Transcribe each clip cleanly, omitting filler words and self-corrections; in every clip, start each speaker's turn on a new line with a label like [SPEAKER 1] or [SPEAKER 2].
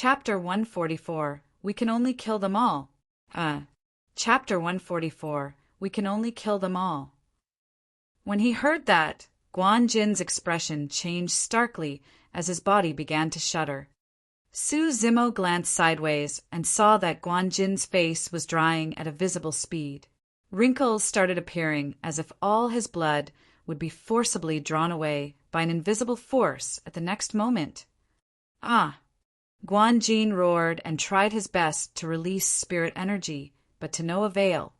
[SPEAKER 1] Chapter 144, We Can Only Kill Them All. Chapter 144, We Can Only Kill Them All. When he heard that, Guan Jin's expression changed starkly as his body began to shudder. Su Zimo glanced sideways and saw that Guan Jin's face was drying at a visible speed. Wrinkles started appearing as if all his blood would be forcibly drawn away by an invisible force at the next moment. Guan Jin roared and tried his best to release spirit energy, but to no avail.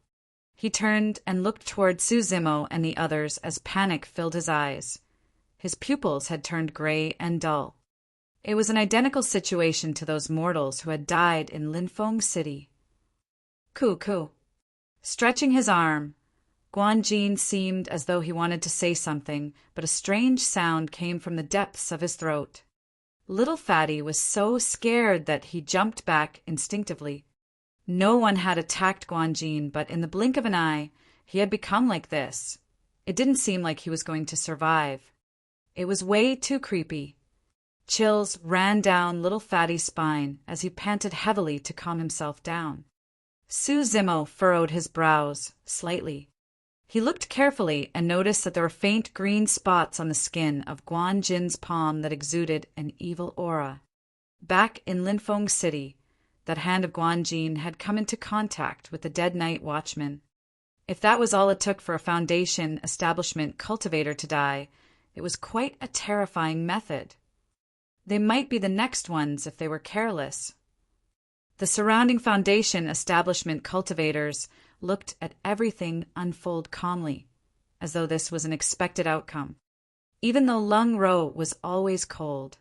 [SPEAKER 1] He turned and looked toward Su Zimo and the others as panic filled his eyes. His pupils had turned gray and dull. It was an identical situation to those mortals who had died in Linfeng City. Coo. Stretching his arm, Guan Jin seemed as though he wanted to say something, but a strange sound came from the depths of his throat. Little Fatty was so scared that he jumped back instinctively. No one had attacked Guan Jin, but in the blink of an eye, he had become like this. It didn't seem like he was going to survive. It was way too creepy. Chills ran down Little Fatty's spine as he panted heavily to calm himself down. Su Zimo furrowed his brows slightly. He looked carefully and noticed that there were faint green spots on the skin of Guan Jin's palm that exuded an evil aura. Back in Linfeng City, that hand of Guan Jin had come into contact with the dead night watchman. If that was all it took for a Foundation establishment cultivator to die, it was quite a terrifying method. They might be the next ones if they were careless. The surrounding Foundation establishment cultivators looked at everything unfold calmly, as though this was an expected outcome. Even though Lung Ro was always cold,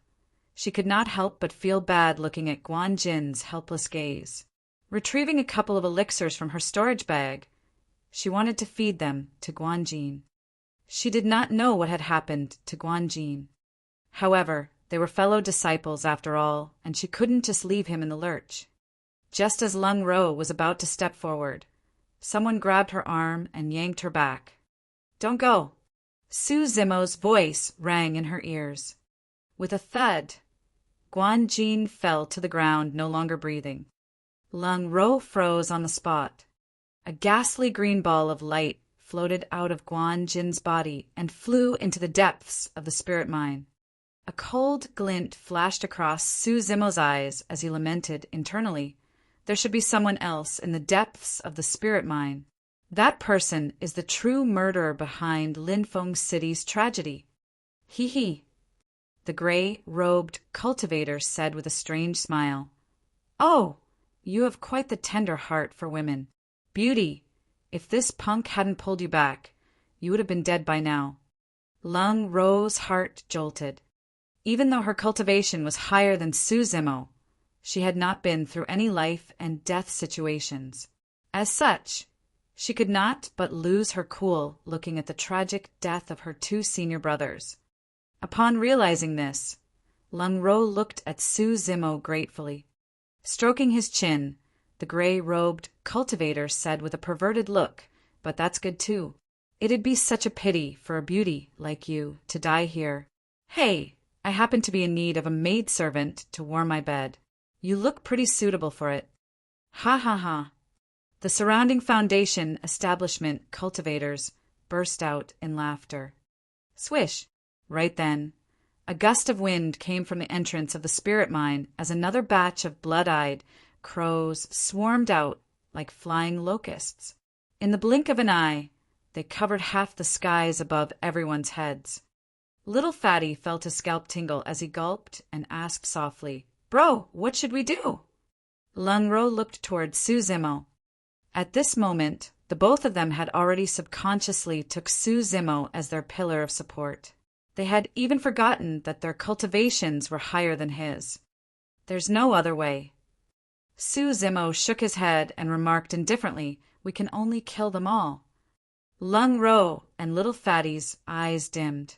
[SPEAKER 1] she could not help but feel bad looking at Guan Jin's helpless gaze. Retrieving a couple of elixirs from her storage bag, she wanted to feed them to Guan Jin. She did not know what had happened to Guan Jin. However, they were fellow disciples after all, and she couldn't just leave him in the lurch. Just as Lung Ro was about to step forward, someone grabbed her arm and yanked her back. "Don't go." Su Zimo's voice rang in her ears. With a thud, Guan Jin fell to the ground, no longer breathing. Lung Ro froze on the spot. A ghastly green ball of light floated out of Guan Jin's body and flew into the depths of the spirit mine. A cold glint flashed across Su Zimo's eyes as he lamented internally. There should be someone else in the depths of the spirit mine. That person is the true murderer behind Linfeng City's tragedy. He. The gray-robed cultivator said with a strange smile. "Oh, you have quite the tender heart for women. Beauty, if this punk hadn't pulled you back, you would have been dead by now." Lung Ro's heart jolted. Even though her cultivation was higher than Su Zimo, she had not been through any life and death situations. As such, she could not but lose her cool looking at the tragic death of her two senior brothers. Upon realizing this, Lung Ro looked at Su Zimo gratefully. Stroking his chin, the gray-robed cultivator said with a perverted look, "But that's good too. It'd be such a pity for a beauty like you to die here. Hey, I happen to be in need of a maidservant to warm my bed. You look pretty suitable for it." Ha. The surrounding Foundation establishment cultivators burst out in laughter. Swish! Right then, a gust of wind came from the entrance of the spirit mine as another batch of blood-eyed crows swarmed out like flying locusts. In the blink of an eye, they covered half the skies above everyone's heads. Little Fatty felt his scalp tingle as he gulped and asked softly, "Bro, what should we do?" Lung Ro looked toward Su Zimo. At this moment, the both of them had already subconsciously took Su Zimo as their pillar of support. They had even forgotten that their cultivations were higher than his. "There's no other way." Su Zimo shook his head and remarked indifferently, "We can only kill them all." Lung Ro and Little Fatty's eyes dimmed.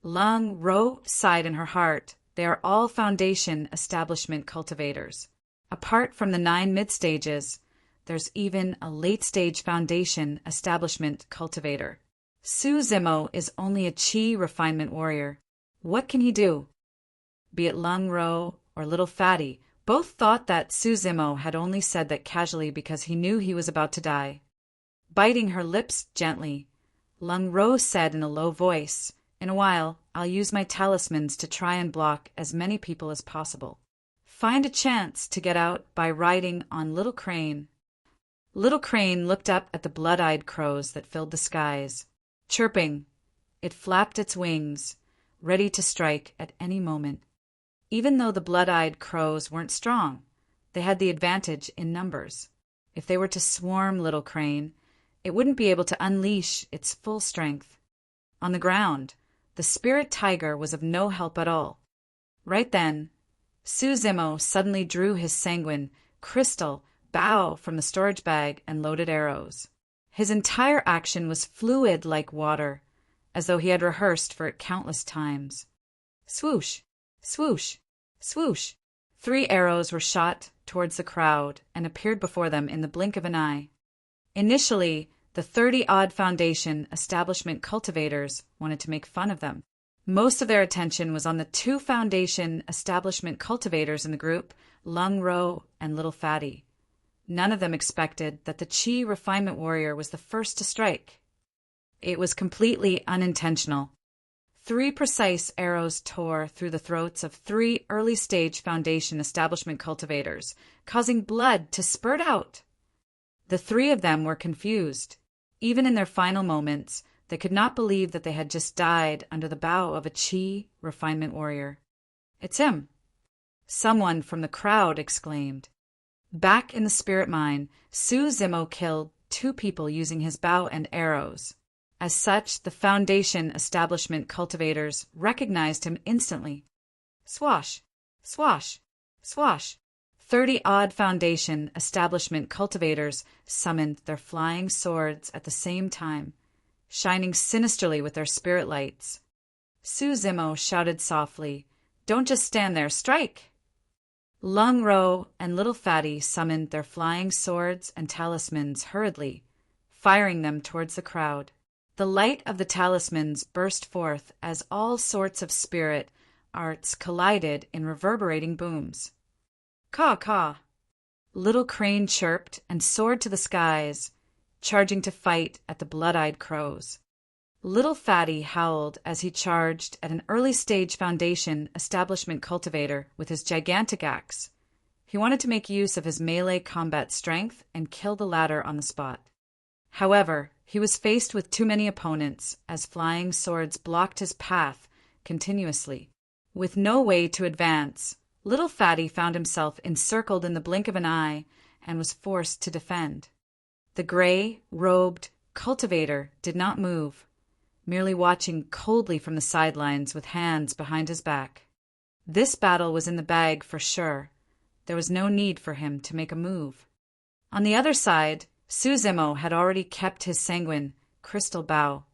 [SPEAKER 1] Lung Ro sighed in her heart. They are all Foundation establishment cultivators. Apart from the 9 mid-stages, there's even a late-stage Foundation establishment cultivator. Su Zimo is only a chi refinement warrior. What can he do? Be it Lung Ro or Little Fatty, Both thought that Suzimo had only said that casually because he knew he was about to die. Biting her lips gently, Lung Ro said in a low voice, "In a while, I'll use my talismans to try and block as many people as possible. Find a chance to get out by riding on Little Crane." Little Crane looked up at the blood-eyed crows that filled the skies. Chirping, it flapped its wings, ready to strike at any moment. Even though the blood-eyed crows weren't strong, they had the advantage in numbers. If they were to swarm Little Crane, it wouldn't be able to unleash its full strength. On the ground, the spirit tiger was of no help at all. Right then, Suzimo suddenly drew his sanguine, crystal bow from the storage bag and loaded arrows. His entire action was fluid like water, as though he had rehearsed for it countless times. Swoosh, swoosh, swoosh. 3 arrows were shot towards the crowd and appeared before them in the blink of an eye. Initially, the 30-odd Foundation establishment cultivators wanted to make fun of them. Most of their attention was on the 2 Foundation establishment cultivators in the group, Lung Ro and Little Fatty. None of them expected that the Chi refinement warrior was the first to strike. It was completely unintentional. 3 precise arrows tore through the throats of 3 early-stage Foundation establishment cultivators, causing blood to spurt out. The 3 of them were confused. Even in their final moments, they could not believe that they had just died under the bow of a Chi refinement warrior. "It's him!" someone from the crowd exclaimed. Back in the spirit mine, Suzimo killed 2 people using his bow and arrows. As such, the Foundation establishment cultivators recognized him instantly. Swash, swash, swash. 30-odd Foundation establishment cultivators summoned their flying swords at the same time, shining sinisterly with their spirit lights. Suzimo shouted softly, "Don't just stand there, strike!" Lung Ro and Little Fatty summoned their flying swords and talismans hurriedly, firing them towards the crowd. The light of the talismans burst forth as all sorts of spirit arts collided in reverberating booms. "Caw, caw!" Little Crane chirped and soared to the skies, charging to fight at the blood-eyed crows. Little Fatty howled as he charged at an early-stage Foundation establishment cultivator with his gigantic axe. He wanted to make use of his melee combat strength and kill the latter on the spot. However, he was faced with too many opponents, as flying swords blocked his path continuously. With no way to advance, Little Fatty found himself encircled in the blink of an eye and was forced to defend. The gray-robed cultivator did not move, merely watching coldly from the sidelines with hands behind his back. This battle was in the bag for sure. There was no need for him to make a move. On the other side, Suzimo had already kept his sanguine, crystal bow.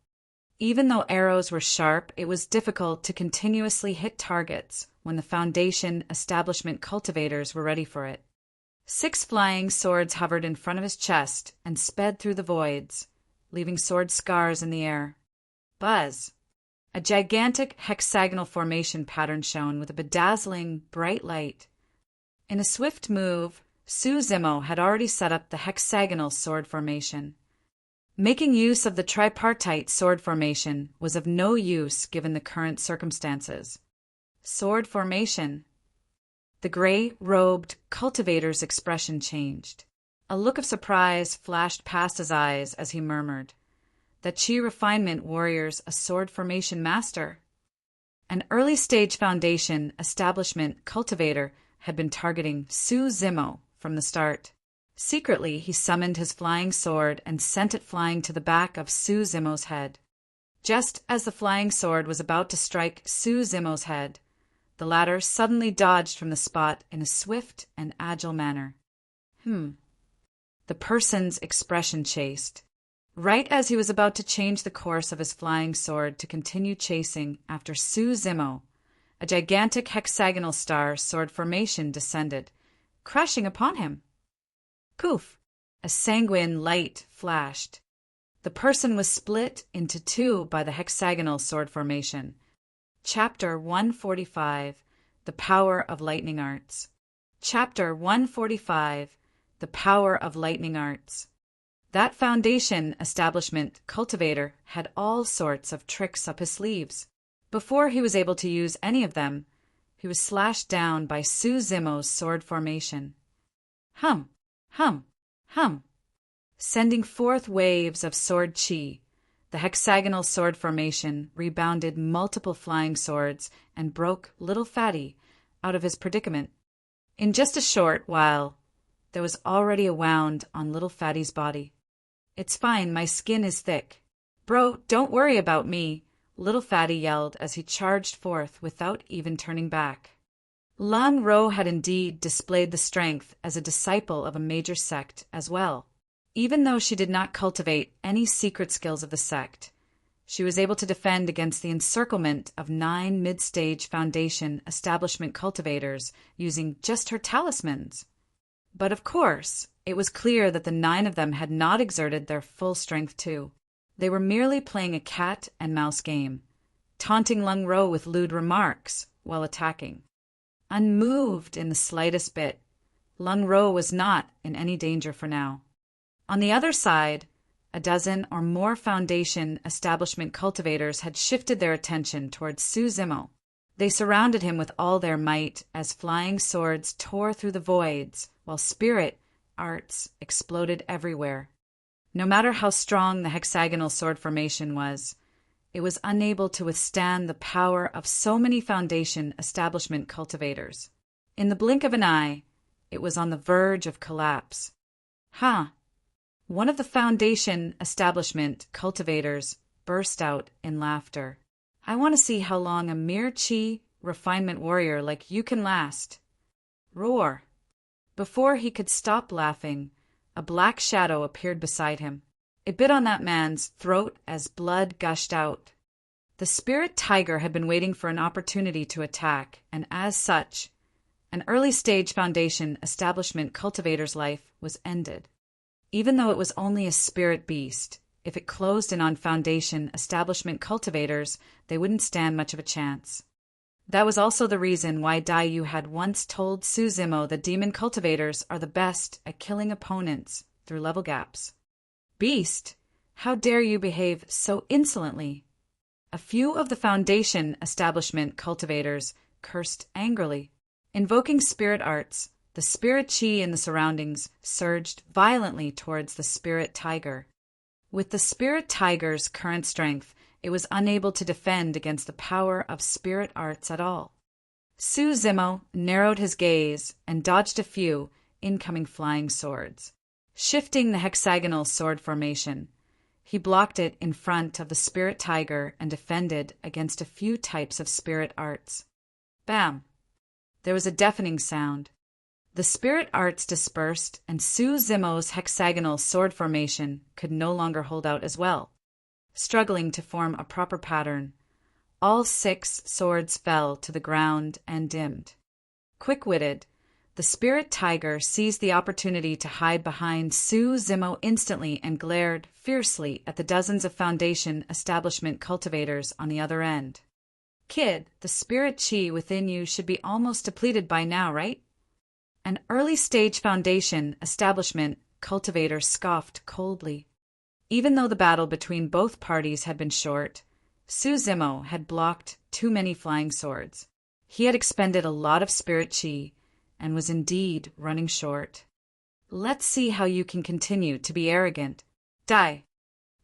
[SPEAKER 1] Even though arrows were sharp, it was difficult to continuously hit targets when the Foundation establishment cultivators were ready for it. 6 flying swords hovered in front of his chest and sped through the voids, leaving sword scars in the air. Buzz! A gigantic hexagonal formation pattern shone with a bedazzling, bright light. In a swift move, Suzimo had already set up the hexagonal sword formation. Making use of the tripartite sword formation was of no use given the current circumstances. Sword formation. The gray-robed cultivator's expression changed. A look of surprise flashed past his eyes as he murmured, "The Chi refinement warrior's a sword formation master." An early-stage Foundation establishment cultivator had been targeting Suzimo from the start. Secretly, he summoned his flying sword and sent it flying to the back of Suzimo's head. Just as the flying sword was about to strike Suzimo's head, the latter suddenly dodged from the spot in a swift and agile manner. The person's expression chased. Right as he was about to change the course of his flying sword to continue chasing after Suzimo, a gigantic hexagonal star sword formation descended, crashing upon him. Poof! A sanguine light flashed. The person was split into 2 by the hexagonal sword formation. Chapter 145, The Power of Lightning Arts. Chapter 145: The Power of Lightning Arts. That foundation establishment cultivator had all sorts of tricks up his sleeves. Before he was able to use any of them, he was slashed down by Su Zimo's sword formation. Hum, hum, hum. Sending forth waves of sword chi, the hexagonal sword formation rebounded multiple flying swords and broke little Fatty out of his predicament. In just a short while, there was already a wound on little Fatty's body. "It's fine, my skin is thick. Bro, don't worry about me," little Fatty yelled as he charged forth without even turning back. Lang Ro had indeed displayed the strength as a disciple of a major sect as well. Even though she did not cultivate any secret skills of the sect, she was able to defend against the encirclement of 9 mid-stage foundation establishment cultivators using just her talismans. But of course, it was clear that the 9 of them had not exerted their full strength too. They were merely playing a cat-and-mouse game, taunting Lang Ro with lewd remarks while attacking. Unmoved in the slightest bit, Lang Ro was not in any danger for now. On the other side, a dozen or more foundation establishment cultivators had shifted their attention towards Su Zimo. They surrounded him with all their might as flying swords tore through the voids, while spirit arts exploded everywhere. No matter how strong the hexagonal sword formation was, it was unable to withstand the power of so many foundation establishment cultivators. In the blink of an eye, it was on the verge of collapse. "Ha!" One of the foundation establishment cultivators burst out in laughter. "I want to see how long a mere chi refinement warrior like you can last." Roar! Before he could stop laughing, a black shadow appeared beside him. It bit on that man's throat as blood gushed out. The spirit tiger had been waiting for an opportunity to attack, and as such, an early-stage foundation establishment cultivator's life was ended. Even though it was only a spirit beast, if it closed in on foundation establishment cultivators, they wouldn't stand much of a chance. That was also the reason why Daiyu had once told Su Zimo that demon cultivators are the best at killing opponents through level gaps. "Beast, how dare you behave so insolently?" A few of the foundation establishment cultivators cursed angrily. Invoking spirit arts, the spirit chi in the surroundings surged violently towards the spirit tiger. With the spirit tiger's current strength, it was unable to defend against the power of spirit arts at all. Su Zimo narrowed his gaze and dodged a few incoming flying swords. Shifting the hexagonal sword formation, he blocked it in front of the spirit tiger and defended against a few types of spirit arts. Bam! There was a deafening sound. The spirit arts dispersed, and Su Zimo's hexagonal sword formation could no longer hold out as well. Struggling to form a proper pattern, all 6 swords fell to the ground and dimmed. Quick-witted, the spirit tiger seized the opportunity to hide behind Su Zimo instantly and glared fiercely at the dozens of foundation establishment cultivators on the other end. "Kid, the spirit chi within you should be almost depleted by now, right?" An early-stage foundation establishment cultivator scoffed coldly. Even though the battle between both parties had been short, Su Zimo had blocked too many flying swords. He had expended a lot of spirit chi and was indeed running short. "Let's see how you can continue to be arrogant. Die!"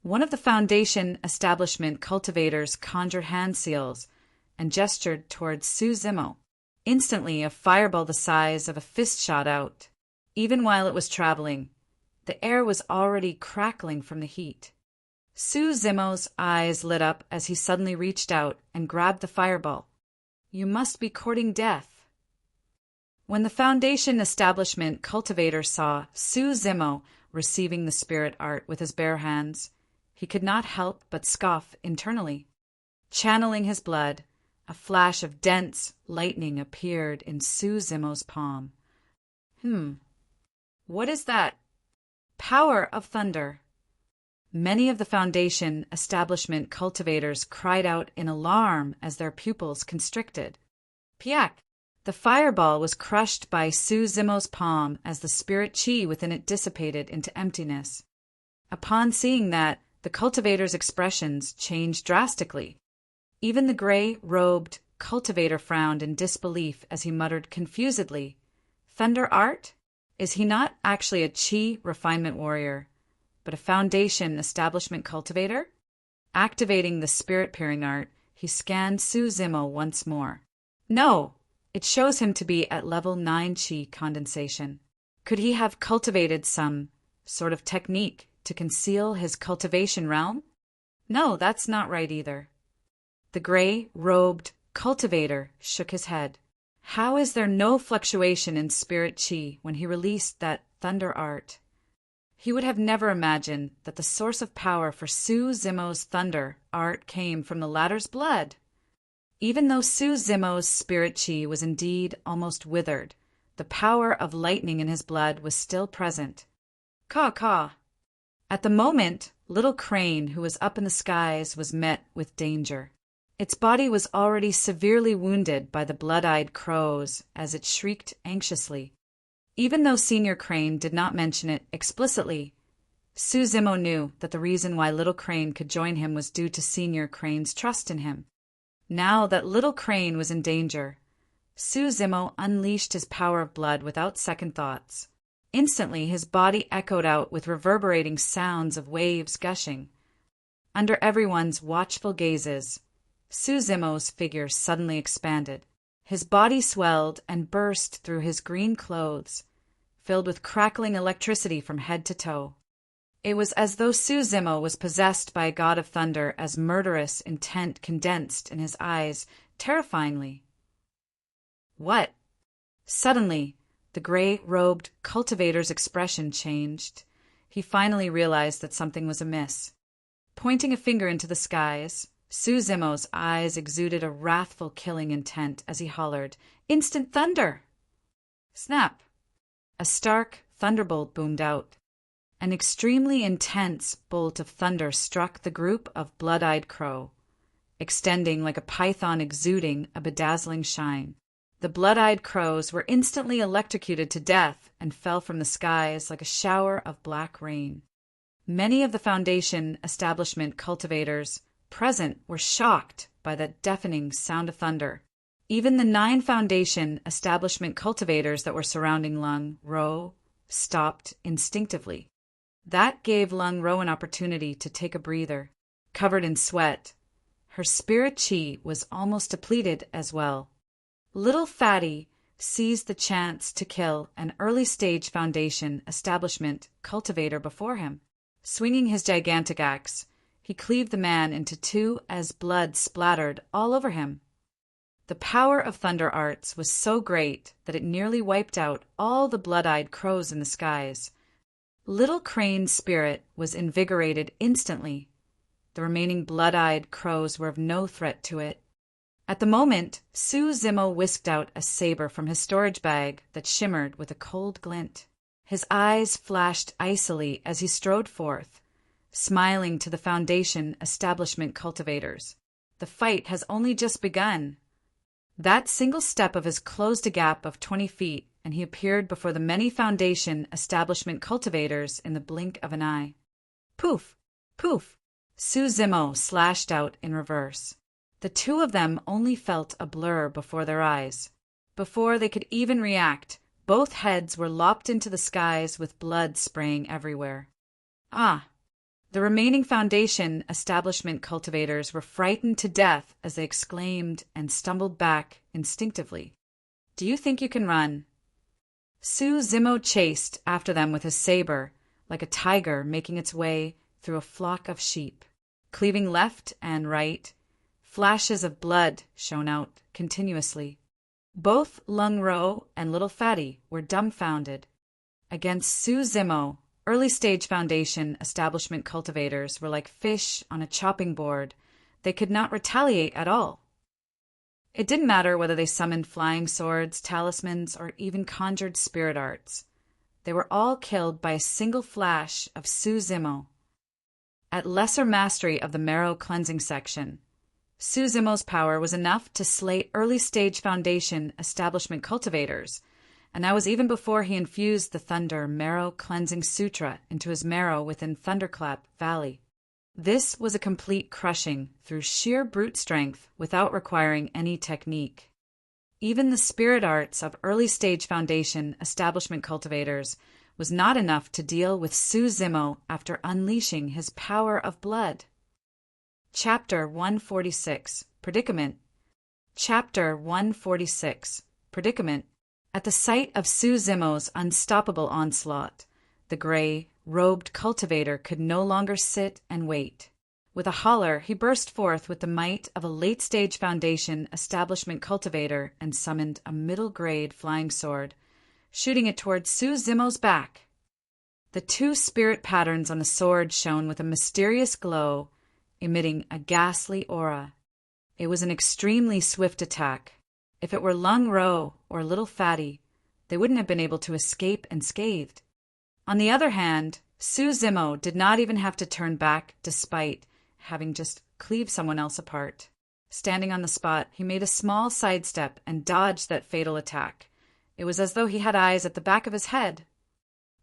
[SPEAKER 1] One of the foundation establishment cultivators conjured hand seals and gestured towards Su Zimo. Instantly, a fireball the size of a fist shot out. Even while it was traveling, the air was already crackling from the heat. Su Zimo's eyes lit up as he suddenly reached out and grabbed the fireball. "You must be courting death." When the foundation establishment cultivator saw Su Zimo receiving the spirit art with his bare hands, he could not help but scoff internally. Channeling his blood, a flash of dense lightning appeared in Su Zimo's palm. What is that? Power of thunder. Many of the foundation establishment cultivators cried out in alarm as their pupils constricted. "Piak! The fireball was crushed by Su Zimo's palm as the spirit chi within it dissipated into emptiness. Upon seeing that, the cultivator's expressions changed drastically. Even the gray-robed cultivator frowned in disbelief as he muttered confusedly, "Thunder art? Is he not actually a chi refinement warrior, but a foundation establishment cultivator?" Activating the spirit-peering art, he scanned Su Zimo once more. No! It shows him to be at level 9 chi condensation. Could he have cultivated some sort of technique to conceal his cultivation realm? No, that's not right either. The gray-robed cultivator shook his head. How is there no fluctuation in spirit chi when he released that thunder art? He would have never imagined that the source of power for Su Zimo's thunder art came from the latter's blood. Even though Su Zimo's spirit chi was indeed almost withered, the power of lightning in his blood was still present. Caw-caw. At the moment, little Crane, who was up in the skies, was met with danger. Its body was already severely wounded by the blood-eyed crows as it shrieked anxiously. Even though Senior Crane did not mention it explicitly, Su Zimo knew that the reason why Little Crane could join him was due to Senior Crane's trust in him. Now that Little Crane was in danger, Su Zimo unleashed his power of blood without second thoughts. Instantly, his body echoed out with reverberating sounds of waves gushing. Under everyone's watchful gazes, Su Zimo's figure suddenly expanded. His body swelled and burst through his green clothes, filled with crackling electricity from head to toe. It was as though Su Zimo was possessed by a god of thunder as murderous intent condensed in his eyes terrifyingly. What? Suddenly, the gray-robed cultivator's expression changed. He finally realized that something was amiss. Pointing a finger into the skies, Su Zimo's eyes exuded a wrathful killing intent as he hollered, "Instant thunder!" Snap! A stark thunderbolt boomed out. An extremely intense bolt of thunder struck the group of blood-eyed crow, extending like a python exuding a bedazzling shine. The blood-eyed crows were instantly electrocuted to death and fell from the skies like a shower of black rain. Many of the Foundation establishment cultivators present were shocked by that deafening sound of thunder. Even the 9 Foundation establishment cultivators that were surrounding Lung Ro stopped instinctively. That gave Lung Ro an opportunity to take a breather. Covered in sweat, her spirit chi was almost depleted as well. Little Fatty seized the chance to kill an early-stage Foundation establishment cultivator before him. Swinging his gigantic axe, he cleaved the man into 2 as blood splattered all over him. The power of thunder arts was so great that it nearly wiped out all the blood-eyed crows in the skies. Little Crane's spirit was invigorated instantly. The remaining blood-eyed crows were of no threat to it. At the moment, Su Zimo whisked out a saber from his storage bag that shimmered with a cold glint. His eyes flashed icily as he strode forth, smiling to the Foundation establishment cultivators. The fight has only just begun. That single step of his closed a gap of 20 feet, and he appeared before the many Foundation establishment cultivators in the blink of an eye. Poof! Poof! Su Zimo slashed out in reverse. The 2 of them only felt a blur before their eyes. Before they could even react, both heads were lopped into the skies with blood spraying everywhere. Ah! The remaining Foundation establishment cultivators were frightened to death as they exclaimed and stumbled back instinctively. Do you think you can run? Su Zimo chased after them with his saber, like a tiger making its way through a flock of sheep. Cleaving left and right, flashes of blood shone out continuously. Both Lung Ro and Little Fatty were dumbfounded. Against Su Zimo, early-stage Foundation establishment cultivators were like fish on a chopping board. They could not retaliate at all. It didn't matter whether they summoned flying swords, talismans, or even conjured spirit arts. They were all killed by a single flash of Su Zimo. At lesser mastery of the marrow cleansing section, Su Zimo's power was enough to slay early-stage Foundation establishment cultivators, and that was even before he infused the Thunder Marrow Cleansing Sutra into his marrow within Thunderclap Valley. This was a complete crushing through sheer brute strength without requiring any technique. Even the spirit arts of early-stage Foundation establishment cultivators was not enough to deal with Su Zimo after unleashing his power of blood. Chapter 146, Predicament. Chapter 146, Predicament. At the sight of Su Zimo's unstoppable onslaught, the gray-robed cultivator could no longer sit and wait. With a holler, he burst forth with the might of a late-stage Foundation establishment cultivator and summoned a middle-grade flying sword, shooting it towards Su Zimo's back. The two spirit patterns on the sword shone with a mysterious glow, emitting a ghastly aura. It was an extremely swift attack. If it were Lung Ro or Little Fatty, they wouldn't have been able to escape unscathed. On the other hand, Su Zimo did not even have to turn back despite having just cleaved someone else apart. Standing on the spot, he made a small sidestep and dodged that fatal attack. It was as though he had eyes at the back of his head.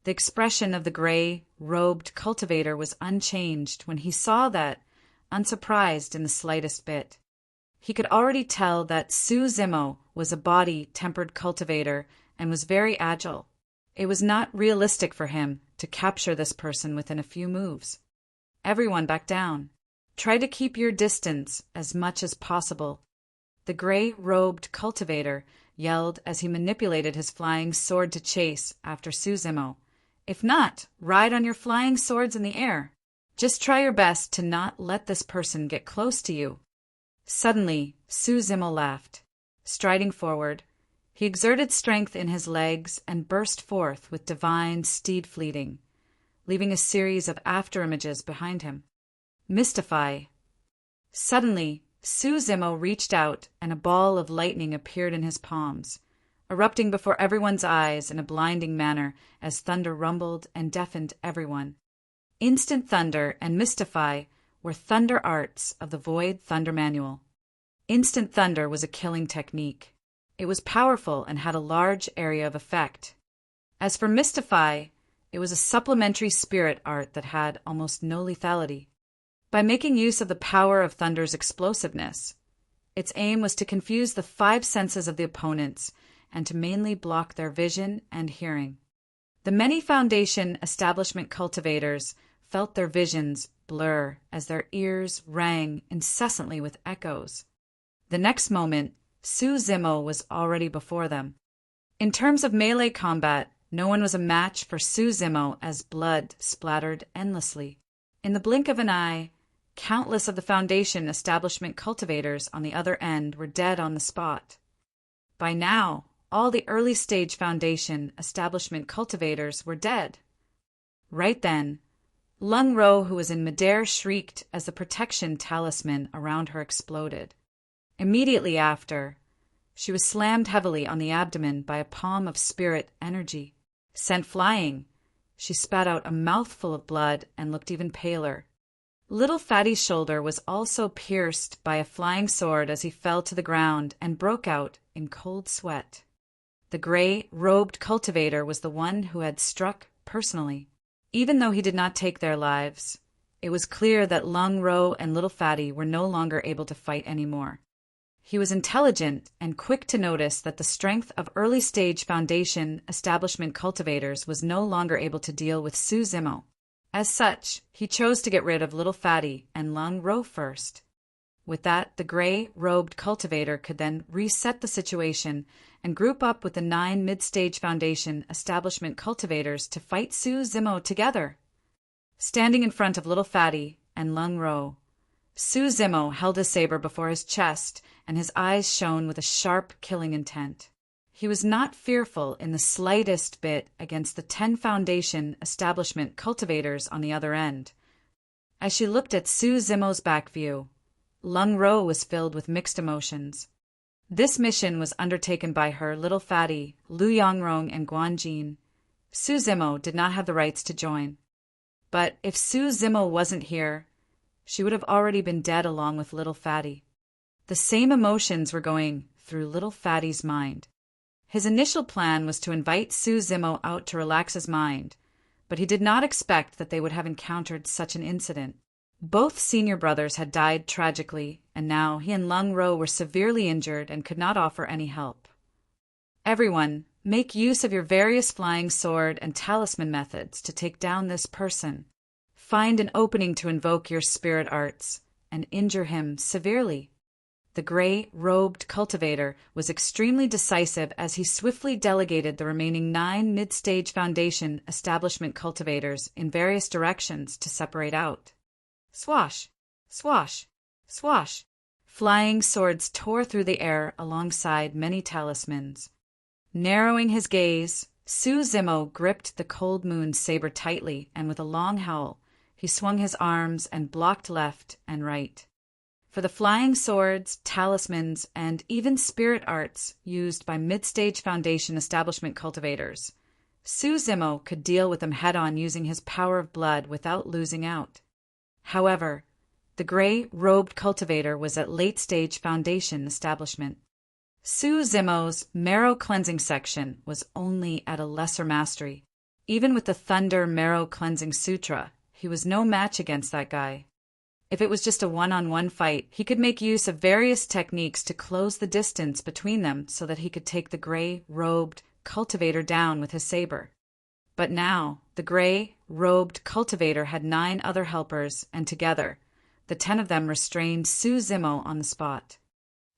[SPEAKER 1] The expression of the gray-robed cultivator was unchanged when he saw that, unsurprised in the slightest bit. He could already tell that Su Zimo was a body-tempered cultivator and was very agile. It was not realistic for him to capture this person within a few moves. Everyone back down. Try to keep your distance as much as possible. The gray-robed cultivator yelled as he manipulated his flying sword to chase after Su Zimo. If not, ride on your flying swords in the air. Just try your best to not let this person get close to you. Suddenly, Su Zimo laughed. Striding forward, he exerted strength in his legs and burst forth with divine steed fleeting, leaving a series of afterimages behind him. Mystify. Suddenly, Su Zimo reached out and a ball of lightning appeared in his palms, erupting before everyone's eyes in a blinding manner as thunder rumbled and deafened everyone. Instant Thunder and Mystify were thunder arts of the Void Thunder Manual. Instant Thunder was a killing technique. It was powerful and had a large area of effect. As for Mystify, it was a supplementary spirit art that had almost no lethality. By making use of the power of Thunder's explosiveness, its aim was to confuse the five senses of the opponents and to mainly block their vision and hearing. The many Foundation establishment cultivators felt their visions blur as their ears rang incessantly with echoes. The next moment, Su Zimo was already before them. In terms of melee combat, no one was a match for Su Zimo as blood splattered endlessly. In the blink of an eye, countless of the Foundation establishment cultivators on the other end were dead on the spot. By now, all the early-stage Foundation establishment cultivators were dead. Right then, Lung Ro, who was in midair, shrieked as the protection talisman around her exploded. Immediately after, she was slammed heavily on the abdomen by a palm of spirit energy. Sent flying, she spat out a mouthful of blood and looked even paler. Little Fatty's shoulder was also pierced by a flying sword as he fell to the ground and broke out in cold sweat. The gray-robed cultivator was the one who had struck personally. Even though he did not take their lives, it was clear that Lung Ro and Little Fatty were no longer able to fight anymore. He was intelligent and quick to notice that the strength of early-stage Foundation establishment cultivators was no longer able to deal with Su Zimo. As such, he chose to get rid of Little Fatty and Lung Ro first. With that, the gray-robed cultivator could then reset the situation and group up with the 9 mid-stage Foundation establishment cultivators to fight Su Zimo together. Standing in front of Little Fatty and Lung Ro, Su Zimo held his saber before his chest and his eyes shone with a sharp killing intent. He was not fearful in the slightest bit against the 10 Foundation establishment cultivators on the other end. As she looked at Su Zimo's back view, Lung Ro was filled with mixed emotions. This mission was undertaken by her, Little Fatty, Lu Yongrong, and Guanjin. Su Zimo did not have the rights to join. But if Su Zimo wasn't here, she would have already been dead along with Little Fatty. The same emotions were going through little Fatty's mind. His initial plan was to invite Sue Zimmo out to relax his mind, but he did not expect that they would have encountered such an incident. Both senior brothers had died tragically, and now he and Lung Ro were severely injured and could not offer any help. Everyone, make use of your various flying sword and talisman methods to take down this person. Find an opening to invoke your spirit arts and injure him severely. The gray-robed cultivator was extremely decisive as he swiftly delegated the remaining 9 mid-stage Foundation establishment cultivators in various directions to separate out. Swash! Swash! Swash! Flying swords tore through the air alongside many talismans. Narrowing his gaze, Sue Zimmo gripped the cold moon saber tightly, and with a long howl, he swung his arms and blocked left and right. For the flying swords, talismans, and even spirit arts used by mid-stage Foundation establishment cultivators, Sue Zimmo could deal with them head-on using his power of blood without losing out. However, the gray-robed cultivator was at late-stage Foundation establishment. Sue Zimmo's marrow cleansing section was only at a lesser mastery. Even with the Thunder Marrow Cleansing Sutra, he was no match against that guy. If it was just a one-on-one fight, he could make use of various techniques to close the distance between them so that he could take the gray-robed cultivator down with his saber. But now, the gray-robed cultivator had 9 other helpers, and together, the 10 of them restrained Sue Zimmo on the spot.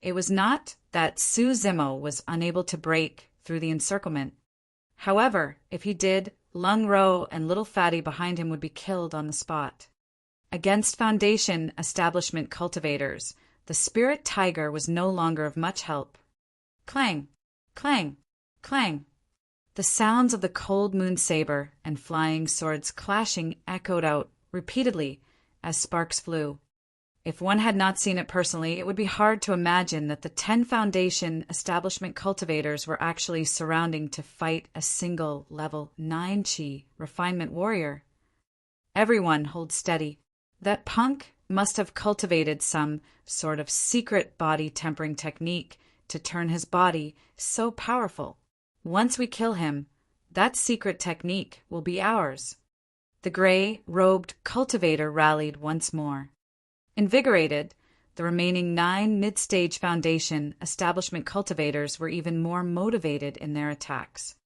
[SPEAKER 1] It was not that Sue Zimmo was unable to break through the encirclement. However, if he did, Lung Ro and little Fatty behind him would be killed on the spot. Against Foundation establishment cultivators, the spirit tiger was no longer of much help. Clang! Clang! Clang! The sounds of the cold moon saber and flying swords clashing echoed out repeatedly as sparks flew. If one had not seen it personally, it would be hard to imagine that the 10 Foundation establishment cultivators were actually surrounding to fight a single level 9 Chi refinement warrior. Everyone hold steady. That punk must have cultivated some sort of secret body tempering technique to turn his body so powerful. Once we kill him, that secret technique will be ours. The gray-robed cultivator rallied once more. Invigorated, the remaining 9 mid-stage Foundation establishment cultivators were even more motivated in their attacks.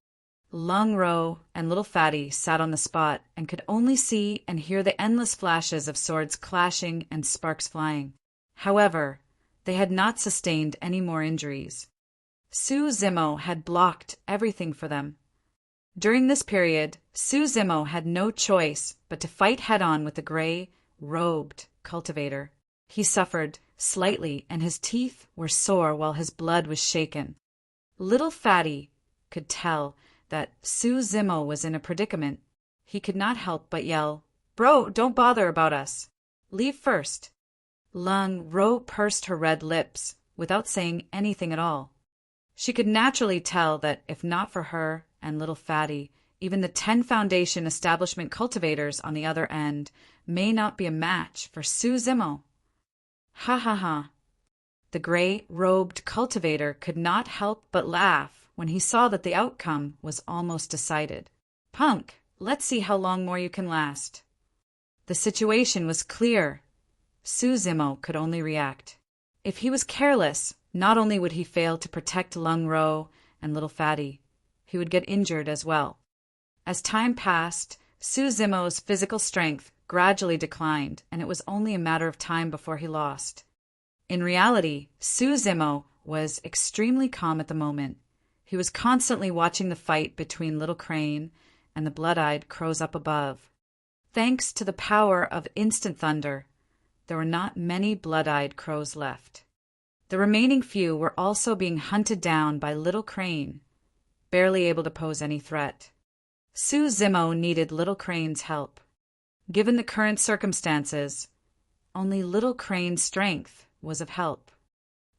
[SPEAKER 1] Lung Ro and little Fatty sat on the spot and could only see and hear the endless flashes of swords clashing and sparks flying. However, they had not sustained any more injuries. Sue Zimmo had blocked everything for them. During this period, Sue Zimmo had no choice but to fight head-on with the gray-robed cultivator. He suffered slightly, and his teeth were sore while his blood was shaken. Little Fatty could tell that Sue Zimmo was in a predicament. He could not help but yell, "Bro, don't bother about us. Leave first." Lung Ro pursed her red lips without saying anything at all. She could naturally tell that if not for her and little Fatty, even the 10 Foundation establishment cultivators on the other end may not be a match for Sue Zimmo. Ha ha ha. The gray-robed cultivator could not help but laugh when he saw that the outcome was almost decided. Punk, let's see how long more you can last. The situation was clear. Sue Zimmo could only react. If he was careless, not only would he fail to protect Lung Ro and little Fatty, he would get injured as well. As time passed, Sue Zimmo's physical strength gradually declined, and it was only a matter of time before he lost. In reality, Sue Zimmo was extremely calm at the moment. He was constantly watching the fight between Little Crane and the blood-eyed crows up above. Thanks to the power of instant thunder, there were not many blood-eyed crows left. The remaining few were also being hunted down by Little Crane, barely able to pose any threat. Sue Zimmo needed Little Crane's help. Given the current circumstances, only Little Crane's strength was of help.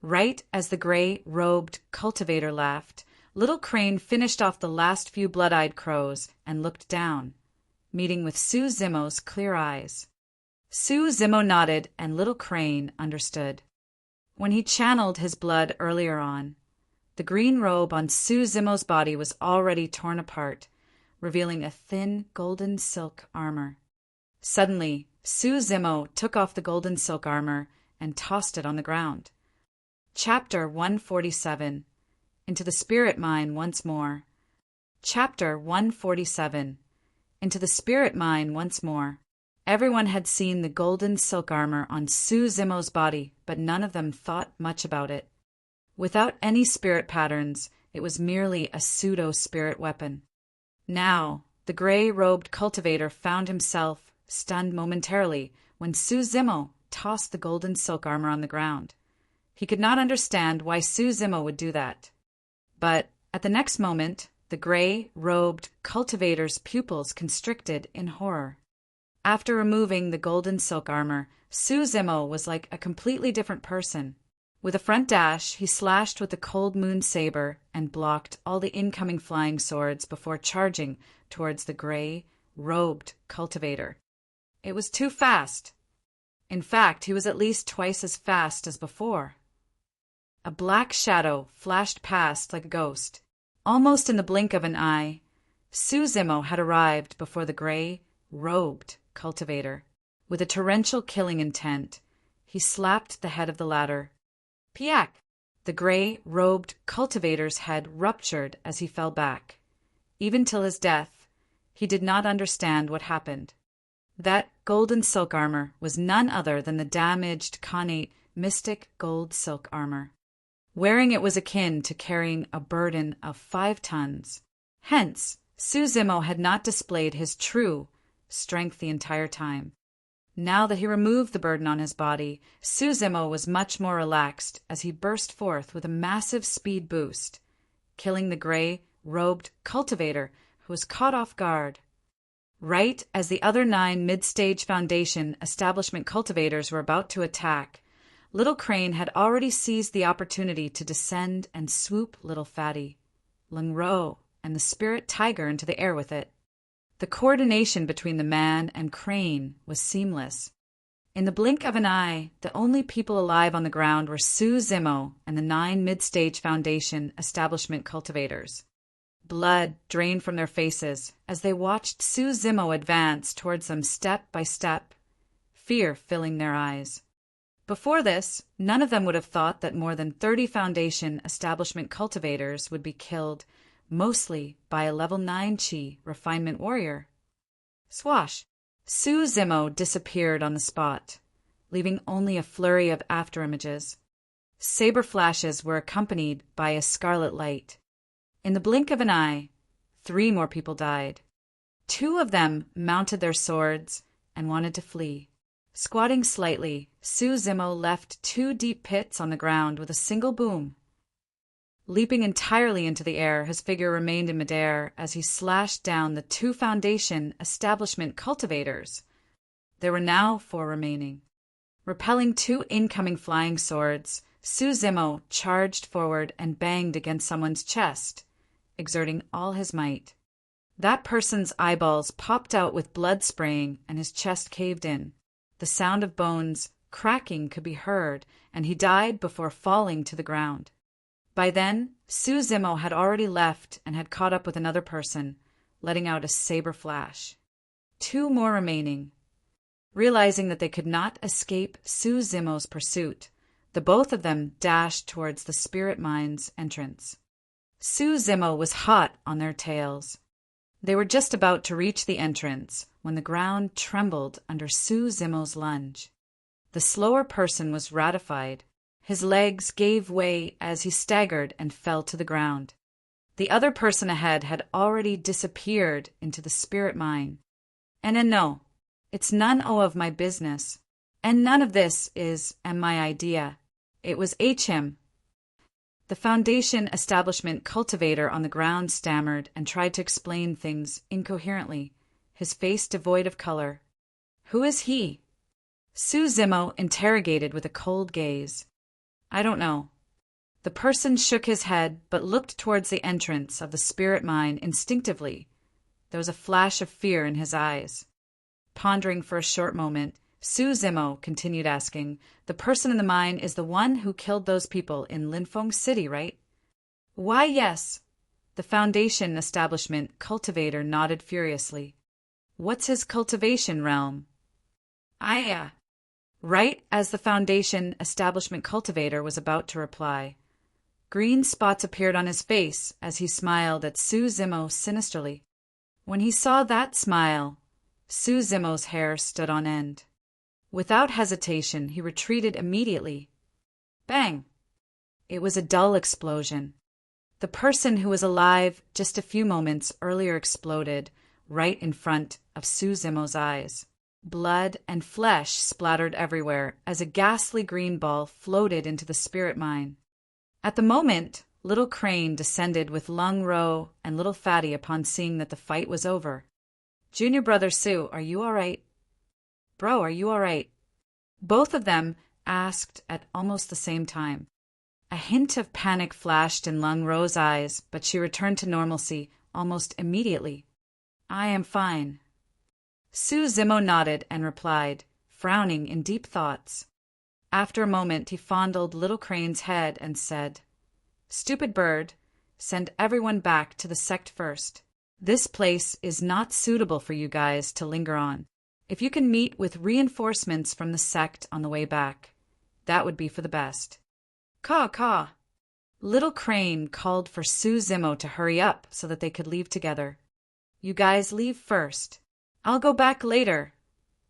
[SPEAKER 1] Right as the gray-robed cultivator laughed, Little Crane finished off the last few blood-eyed crows and looked down, meeting with Sue Zimmo's clear eyes. Sue Zimmo nodded, and Little Crane understood. When he channeled his blood earlier on, the green robe on Su Zimo's body was already torn apart, revealing a thin golden silk armor. Suddenly, Su Zimo took off the golden silk armor and tossed it on the ground. Chapter 147. Into the Spirit Mine Once More. Chapter 147. Into the Spirit Mine Once More. Everyone had seen the golden silk armor on Su Zimo's body, but none of them thought much about it. Without any spirit patterns, it was merely a pseudo-spirit weapon. Now, the gray-robed cultivator found himself stunned momentarily when Su Zimo tossed the golden silk armor on the ground. He could not understand why Su Zimo would do that. But at the next moment, the gray-robed cultivator's pupils constricted in horror. After removing the golden silk armor, Su Zimo was like a completely different person. With a front dash, he slashed with the cold moon saber and blocked all the incoming flying swords before charging towards the gray-robed cultivator. It was too fast. In fact, he was at least twice as fast as before. A black shadow flashed past like a ghost. Almost in the blink of an eye, Su Zimo had arrived before the gray-robed cultivator. With a torrential killing intent, he slapped the head of the latter. Piak! The gray-robed cultivator's head ruptured as he fell back. Even till his death, he did not understand what happened. That golden silk armor was none other than the damaged Khanate mystic gold silk armor. Wearing it was akin to carrying a burden of 5 tons. Hence, Su Zimo had not displayed his true strength the entire time. Now that he removed the burden on his body, Su Zimo was much more relaxed as he burst forth with a massive speed boost, killing the gray-robed cultivator who was caught off guard. Right as the other 9 mid-stage Foundation establishment cultivators were about to attack, Little Crane had already seized the opportunity to descend and swoop Little Fatty, Lung Ro, and the spirit tiger into the air with it. The coordination between the man and Crane was seamless. In the blink of an eye, the only people alive on the ground were Su Zimo and the 9 mid-stage Foundation establishment cultivators. Blood drained from their faces as they watched Su Zimo advance towards them step by step, fear filling their eyes. Before this, none of them would have thought that more than 30 Foundation establishment cultivators would be killed, mostly by a level 9 Chi refinement warrior. Swash! Su Zimo disappeared on the spot, leaving only a flurry of afterimages. Saber flashes were accompanied by a scarlet light. In the blink of an eye, 3 more people died. 2 of them mounted their swords and wanted to flee. Squatting slightly, Su Zimo left 2 deep pits on the ground with a single boom. Leaping entirely into the air, his figure remained in midair as he slashed down the 2 Foundation establishment cultivators. There were now 4 remaining. Repelling 2 incoming flying swords, Su Zimo charged forward and banged against someone's chest, exerting all his might. That person's eyeballs popped out with blood spraying and his chest caved in. The sound of bones cracking could be heard, and he died before falling to the ground. By then, Su Zimo had already left and had caught up with another person, letting out a saber flash. 2 more remaining. Realizing that they could not escape Su Zimo's pursuit, the both of them dashed towards the spirit mine's entrance. Su Zimo was hot on their tails. They were just about to reach the entrance when the ground trembled under Su Zimo's lunge. The slower person was ratified. His legs gave way as he staggered and fell to the ground. The other person ahead had already disappeared into the spirit mine. And no, it's none of my business. And none of this is my idea. It was him. The Foundation establishment cultivator on the ground stammered and tried to explain things incoherently, his face devoid of color. Who is he? Su Zimo interrogated with a cold gaze. I don't know. The person shook his head but looked towards the entrance of the spirit mine instinctively. There was a flash of fear in his eyes. Pondering for a short moment, Zimo continued asking, "The person in the mine is the one who killed those people in Linfeng City, right?" "Why, yes." The Foundation establishment cultivator nodded furiously. "What's his cultivation realm?" "Aya." Right as the Foundation establishment cultivator was about to reply, green spots appeared on his face as he smiled at Zimo sinisterly. When he saw that smile, Zimo's hair stood on end. Without hesitation, he retreated immediately. Bang! It was a dull explosion. The person who was alive just a few moments earlier exploded right in front of Zimo's eyes. Blood and flesh splattered everywhere as a ghastly green ball floated into the spirit mine. At the moment, Little Crane descended with Lung Ro and Little Fatty upon seeing that the fight was over. "Junior brother Sue, are you all right?" "Bro, are you all right?" Both of them asked at almost the same time. A hint of panic flashed in Lung Ro's eyes, but she returned to normalcy almost immediately. "I am fine." Zimo nodded and replied, frowning in deep thoughts. After a moment, he fondled Little Crane's head and said, "Stupid bird, send everyone back to the sect first. This place is not suitable for you guys to linger on. If you can meet with reinforcements from the sect on the way back, that would be for the best." "Caw, caw." Little Crane called for Zimo to hurry up so that they could leave together. "You guys leave first. I'll go back later."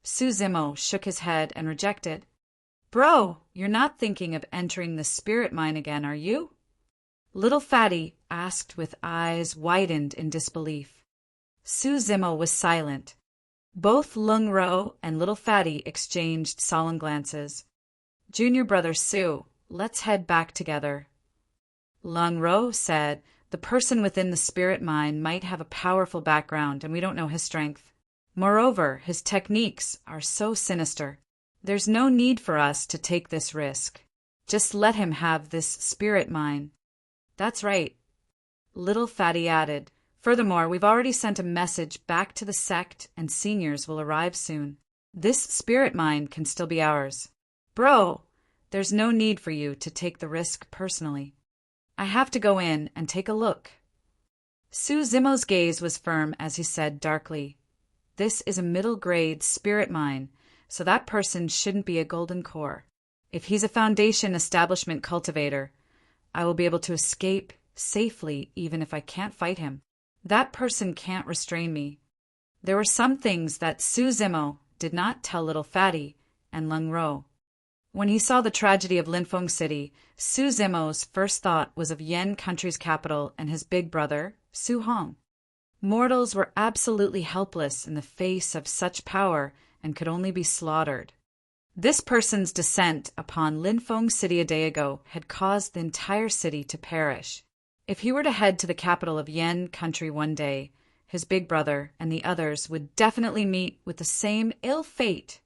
[SPEAKER 1] Zimo shook his head and rejected. "Bro, you're not thinking of entering the spirit mine again, are you?" Little Fatty asked with eyes widened in disbelief. Zimo was silent. Both Lung Ro and Little Fatty exchanged solemn glances. "Junior brother Sue, let's head back together." Lung Ro said, "The person within the spirit mine might have a powerful background, and we don't know his strength. Moreover, his techniques are so sinister. There's no need for us to take this risk. Just let him have this spirit mine." "That's right," Little Fatty added. "Furthermore, we've already sent a message back to the sect, and seniors will arrive soon. This spirit mine can still be ours. Bro, there's no need for you to take the risk personally. I have to go in and take a look." Zimo's gaze was firm as he said darkly, "This is a middle-grade spirit mine, so that person shouldn't be a golden core. If he's a Foundation establishment cultivator, I will be able to escape safely even if I can't fight him. That person can't restrain me." There were some things that Zimo did not tell Little Fatty and Lung Ro. When he saw the tragedy of Linfeng City, Zimo's first thought was of Yen Country's capital and his big brother, Su Hong. Mortals were absolutely helpless in the face of such power and could only be slaughtered. This person's descent upon Linfeng City a day ago had caused the entire city to perish. If he were to head to the capital of Yen Country one day, his big brother and the others would definitely meet with the same ill fate.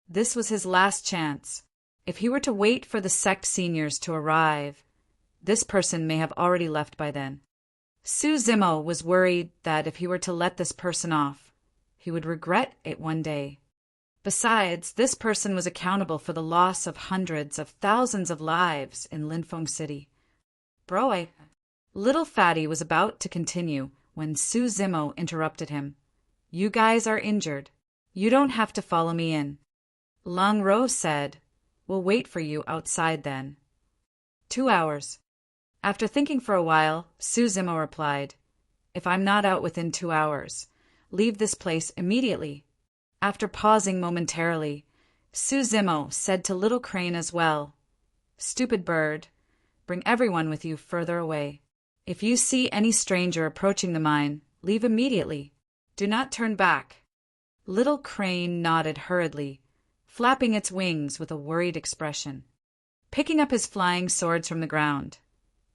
[SPEAKER 1] This was his last chance. If he were to wait for the sect seniors to arrive, this person may have already left by then. Zimo was worried that if he were to let this person off, he would regret it one day. Besides, this person was accountable for the loss of hundreds of thousands of lives in Linfeng City. "Bro, Little Fatty was about to continue when Zimo interrupted him. "You guys are injured. You don't have to follow me in." Lung Ro said, "We'll wait for you outside then." 2 hours. After thinking for a while, Zimo replied, "If I'm not out within 2 hours, leave this place immediately." After pausing momentarily, Zimo said to Little Crane as well, "Stupid bird, bring everyone with you further away. If you see any stranger approaching the mine, leave immediately. Do not turn back." Little Crane nodded hurriedly, flapping its wings with a worried expression. Picking up his flying swords from the ground,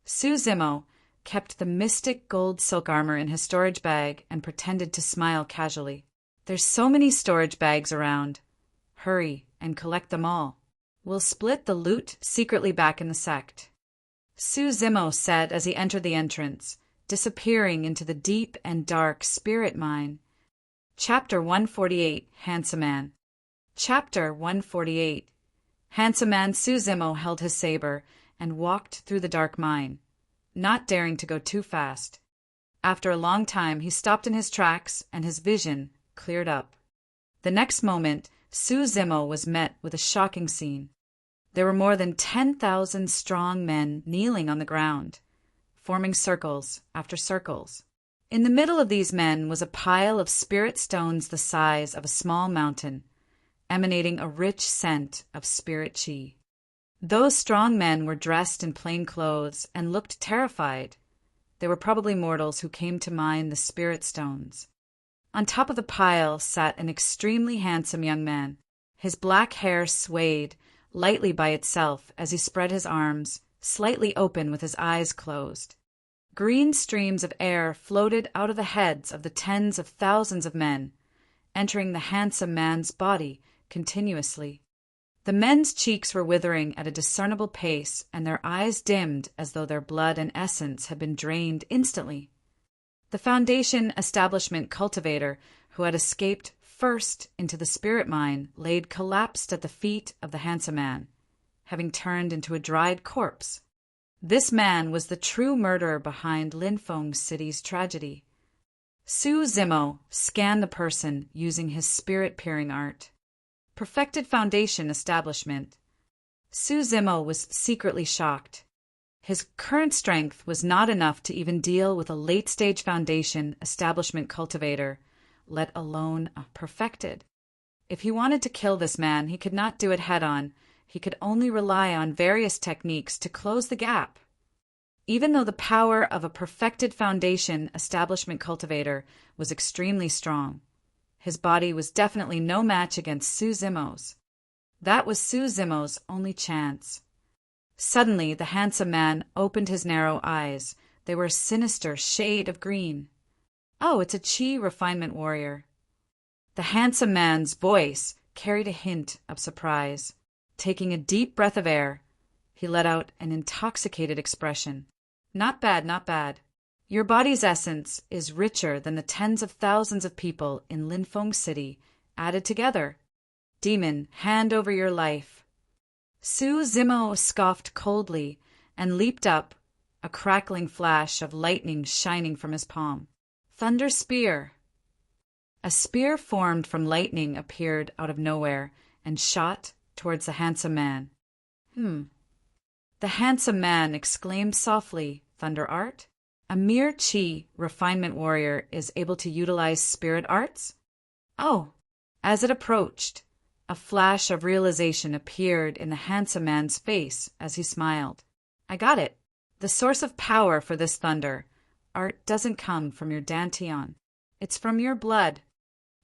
[SPEAKER 1] Zimo kept the mystic gold silk armor in his storage bag and pretended to smile casually. "There's so many storage bags around. Hurry and collect them all. We'll split the loot secretly back in the sect." Zimo said as he entered the entrance, disappearing into the deep and dark spirit mine. Chapter 148, Handsome Man. Chapter 148. Handsome man Suzimo held his saber and walked through the dark mine, not daring to go too fast. After a long time he stopped in his tracks and his vision cleared up. The next moment, Suzimo was met with a shocking scene. There were more than 10,000 strong men kneeling on the ground, forming circles after circles. In the middle of these men was a pile of spirit stones the size of a small mountain, emanating a rich scent of spirit chi. Those strong men were dressed in plain clothes and looked terrified. They were probably mortals who came to mine the spirit stones. On top of the pile sat an extremely handsome young man. His black hair swayed lightly by itself as he spread his arms, slightly open with his eyes closed. Green streams of air floated out of the heads of the tens of thousands of men, entering the handsome man's body continuously. The men's cheeks were withering at a discernible pace, and their eyes dimmed as though their blood and essence had been drained instantly. The Foundation establishment cultivator, who had escaped first into the spirit mine, laid collapsed at the feet of the handsome man, having turned into a dried corpse. This man was the true murderer behind Linfeng City's tragedy. Suzimo scanned the person using his spirit-peering art. Perfected Foundation establishment. Suzimo was secretly shocked. His current strength was not enough to even deal with a late-stage Foundation establishment cultivator, let alone a perfected. If he wanted to kill this man, he could not do it head-on. He could only rely on various techniques to close the gap. Even though the power of a perfected Foundation establishment cultivator was extremely strong, his body was definitely no match against Suzimo's. That was Suzimo's only chance. Suddenly, the handsome man opened his narrow eyes. They were a sinister shade of green. Oh, it's a chi refinement warrior. The handsome man's voice carried a hint of surprise. Taking a deep breath of air, he let out an intoxicated expression. Not bad, not bad. Your body's essence is richer than the tens of thousands of people in Linfeng City added together. Demon, hand over your life. Suzimo scoffed coldly and leaped up, a crackling flash of lightning shining from his palm. Thunder spear. A spear formed from lightning appeared out of nowhere and shot towards the handsome man. The handsome man exclaimed softly, Thunder art? A mere chi refinement warrior is able to utilize spirit arts? Oh! As it approached, a flash of realization appeared in the handsome man's face as he smiled. I got it. The source of power for this thunder art doesn't come from your dantian. It's from your blood.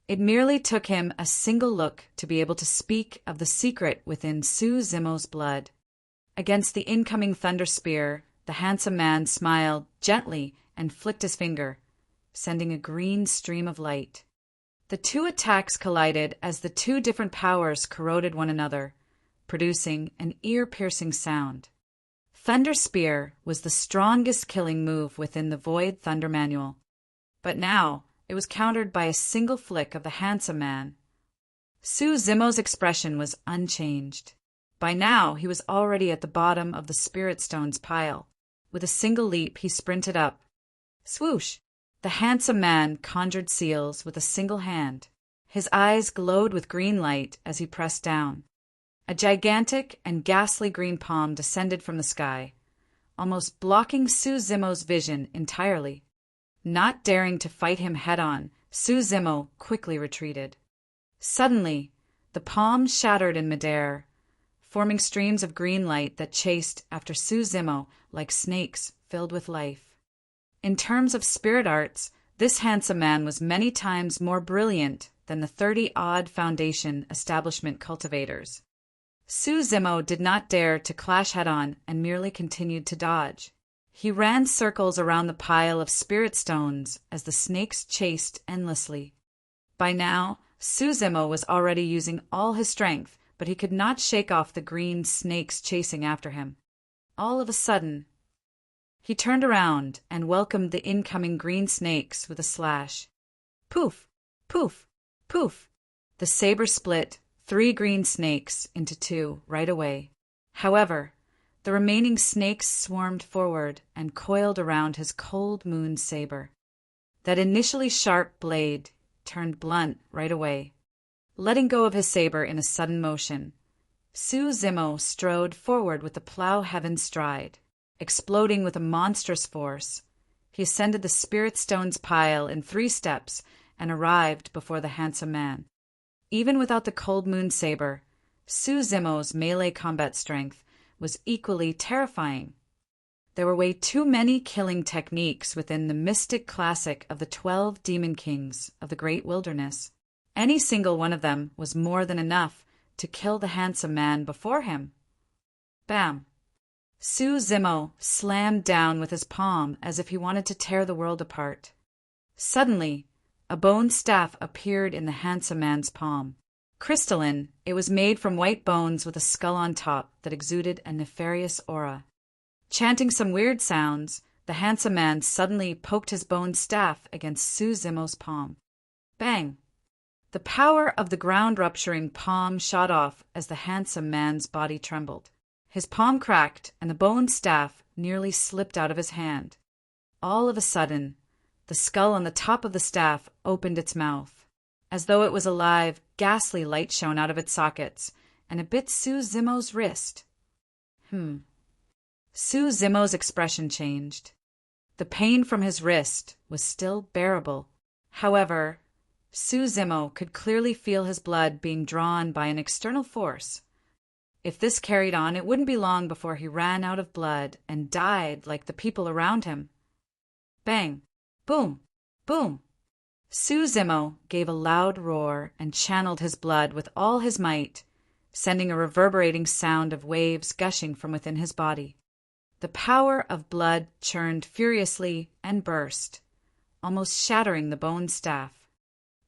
[SPEAKER 1] It merely took him a single look to be able to speak of the secret within Suzimo's blood. Against the incoming thunder spear, the handsome man smiled gently and flicked his finger, sending a green stream of light. The two attacks collided as the two different powers corroded one another, producing an ear-piercing sound. Thunder Spear was the strongest killing move within the Void Thunder Manual, but now it was countered by a single flick of the handsome man. Suzimo's expression was unchanged. By now he was already at the bottom of the Spirit Stones pile. With a single leap he sprinted up. Swoosh! The handsome man conjured seals with a single hand. His eyes glowed with green light as he pressed down. A gigantic and ghastly green palm descended from the sky, almost blocking Suzimo's vision entirely. Not daring to fight him head-on, Suzimo quickly retreated. Suddenly, the palm shattered in midair, forming streams of green light that chased after Suzimo like snakes filled with life. In terms of spirit arts, this handsome man was many times more brilliant than the 30-odd Foundation establishment cultivators. Suzimo did not dare to clash head-on and merely continued to dodge. He ran circles around the pile of spirit stones as the snakes chased endlessly. By now, Suzimo was already using all his strength, but he could not shake off the green snakes chasing after him. All of a sudden, he turned around and welcomed the incoming green snakes with a slash. Poof! Poof! Poof! The saber split, 3 green snakes into 2 right away. However, the remaining snakes swarmed forward and coiled around his cold moon saber. That initially sharp blade turned blunt right away. Letting go of his saber in a sudden motion, Zimo strode forward with the plow heaven stride. Exploding with a monstrous force, he ascended the spirit stones pile in 3 steps and arrived before the handsome man. Even without the cold moon saber, Zimo's melee combat strength was equally terrifying. There were way too many killing techniques within the mystic classic of the 12 demon kings of the great wilderness. Any single one of them was more than enough to kill the handsome man before him. Bam! Zimo slammed down with his palm as if he wanted to tear the world apart. Suddenly, a bone staff appeared in the handsome man's palm. Crystalline, it was made from white bones with a skull on top that exuded a nefarious aura. Chanting some weird sounds, the handsome man suddenly poked his bone staff against Zimo's palm. Bang! The power of the ground-rupturing palm shot off as the handsome man's body trembled. His palm cracked, and the bone staff nearly slipped out of his hand. All of a sudden, the skull on the top of the staff opened its mouth. As though it was alive, ghastly light shone out of its sockets, and it bit Zimo's wrist. Zimo's expression changed. The pain from his wrist was still bearable. However, Zimo could clearly feel his blood being drawn by an external force. If this carried on, it wouldn't be long before he ran out of blood and died like the people around him. Bang! Boom! Boom! Zimo gave a loud roar and channeled his blood with all his might, sending a reverberating sound of waves gushing from within his body. The power of blood churned furiously and burst, almost shattering the bone staff.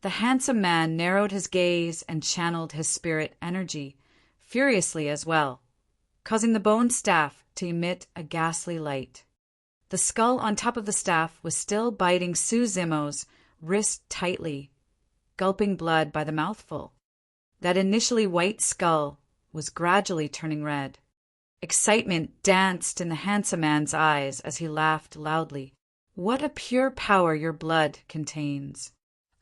[SPEAKER 1] The handsome man narrowed his gaze and channeled his spirit energy furiously as well, causing the bone staff to emit a ghastly light. The skull on top of the staff was still biting Zimo's wrist tightly, gulping blood by the mouthful. That initially white skull was gradually turning red. Excitement danced in the handsome man's eyes as he laughed loudly. What a pure power your blood contains.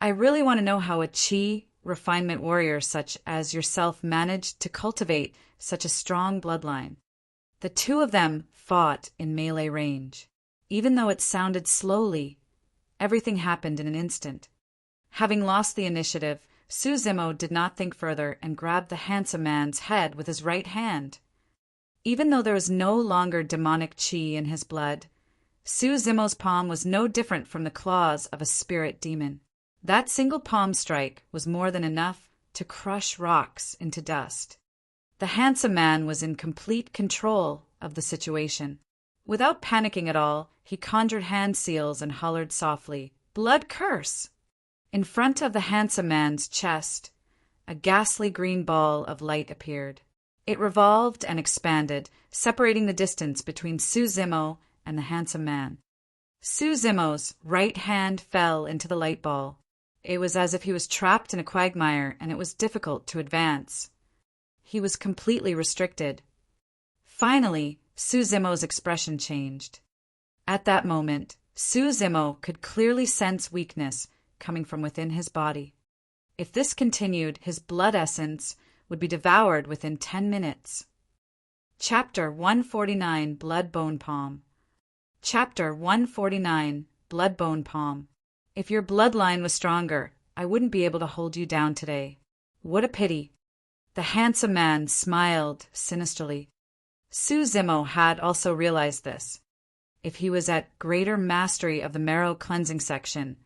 [SPEAKER 1] I really want to know how a chi refinement warrior such as yourself managed to cultivate such a strong bloodline. The 2 of them fought in melee range. Even though it sounded slowly, everything happened in an instant. Having lost the initiative, Zimo did not think further and grabbed the handsome man's head with his right hand. Even though there was no longer demonic chi in his blood, Zimo's palm was no different from the claws of a spirit demon. That single palm strike was more than enough to crush rocks into dust. The handsome man was in complete control of the situation. Without panicking at all, he conjured hand seals and hollered softly, "Blood curse!" In front of the handsome man's chest, a ghastly green ball of light appeared. It revolved and expanded, separating the distance between Zimo and the handsome man. Zimo's right hand fell into the light ball. It was as if he was trapped in a quagmire, and it was difficult to advance. He was completely restricted. Finally, Zimo's expression changed. At that moment, Zimo could clearly sense weakness coming from within his body. If this continued, his blood essence would be devoured within 10 minutes. Chapter 149, Blood Bone Palm. Chapter 149, Blood Bone Palm. If your bloodline was stronger, I wouldn't be able to hold you down today. What a pity. The handsome man smiled sinisterly. Zimo had also realized this. If he was at greater mastery of the marrow cleansing section,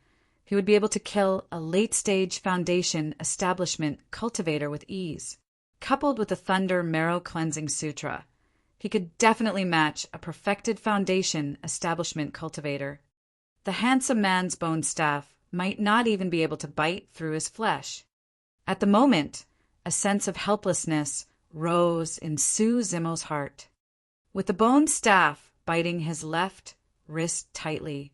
[SPEAKER 1] he would be able to kill a late-stage foundation establishment cultivator with ease. Coupled with the Thunder Marrow Cleansing Sutra, he could definitely match a perfected foundation establishment cultivator. The handsome man's bone staff might not even be able to bite through his flesh. At the moment, a sense of helplessness rose in Zimo's heart. With the bone staff biting his left wrist tightly,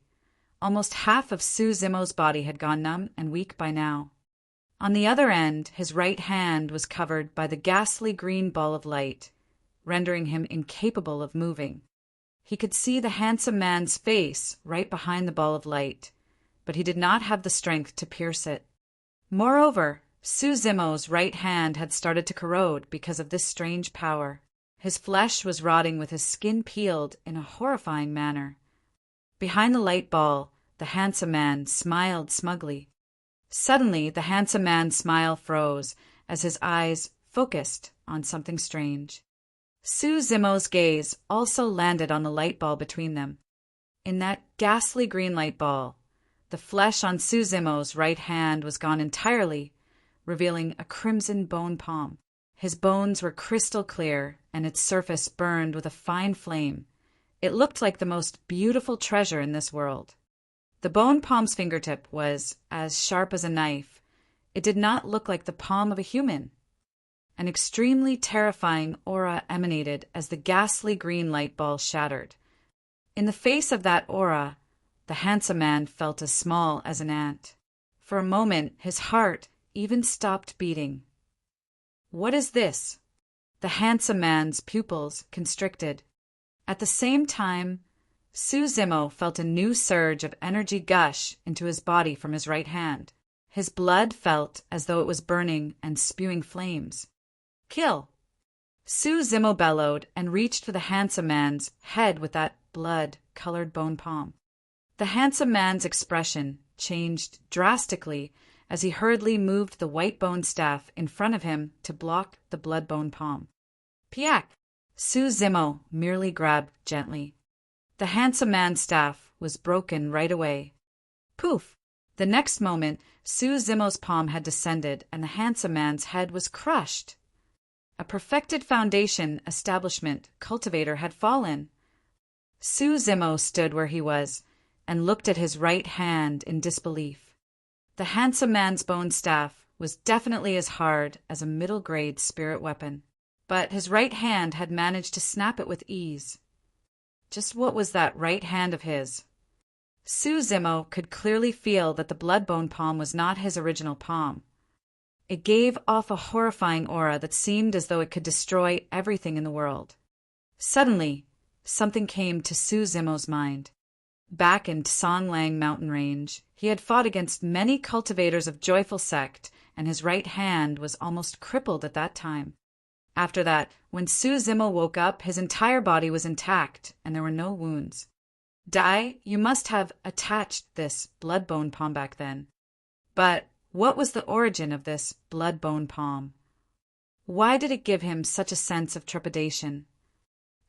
[SPEAKER 1] almost half of Zimo's body had gone numb and weak by now. On the other end, his right hand was covered by the ghastly green ball of light, rendering him incapable of moving. He could see the handsome man's face right behind the ball of light, but he did not have the strength to pierce it. Moreover, Suzimo's right hand had started to corrode because of this strange power. His flesh was rotting with his skin peeled in a horrifying manner. Behind the light ball, the handsome man smiled smugly. Suddenly, the handsome man's smile froze as his eyes focused on something strange. Suzimo's gaze also landed on the light ball between them. In that ghastly green light ball, the flesh on Suzimo's right hand was gone entirely, revealing a crimson bone palm. His bones were crystal clear, and its surface burned with a fine flame. It looked like the most beautiful treasure in this world. The bone palm's fingertip was as sharp as a knife. It did not look like the palm of a human. An extremely terrifying aura emanated as the ghastly green light ball shattered. In the face of that aura, the handsome man felt as small as an ant. For a moment, his heart even stopped beating. What is this? The handsome man's pupils constricted. At the same time, Suzimo felt a new surge of energy gush into his body from his right hand. His blood felt as though it was burning and spewing flames. Kill! Suzimo bellowed and reached for the handsome man's head with that blood-colored bone palm. The handsome man's expression changed drastically as he hurriedly moved the white bone staff in front of him to block the blood-bone palm. Piak! Suzimo merely grabbed gently. The handsome man's staff was broken right away. Poof! The next moment, Suzimo's palm had descended and the handsome man's head was crushed. A perfected foundation establishment cultivator had fallen. Suzimo stood where he was and looked at his right hand in disbelief. The handsome man's bone staff was definitely as hard as a middle-grade spirit weapon, but his right hand had managed to snap it with ease. Just what was that right hand of his? Suzimo could clearly feel that the blood-bone palm was not his original palm. It gave off a horrifying aura that seemed as though it could destroy everything in the world. Suddenly, something came to Suzimo's mind. Back in Songlang mountain range, he had fought against many cultivators of joyful sect, and his right hand was almost crippled at that time. After that, when Suzimo woke up, his entire body was intact, and there were no wounds. Dai, you must have attached this blood-bone palm back then. But what was the origin of this blood-bone palm? Why did it give him such a sense of trepidation?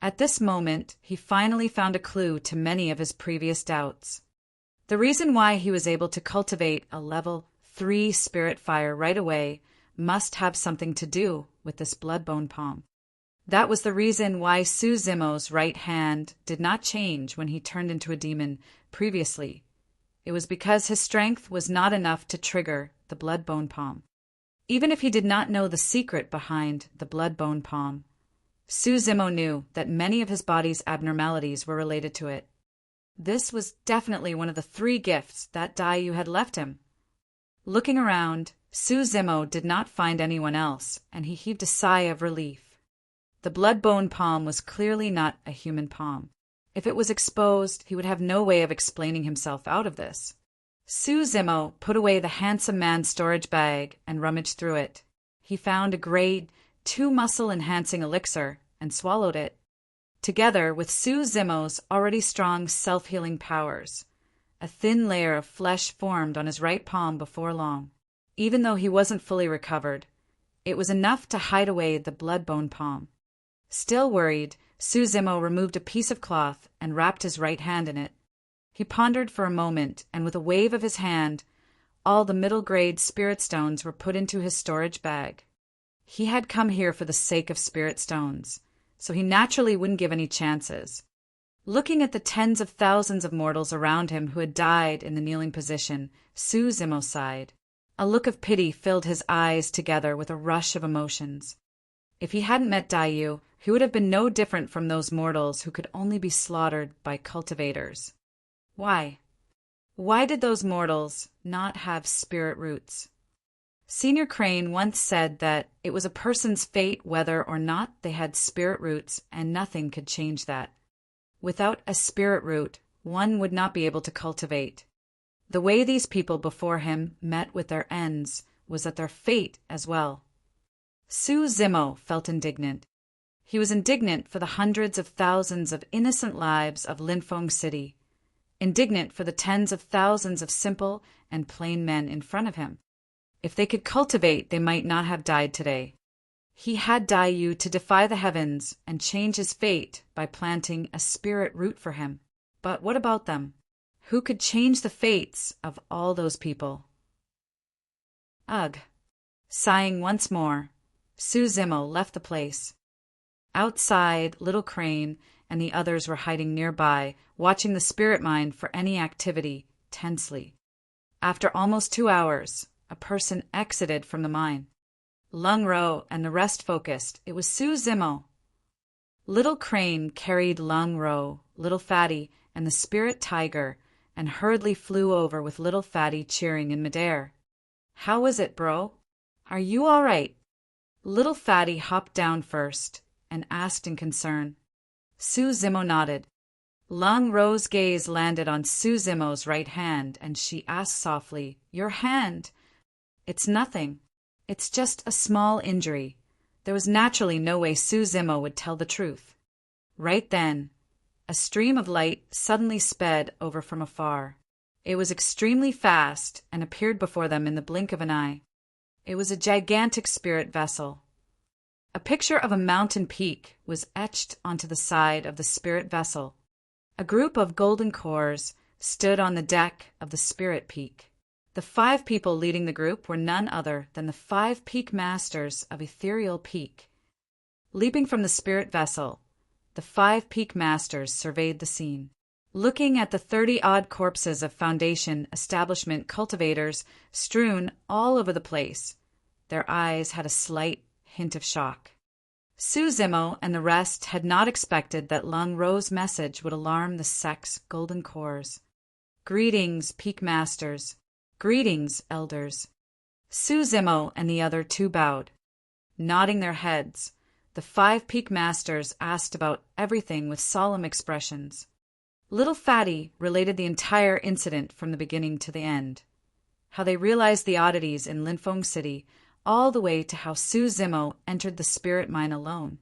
[SPEAKER 1] At this moment, he finally found a clue to many of his previous doubts. The reason why he was able to cultivate a level 3 spirit fire right away must have something to do with this blood-bone palm. That was the reason why Suzimo's right hand did not change when he turned into a demon previously. It was because his strength was not enough to trigger the blood-bone palm. Even if he did not know the secret behind the blood-bone palm, Suzimo knew that many of his body's abnormalities were related to it. This was definitely one of the 3 gifts that Daiyu had left him. Looking around, Suzimo did not find anyone else, and he heaved a sigh of relief. The blood-bone palm was clearly not a human palm. If it was exposed, he would have no way of explaining himself out of this. Suzimo put away the handsome man's storage bag and rummaged through it. He found a grade 2 muscle-enhancing elixir and swallowed it. Together with Suzimo's already strong self-healing powers, a thin layer of flesh formed on his right palm before long. Even though he wasn't fully recovered, it was enough to hide away the blood-bone palm. Still worried, Suzimo removed a piece of cloth and wrapped his right hand in it. He pondered for a moment, and with a wave of his hand, all the middle-grade spirit stones were put into his storage bag. He had come here for the sake of spirit stones, so he naturally wouldn't give any chances. Looking at the tens of thousands of mortals around him who had died in the kneeling position, Suzimo sighed. A look of pity filled his eyes together with a rush of emotions. If he hadn't met Daiyu, he would have been no different from those mortals who could only be slaughtered by cultivators. Why? Why did those mortals not have spirit roots? Senior Crane once said that it was a person's fate whether or not they had spirit roots, and nothing could change that. Without a spirit root, one would not be able to cultivate. The way these people before him met with their ends was at their fate as well. Su Zimo felt indignant. He was indignant for the hundreds of thousands of innocent lives of Linfeng City, indignant for the tens of thousands of simple and plain men in front of him. If they could cultivate, they might not have died today. He had Dai Yu to defy the heavens and change his fate by planting a spirit root for him. But what about them? Who could change the fates of all those people? Ugh. Sighing once more, Su Zimo left the place. Outside, Little Crane and the others were hiding nearby, watching the spirit mine for any activity tensely. After almost 2 hours, a person exited from the mine. Lung Ro and the rest focused. It was Su Zimo. Little Crane carried Lung Ro, Little Fatty, and the spirit tiger, and hurriedly flew over with Little Fatty cheering in midair. "How is it, bro? Are you all right?" Little Fatty hopped down first and asked in concern. Su Zimo nodded. Lung Ro's gaze landed on Su Zimo's right hand, and she asked softly, "Your hand?" "It's nothing. It's just a small injury." There was naturally no way Su Zimo would tell the truth. Right then, a stream of light suddenly sped over from afar. It was extremely fast and appeared before them in the blink of an eye. It was a gigantic spirit vessel. A picture of a mountain peak was etched onto the side of the spirit vessel. A group of golden cores stood on the deck of the spirit peak. The 5 people leading the group were none other than the 5 peak masters of Ethereal Peak. Leaping from the spirit vessel, the 5 peak masters surveyed the scene. Looking at the 30-odd corpses of Foundation establishment cultivators strewn all over the place, their eyes had a slight hint of shock. Su Zimo and the rest had not expected that Lung Ro's message would alarm the sect's golden cores. "Greetings, Peak Masters. Greetings, Elders." Su Zimo and the other 2 bowed. Nodding their heads, the 5 Peak Masters asked about everything with solemn expressions. Little Fatty related the entire incident from the beginning to the end. How they realized the oddities in Linfeng City, all the way to how Su Zimo entered the spirit mine alone.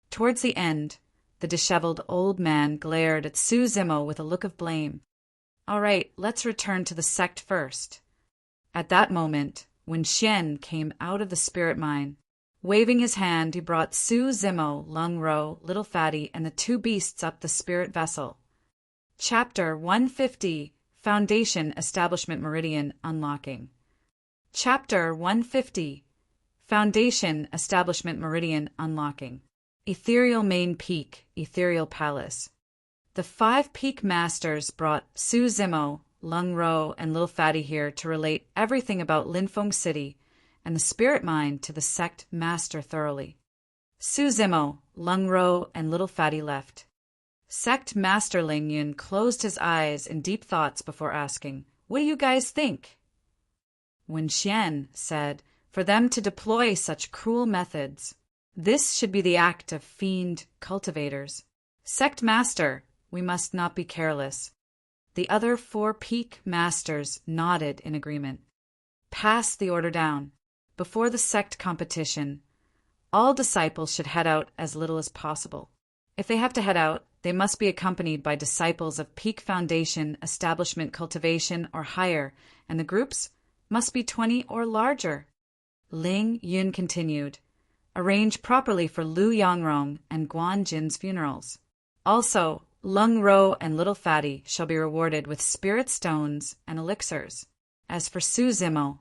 [SPEAKER 1] Towards the end, the disheveled old man glared at Su Zimo with a look of blame. "All right, let's return to the sect first." At that moment, when Xian came out of the spirit mine, waving his hand, he brought Su Zimo, Lung Ro, Little Fatty, and the 2 beasts up the spirit vessel. Chapter 150, Foundation Establishment Meridian Unlocking. Chapter 150, Foundation Establishment Meridian Unlocking. Ethereal Main Peak, Ethereal Palace. The 5 Peak Masters brought Su Zimo, Lung Ro, and Little Fatty here to relate everything about Linfeng City and the spirit mine to the sect master thoroughly. Su Zimo, Lung Ro, and Little Fatty left. Sect Master Ling Yun closed his eyes in deep thoughts before asking, "What do you guys think?" When Xian said, "For them to deploy such cruel methods, this should be the act of fiend cultivators. Sect Master, we must not be careless." The other 4 Peak Masters nodded in agreement. Pass the order down. Before the sect competition, all disciples should head out as little as possible. If they have to head out, they must be accompanied by disciples of Peak Foundation Establishment Cultivation or higher, and the groups must be 20 or larger. Ling Yun continued, "Arrange properly for Lu Yongrong and Guan Jin's funerals. Also, Lung Ro and Little Fatty shall be rewarded with spirit stones and elixirs. As for Su Zimo,"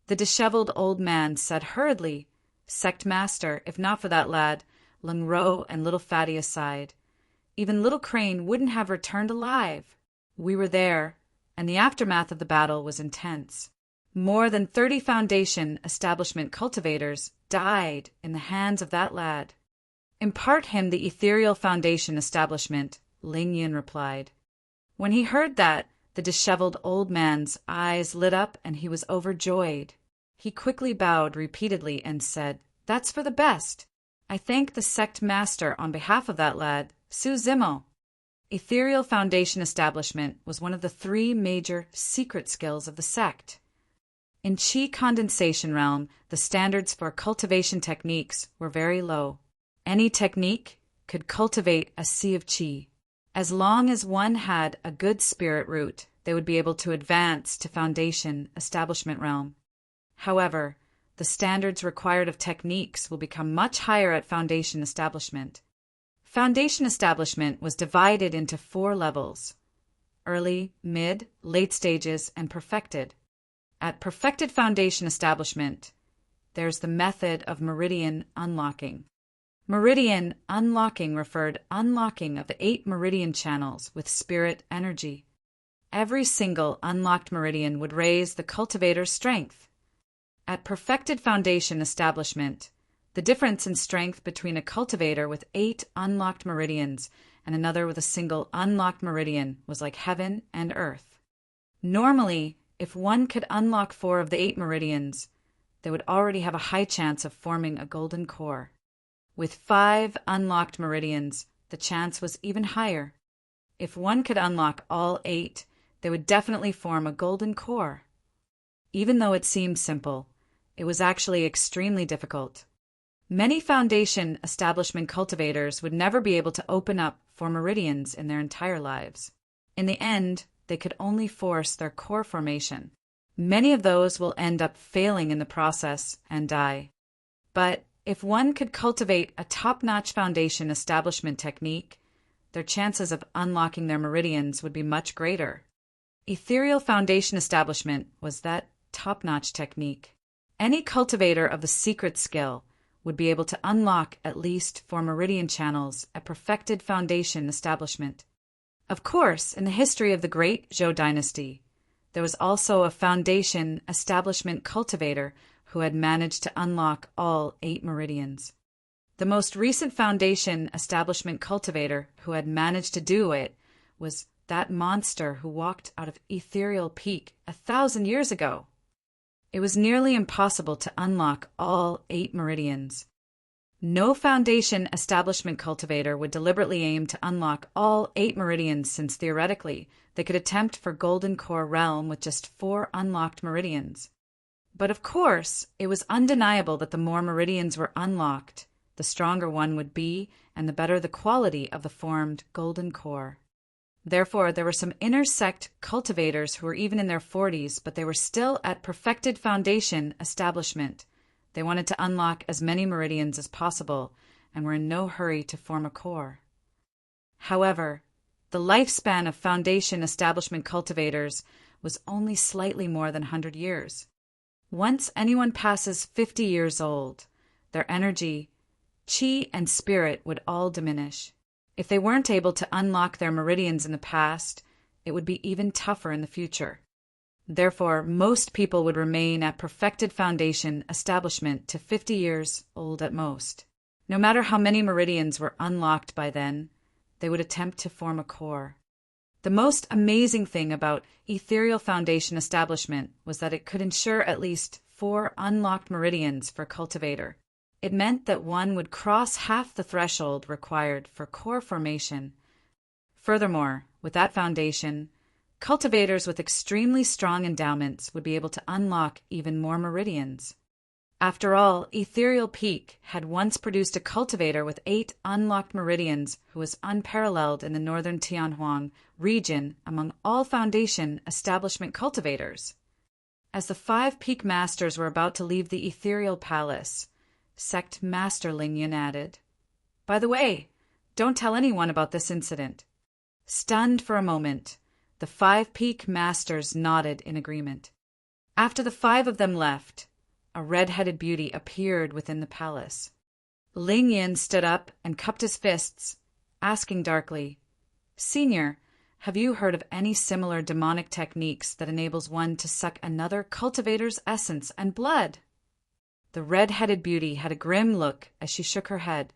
[SPEAKER 1] the disheveled old man said hurriedly, "Sect Master, if not for that lad, Lung Ro and Little Fatty aside, even Little Crane wouldn't have returned alive. We were there, and the aftermath of the battle was intense. More than 30 Foundation Establishment cultivators died in the hands of that lad." "Impart him the Ethereal Foundation Establishment," Ling Yun replied. When he heard that, the disheveled old man's eyes lit up and he was overjoyed. He quickly bowed repeatedly and said, "That's for the best. I thank the sect master on behalf of that lad, Su Zimo." Ethereal Foundation establishment was one of the 3 major secret skills of the sect. In Qi condensation realm, the standards for cultivation techniques were very low. Any technique could cultivate a sea of Qi. As long as one had a good spirit root, they would be able to advance to Foundation establishment realm. However, the standards required of techniques will become much higher at Foundation establishment. Foundation establishment was divided into 4 levels: early, mid, late stages, and perfected. At perfected Foundation establishment, there's the method of meridian unlocking. Meridian unlocking referred unlocking of the 8 meridian channels with spirit energy. Every single unlocked meridian would raise the cultivator's strength. At perfected Foundation establishment, the difference in strength between a cultivator with 8 unlocked meridians and another with a single unlocked meridian was like heaven and earth. Normally, if one could unlock 4 of the 8 meridians, they would already have a high chance of forming a golden core. With 5 unlocked meridians, the chance was even higher. If one could unlock all 8, they would definitely form a golden core. Even though it seemed simple, it was actually extremely difficult. Many Foundation establishment cultivators would never be able to open up 4 meridians in their entire lives. In the end, they could only force their core formation. Many of those will end up failing in the process and die. But if one could cultivate a top-notch Foundation establishment technique, their chances of unlocking their meridians would be much greater. Ethereal Foundation establishment was that top-notch technique. Any cultivator of the secret skill would be able to unlock at least 4 meridian channels at perfected Foundation establishment. Of course, in the history of the Great Zhou dynasty, there was also a Foundation establishment cultivator who had managed to unlock all 8 meridians. The most recent Foundation establishment cultivator who had managed to do it was that monster who walked out of Ethereal Peak 1,000 years ago. It was nearly impossible to unlock all 8 meridians. No Foundation establishment cultivator would deliberately aim to unlock all 8 meridians, since theoretically they could attempt for Golden Core Realm with just 4 unlocked meridians. But of course, it was undeniable that the more meridians were unlocked, the stronger one would be and the better the quality of the formed Golden Core. Therefore, there were some inner sect cultivators who were even in their 40s, but they were still at perfected Foundation establishment. They wanted to unlock as many meridians as possible and were in no hurry to form a core. However, the lifespan of Foundation establishment cultivators was only slightly more than 100 years. Once anyone passes 50 years old, their energy, Qi, and spirit would all diminish. If they weren't able to unlock their meridians in the past, it would be even tougher in the future. Therefore, most people would remain at perfected Foundation establishment to 50 years old at most. No matter how many meridians were unlocked by then, they would attempt to form a core. The most amazing thing about Ethereal Foundation establishment was that it could ensure at least 4 unlocked meridians for cultivator. It meant that one would cross half the threshold required for core formation. Furthermore, with that foundation, cultivators with extremely strong endowments would be able to unlock even more meridians. After all, Ethereal Peak had once produced a cultivator with 8 unlocked meridians who was unparalleled in the northern Tianhuang region among all Foundation establishment cultivators. As the 5 Peak Masters were about to leave the Ethereal Palace, Sect Master Lingyan added, "By the way, don't tell anyone about this incident." Stunned for a moment, the 5 Peak Masters nodded in agreement. After the 5 of them left, a red-headed beauty appeared within the palace. Lingyan stood up and cupped his fists, asking darkly, "Senior, have you heard of any similar demonic techniques that enables one to suck another cultivator's essence and blood?" The red-headed beauty had a grim look as she shook her head.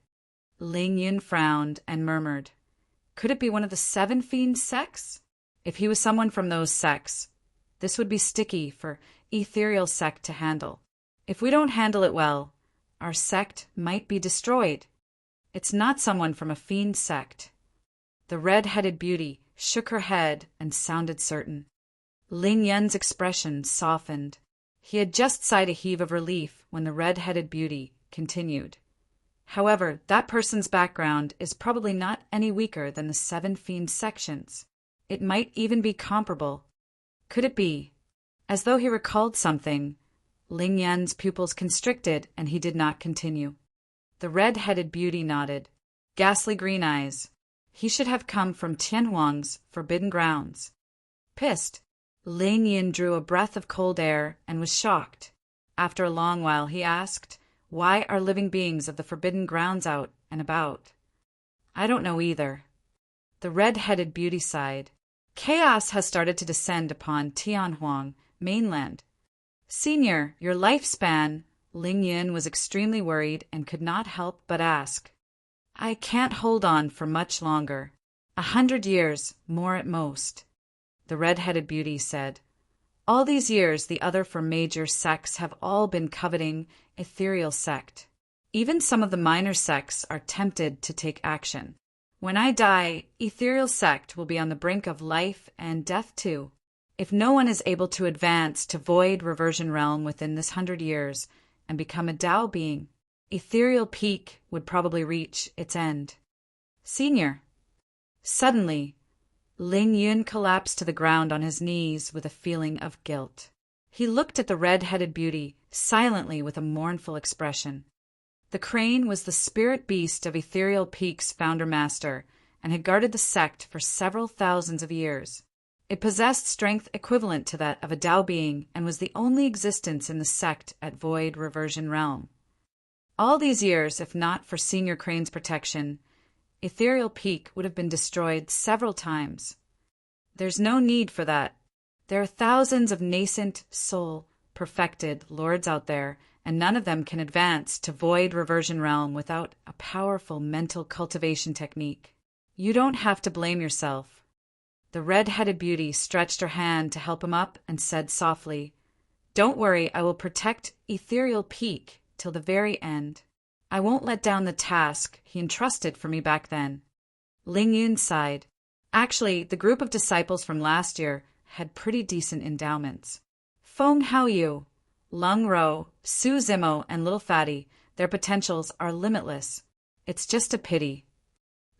[SPEAKER 1] Lingyan frowned and murmured, "Could it be one of the 7 fiend sects? If he was someone from those sects, this would be sticky for Ethereal Sect to handle. If we don't handle it well, our sect might be destroyed. It's not someone from a fiend sect." The red-headed beauty shook her head and sounded certain. Ling Yun's expression softened. He had just sighed a heave of relief when the red-headed beauty continued. "However, that person's background is probably not any weaker than the 7 fiend sections. It might even be comparable. Could it be?" As though he recalled something, Ling Yun's pupils constricted and he did not continue. The red-headed beauty nodded. Ghastly green eyes. He should have come from Tianhuang's forbidden grounds. Pissed, Ling Yun drew a breath of cold air and was shocked. After a long while he asked, "Why are living beings of the forbidden grounds out and about?" "I don't know either." The red-headed beauty sighed. "Chaos has started to descend upon Tianhuang mainland. Senior, your lifespan—" Ling Yun was extremely worried and could not help but ask. "I can't hold on for much longer. 100 years, more at most." The red-headed beauty said, "All these years the other 4 major sects have all been coveting ethereal sect. Even some of the minor sects are tempted to take action. When I die, ethereal sect will be on the brink of life and death too. If no one is able to advance to void reversion realm within this 100 years and become a Tao being, ethereal peak would probably reach its end. Senior." Suddenly, Ling Yun collapsed to the ground on his knees with a feeling of guilt. He looked at the red-headed beauty silently with a mournful expression. The crane was the spirit beast of Ethereal Peak's founder-master and had guarded the sect for several thousands of years. It possessed strength equivalent to that of a Tao being and was the only existence in the sect at void reversion realm. All these years, if not for Senior Crane's protection, Ethereal Peak would have been destroyed several times. There's no need for that. There are thousands of nascent, soul-perfected lords out there, and none of them can advance to void reversion realm without a powerful mental cultivation technique. You don't have to blame yourself." The red-headed beauty stretched her hand to help him up and said softly, "Don't worry, I will protect Ethereal Peak till the very end. I won't let down the task he entrusted for me back then." Ling Yun sighed. Actually, the group of disciples from last year had pretty decent endowments. Feng Haoyu, Lung Ro, Su Zimo, and Little Fatty, their potentials are limitless. It's just a pity.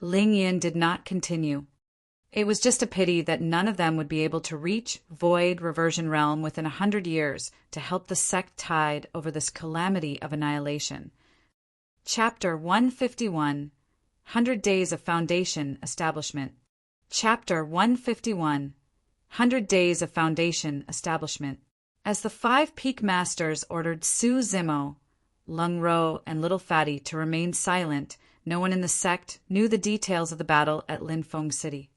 [SPEAKER 1] Ling Yun did not continue. It was just a pity that none of them would be able to reach void reversion realm within 100 years to help the sect tide over this calamity of annihilation. Chapter 151, 100 Days of Foundation Establishment. Chapter 151, 100 Days of Foundation Establishment. As the 5 Peak Masters ordered Su Zimo, Lung Ro, and Little Fatty to remain silent, no one in the sect knew the details of the battle at Linfeng City.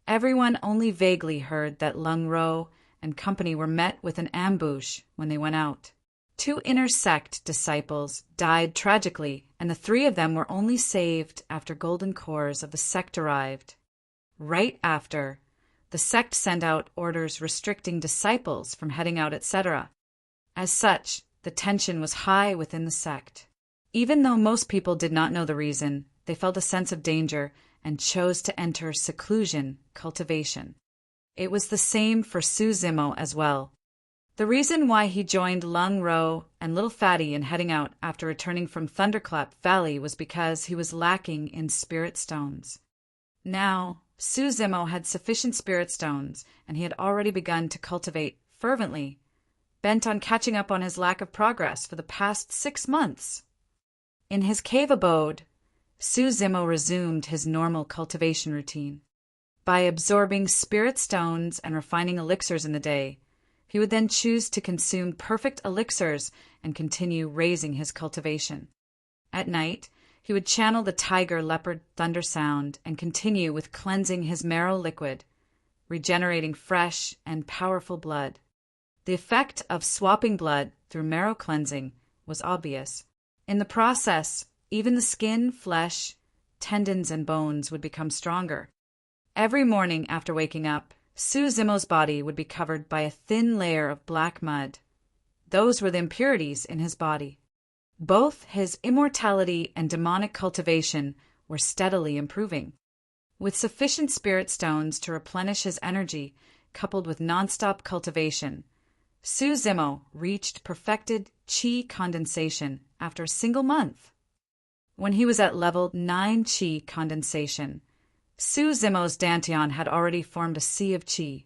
[SPEAKER 1] Everyone only vaguely heard that Lung Ro and company were met with an ambush when they went out. 2 inner sect disciples died tragically, and the 3 of them were only saved after golden cores of the sect arrived. Right after, the sect sent out orders restricting disciples from heading out, etc. As such, the tension was high within the sect. Even though most people did not know the reason, they felt a sense of danger and chose to enter seclusion cultivation. It was the same for Su Zimo as well. The reason why he joined Lung Ro and Little Fatty in heading out after returning from Thunderclap Valley was because he was lacking in spirit stones. Now, Su Zimo had sufficient spirit stones, and he had already begun to cultivate fervently, bent on catching up on his lack of progress for the past 6 months. In his cave abode, Su Zimo resumed his normal cultivation routine. By absorbing spirit stones and refining elixirs in the day, he would then choose to consume perfect elixirs and continue raising his cultivation. At night, he would channel the tiger leopard thunder sound and continue with cleansing his marrow liquid, regenerating fresh and powerful blood. The effect of swapping blood through marrow cleansing was obvious. In the process, even the skin, flesh, tendons, and bones would become stronger. Every morning after waking up, Su Zimo's body would be covered by a thin layer of black mud. those were the impurities in his body. Both his immortality and demonic cultivation were steadily improving. With sufficient spirit stones to replenish his energy, coupled with nonstop cultivation, Su Zimo reached perfected qi condensation after a single month. When he was at level 9 qi condensation, Su Zimo's dantian had already formed a sea of qi.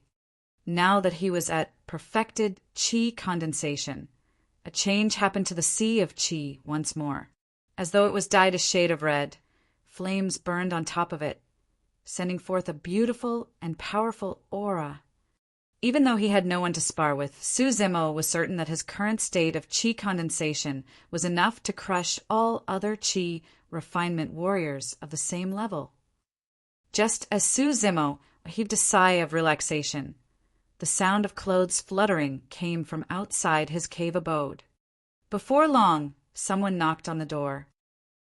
[SPEAKER 1] Now that he was at perfected qi condensation, a change happened to the sea of qi once more. As though it was dyed a shade of red, flames burned on top of it, sending forth a beautiful and powerful aura. Even though he had no one to spar with, Su Zimo was certain that his current state of qi condensation was enough to crush all other qi refinement warriors of the same level. Just as Su Zimo heaved a sigh of relaxation, the sound of clothes fluttering came from outside his cave abode. Before long, someone knocked on the door.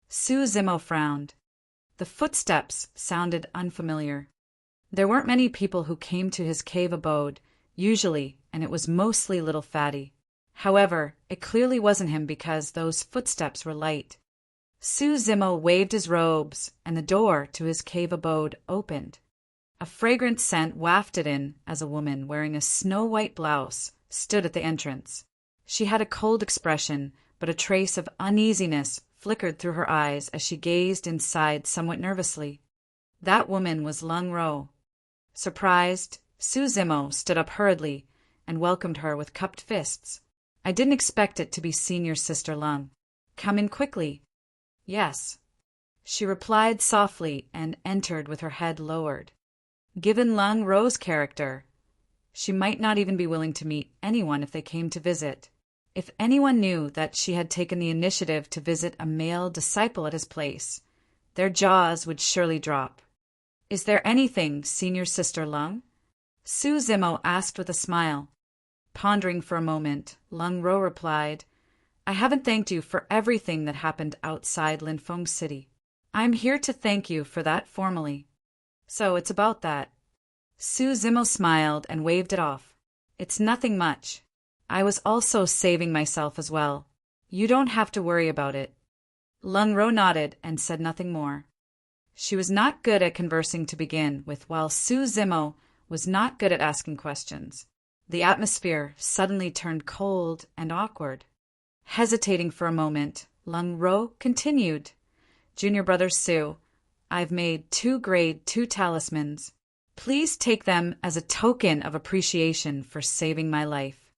[SPEAKER 1] Su Zimo frowned. The footsteps sounded unfamiliar. There weren't many people who came to his cave abode, usually, and it was mostly little fatty. However, it clearly wasn't him because those footsteps were light. Su Zimo waved his robes, and the door to his cave abode opened. A fragrant scent wafted in as a woman wearing a snow-white blouse stood at the entrance. She had a cold expression, but a trace of uneasiness flickered through her eyes as she gazed inside somewhat nervously. That woman was Lung Ro. Surprised, Su Zimo stood up hurriedly and welcomed her with cupped fists. "I didn't expect it to be Senior Sister Lung. Come in quickly." "Yes," she replied softly and entered with her head lowered. Given Lung Ro's character, she might not even be willing to meet anyone if they came to visit. If anyone knew that she had taken the initiative to visit a male disciple at his place, their jaws would surely drop. "Is there anything, Senior Sister Lung?" Su Zimo asked with a smile. Pondering for a moment, Lung Ro replied, "I haven't thanked you for everything that happened outside Linfeng City. I'm here to thank you for that formally." "So it's about that." Su Zimo smiled and waved it off. "It's nothing much. I was also saving myself as well. You don't have to worry about it." Lung Ro nodded and said nothing more. She was not good at conversing to begin with, while Su Zimo was not good at asking questions. The atmosphere suddenly turned cold and awkward. Hesitating for a moment, Lung Ro continued, "Junior Brother Su, I've made 2 grade 2 talismans. Please take them as a token of appreciation for saving my life."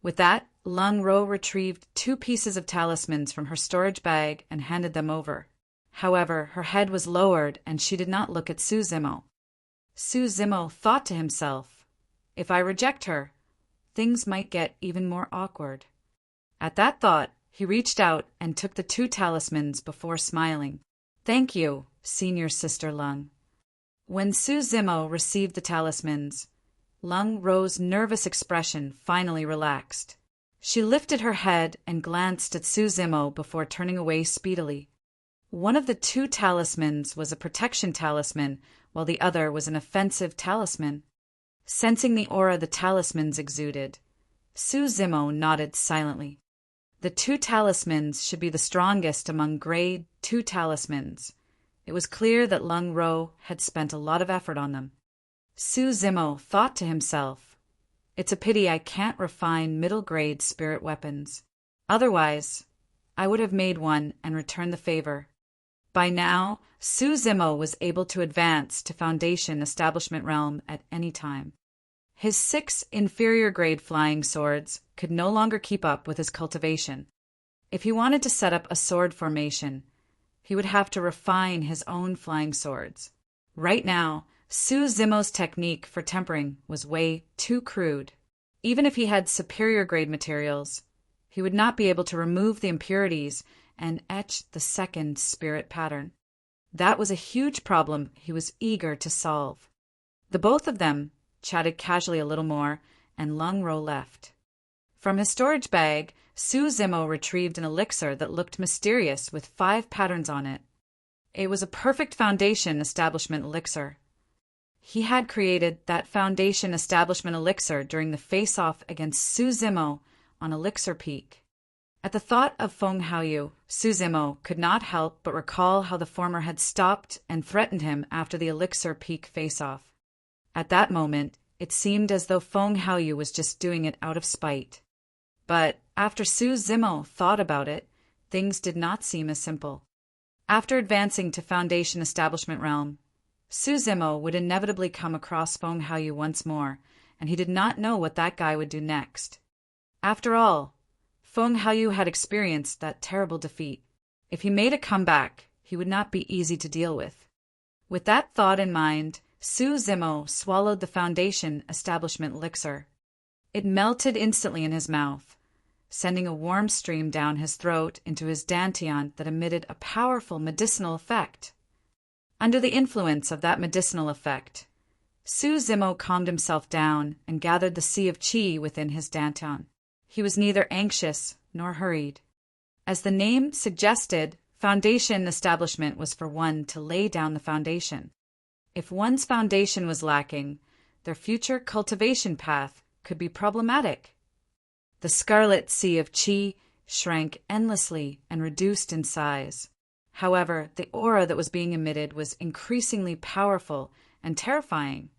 [SPEAKER 1] With that, Lung Ro retrieved 2 pieces of talismans from her storage bag and handed them over. However, her head was lowered and she did not look at Su Zimo. Su Zimo thought to himself, "If I reject her, things might get even more awkward." At that thought, he reached out and took the 2 talismans before smiling. "Thank you, Senior Sister Lung." When Su Zimo received the talismans, Lung Ro's nervous expression finally relaxed. She lifted her head and glanced at Su Zimo before turning away speedily. One of the 2 talismans was a protection talisman, while the other was an offensive talisman. Sensing the aura the talismans exuded, Su Zimo nodded silently. The 2 talismans should be the strongest among grade 2 talismans. It was clear that Lung Ro had spent a lot of effort on them. Su Zimo thought to himself, "It's a pity I can't refine middle-grade spirit weapons. Otherwise, I would have made one and returned the favor." By now, Su Zimo was able to advance to Foundation Establishment Realm at any time. His 6 inferior-grade flying swords could no longer keep up with his cultivation. If he wanted to set up a sword formation, he would have to refine his own flying swords. Right now, Su Zimo's technique for tempering was way too crude. Even if he had superior-grade materials, he would not be able to remove the impurities and etch the second spirit pattern. That was a huge problem he was eager to solve. The both of them chatted casually a little more, and Lung Ro left. From his storage bag, Su Zimo retrieved an elixir that looked mysterious with 5 patterns on it. It was a perfect Foundation Establishment elixir. He had created that Foundation Establishment elixir during the face-off against Su Zimo on Elixir Peak. At the thought of Feng Haoyu, Su Zimo could not help but recall how the former had stopped and threatened him after the Elixir Peak face-off. At that moment, it seemed as though Feng Haoyu was just doing it out of spite. But after Su Zimo thought about it, things did not seem as simple. After advancing to Foundation Establishment Realm, Su Zimo would inevitably come across Feng Haoyu once more, and he did not know what that guy would do next. After all, Feng Haoyu had experienced that terrible defeat. If he made a comeback, he would not be easy to deal with. With that thought in mind, Su Zimo swallowed the Foundation Establishment elixir. It melted instantly in his mouth, sending a warm stream down his throat into his dantian that emitted a powerful medicinal effect. Under the influence of that medicinal effect, Su Zimo calmed himself down and gathered the sea of qi within his dantian. He was neither anxious nor hurried. As the name suggested, Foundation Establishment was for one to lay down the foundation. If one's foundation was lacking, their future cultivation path could be problematic. The scarlet sea of qi shrank endlessly and reduced in size. However, the aura that was being emitted was increasingly powerful and terrifying.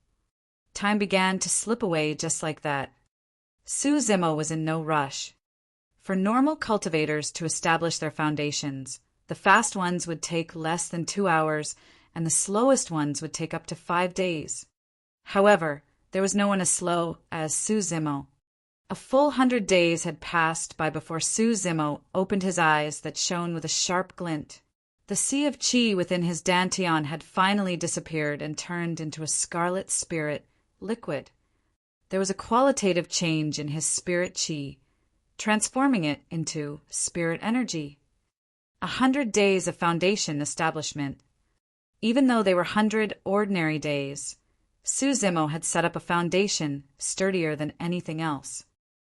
[SPEAKER 1] Time began to slip away just like that. Su Zimo was in no rush. For normal cultivators to establish their foundations, the fast ones would take less than 2 hours, and the slowest ones would take up to 5 days. However, there was no one as slow as Su Zimo. A full 100 days had passed by before Su Zimo opened his eyes that shone with a sharp glint. The sea of qi within his dantian had finally disappeared and turned into a scarlet spirit liquid. There was a qualitative change in his spirit qi, transforming it into spirit energy. 100 days of foundation establishment. Even though they were 100 ordinary days, Su Zimo had set up a foundation sturdier than anything else.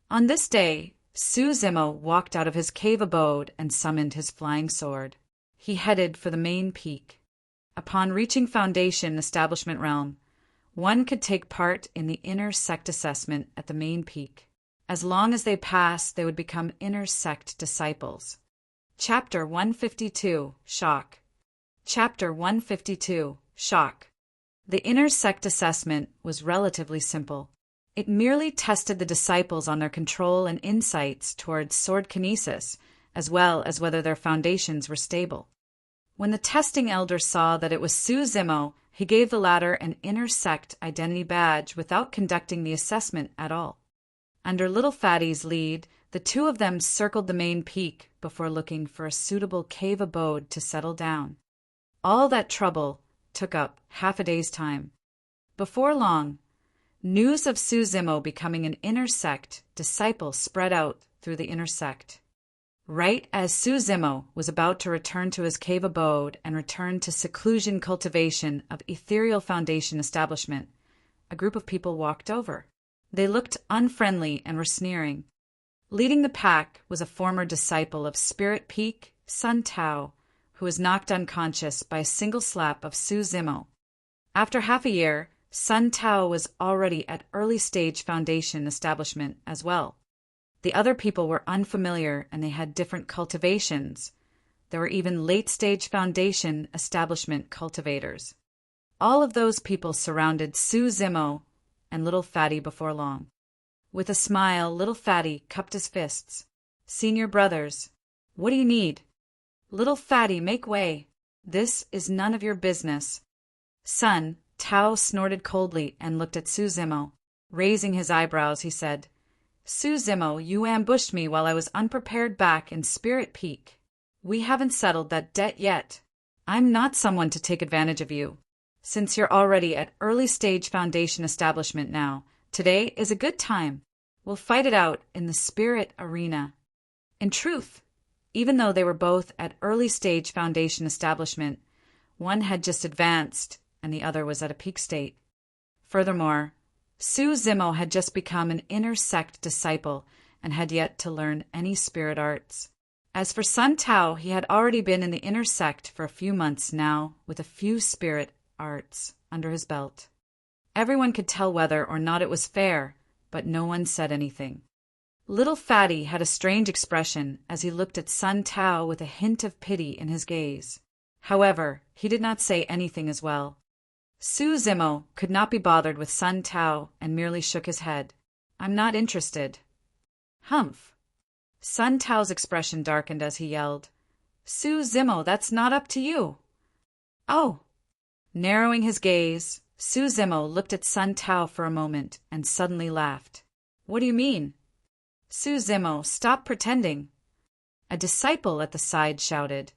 [SPEAKER 1] On this day, Su Zimo walked out of his cave abode and summoned his flying sword. He headed for the main peak. Upon reaching Foundation Establishment Realm, one could take part in the inner sect assessment at the main peak. As long as they passed, they would become inner sect disciples. Chapter 152, Shock. Chapter 152, Shock. The inner sect assessment was relatively simple. It merely tested the disciples on their control and insights towards sword kinesis, as well as whether their foundations were stable. When the testing elder saw that it was Su Zimo, he gave the latter an inner sect identity badge without conducting the assessment at all. Under Little Fatty's lead, the two of them circled the main peak before looking for a suitable cave abode to settle down. All that trouble took up half a day's time. Before long, news of Su Zimo becoming an inner sect disciple spread out through the inner sect. Right as Su Zimo was about to return to his cave abode and return to seclusion cultivation of ethereal foundation establishment, a group of people walked over. They looked unfriendly and were sneering. Leading the pack was a former disciple of Spirit Peak, Sun Tao, who was knocked unconscious by a single slap of Su Zimo. After half a year, Sun Tao was already at early stage foundation establishment as well. The other people were unfamiliar and they had different cultivations. There were even late-stage foundation establishment cultivators. All of those people surrounded Su Zimo and Little Fatty before long. With a smile, Little Fatty cupped his fists. "Senior brothers, what do you need?" "Little Fatty, make way. This is none of your business." Sun Tao snorted coldly and looked at Su Zimo. Raising his eyebrows, he said, "Su Zimo, you ambushed me while I was unprepared back in Spirit Peak. We haven't settled that debt yet. I'm not someone to take advantage of you. Since you're already at early stage foundation establishment now, today is a good time. We'll fight it out in the spirit arena." In truth, even though they were both at early stage foundation establishment, one had just advanced and the other was at a peak state. Furthermore, Su Zimo had just become an inner sect disciple and had yet to learn any spirit arts. As for Sun Tao, he had already been in the inner sect for a few months now, with a few spirit arts under his belt. Everyone could tell whether or not it was fair, but no one said anything. Little Fatty had a strange expression as he looked at Sun Tao with a hint of pity in his gaze. However, he did not say anything as well. Su Zimo could not be bothered with Sun Tao and merely shook his head. "I'm not interested." "Humph." Sun Tao's expression darkened as he yelled, "Su Zimo, that's not up to you." "Oh." Narrowing his gaze, Su Zimo looked at Sun Tao for a moment and suddenly laughed. "What do you mean?" "Su Zimo, stop pretending." A disciple at the side shouted,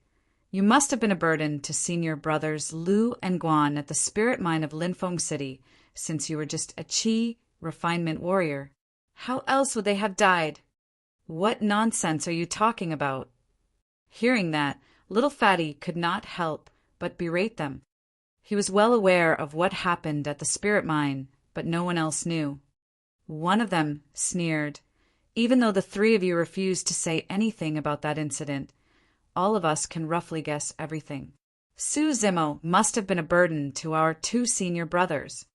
[SPEAKER 1] "You must have been a burden to senior brothers Lu and Guan at the spirit mine of Linfeng City, since you were just a Qi refinement warrior. How else would they have died? What nonsense are you talking about?" Hearing that, Little Fatty could not help but berate them. He was well aware of what happened at the spirit mine, but no one else knew. One of them sneered, "Even though the three of you refused to say anything about that incident, all of us can roughly guess everything. Su Zimo must have been a burden to our two senior brothers."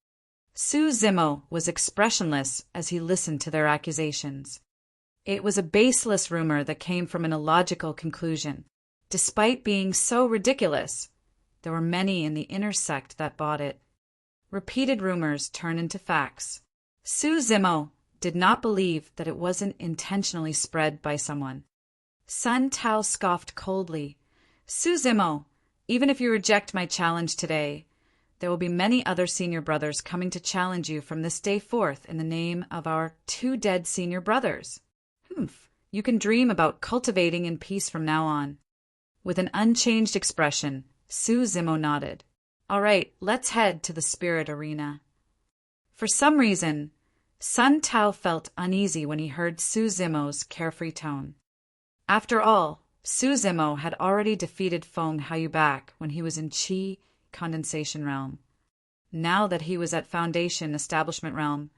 [SPEAKER 1] Su Zimo was expressionless as he listened to their accusations. It was a baseless rumor that came from an illogical conclusion. Despite being so ridiculous, there were many in the inner sect that bought it. Repeated rumors turn into facts. Su Zimo did not believe that it wasn't intentionally spread by someone. Sun Tao scoffed coldly. "Su Zimo, even if you reject my challenge today, there will be many other senior brothers coming to challenge you from this day forth in the name of our two dead senior brothers. Humph, you can dream about cultivating in peace from now on." With an unchanged expression, Su Zimo nodded. "All right, let's head to the spirit arena." For some reason, Sun Tao felt uneasy when he heard Su Zimo's carefree tone. After all, Su Zimo had already defeated Feng Haoyubac when he was in Qi condensation realm. Now that he was at Foundation establishment realm,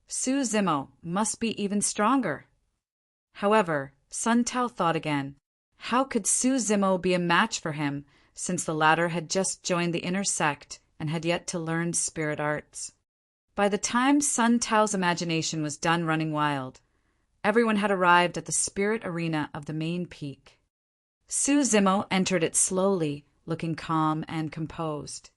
[SPEAKER 1] Su Zimo must be even stronger. However, Sun Tao thought again. How could Su Zimo be a match for him, since the latter had just joined the inner sect and had yet to learn spirit arts? By the time Sun Tao's imagination was done running wild, everyone had arrived at the spirit arena of the main peak. Su Zimo entered it slowly, looking calm and composed.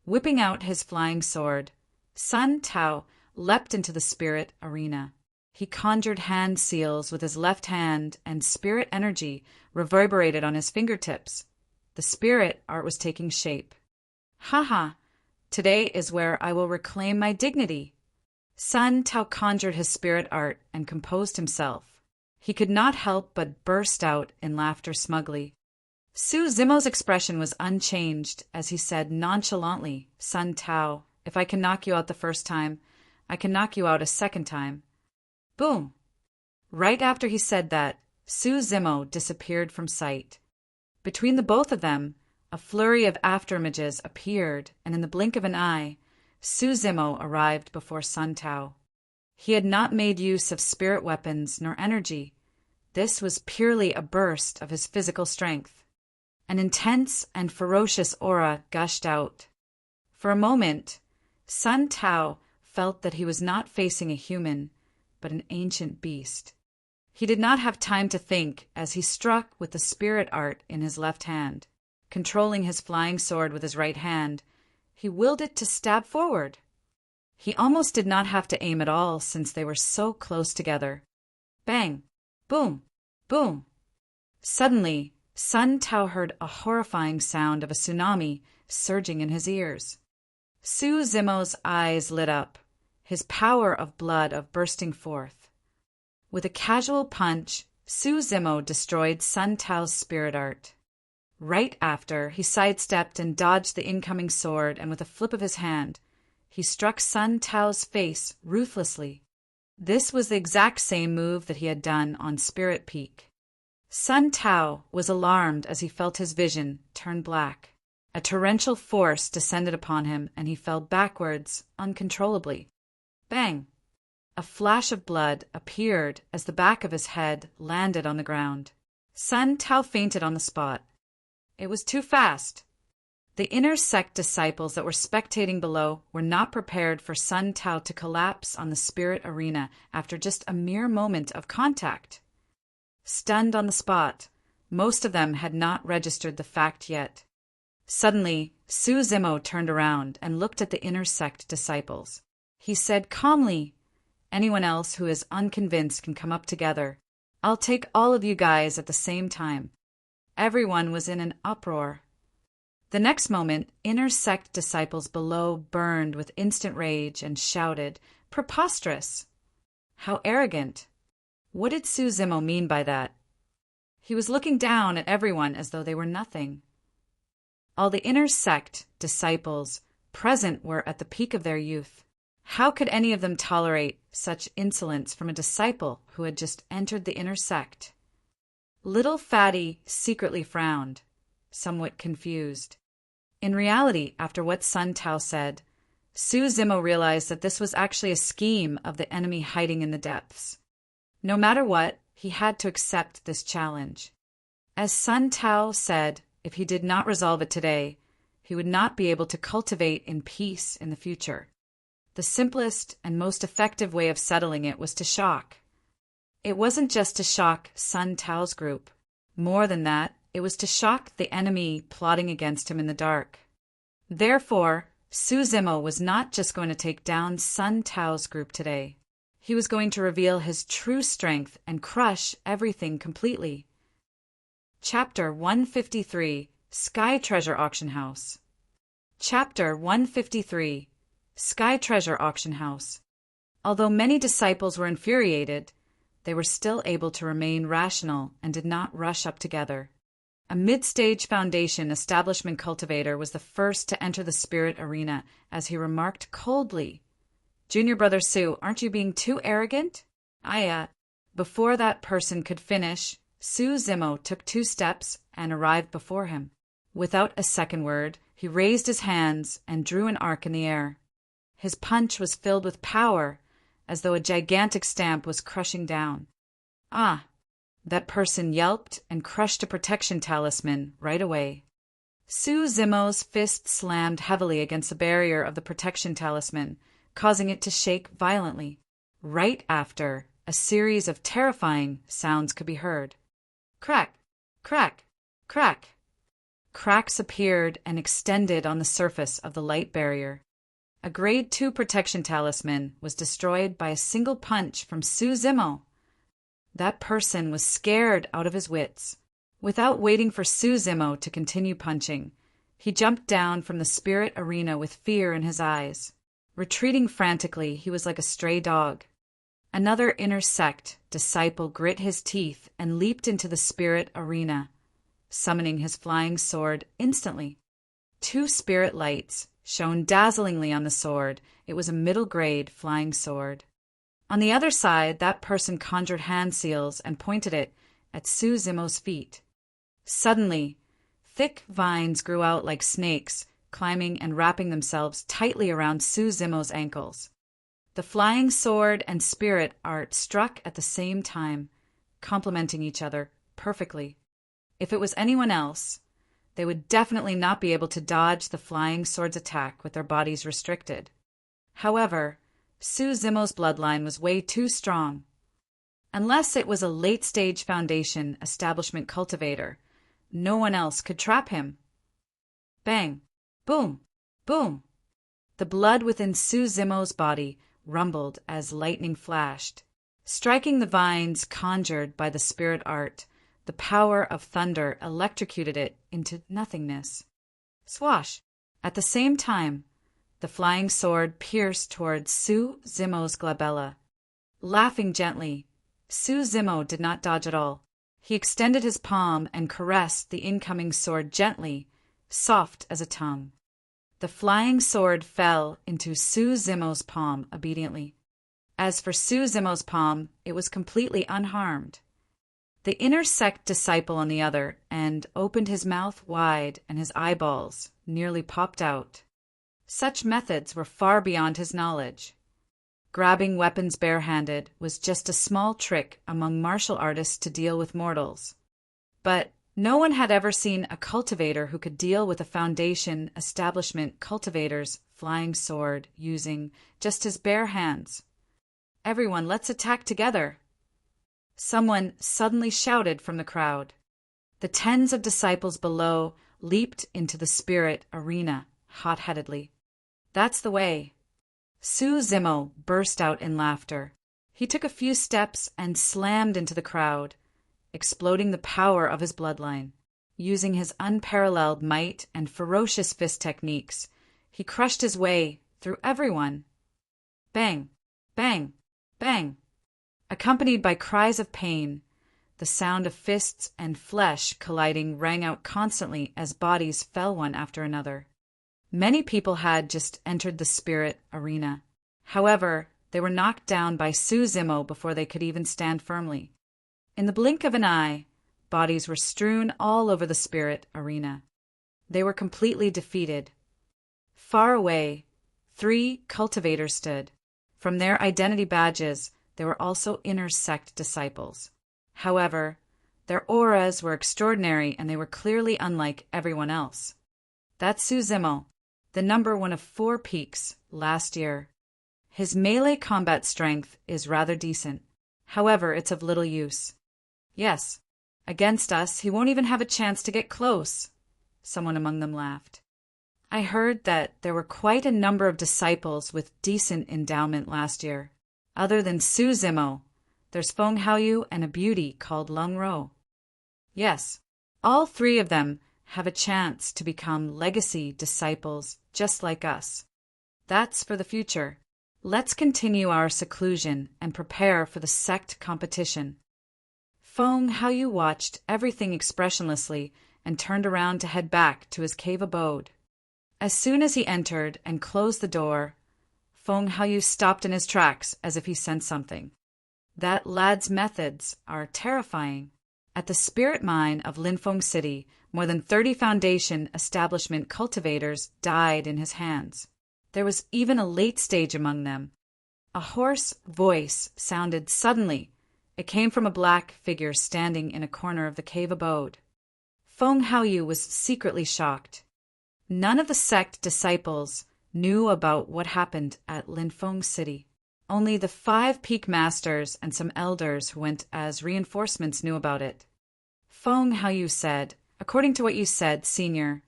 [SPEAKER 1] Whipping out his flying sword, Sun Tao leapt into the spirit arena. He conjured hand seals with his left hand, and spirit energy reverberated on his fingertips. The spirit art was taking shape. "Ha! Today is where I will reclaim my dignity." Sun Tao conjured his spirit art and composed himself. He could not help but burst out in laughter smugly. Su Zimo's expression was unchanged as he said nonchalantly, "Sun Tao, if I can knock you out the first time, I can knock you out a second time." Boom! Right after he said that, Su Zimo disappeared from sight. Between the both of them, a flurry of afterimages appeared, and in the blink of an eye, Su Zimo arrived before Sun Tao. He had not made use of spirit weapons nor energy. This was purely a burst of his physical strength. An intense and ferocious aura gushed out. For a moment, Sun Tao felt that he was not facing a human, but an ancient beast. He did not have time to think as he struck with the spirit art in his left hand. Controlling his flying sword with his right hand, he willed it to stab forward. He almost did not have to aim at all since they were so close together. Bang! Boom! Boom! Suddenly, Sun Tao heard a horrifying sound of a tsunami surging in his ears. Su Zimo's eyes lit up, his power of blood bursting forth. With a casual punch, Su Zimo destroyed Sun Tao's spirit art. Right after, he sidestepped and dodged the incoming sword, and with a flip of his hand, he struck Sun Tao's face ruthlessly. This was the exact same move that he had done on Spirit Peak. Sun Tao was alarmed as he felt his vision turn black. A torrential force descended upon him, and he fell backwards uncontrollably. Bang! A flash of blood appeared as the back of his head landed on the ground. Sun Tao fainted on the spot. It was too fast. The inner sect disciples that were spectating below were not prepared for Sun Tao to collapse on the spirit arena after just a mere moment of contact. Stunned on the spot, most of them had not registered the fact yet. Suddenly, Su Zimo turned around and looked at the inner sect disciples. He said calmly, "Anyone else who is unconvinced can come up together. I'll take all of you guys at the same time." Everyone was in an uproar. The next moment, inner sect disciples below burned with instant rage and shouted, "Preposterous! How arrogant! What did Su Zimo mean by that?" He was looking down at everyone as though they were nothing. All the inner sect disciples present were at the peak of their youth. How could any of them tolerate such insolence from a disciple who had just entered the inner sect? Little Fatty secretly frowned, somewhat confused. In reality, after what Sun Tao said, Su Zimo realized that this was actually a scheme of the enemy hiding in the depths. No matter what, he had to accept this challenge. As Sun Tao said, if he did not resolve it today, he would not be able to cultivate in peace in the future. The simplest and most effective way of settling it was to shock. It wasn't just to shock Sun Tao's group. More than that, it was to shock the enemy plotting against him in the dark. Therefore, Su Zimo was not just going to take down Sun Tao's group today. He was going to reveal his true strength and crush everything completely. Chapter 153, Sky Treasure Auction House. Chapter 153, Sky Treasure Auction House. Although many disciples were infuriated, they were still able to remain rational and did not rush up together. A mid-stage Foundation establishment cultivator was the first to enter the spirit arena as he remarked coldly, "Junior Brother Su, aren't you being too arrogant?" Before that person could finish, Su Zimo took 2 steps and arrived before him. Without a second word, he raised his hands and drew an arc in the air. His punch was filled with power, as though a gigantic stamp was crushing down. That person yelped and crushed a protection talisman right away. Su Zimo's fist slammed heavily against the barrier of the protection talisman, causing it to shake violently. Right after, a series of terrifying sounds could be heard. Crack, crack, crack. Cracks appeared and extended on the surface of the light barrier. A Grade 2 protection talisman was destroyed by a single punch from Su Zimo. That person was scared out of his wits. Without waiting for Su Zimo to continue punching, he jumped down from the spirit arena with fear in his eyes. Retreating frantically, he was like a stray dog. Another inner sect disciple grit his teeth and leaped into the spirit arena, summoning his flying sword instantly. 2 spirit lights shone dazzlingly on the sword. It was a middle-grade flying sword. On the other side, that person conjured hand seals and pointed it at Su Zimo's feet. Suddenly, thick vines grew out like snakes, climbing and wrapping themselves tightly around Su Zimo's ankles. The flying sword and spirit art struck at the same time, complementing each other perfectly. If it was anyone else, they would definitely not be able to dodge the flying sword's attack with their bodies restricted. However, Su Zimo's bloodline was way too strong. Unless it was a late-stage Foundation establishment cultivator, no one else could trap him. Bang! Boom! Boom! The blood within Su Zimo's body rumbled as lightning flashed. Striking the vines conjured by the spirit art, the power of thunder electrocuted it into nothingness. Swash! At the same time, the flying sword pierced towards Su Zimo's glabella. Laughing gently, Su Zimo did not dodge at all. He extended his palm and caressed the incoming sword gently, soft as a tongue. The flying sword fell into Su Zimo's palm obediently. As for Su Zimo's palm, it was completely unharmed. The inner sect disciple on the other end opened his mouth wide and his eyeballs nearly popped out. Such methods were far beyond his knowledge. Grabbing weapons barehanded was just a small trick among martial artists to deal with mortals. But No one had ever seen a cultivator who could deal with a foundation establishment cultivator's flying sword using just his bare hands. "Everyone, let's attack together!" Someone suddenly shouted from the crowd. The tens of disciples below leaped into the spirit arena hot-headedly. "That's the way." Zimo burst out in laughter. He took a few steps and slammed into the crowd, exploding the power of his bloodline. Using his unparalleled might and ferocious fist techniques, he crushed his way through everyone. Bang, bang, bang. Accompanied by cries of pain, the sound of fists and flesh colliding rang out constantly as bodies fell one after another. Many people had just entered the spirit arena. However, they were knocked down by Zimo before they could even stand firmly. In the blink of an eye, bodies were strewn all over the spirit arena. They were completely defeated. Far away, 3 cultivators stood. From their identity badges, they were also inner sect disciples. However, their auras were extraordinary and they were clearly unlike everyone else. That's Zimo, the number 1 of 4 peaks last year. His melee combat strength is rather decent. However, it's of little use. "Yes, against us, he won't even have a chance to get close," someone among them laughed. "I heard that there were quite a number of disciples with decent endowment last year. Other than Zimo, there's Feng Haoyu and a beauty called Lung Ro. Yes, all 3 of them have a chance to become legacy disciples just like us. That's for the future. Let's continue our seclusion and prepare for the sect competition." Feng Haoyu watched everything expressionlessly and turned around to head back to his cave abode. As soon as he entered and closed the door, Feng Haoyu stopped in his tracks as if he sensed something. That lad's methods are terrifying. At the spirit mine of Linfeng City, more than 30 foundation establishment cultivators died in his hands. There was even a late stage among them. A hoarse voice sounded suddenly. It came from a black figure standing in a corner of the cave abode. Feng Haoyu was secretly shocked. None of the sect disciples knew about what happened at Linfeng City. Only the 5 peak masters and some elders who went as reinforcements knew about it. Feng Haoyu said, "According to what you said, Senior,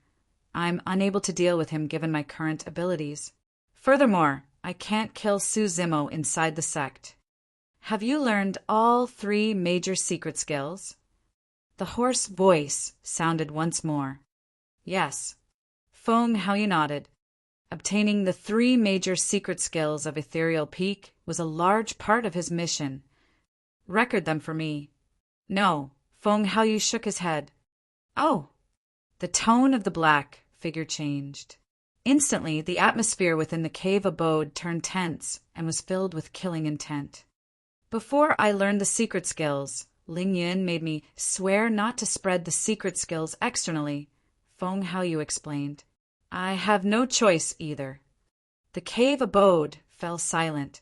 [SPEAKER 1] I'm unable to deal with him given my current abilities. Furthermore, I can't kill Zimo inside the sect. Have you learned all 3 major secret skills?" The hoarse voice sounded once more. "Yes." Feng Haoyu nodded. Obtaining the 3 major secret skills of Ethereal Peak was a large part of his mission. "Record them for me." "No." Feng Haoyu shook his head. "Oh." The tone of the black figure changed. Instantly, the atmosphere within the cave abode turned tense and was filled with killing intent. "Before I learned the secret skills, Ling Yun made me swear not to spread the secret skills externally," Feng Haoyu explained. "I have no choice either." The cave abode fell silent.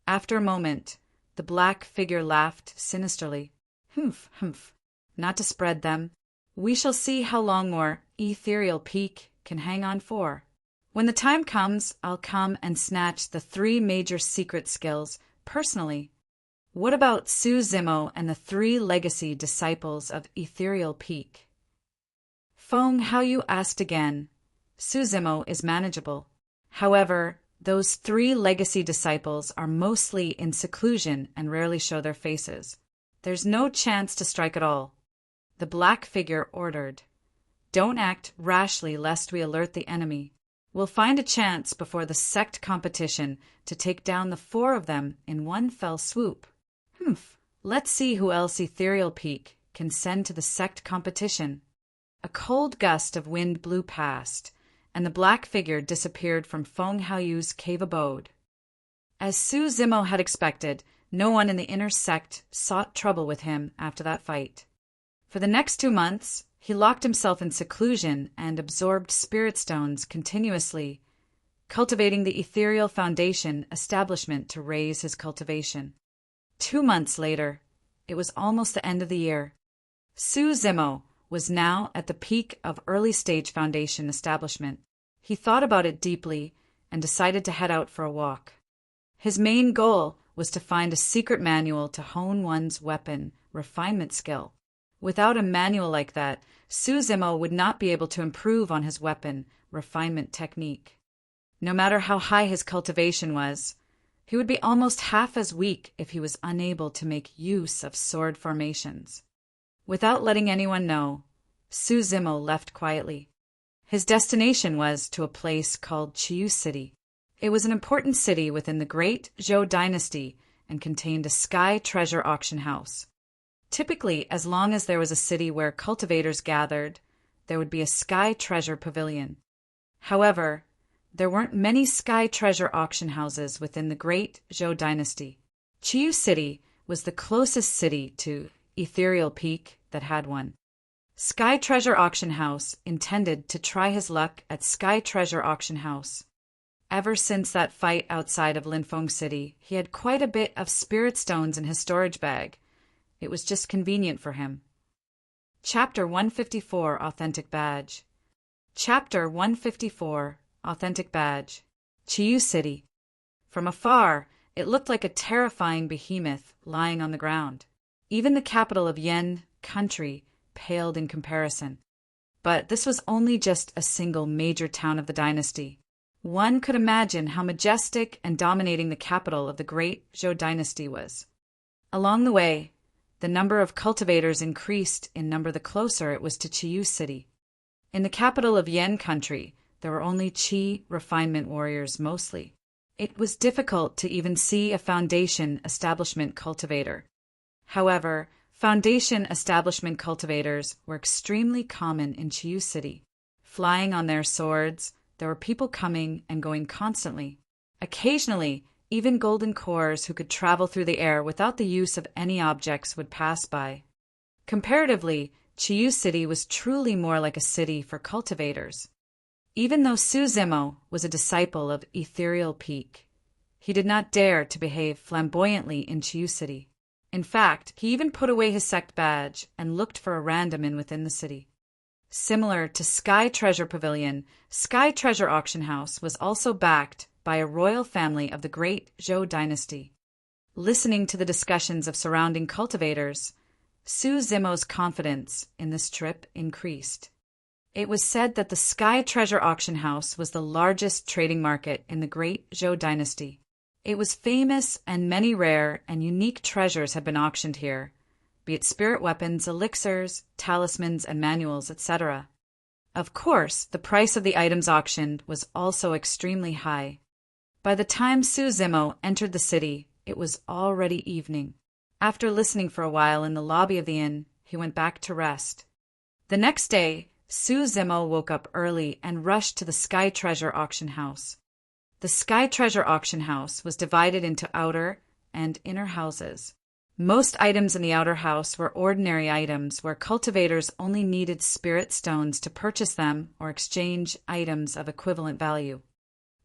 [SPEAKER 1] After a moment, the black figure laughed sinisterly. "Humph, humph. Not to spread them. We shall see how long more Ethereal Peak can hang on for. When the time comes, I'll come and snatch the 3 major secret skills personally. What about Zimo and the 3 legacy disciples of Ethereal Peak?" Feng Haoyu asked again. Zimo is manageable. However, those 3 legacy disciples are mostly in seclusion and rarely show their faces. There's no chance to strike at all. The black figure ordered. "Don't act rashly lest we alert the enemy. We'll find a chance before the sect competition to take down the 4 of them in one fell swoop. Humph. Let's see who else Ethereal Peak can send to the sect competition." A cold gust of wind blew past, and the black figure disappeared from Feng Haoyu's cave abode. As Zimo had expected, no one in the inner sect sought trouble with him after that fight. For the next 2 months, he locked himself in seclusion and absorbed spirit stones continuously, cultivating the ethereal foundation establishment to raise his cultivation. 2 months later, it was almost the end of the year. Zimo was now at the peak of early-stage foundation establishment. He thought about it deeply and decided to head out for a walk. His main goal was to find a secret manual to hone one's weapon refinement skill. Without a manual like that, Suzimo would not be able to improve on his weapon refinement technique. No matter how high his cultivation was, he would be almost half as weak if he was unable to make use of sword formations. Without letting anyone know, Suzimo left quietly. His destination was to a place called Chiyu City. It was an important city within the Great Zhou Dynasty and contained a sky treasure auction house. Typically, as long as there was a city where cultivators gathered, there would be a sky treasure pavilion. However, there weren't many sky treasure auction houses within the Great Zhou Dynasty. Chiyu City was the closest city to Ethereal Peak that had one. Sky Treasure Auction House intended to try his luck at Sky Treasure Auction House. Ever since that fight outside of Linfeng City, he had quite a bit of spirit stones in his storage bag. It was just convenient for him. Chapter 154 Authentic Badge. Chapter 154 Authentic Badge. Chiyu City. From afar, it looked like a terrifying behemoth lying on the ground. Even the capital of Yen country paled in comparison. But this was only just a single major town of the dynasty. One could imagine how majestic and dominating the capital of the Great Zhou Dynasty was. Along the way, the number of cultivators increased in number the closer it was to Chiyu City. In the capital of Yen country, there were only Qi refinement warriors mostly. It was difficult to even see a foundation establishment cultivator. However, foundation establishment cultivators were extremely common in Chiyu City. Flying on their swords, there were people coming and going constantly. Occasionally, even golden cores who could travel through the air without the use of any objects would pass by. Comparatively, Chiyu City was truly more like a city for cultivators. Even though Suzimo was a disciple of Ethereal Peak, he did not dare to behave flamboyantly in Chiyu City. In fact, he even put away his sect badge and looked for a randoman within the city. Similar to Sky Treasure Pavilion, Sky Treasure Auction House was also backed by a royal family of the Great Zhou Dynasty. Listening to the discussions of surrounding cultivators, Suzimo's confidence in this trip increased. It was said that the Sky Treasure Auction House was the largest trading market in the Great Zhou Dynasty. It was famous, and many rare and unique treasures had been auctioned here, be it spirit weapons, elixirs, talismans, and manuals, etc. Of course, the price of the items auctioned was also extremely high. By the time Suzimo entered the city, it was already evening. After listening for a while in the lobby of the inn, he went back to rest. The next day, Suzimo woke up early and rushed to the Sky Treasure Auction House. The Sky Treasure Auction House was divided into outer and inner houses. Most items in the outer house were ordinary items where cultivators only needed spirit stones to purchase them or exchange items of equivalent value.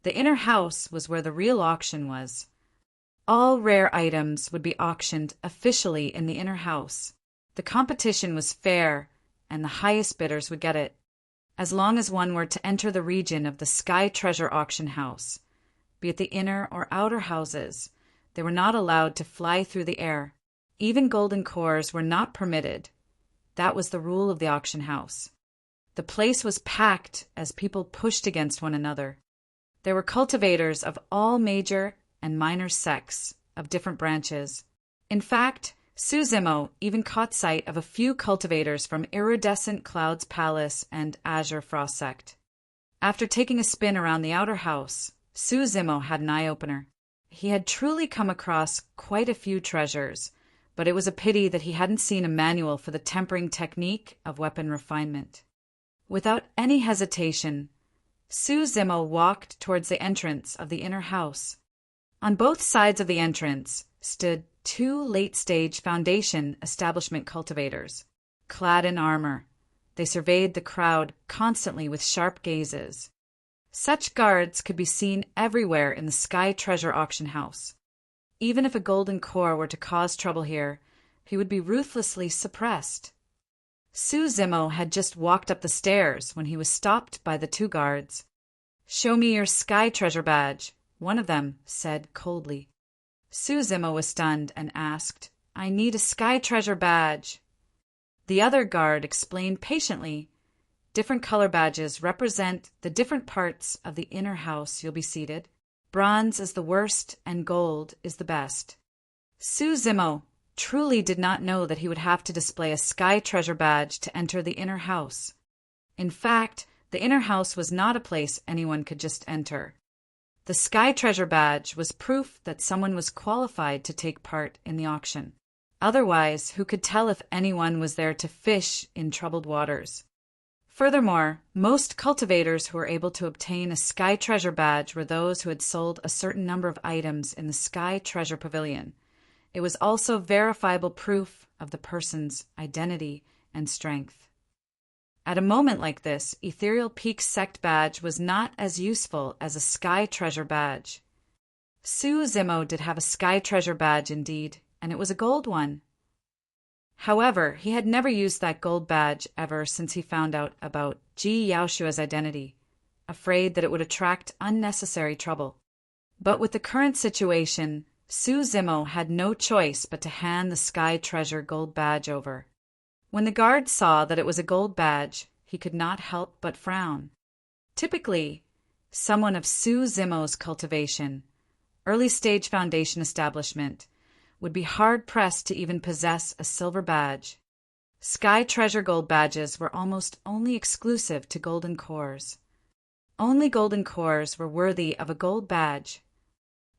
[SPEAKER 1] The inner house was where the real auction was. All rare items would be auctioned officially in the inner house. The competition was fair, and the highest bidders would get it. As long as one were to enter the region of the Sky Treasure Auction House, be it the inner or outer houses, they were not allowed to fly through the air. Even golden cores were not permitted. That was the rule of the auction house. The place was packed as people pushed against one another. There were cultivators of all major and minor sects of different branches. In fact, Suzimo even caught sight of a few cultivators from Iridescent Cloud's Palace and Azure Frost sect. After taking a spin around the outer house, Suzimo had an eye-opener. He had truly come across quite a few treasures, but it was a pity that he hadn't seen a manual for the tempering technique of weapon refinement. Without any hesitation, Suzimo walked towards the entrance of the inner house. On both sides of the entrance stood two late-stage foundation establishment cultivators, clad in armor. They surveyed the crowd constantly with sharp gazes. Such guards could be seen everywhere in the Sky Treasure Auction House. Even if a golden core were to cause trouble here, he would be ruthlessly suppressed. Su Zimo had just walked up the stairs when he was stopped by the two guards. "Show me your sky treasure badge," one of them said coldly. Su Zimo was stunned and asked, "I need a sky treasure badge." The other guard explained patiently, "Different color badges represent the different parts of the inner house you'll be seated. Bronze is the worst and gold is the best." Su Zimo truly did not know that he would have to display a sky treasure badge to enter the inner house. In fact, the inner house was not a place anyone could just enter. The sky treasure badge was proof that someone was qualified to take part in the auction. Otherwise, who could tell if anyone was there to fish in troubled waters? Furthermore, most cultivators who were able to obtain a sky treasure badge were those who had sold a certain number of items in the sky treasure pavilion. It was also verifiable proof of the person's identity and strength. At a moment like this, Ethereal Peak Sect badge was not as useful as a sky treasure badge. Su Zimo did have a sky treasure badge indeed, and it was a gold one. However, he had never used that gold badge ever since he found out about Ji Yaoshua's identity, afraid that it would attract unnecessary trouble. But with the current situation, Su Zimo had no choice but to hand the sky treasure gold badge over. When the guard saw that it was a gold badge, he could not help but frown. Typically, someone of Su Zimo's cultivation, early-stage foundation establishment, would be hard-pressed to even possess a silver badge. Sky treasure gold badges were almost only exclusive to golden cores. Only golden cores were worthy of a gold badge.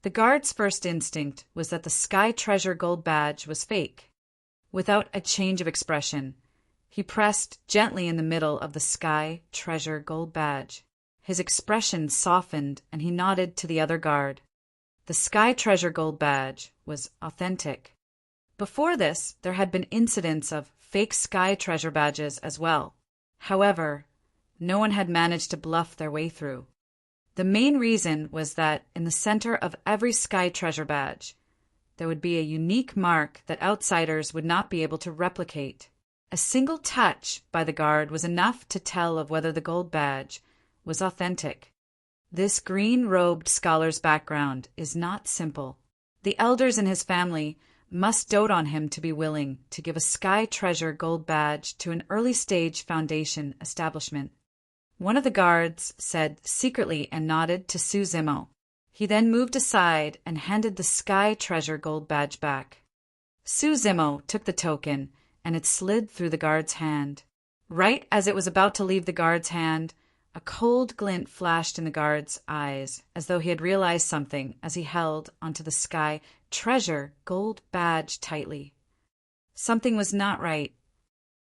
[SPEAKER 1] The guard's first instinct was that the sky treasure gold badge was fake. Without a change of expression, he pressed gently in the middle of the sky treasure gold badge. His expression softened and he nodded to the other guard. The sky treasure gold badge was authentic. Before this, there had been incidents of fake sky treasure badges as well. However, no one had managed to bluff their way through. The main reason was that in the center of every sky treasure badge, there would be a unique mark that outsiders would not be able to replicate. A single touch by the guard was enough to tell of whether the gold badge was authentic. This green-robed scholar's background is not simple. The elders in his family must dote on him to be willing to give a sky treasure gold badge to an early-stage foundation establishment. One of the guards said secretly and nodded to Su Zimo. He then moved aside and handed the sky treasure gold badge back. Su Zimo took the token, and it slid through the guard's hand. Right as it was about to leave the guard's hand, a cold glint flashed in the guard's eyes, as though he had realized something as he held onto the sky treasure gold badge tightly. Something was not right.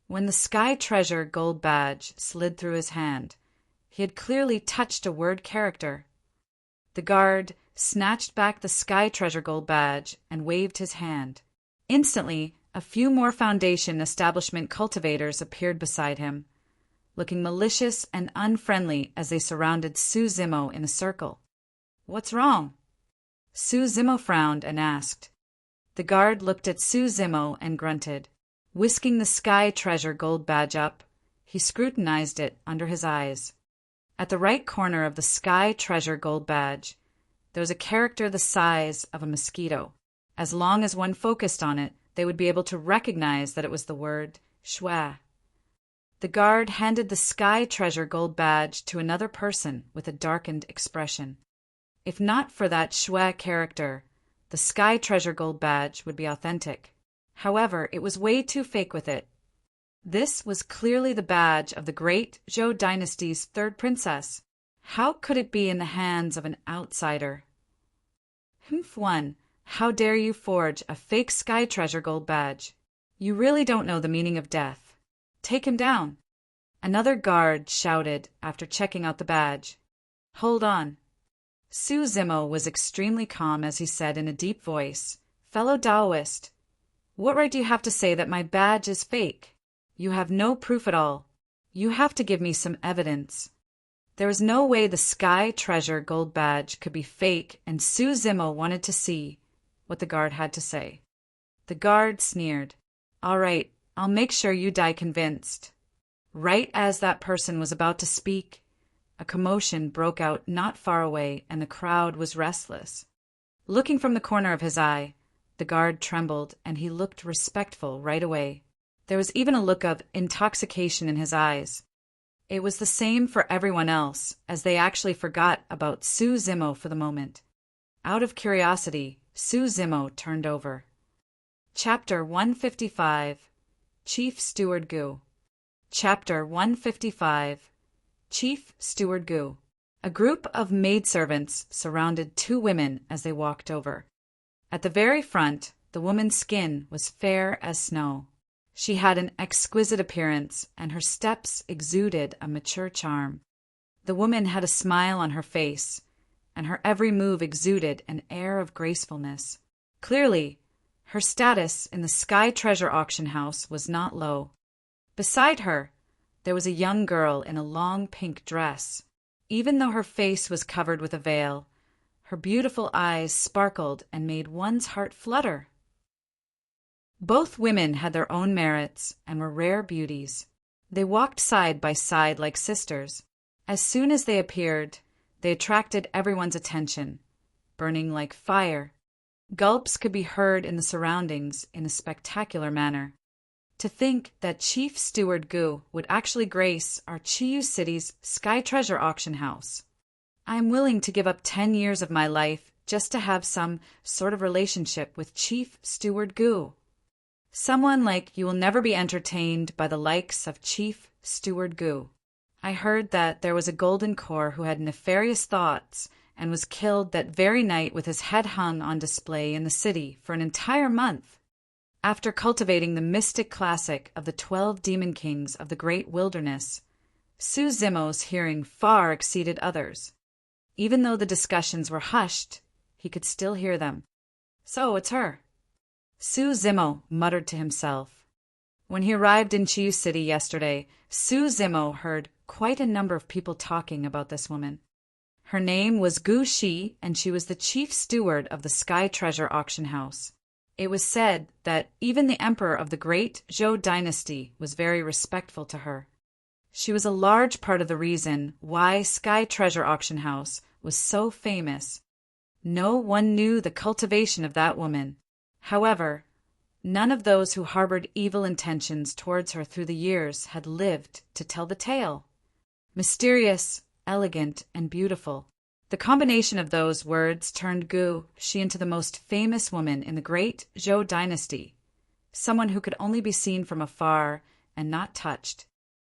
[SPEAKER 1] When the sky treasure gold badge slid through his hand, he had clearly touched a word character. The guard snatched back the sky treasure gold badge and waved his hand. Instantly, a few more foundation establishment cultivators appeared beside him, looking malicious and unfriendly as they surrounded Su Zimo in a circle. "What's wrong?" Su Zimo frowned and asked. The guard looked at Su Zimo and grunted. Whisking the sky treasure gold badge up, he scrutinized it under his eyes. At the right corner of the sky treasure gold badge, there was a character the size of a mosquito. As long as one focused on it, they would be able to recognize that it was the word Shui. The guard handed the sky treasure gold badge to another person with a darkened expression. If not for that Shui character, the sky treasure gold badge would be authentic. However, it was way too fake with it. This was clearly the badge of the great Zhou dynasty's third princess. How could it be in the hands of an outsider? One, how dare you forge a fake sky treasure gold badge? You really don't know the meaning of death. Take him down. Another guard shouted after checking out the badge. Hold on. Su Zimo was extremely calm as he said in a deep voice, "Fellow Taoist, what right do you have to say that my badge is fake? You have no proof at all. You have to give me some evidence." There was no way the sky treasure gold badge could be fake, and Su Zimo wanted to see what the guard had to say. The guard sneered. "All right, I'll make sure you die convinced." Right as that person was about to speak, a commotion broke out not far away, and the crowd was restless. Looking from the corner of his eye, the guard trembled, and he looked respectful right away. There was even a look of intoxication in his eyes. It was the same for everyone else, as they actually forgot about Su Zimo for the moment. Out of curiosity, Su Zimo turned over. Chapter 155. Chief Steward Gu. Chapter 155. Chief Steward Gu. A group of maidservants surrounded two women as they walked over. At the very front, the woman's skin was fair as snow. She had an exquisite appearance, and her steps exuded a mature charm. The woman had a smile on her face, and her every move exuded an air of gracefulness. Clearly, her status in the Sky Treasure Auction House was not low. Beside her, there was a young girl in a long pink dress. Even though her face was covered with a veil, her beautiful eyes sparkled and made one's heart flutter. Both women had their own merits and were rare beauties. They walked side by side like sisters. As soon as they appeared, they attracted everyone's attention, burning like fire. Gulps could be heard in the surroundings in a spectacular manner. To think that Chief Steward Gu would actually grace our Chiyu City's Sky Treasure Auction House. I am willing to give up 10 years of my life just to have some sort of relationship with Chief Steward Gu. Someone like you will never be entertained by the likes of Chief Steward Gu. I heard that there was a golden core who had nefarious thoughts and was killed that very night with his head hung on display in the city for an entire month. After cultivating the mystic classic of the 12 demon kings of the great wilderness, Su Zimo's hearing far exceeded others. Even though the discussions were hushed, he could still hear them. So it's her. Su Zimo muttered to himself. When he arrived in Chiyu City yesterday, Su Zimo heard quite a number of people talking about this woman. Her name was Gu Shi, and she was the chief steward of the Sky Treasure Auction House. It was said that even the emperor of the great Zhou dynasty was very respectful to her. She was a large part of the reason why Sky Treasure Auction House was so famous. No one knew the cultivation of that woman. However, none of those who harbored evil intentions towards her through the years had lived to tell the tale. Mysterious, elegant, and beautiful. The combination of those words turned Gu Shi into the most famous woman in the great Zhou dynasty, someone who could only be seen from afar and not touched.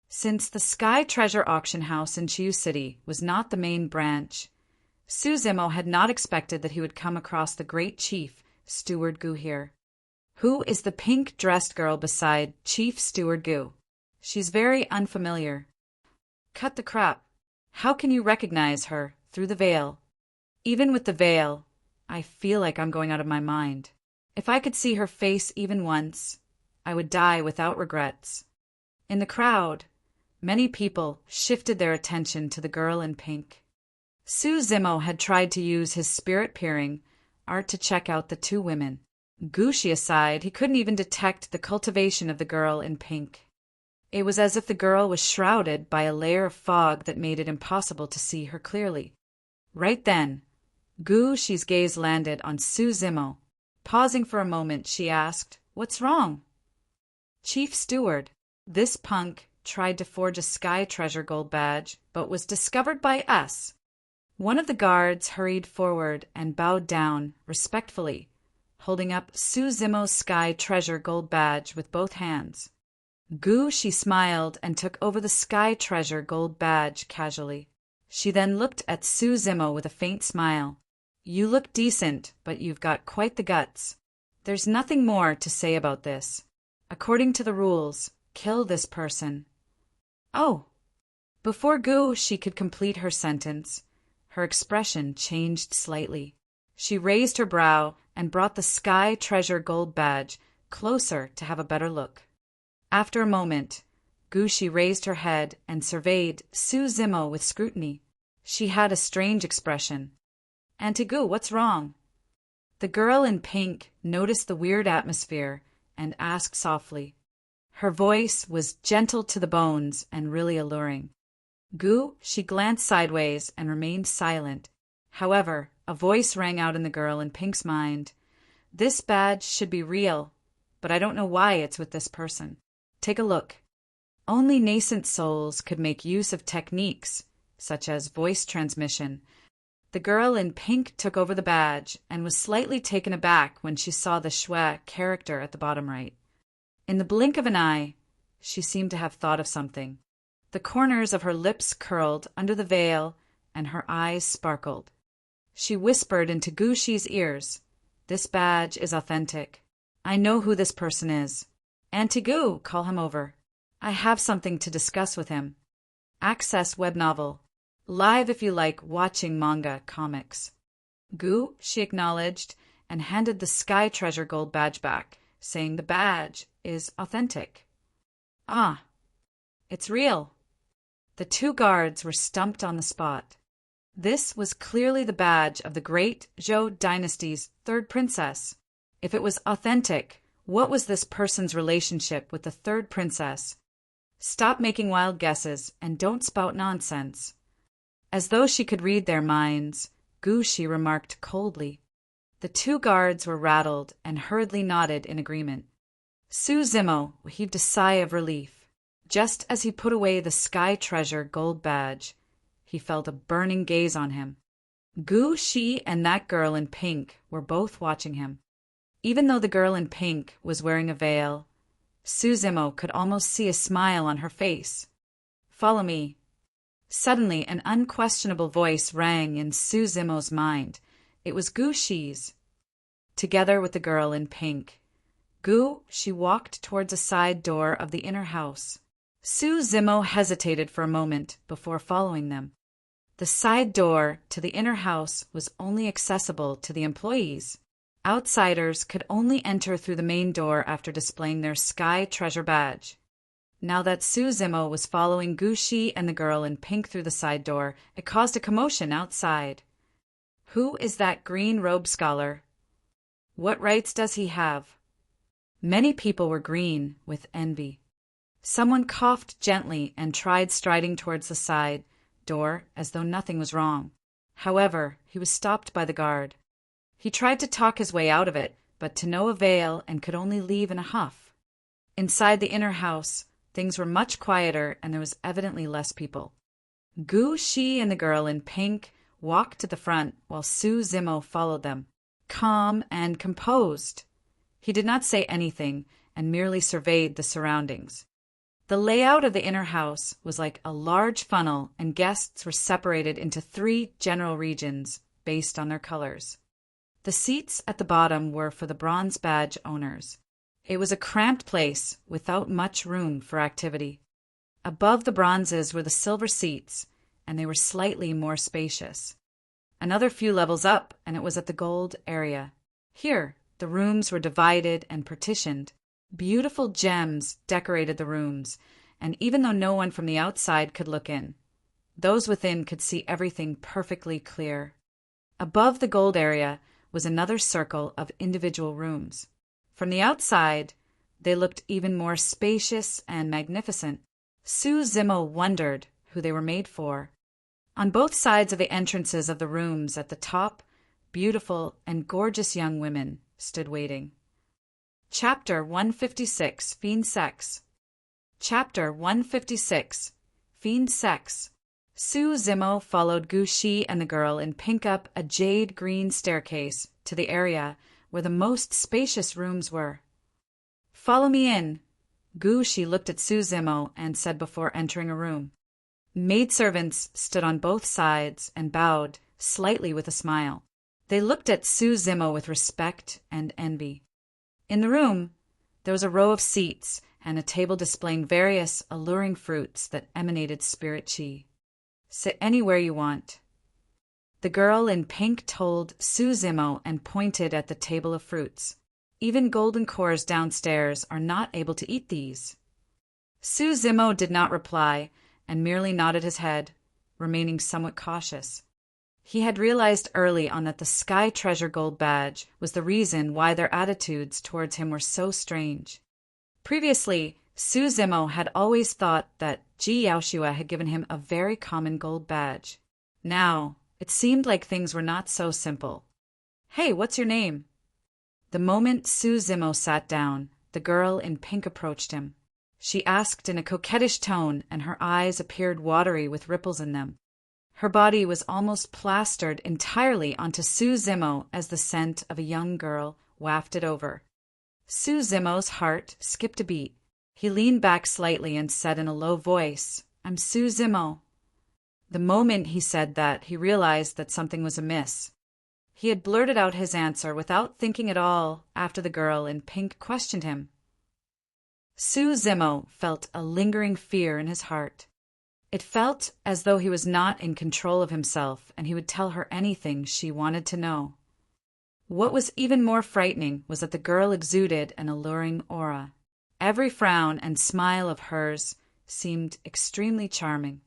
[SPEAKER 1] Since the Sky Treasure Auction House in Chiyu City was not the main branch, Su Zimo had not expected that he would come across the great Chief Steward Gu here. Who is the pink-dressed girl beside Chief Steward Gu? She's very unfamiliar. Cut the crap. How can you recognize her through the veil? Even with the veil, I feel like I'm going out of my mind. If I could see her face even once, I would die without regrets. In the crowd, many people shifted their attention to the girl in pink. Su Zimo had tried to use his spirit-peering art to check out the two women. Gu Shi aside, he couldn't even detect the cultivation of the girl in pink. It was as if the girl was shrouded by a layer of fog that made it impossible to see her clearly. Right then, Gu Shi's gaze landed on Su Zimo. Pausing for a moment, she asked, "What's wrong?" "Chief Steward, this punk tried to forge a Sky Treasure gold badge, but was discovered by us." One of the guards hurried forward and bowed down respectfully, holding up Su Zimo's Sky Treasure gold badge with both hands. Gu Shi smiled and took over the Sky Treasure gold badge casually. She then looked at Su Zimo with a faint smile. "You look decent, but you've got quite the guts. There's nothing more to say about this. According to the rules, kill this person." "Oh!" Before Gu Shi could complete her sentence, her expression changed slightly. She raised her brow and brought the Sky Treasure gold badge closer to have a better look. After a moment, Gu Shi raised her head and surveyed Su Zimo with scrutiny. She had a strange expression. "Auntie Gu, what's wrong?" The girl in pink noticed the weird atmosphere and asked softly. Her voice was gentle to the bones and really alluring. Gu, she glanced sideways and remained silent. However, a voice rang out in the girl in pink's mind. This badge should be real, but I don't know why it's with this person. Take a look. Only nascent souls could make use of techniques, such as voice transmission. The girl in pink took over the badge and was slightly taken aback when she saw the Shui character at the bottom right. In the blink of an eye, she seemed to have thought of something. The corners of her lips curled under the veil, and her eyes sparkled. She whispered into Gu Shi's ears, "This badge is authentic. I know who this person is. Auntie Gu, call him over. I have something to discuss with him." Access web novel. Live if you like watching manga comics. Gu, she acknowledged, and handed the Sky Treasure Gold badge back, saying the badge is authentic. Ah, it's real. The two guards were stumped on the spot. This was clearly the badge of the great Zhou dynasty's third princess. If it was authentic, what was this person's relationship with the third princess? Stop making wild guesses and don't spout nonsense. As though she could read their minds, Gu Shi remarked coldly. The two guards were rattled and hurriedly nodded in agreement. Su Zimo heaved a sigh of relief. Just as he put away the Sky Treasure Gold badge, he felt a burning gaze on him. Gu Shi and that girl in pink were both watching him. Even though the girl in pink was wearing a veil, Su Zimo could almost see a smile on her face. "Follow me." Suddenly, an unquestionable voice rang in Su Zimo's mind. It was Gu Shi's. Together with the girl in pink, Gu Shi walked towards a side door of the inner house. Su Zimo hesitated for a moment before following them. The side door to the inner house was only accessible to the employees. Outsiders could only enter through the main door after displaying their Sky Treasure badge. Now that Su Zimo was following Gu Shi and the girl in pink through the side door, it caused a commotion outside. Who is that green-robed scholar? What rights does he have? Many people were green with envy. Someone coughed gently and tried striding towards the side door as though nothing was wrong. However, he was stopped by the guard. He tried to talk his way out of it, but to no avail and could only leave in a huff. Inside the inner house, things were much quieter and there was evidently less people. Gu Shi and the girl in pink walked to the front while Su Zimo followed them, calm and composed. He did not say anything and merely surveyed the surroundings. The layout of the inner house was like a large funnel, and guests were separated into 3 general regions based on their colors. The seats at the bottom were for the bronze badge owners. It was a cramped place without much room for activity. Above the bronzes were the silver seats, and they were slightly more spacious. Another few levels up, and it was at the gold area. Here, the rooms were divided and partitioned. Beautiful gems decorated the rooms, and even though no one from the outside could look in, those within could see everything perfectly clear. Above the gold area was another circle of individual rooms. From the outside, they looked even more spacious and magnificent. Su Zimo wondered who they were made for. On both sides of the entrances of the rooms at the top, beautiful and gorgeous young women stood waiting. Chapter 156, Fiend Sex. Chapter 156, Fiend Sex. Su Zimo followed Gu Shi and the girl in pink up a jade-green staircase to the area where the most spacious rooms were. "Follow me in," Gu Shi looked at Su Zimo and said before entering a room. Maidservants stood on both sides and bowed slightly with a smile. They looked at Su Zimo with respect and envy. In the room, there was a row of seats and a table displaying various alluring fruits that emanated spirit chi. "Sit anywhere you want." The girl in pink told Su Zimo and pointed at the table of fruits. "Even golden cores downstairs are not able to eat these." Su Zimo did not reply and merely nodded his head, remaining somewhat cautious. He had realized early on that the Sky Treasure Gold badge was the reason why their attitudes towards him were so strange. Previously, Su Zimo had always thought that Ji Yaoshua had given him a very common gold badge. Now, it seemed like things were not so simple. "Hey, what's your name?" The moment Su Zimo sat down, the girl in pink approached him. She asked in a coquettish tone, and her eyes appeared watery with ripples in them. Her body was almost plastered entirely onto Su Zimo as the scent of a young girl wafted over. Su Zimo's heart skipped a beat. He leaned back slightly and said in a low voice, "I'm Su Zimo." The moment he said that, he realized that something was amiss. He had blurted out his answer without thinking at all after the girl in pink questioned him. Su Zimo felt a lingering fear in his heart. It felt as though he was not in control of himself and he would tell her anything she wanted to know. What was even more frightening was that the girl exuded an alluring aura. Every frown and smile of hers seemed extremely charming.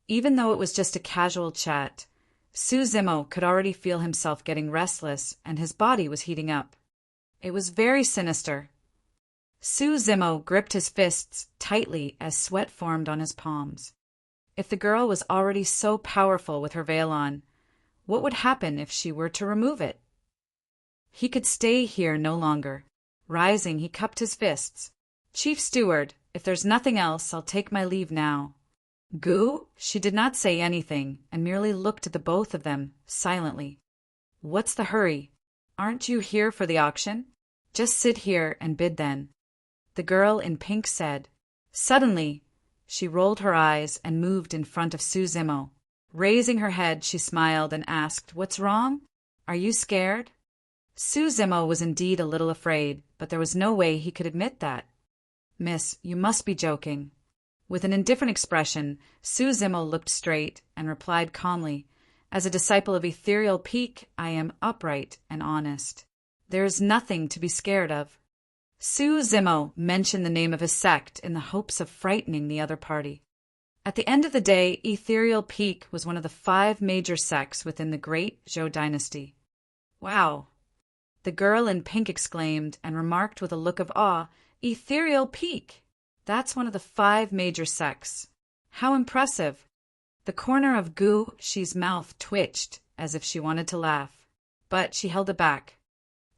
[SPEAKER 1] Even though it was just a casual chat, Su Zimo could already feel himself getting restless and his body was heating up. It was very sinister. Su Zimo gripped his fists tightly as sweat formed on his palms. If the girl was already so powerful with her veil on, what would happen if she were to remove it? He could stay here no longer. Rising, he cupped his fists. "Chief Steward, if there's nothing else, I'll take my leave now." "Gu?" She did not say anything and merely looked at the both of them silently. "What's the hurry? Aren't you here for the auction? Just sit here and bid then," the girl in pink said. Suddenly, she rolled her eyes and moved in front of Su Zimo. Raising her head, she smiled and asked, "What's wrong? Are you scared?" Su Zimo was indeed a little afraid, but there was no way he could admit that. "Miss, you must be joking." With an indifferent expression, Su Zimo looked straight and replied calmly, "As a disciple of Ethereal Peak, I am upright and honest. There is nothing to be scared of." Su Zimo mentioned the name of his sect in the hopes of frightening the other party. At the end of the day, Ethereal Peak was one of the 5 major sects within the Great Zhou dynasty. "Wow!" the girl in pink exclaimed and remarked with a look of awe, "Ethereal Peak! That's one of the 5 major sects. How impressive!" The corner of Gu Shi's mouth twitched as if she wanted to laugh, but she held it back.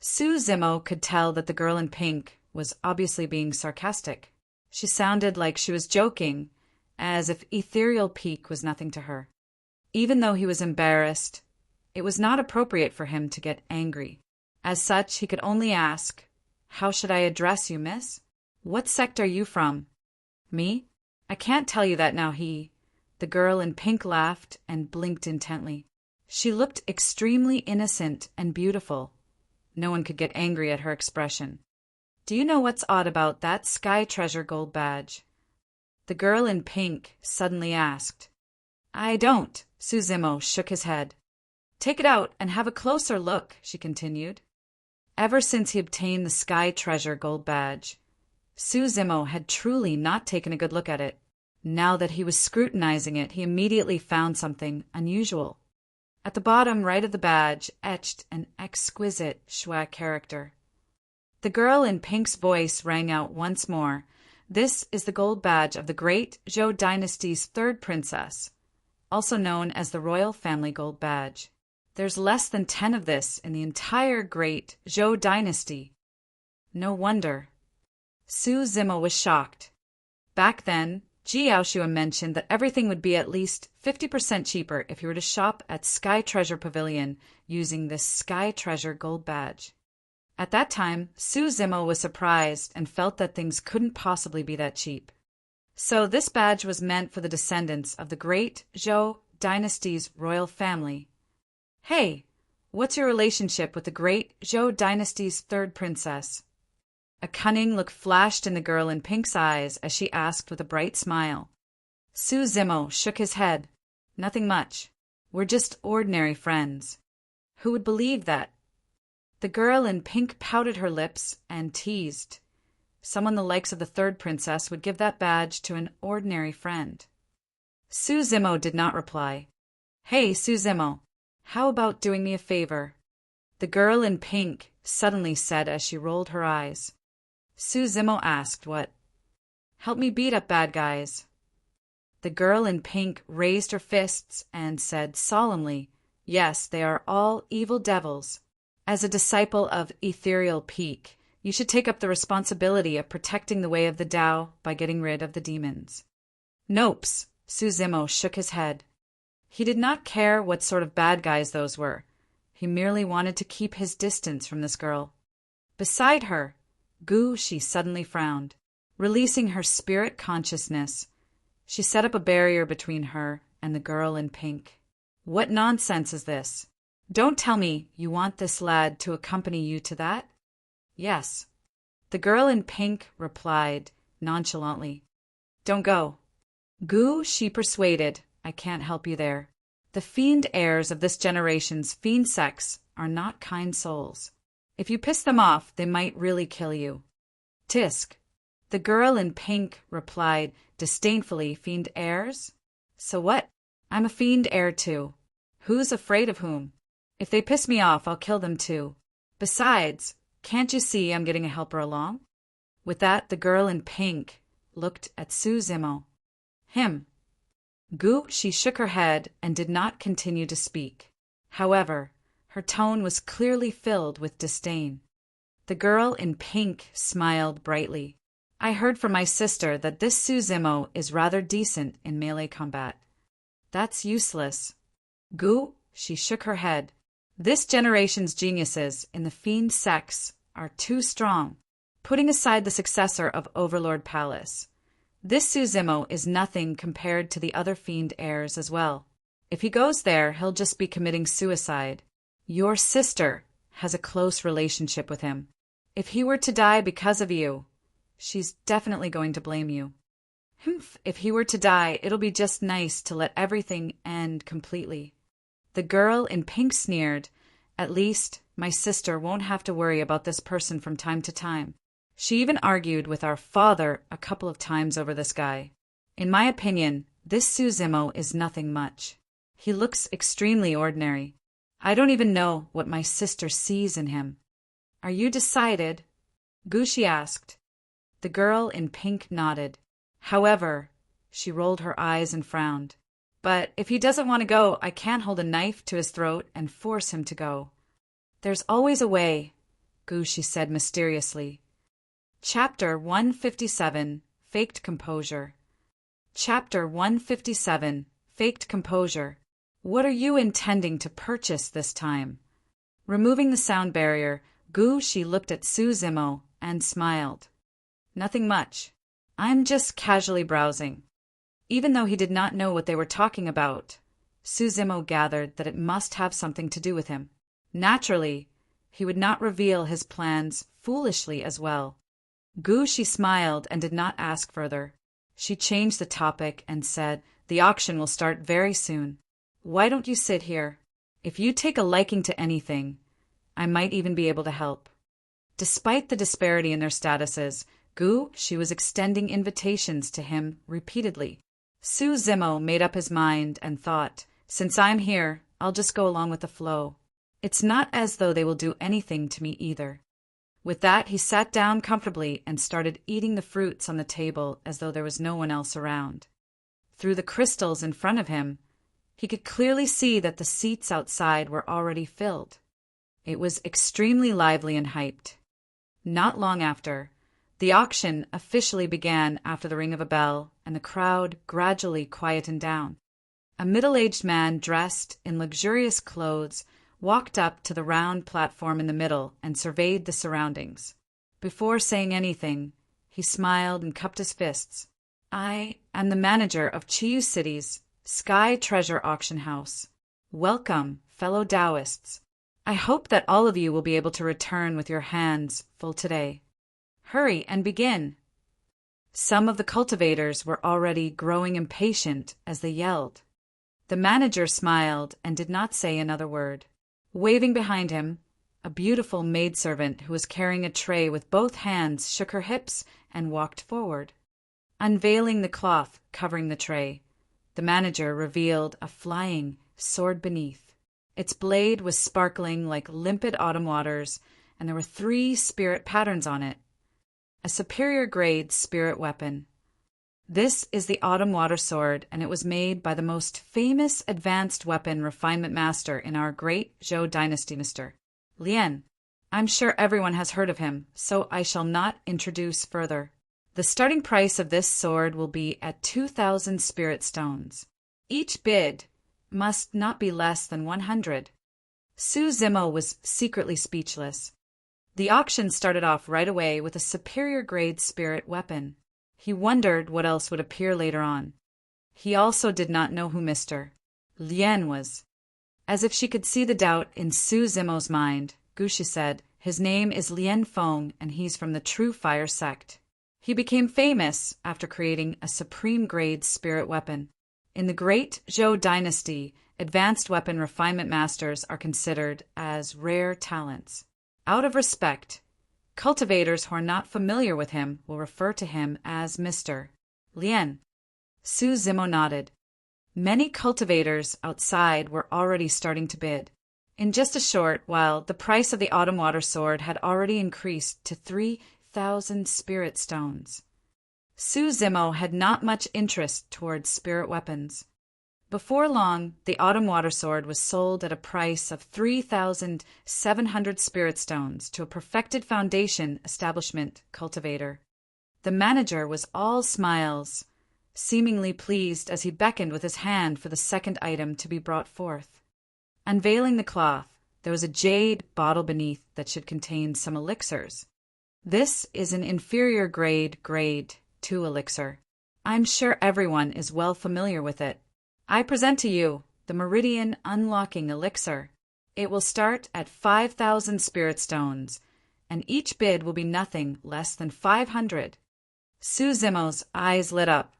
[SPEAKER 1] Su Zimo could tell that the girl in pink was obviously being sarcastic. She sounded like she was joking, as if Ethereal Peak was nothing to her. Even though he was embarrassed, it was not appropriate for him to get angry. As such, he could only ask, "How should I address you, miss? What sect are you from?" "Me? I can't tell you that now, The girl in pink laughed and blinked intently. She looked extremely innocent and beautiful. No one could get angry at her expression. "Do you know what's odd about that Sky Treasure gold badge?" the girl in pink suddenly asked. "I don't," Su Zimo shook his head. "Take it out and have a closer look," she continued. Ever since he obtained the Sky Treasure gold badge, Su Zimo had truly not taken a good look at it. Now that he was scrutinizing it, he immediately found something unusual. At the bottom right of the badge etched an exquisite schwa character. The girl in pink's voice rang out once more. "This is the gold badge of the Great Zhou dynasty's 3rd princess, also known as the Royal Family Gold Badge. There's less than 10 of this in the entire Great Zhou dynasty." No wonder. Su Zimo was shocked. Back then, Ji Yaoshua mentioned that everything would be at least 50% cheaper if he were to shop at Sky Treasure Pavilion using this Sky Treasure gold badge. At that time, Su Zimo was surprised and felt that things couldn't possibly be that cheap. So this badge was meant for the descendants of the Great Zhou dynasty's royal family. "Hey, what's your relationship with the Great Zhou dynasty's 3rd princess?" A cunning look flashed in the girl in pink's eyes as she asked with a bright smile. Su Zimo shook his head. "Nothing much. We're just ordinary friends." Who would believe that? The girl in pink pouted her lips and teased. Someone the likes of the 3rd princess would give that badge to an ordinary friend. Su Zimo did not reply. "Hey, Su Zimo, how about doing me a favor?" the girl in pink suddenly said as she rolled her eyes. Su Zimo asked what. Help me beat up bad guys." The girl in pink raised her fists and said solemnly, "Yes, they are all evil devils. As a disciple of Ethereal Peak, you should take up the responsibility of protecting the way of the Tao by getting rid of the demons." "Nopes," Suzimo shook his head. He did not care what sort of bad guys those were. He merely wanted to keep his distance from this girl. Beside her, she suddenly frowned. Releasing her spirit consciousness, she set up a barrier between her and the girl in pink. "What nonsense is this? Don't tell me you want this lad to accompany you to that?" "Yes," the girl in pink replied nonchalantly. "Don't go." She persuaded, "I can't help you there. The fiend heirs of this generation's fiend sex are not kind souls. If you piss them off, they might really kill you." "Tisk," the girl in pink replied disdainfully, "fiend heirs? So what? I'm a fiend heir too. Who's afraid of whom? If they piss me off, I'll kill them too. Besides, can't you see I'm getting a helper along?" With that, the girl in pink looked at Suzimo. "Him." She shook her head and did not continue to speak. However, her tone was clearly filled with disdain. The girl in pink smiled brightly. "I heard from my sister that this Suzimo is rather decent in melee combat." "That's useless." She shook her head. "This generation's geniuses in the fiend sex are too strong, putting aside the successor of Overlord Palace. This Suzimo is nothing compared to the other fiend heirs as well. If he goes there, he'll just be committing suicide. Your sister has a close relationship with him. If he were to die because of you, she's definitely going to blame you. If he were to die, it'll be just nice to let everything end completely." The girl in pink sneered, "At least, my sister won't have to worry about this person from time to time. She even argued with our father a couple of times over this guy. In my opinion, this Suzimo is nothing much. He looks extremely ordinary. I don't even know what my sister sees in him." "Are you decided?" she asked. The girl in pink nodded. However, she rolled her eyes and frowned. "But if he doesn't want to go, I can't hold a knife to his throat and force him to go." "There's always a way," she said mysteriously. Chapter 157, Faked Composure. Chapter 157, Faked Composure. What are you intending to purchase this time? Removing the sound barrier, she looked at Suzimo and smiled. "Nothing much. I'm just casually browsing." Even though he did not know what they were talking about, Suzimo gathered that it must have something to do with him. Naturally, he would not reveal his plans foolishly as well. She smiled and did not ask further. She changed the topic and said, "The auction will start very soon. Why don't you sit here? If you take a liking to anything, I might even be able to help." Despite the disparity in their statuses, she was extending invitations to him repeatedly. Suzimo made up his mind and thought, "Since I'm here, I'll just go along with the flow. It's not as though they will do anything to me either." With that, he sat down comfortably and started eating the fruits on the table as though there was no one else around. Through the crystals in front of him, he could clearly see that the seats outside were already filled. It was extremely lively and hyped. Not long after, the auction officially began after the ring of a bell, and the crowd gradually quietened down. A middle-aged man dressed in luxurious clothes walked up to the round platform in the middle and surveyed the surroundings. Before saying anything, he smiled and cupped his fists. "I am the manager of Chiyu City's Sky Treasure Auction House. Welcome, fellow Taoists. I hope that all of you will be able to return with your hands full today. Hurry and begin." Some of the cultivators were already growing impatient as they yelled. The manager smiled and did not say another word. Waving behind him, a beautiful maidservant who was carrying a tray with both hands shook her hips and walked forward. Unveiling the cloth covering the tray, the manager revealed a flying sword beneath. Its blade was sparkling like limpid autumn waters, and there were 3 spirit patterns on it. A superior grade spirit weapon, This is the Autumn Water Sword, and it was made by the most famous advanced weapon refinement master in our great Zhou dynasty, Mr. Lien. I'm sure everyone has heard of him, so I shall not introduce further. The starting price of this sword will be at 2,000 spirit stones. Each bid must not be less than 100. Su Zimo was secretly speechless. The auction started off right away with a superior grade spirit weapon. He wondered what else would appear later on. He also did not know who Mr. Lien was. As if she could see the doubt in Su Zimo's mind, Gushi said, "His name is Lien Feng, and he's from the True Fire sect." He became famous after creating a supreme-grade spirit weapon. In the great Zhou dynasty, advanced weapon refinement masters are considered as rare talents. Out of respect, cultivators who are not familiar with him will refer to him as Mr. Lien. Su Zimo nodded. Many cultivators outside were already starting to bid. In just a short while, the price of the Autumn Water Sword had already increased to 3,000 spirit stones. Su Zimo had not much interest towards spirit weapons. Before long, the Autumn Water Sword was sold at a price of 3,700 spirit stones to a perfected foundation establishment cultivator. The manager was all smiles, seemingly pleased as he beckoned with his hand for the second item to be brought forth. Unveiling the cloth, there was a jade bottle beneath that should contain some elixirs. This is an inferior grade 2 elixir. I'm sure everyone is well familiar with it. I present to you the Meridian Unlocking Elixir. It will start at 5,000 spirit stones, and each bid will be nothing less than 500. Su Zimo's eyes lit up.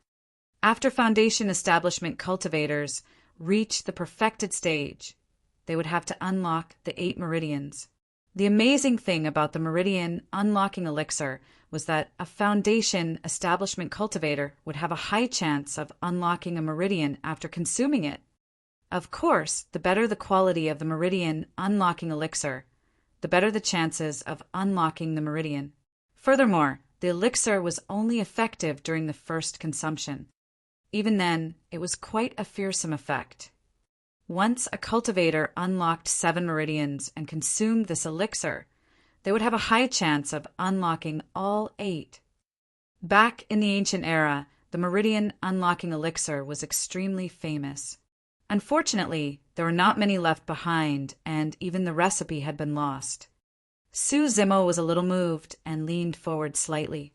[SPEAKER 1] After foundation establishment cultivators reach the perfected stage, they would have to unlock the 8 meridians. The amazing thing about the Meridian Unlocking Elixir was that a foundation establishment cultivator would have a high chance of unlocking a meridian after consuming it. Of course, the better the quality of the Meridian Unlocking Elixir, the better the chances of unlocking the meridian. Furthermore, the elixir was only effective during the first consumption. Even then, it was quite a fearsome effect. Once a cultivator unlocked 7 meridians and consumed this elixir, they would have a high chance of unlocking all 8. Back in the ancient era, the Meridian Unlocking Elixir was extremely famous. Unfortunately, there were not many left behind, and even the recipe had been lost. Su Zimo was a little moved and leaned forward slightly.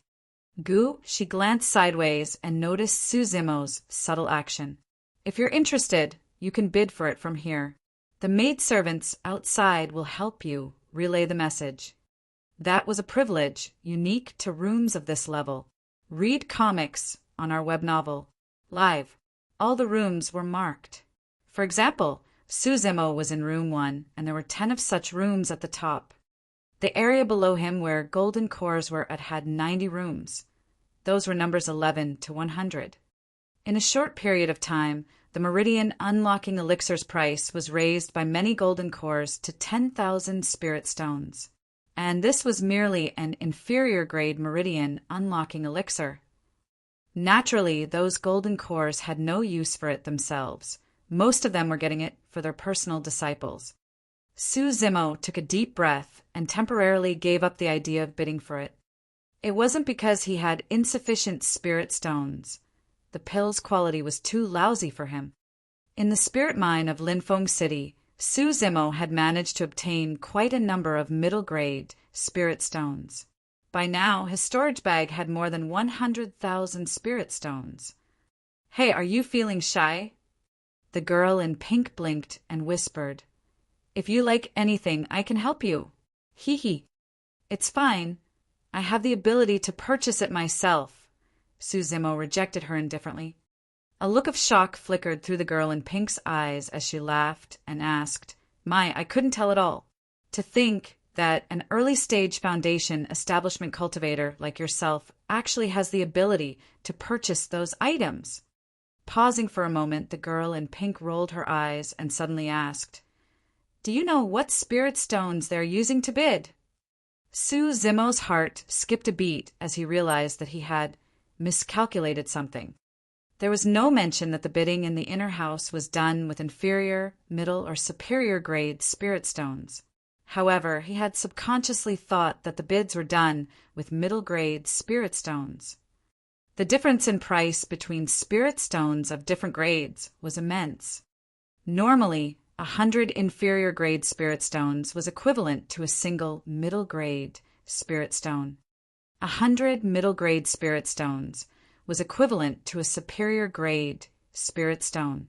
[SPEAKER 1] She glanced sideways and noticed Su Zimo's subtle action. "If you're interested, you can bid for it from here. The maidservants outside will help you relay the message." That was a privilege unique to rooms of this level. Read comics on our web novel, Live. All the rooms were marked. For example, Su Zimo was in room 1, and there were 10 of such rooms at the top. The area below him where golden cores were had 90 rooms. Those were numbers 11 to 100. In a short period of time, the Meridian Unlocking Elixir's price was raised by many golden cores to 10,000 spirit stones. And this was merely an inferior grade Meridian Unlocking Elixir. Naturally, those golden cores had no use for it themselves. Most of them were getting it for their personal disciples. Su Zimo took a deep breath and temporarily gave up the idea of bidding for it. It wasn't because he had insufficient spirit stones. The pill's quality was too lousy for him. In the spirit mine of Linfeng City, Su Zimo had managed to obtain quite a number of middle-grade spirit stones. By now, his storage bag had more than 100,000 spirit stones. "Hey, are you feeling shy?" The girl in pink blinked and whispered, "If you like anything, I can help you." "Hee hee. It's fine. I have the ability to purchase it myself." Su Zimo rejected her indifferently. A look of shock flickered through the girl in pink's eyes as she laughed and asked, I couldn't tell at all. To think that an early-stage foundation establishment cultivator like yourself actually has the ability to purchase those items." Pausing for a moment, the girl in pink rolled her eyes and suddenly asked, "Do you know what spirit stones they're using to bid?" Su Zimo's heart skipped a beat as he realized that he had miscalculated something. There was no mention that the bidding in the inner house was done with inferior, middle, or superior grade spirit stones. However, he had subconsciously thought that the bids were done with middle grade spirit stones. The difference in price between spirit stones of different grades was immense. Normally, 100 inferior grade spirit stones was equivalent to a single middle grade spirit stone. 100 middle grade spirit stones was equivalent to a superior grade spirit stone.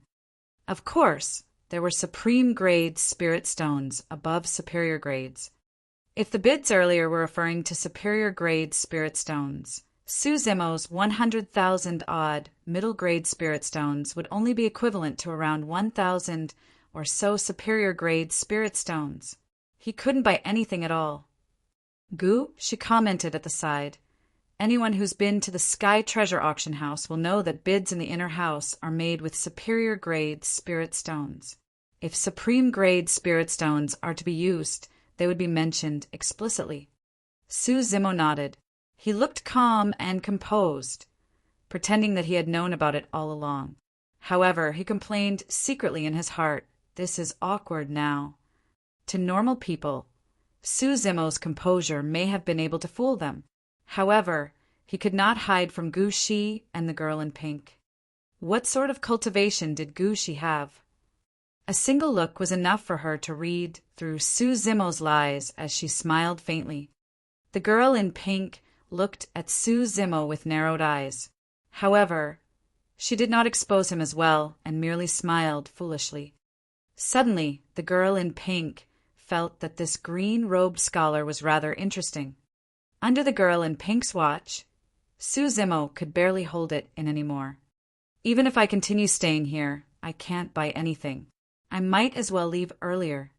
[SPEAKER 1] Of course, there were supreme grade spirit stones above superior grades. If the bids earlier were referring to superior grade spirit stones, Suzimo's 100,000 odd middle grade spirit stones would only be equivalent to around 1,000 or so superior grade spirit stones. He couldn't buy anything at all. "Gu," she commented at the side. "Anyone who's been to the Sky Treasure Auction House will know that bids in the inner house are made with superior grade spirit stones. If supreme grade spirit stones are to be used, they would be mentioned explicitly." Suzimo nodded. He looked calm and composed, pretending that he had known about it all along. However, he complained secretly in his heart, "This is awkward now." To normal people, Suzimo's composure may have been able to fool them. However, he could not hide from Gu Shi and the girl in pink. What sort of cultivation did Gu Shi have? A single look was enough for her to read through Suzimo's lies as she smiled faintly. The girl in pink looked at Suzimo with narrowed eyes. However, she did not expose him as well and merely smiled foolishly. Suddenly, the girl in pink felt that this green-robed scholar was rather interesting. Under the girl in pink's watch, Suzimo could barely hold it in anymore. "Even if I continue staying here, I can't buy anything. I might as well leave earlier."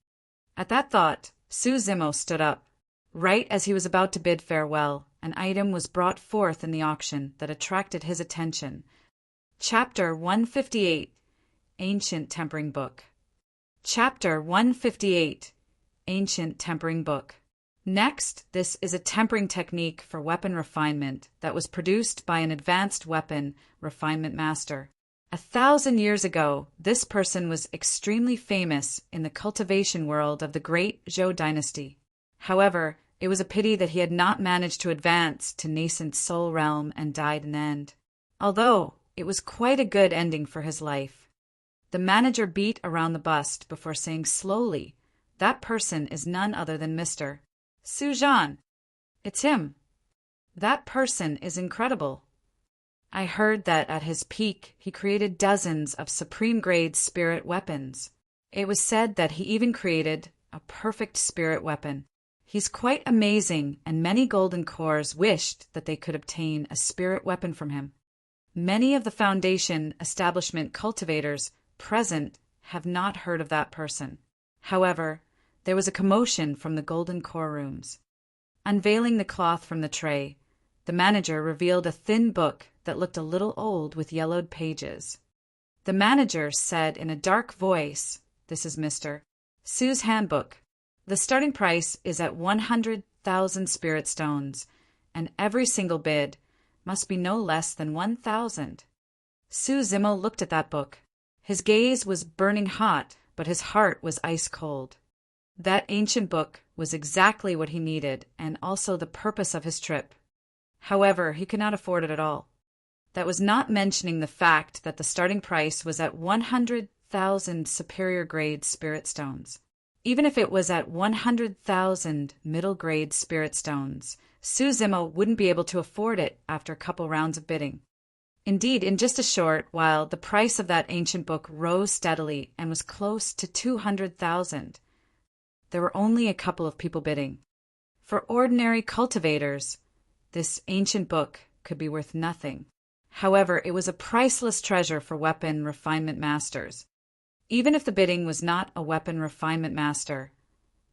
[SPEAKER 1] At that thought, Suzimo stood up. Right as he was about to bid farewell, an item was brought forth in the auction that attracted his attention. Chapter 158, Ancient Tempering Book. Chapter 158, Ancient Tempering Book. Next, this is a tempering technique for weapon refinement that was produced by an advanced weapon refinement master. 1,000 years ago, this person was extremely famous in the cultivation world of the great Zhou dynasty. However, it was a pity that he had not managed to advance to nascent soul realm and died an end. Although, it was quite a good ending for his life. The manager beat around the bust before saying slowly, "That person is none other than Mr. Sujan. It's him. That person is incredible. I heard that at his peak he created dozens of supreme-grade spirit weapons. It was said that he even created a perfect spirit weapon. He's quite amazing, and many golden cores wished that they could obtain a spirit weapon from him. Many of the Foundation establishment cultivators present have not heard of that person. However, there was a commotion from the golden core rooms. Unveiling the cloth from the tray, the manager revealed a thin book that looked a little old with yellowed pages. The manager said in a dark voice, "This is Mr. Su's handbook. The starting price is at 100,000 spirit stones, and every single bid must be no less than 1,000. Suzimo looked at that book. His gaze was burning hot, but his heart was ice cold. That ancient book was exactly what he needed and also the purpose of his trip. However, he could not afford it at all. That was not mentioning the fact that the starting price was at 100,000 superior grade spirit stones. Even if it was at 100,000 middle grade spirit stones, Suzimo wouldn't be able to afford it after a couple rounds of bidding. Indeed, in just a short while, the price of that ancient book rose steadily and was close to 200,000. There were only a couple of people bidding. For ordinary cultivators, this ancient book could be worth nothing. However, it was a priceless treasure for weapon refinement masters. Even if the bidding was not a weapon refinement master,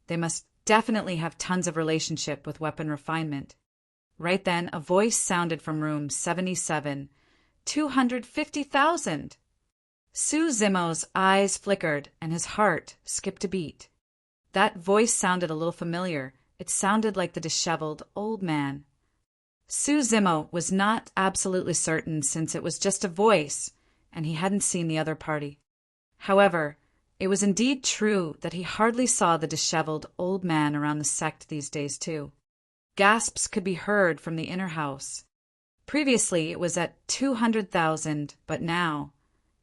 [SPEAKER 1] they must definitely have tons of relationship with weapon refinement. Right then, a voice sounded from room 77. 250,000! Suzimo's eyes flickered and his heart skipped a beat. That voice sounded a little familiar. It sounded like the disheveled old man. Su Zimo was not absolutely certain since it was just a voice and he hadn't seen the other party. However, it was indeed true that he hardly saw the disheveled old man around the sect these days too. Gasps could be heard from the inner house. Previously it was at 200,000, but now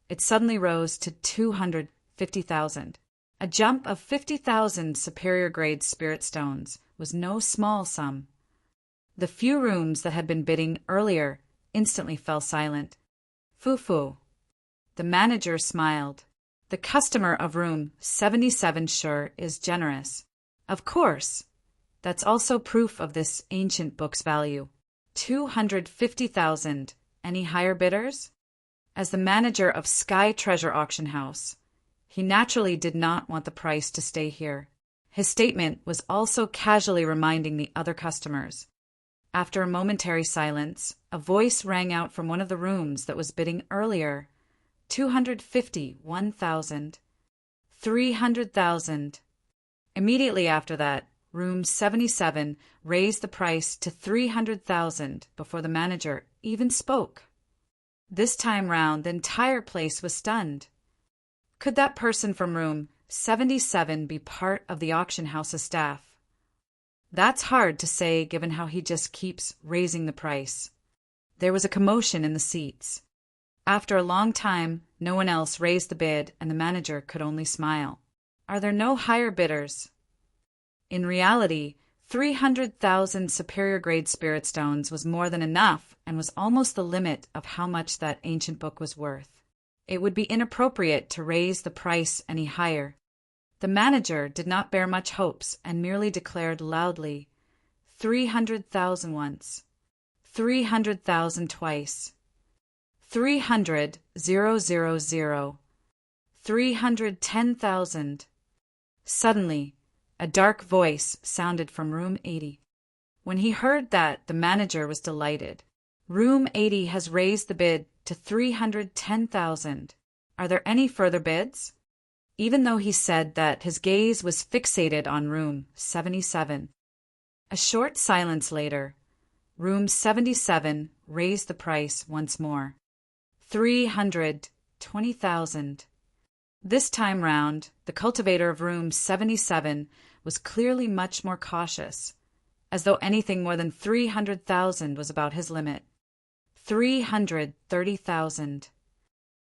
[SPEAKER 1] it suddenly rose to 250,000. A jump of 50,000 superior-grade spirit stones was no small sum. The few rooms that had been bidding earlier instantly fell silent. Foo-foo. The manager smiled. The customer of room 77 sure is generous. Of course. That's also proof of this ancient book's value. 250,000. Any higher bidders? As the manager of Sky Treasure Auction House, he naturally did not want the price to stay here. His statement was also casually reminding the other customers. After a momentary silence, a voice rang out from one of the rooms that was bidding earlier. 251,000. 300,000. Immediately after that, room 77 raised the price to 300,000 before the manager even spoke. This time round, the entire place was stunned. Could that person from room 77 be part of the auction house's staff? That's hard to say given how he just keeps raising the price. There was a commotion in the seats. After a long time, no one else raised the bid and the manager could only smile. Are there no higher bidders? In reality, 300,000 superior-grade spirit stones was more than enough and was almost the limit of how much that ancient book was worth. It would be inappropriate to raise the price any higher. The manager did not bear much hopes and merely declared loudly, 300,000 once, 300,000 twice, 300,000, 310,000. Suddenly, a dark voice sounded from room 80. When he heard that, the manager was delighted. Room 80 has raised the bid to 310,000. Are there any further bids? Even though he said that his gaze was fixated on room 77. A short silence later, room 77 raised the price once more. 320,000. This time round, the cultivator of room 77 was clearly much more cautious, as though anything more than 300,000 was about his limit. 330,000.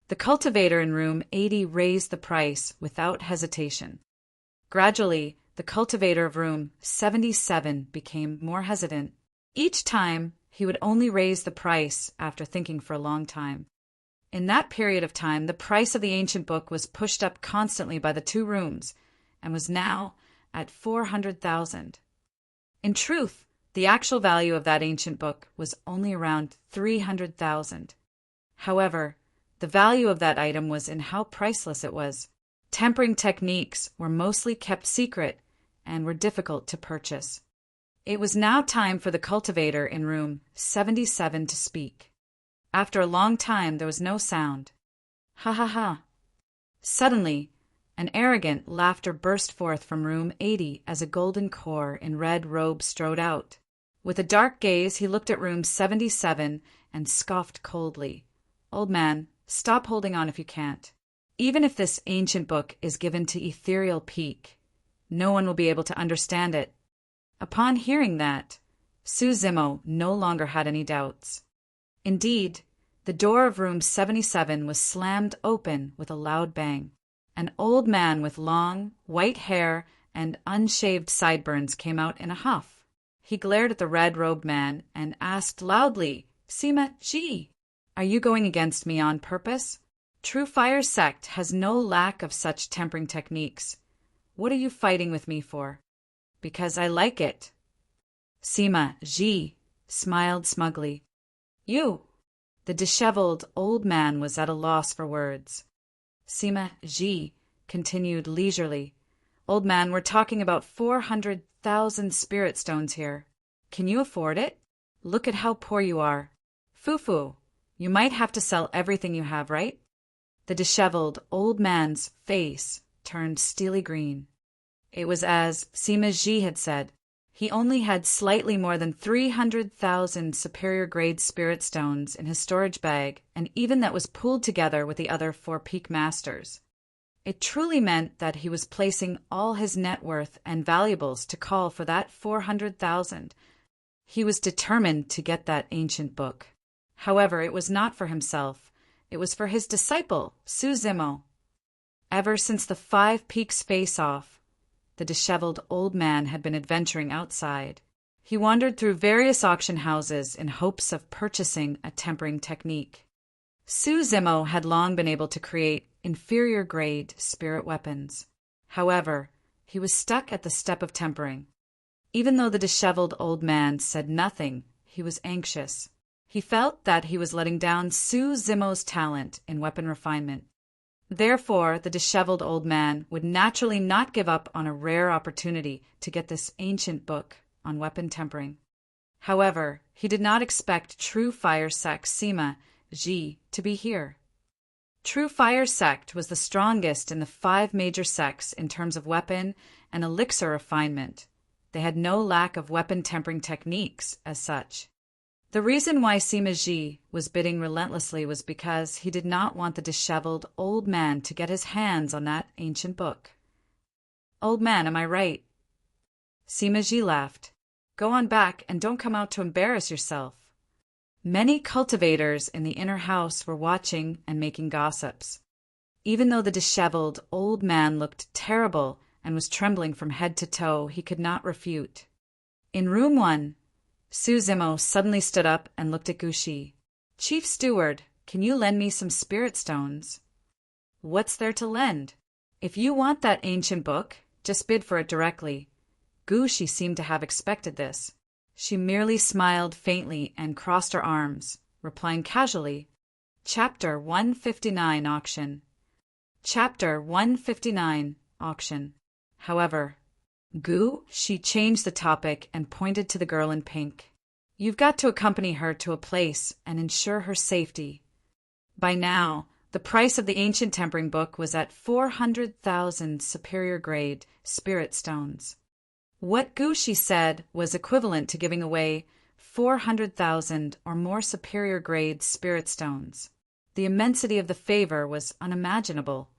[SPEAKER 1] The cultivator in room 80 raised the price without hesitation. Gradually, the cultivator of room 77 became more hesitant. Each time, he would only raise the price after thinking for a long time. In that period of time, the price of the ancient book was pushed up constantly by the two rooms and was now at 400,000. In truth, the actual value of that ancient book was only around 300,000. However, the value of that item was in how priceless it was. Tempering techniques were mostly kept secret and were difficult to purchase. It was now time for the cultivator in room 77 to speak. After a long time, there was no sound. Ha ha ha. Suddenly, an arrogant laughter burst forth from room 80 as a golden core in red robe strode out. With a dark gaze, he looked at room 77 and scoffed coldly. Old man, stop holding on if you can't. Even if this ancient book is given to ethereal peak, no one will be able to understand it. Upon hearing that, Su Zimo no longer had any doubts. Indeed, the door of room 77 was slammed open with a loud bang. An old man with long, white hair and unshaved sideburns came out in a huff. He glared at the red-robed man and asked loudly, Sima Ji, are you going against me on purpose? True Fire Sect has no lack of such tempering techniques. What are you fighting with me for? Because I like it. Sima Ji smiled smugly. You. The disheveled old man was at a loss for words. Sima Ji continued leisurely. Old man, we're talking about 400,000 spirit stones here. Can you afford it? Look at how poor you are. Foo-foo, you might have to sell everything you have, right? The disheveled old man's face turned steely green. It was as Sima Ji had said. He only had slightly more than 300,000 superior-grade spirit stones in his storage bag, and even that was pooled together with the other 4 peak masters. It truly meant that he was placing all his net worth and valuables to call for that 400,000. He was determined to get that ancient book. However, it was not for himself. It was for his disciple, Suzimo. Ever since the 5 Peaks face-off, the disheveled old man had been adventuring outside. He wandered through various auction houses in hopes of purchasing a tempering technique. Suzimo had long been able to create inferior-grade spirit weapons. However, he was stuck at the step of tempering. Even though the disheveled old man said nothing, he was anxious. He felt that he was letting down Suzimo's talent in weapon refinement. Therefore, the disheveled old man would naturally not give up on a rare opportunity to get this ancient book on weapon tempering. However, he did not expect True Fire Sect Sima Ji to be here. True Fire Sect was the strongest in the 5 major sects in terms of weapon and elixir refinement. They had no lack of weapon tempering techniques as such. The reason why Sima Ji was bidding relentlessly was because he did not want the disheveled old man to get his hands on that ancient book. "Old man, am I right?" Sima Ji laughed. "Go on back and don't come out to embarrass yourself." Many cultivators in the inner house were watching and making gossips. Even though the disheveled old man looked terrible and was trembling from head to toe, he could not refute. In room 1, Suzimo suddenly stood up and looked at Gushi. "Chief Steward, can you lend me some spirit stones?" "What's there to lend? If you want that ancient book, just bid for it directly." Gushi seemed to have expected this. She merely smiled faintly and crossed her arms, replying casually, "Chapter 159 Auction." Chapter 159 Auction. However, she changed the topic and pointed to the girl in pink. "You've got to accompany her to a place and ensure her safety." By now, the price of the ancient tempering book was at 400,000 superior-grade spirit stones. What Gushi said was equivalent to giving away 400,000 or more superior-grade spirit stones. The immensity of the favor was unimaginable.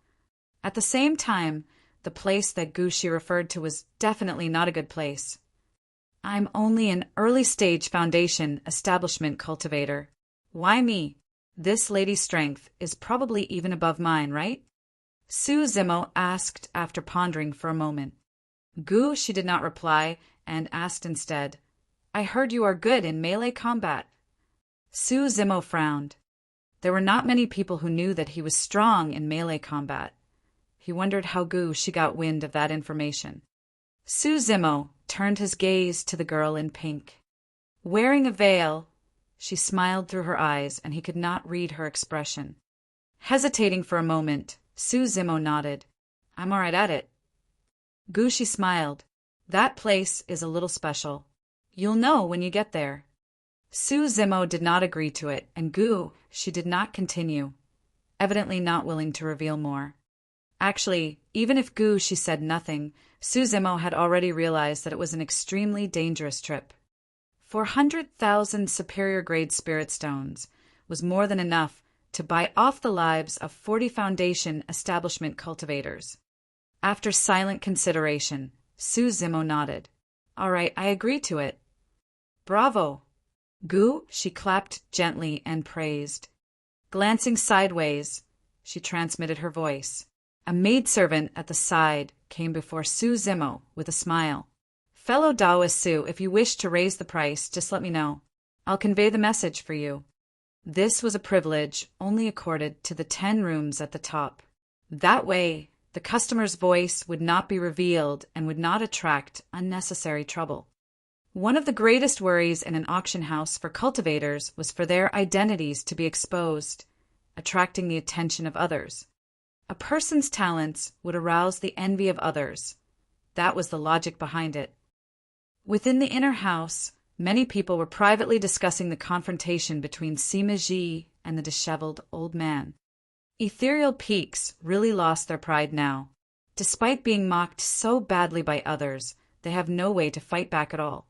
[SPEAKER 1] At the same time, the place that Gushi referred to was definitely not a good place. "I'm only an early-stage foundation establishment cultivator. Why me? This lady's strength is probably even above mine, right?" Suzimo asked after pondering for a moment. Gushi did not reply and asked instead, "I heard you are good in melee combat." Suzimo frowned. There were not many people who knew that he was strong in melee combat. He wondered how Gushi got wind of that information. Suzimo turned his gaze to the girl in pink. Wearing a veil, she smiled through her eyes, and he could not read her expression. Hesitating for a moment, Suzimo nodded. "I'm all right at it." Gushi smiled. "That place is a little special. You'll know when you get there." Suzimo did not agree to it, and she did not continue, evidently not willing to reveal more. Actually, even if she said nothing, Suzimo had already realized that it was an extremely dangerous trip. 400,000 superior-grade spirit stones was more than enough to buy off the lives of 40 foundation establishment cultivators. After silent consideration, Suzimo nodded. "All right, I agree to it." "Bravo!" She clapped gently and praised. Glancing sideways, she transmitted her voice. A maidservant at the side came before Suzimo with a smile. "Fellow Daoist Su, if you wish to raise the price, just let me know. I'll convey the message for you." This was a privilege only accorded to the 10 rooms at the top. That way, the customer's voice would not be revealed and would not attract unnecessary trouble. One of the greatest worries in an auction house for cultivators was for their identities to be exposed, attracting the attention of others. A person's talents would arouse the envy of others. That was the logic behind it. Within the inner house, many people were privately discussing the confrontation between Sima Ji and the disheveled old man. Ethereal Peaks really lost their pride now. Despite being mocked so badly by others, they have no way to fight back at all.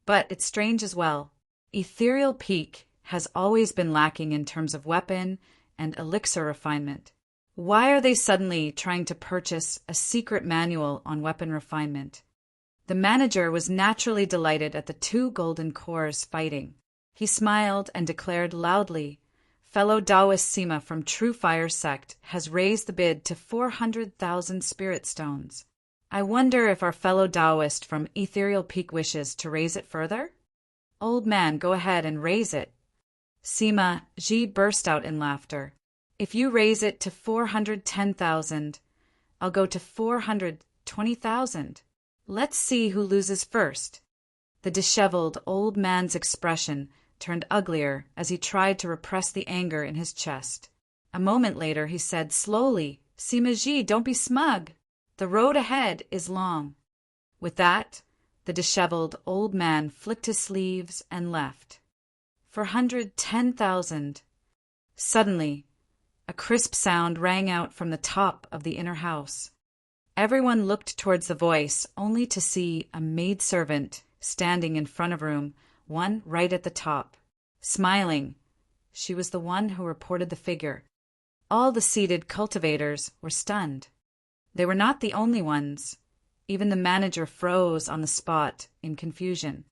[SPEAKER 1] But it's strange as well. Ethereal Peak has always been lacking in terms of weapon and elixir refinement. Why are they suddenly trying to purchase a secret manual on weapon refinement? The manager was naturally delighted at the two golden cores fighting. He smiled and declared loudly, "Fellow Taoist Sima from True Fire Sect has raised the bid to 400,000 spirit stones. I wonder if our fellow Taoist from Ethereal Peak wishes to raise it further?" "Old man, go ahead and raise it." Sima Ji burst out in laughter. "If you raise it to 410,000, I'll go to 420,000. Let's see who loses first." The disheveled old man's expression turned uglier as he tried to repress the anger in his chest. A moment later he said slowly, "Sima Ji, don't be smug. The road ahead is long." With that, the disheveled old man flicked his sleeves and left. 410,000. Suddenly, a crisp sound rang out from the top of the inner house. Everyone looked towards the voice, only to see a maidservant standing in front of room 1 right at the top. Smiling, she was the one who reported the figure. All the seated cultivators were stunned. They were not the only ones. Even the manager froze on the spot in confusion.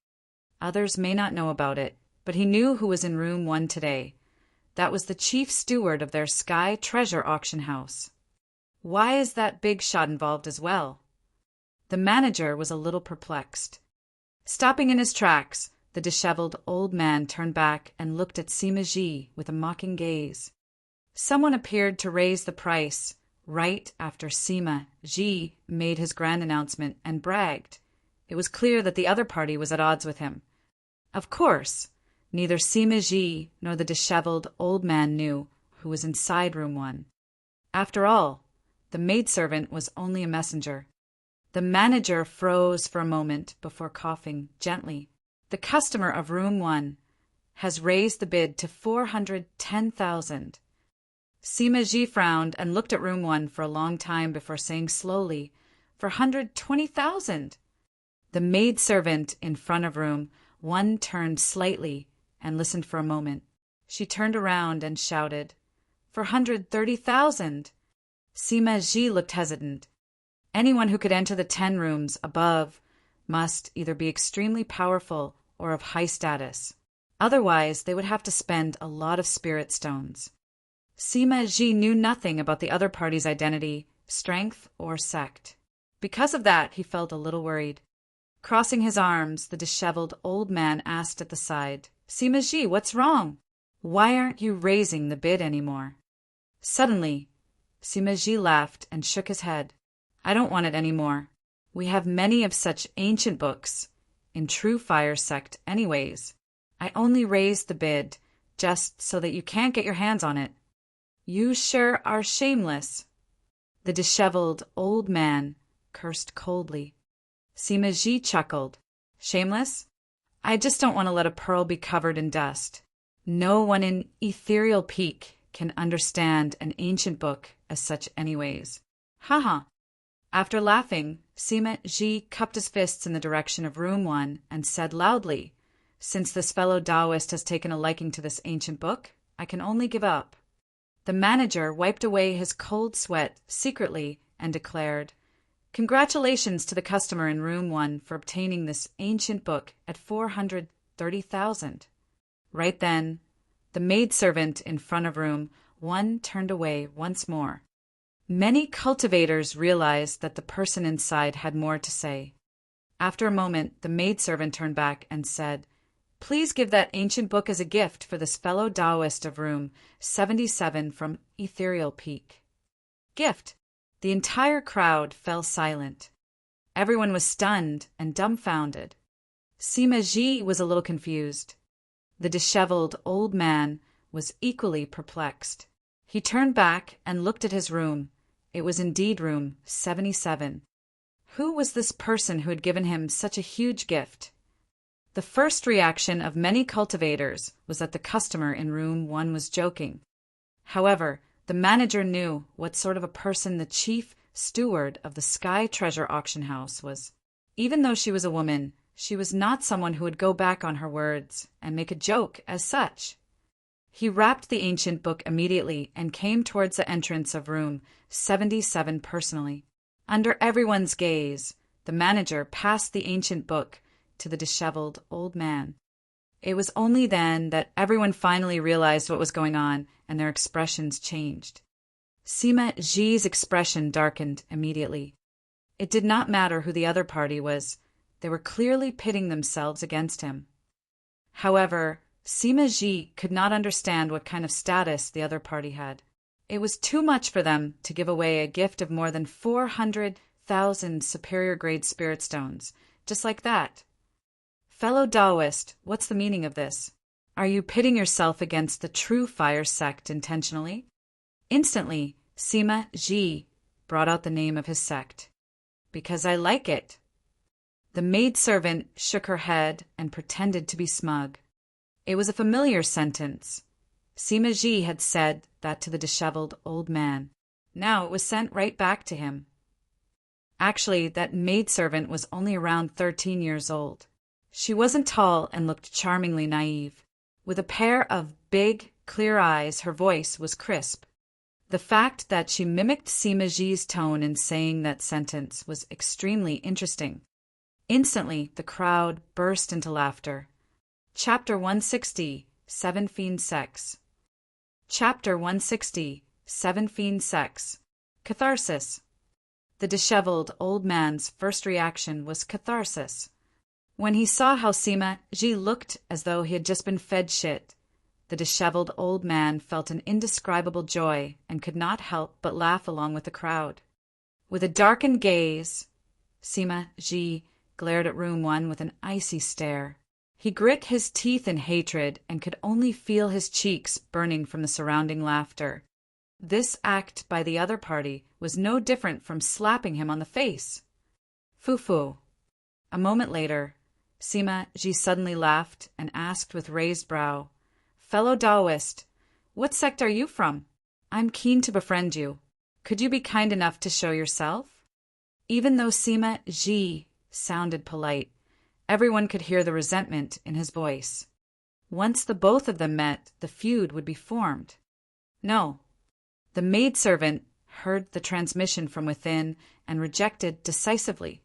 [SPEAKER 1] Others may not know about it, but he knew who was in room 1 today. That was the chief steward of their Sky Treasure auction house. Why is that big shot involved as well? The manager was a little perplexed. Stopping in his tracks, the disheveled old man turned back and looked at Sima Ji with a mocking gaze. Someone appeared to raise the price right after Sima Ji made his grand announcement and bragged. It was clear that the other party was at odds with him. Of course, neither Sima Ji nor the disheveled old man knew who was inside room 1. After all, the maidservant was only a messenger. The manager froze for a moment before coughing gently. "The customer of room 1 has raised the bid to 410,000. Sima Ji frowned and looked at room 1 for a long time before saying slowly, 420,000. The maidservant in front of room 1 turned slightly and listened for a moment. She turned around and shouted, 430,000. Sima Ji looked hesitant. Anyone who could enter the 10 rooms above must either be extremely powerful or of high status. Otherwise, they would have to spend a lot of spirit stones. Sima Ji knew nothing about the other party's identity, strength, or sect. Because of that, he felt a little worried. Crossing his arms, the disheveled old man asked at the side, "Sima Ji, what's wrong? Why aren't you raising the bid anymore?" Suddenly, Sima Ji laughed and shook his head. "I don't want it anymore. We have many of such ancient books, in True Fire Sect anyways. I only raised the bid just so that you can't get your hands on it." "You sure are shameless." The disheveled old man cursed coldly. Sima Ji chuckled. "Shameless? I just don't want to let a pearl be covered in dust. No one in Ethereal Peak can understand an ancient book as such anyways. Haha." After laughing, Sima Ji cupped his fists in the direction of room 1 and said loudly, "Since this fellow Taoist has taken a liking to this ancient book, I can only give up." The manager wiped away his cold sweat secretly and declared, "Congratulations to the customer in room 1 for obtaining this ancient book at 430,000. Right then, the maidservant in front of room 1 turned away once more. Many cultivators realized that the person inside had more to say. After a moment, the maidservant turned back and said, "Please give that ancient book as a gift for this fellow Taoist of room 77 from Ethereal Peak." Gift! The entire crowd fell silent. Everyone was stunned and dumbfounded. Sima Ji was a little confused. The disheveled old man was equally perplexed. He turned back and looked at his room. It was indeed room 77. Who was this person who had given him such a huge gift? The first reaction of many cultivators was that the customer in room 1 was joking. However, the manager knew what sort of a person the chief steward of the Sky Treasure Auction House, was. Even though she was a woman, she was not someone who would go back on her words and make a joke as such. He wrapped the ancient book immediately and came towards the entrance of room 77 personally. Under everyone's gaze, the manager passed the ancient book to the disheveled old man. It was only then that everyone finally realized what was going on and their expressions changed. Sima Ji's expression darkened immediately. It did not matter who the other party was. They were clearly pitting themselves against him. However, Sima Ji could not understand what kind of status the other party had. It was too much for them to give away a gift of more than 400,000 superior-grade spirit stones, just like that. Fellow Taoist, what's the meaning of this? Are you pitting yourself against the True Fire sect intentionally? Instantly, Sima Ji brought out the name of his sect. Because I like it. The maidservant shook her head and pretended to be smug. It was a familiar sentence. Sima Ji had said that to the disheveled old man. Now it was sent right back to him. Actually, that maidservant was only around 13 years old. She wasn't tall and looked charmingly naive. With a pair of big, clear eyes, her voice was crisp. The fact that she mimicked Sima Ji's tone in saying that sentence was extremely interesting. Instantly, the crowd burst into laughter. Chapter 160, Seven Fiend Sex. Chapter 160, Seven Fiend Sex. Catharsis. The disheveled old man's first reaction was catharsis. When he saw how Sima Ji looked as though he had just been fed shit, the disheveled old man felt an indescribable joy and could not help but laugh along with the crowd. With a darkened gaze, Sima Ji glared at room 1 with an icy stare. He grit his teeth in hatred and could only feel his cheeks burning from the surrounding laughter. This act by the other party was no different from slapping him on the face. Foo-foo. A moment later, Sima Ji suddenly laughed and asked with raised brow, "Fellow Taoist, what sect are you from? I'm keen to befriend you. Could you be kind enough to show yourself?" Even though Sima Ji sounded polite, everyone could hear the resentment in his voice. Once the both of them met, the feud would be formed. No. The maidservant heard the transmission from within and rejected decisively.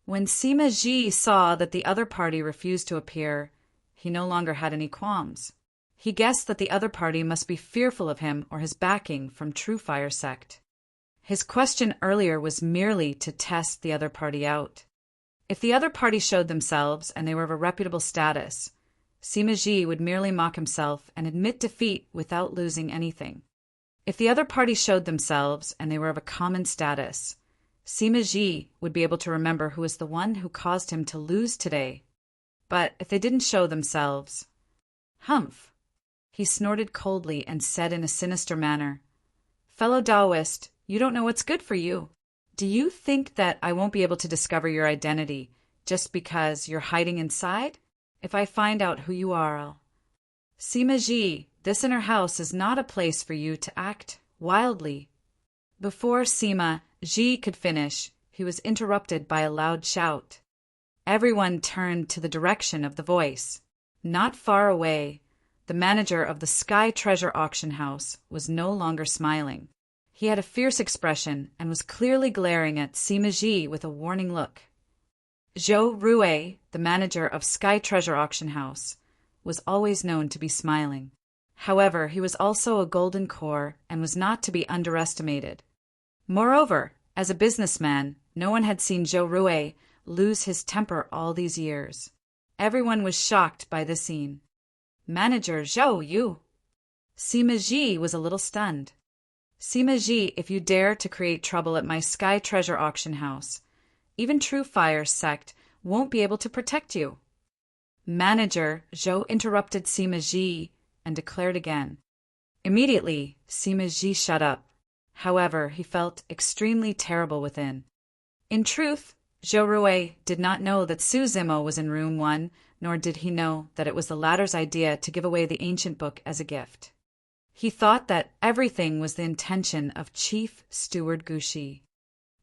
[SPEAKER 1] When Sima Ji saw that the other party refused to appear, he no longer had any qualms. He guessed that the other party must be fearful of him or his backing from True Fire sect. His question earlier was merely to test the other party out. If the other party showed themselves and they were of a reputable status, Sima Ji would merely mock himself and admit defeat without losing anything. If the other party showed themselves and they were of a common status, Sima Ji would be able to remember who was the one who caused him to lose today. But if they didn't show themselves... Humph! He snorted coldly and said in a sinister manner, "Fellow Taoist, you don't know what's good for you. Do you think that I won't be able to discover your identity just because you're hiding inside? If I find out who you are, I'll..." Sima Ji, this inner house is not a place for you to act wildly. Before Sima Ji could finish, he was interrupted by a loud shout. Everyone turned to the direction of the voice. Not far away, the manager of the Sky Treasure Auction House was no longer smiling. He had a fierce expression and was clearly glaring at Sima Ji with a warning look. Zhou Rue, the manager of Sky Treasure Auction House, was always known to be smiling. However, he was also a golden core and was not to be underestimated. Moreover, as a businessman, no one had seen Zhou Rue lose his temper all these years. Everyone was shocked by the scene. "Manager Zhou, you!" Sima Ji was a little stunned. "Sima Ji, if you dare to create trouble at my Sky Treasure Auction House, even True Fire sect won't be able to protect you." Manager Zhou interrupted Sima Ji and declared again. Immediately, Sima Ji shut up. However, he felt extremely terrible within. In truth, Zhou Rue did not know that Su Zimo was in room 1, nor did he know that it was the latter's idea to give away the ancient book as a gift. He thought that everything was the intention of Chief Steward Gushi.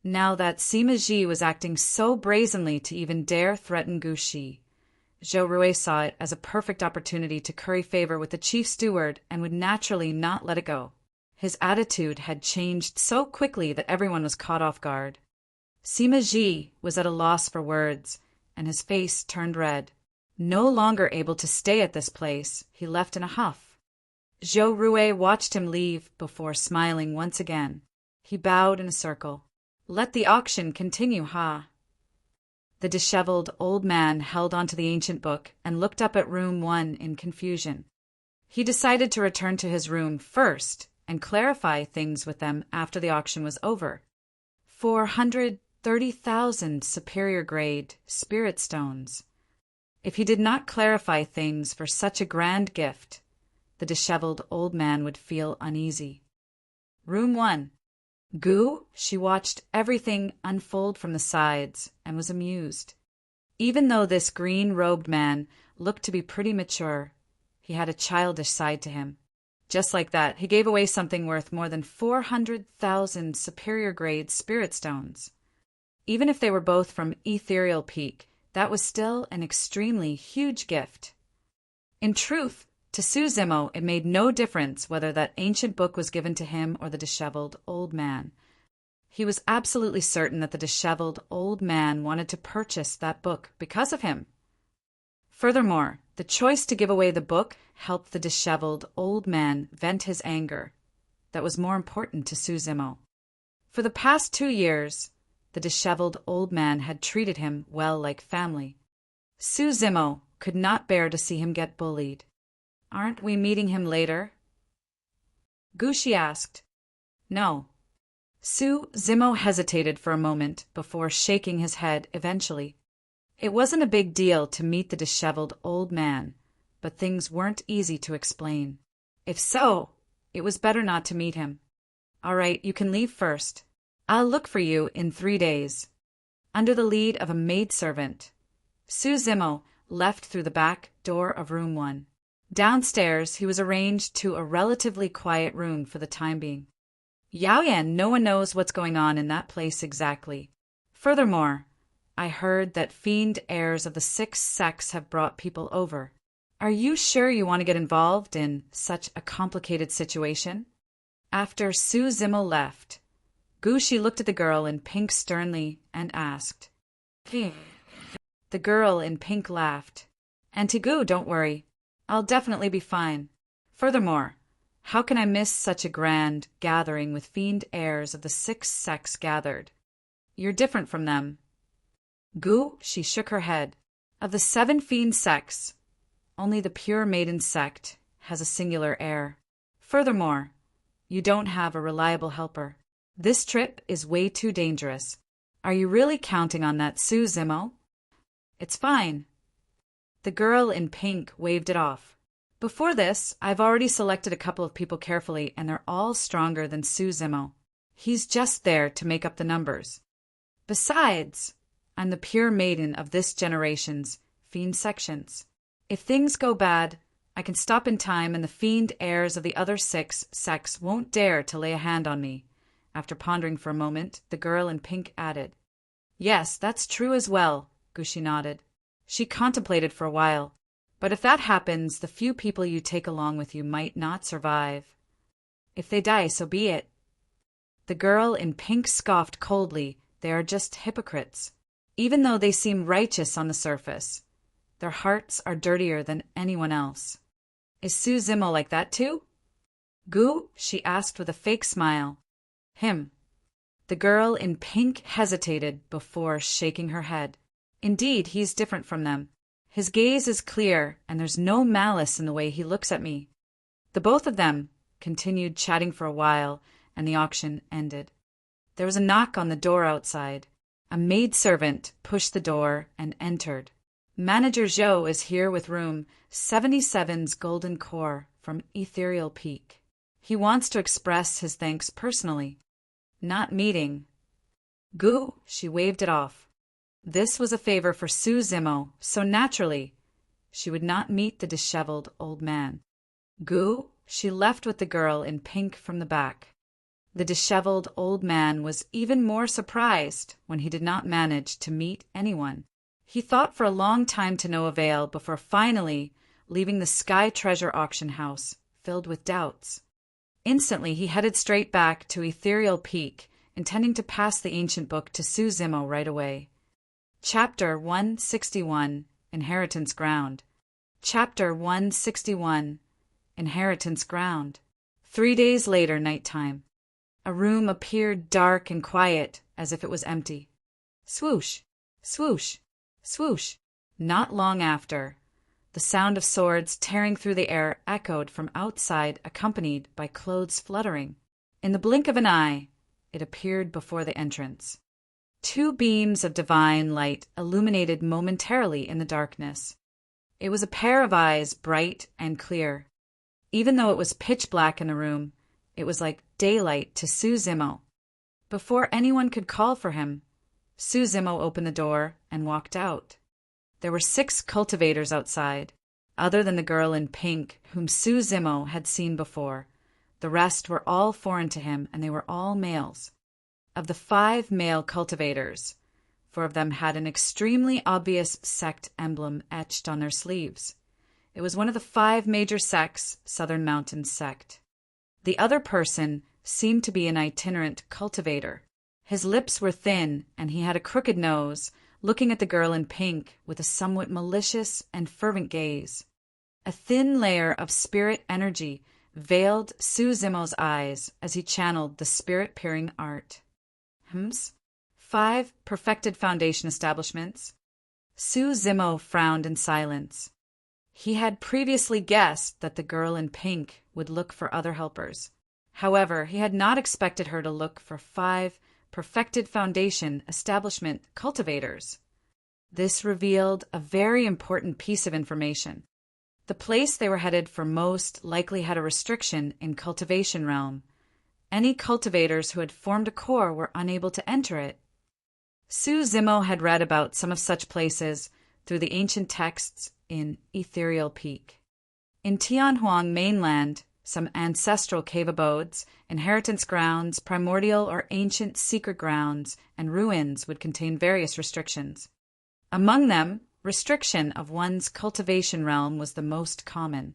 [SPEAKER 1] now that Sima Ji was acting so brazenly to even dare threaten Gu Shi. Zhou Rui saw it as a perfect opportunity to curry favor with the chief steward and would naturally not let it go. His attitude had changed so quickly that everyone was caught off guard. Sima Ji was at a loss for words, and his face turned red. No longer able to stay at this place, he left in a huff. Zhou Rui watched him leave before smiling once again. He bowed in a circle. Let the auction continue, ha! The disheveled old man held onto the ancient book and looked up at room 1 in confusion. He decided to return to his room first and clarify things with them after the auction was over. 430,000 superior grade spirit stones. If he did not clarify things for such a grand gift, the disheveled old man would feel uneasy. Room 1. Gu, she watched everything unfold from the sides and was amused. Even though this green-robed man looked to be pretty mature, he had a childish side to him. Just like that, he gave away something worth more than 400,000 superior-grade spirit stones. Even if they were both from Ethereal Peak, that was still an extremely huge gift. In truth, to Su Zimo, it made no difference whether that ancient book was given to him or the disheveled old man. He was absolutely certain that the disheveled old man wanted to purchase that book because of him. Furthermore, the choice to give away the book helped the disheveled old man vent his anger. That was more important to Su Zimo. For the past 2 years, the disheveled old man had treated him well like family. Su Zimo could not bear to see him get bullied. Aren't we meeting him later? Gu Shi asked. No. Su Zimo hesitated for a moment before shaking his head eventually. It wasn't a big deal to meet the disheveled old man, but things weren't easy to explain. If so, it was better not to meet him. All right, you can leave first. I'll look for you in 3 days. Under the lead of a maidservant, Su Zimo left through the back door of room 1. Downstairs, he was arranged to a relatively quiet room for the time being. Yaoyan, no one knows what's going on in that place exactly. Furthermore, I heard that fiend heirs of the 6 sects have brought people over. Are you sure you want to get involved in such a complicated situation? After Su Zimo left, Gu Shi looked at the girl in pink sternly and asked. The girl in pink laughed. Auntie Gu, don't worry. I'll definitely be fine. Furthermore, how can I miss such a grand gathering with fiend heirs of the 6 sects gathered? You're different from them. Gu, she shook her head. Of the 7 fiend sects, only the pure maiden sect has a singular heir. Furthermore, you don't have a reliable helper. This trip is way too dangerous. Are you really counting on that, Su Zimo? It's fine. The girl in pink waved it off. Before this, I've already selected a couple of people carefully, and they're all stronger than Su Zimo. He's just there to make up the numbers. Besides, I'm the pure maiden of this generation's fiend sections. If things go bad, I can stop in time and the fiend heirs of the other 6 sects won't dare to lay a hand on me. After pondering for a moment, the girl in pink added. Yes, that's true as well, Gu Shi nodded. She contemplated for a while. But if that happens, the few people you take along with you might not survive. If they die, so be it. The girl in pink scoffed coldly. They are just hypocrites. Even though they seem righteous on the surface, their hearts are dirtier than anyone else. Is Su Zimo like that too? Gu, she asked with a fake smile. Him. The girl in pink hesitated before shaking her head. Indeed, he's different from them. His gaze is clear, and there's no malice in the way he looks at me. The both of them continued chatting for a while, and the auction ended. There was a knock on the door outside. A maidservant pushed the door and entered. Manager Zhou is here with room 77's golden core from Ethereal Peak. He wants to express his thanks personally. Not meeting. Gu, she waved it off. This was a favor for Su Zimo, so naturally, she would not meet the disheveled old man. Gu, she left with the girl in pink from the back. The disheveled old man was even more surprised when he did not manage to meet anyone. He thought for a long time to no avail before finally leaving the Sky Treasure auction house, filled with doubts. Instantly he headed straight back to Ethereal Peak, intending to pass the ancient book to Sue Zimmo right away. Chapter 161, Inheritance Ground. Chapter 161, Inheritance Ground. 3 days later, nighttime. A room appeared dark and quiet, as if it was empty. Swoosh, swoosh, swoosh. Not long after, the sound of swords tearing through the air echoed from outside, accompanied by clothes fluttering. In the blink of an eye, it appeared before the entrance. 2 beams of divine light illuminated momentarily in the darkness. It was a pair of eyes, bright and clear. Even though it was pitch black in the room, it was like daylight to Sue Zimmo. Before anyone could call for him, Sue Zimmo opened the door and walked out. There were 6 cultivators outside, other than the girl in pink whom Sue Zimmo had seen before. The rest were all foreign to him, and they were all males. Of the 5 male cultivators, 4 of them had an extremely obvious sect emblem etched on their sleeves. It was one of the 5 major sects, Southern Mountains sect. The other person seemed to be an itinerant cultivator. His lips were thin, and he had a crooked nose, looking at the girl in pink with a somewhat malicious and fervent gaze. A thin layer of spirit energy veiled Sue Zimmo's eyes as he channeled the spirit-peering art. 5 perfected foundation establishments. Sue Zimmo frowned in silence. He had previously guessed that the girl in pink would look for other helpers. However, he had not expected her to look for 5 perfected foundation establishment cultivators. This revealed a very important piece of information. The place they were headed for most likely had a restriction in cultivation realm. Any cultivators who had formed a core were unable to enter it. Sue Zimmo had read about some of such places through the ancient texts in Ethereal Peak. In Tianhuang mainland, some ancestral cave abodes, inheritance grounds, primordial or ancient secret grounds, and ruins would contain various restrictions. Among them, restriction of one's cultivation realm was the most common.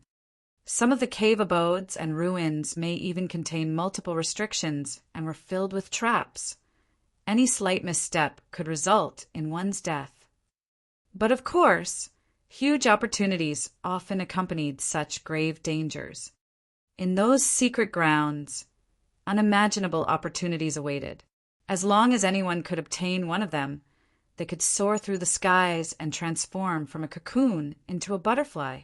[SPEAKER 1] Some of the cave abodes and ruins may even contain multiple restrictions and were filled with traps. Any slight misstep could result in one's death. But of course, huge opportunities often accompanied such grave dangers. In those secret grounds, unimaginable opportunities awaited. As long as anyone could obtain one of them, they could soar through the skies and transform from a cocoon into a butterfly.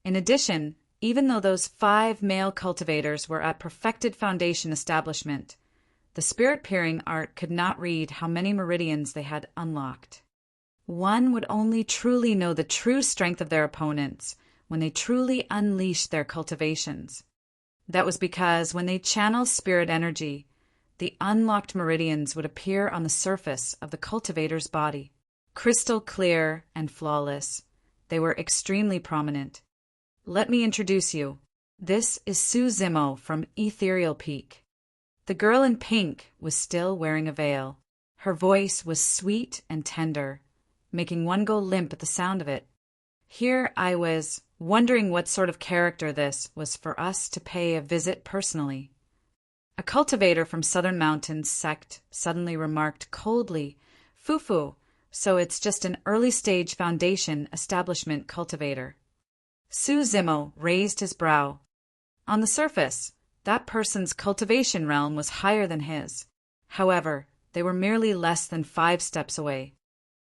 [SPEAKER 1] In addition, even though those 5 male cultivators were at perfected foundation establishment, the spirit-peering art could not read how many meridians they had unlocked. One would only truly know the true strength of their opponents when they truly unleashed their cultivations. That was because when they channeled spirit energy, the unlocked meridians would appear on the surface of the cultivator's body. Crystal clear and flawless, they were extremely prominent. Let me introduce you. This is Sue Zimmo from Ethereal Peak. The girl in pink was still wearing a veil. Her voice was sweet and tender, making one go limp at the sound of it. Here I was, wondering what sort of character this was for us to pay a visit personally. A cultivator from Southern Mountains sect suddenly remarked coldly, "Foo-foo, so it's just an early-stage foundation establishment cultivator." Sue Zimmo raised his brow. On the surface, that person's cultivation realm was higher than his. However, they were merely less than 5 steps away.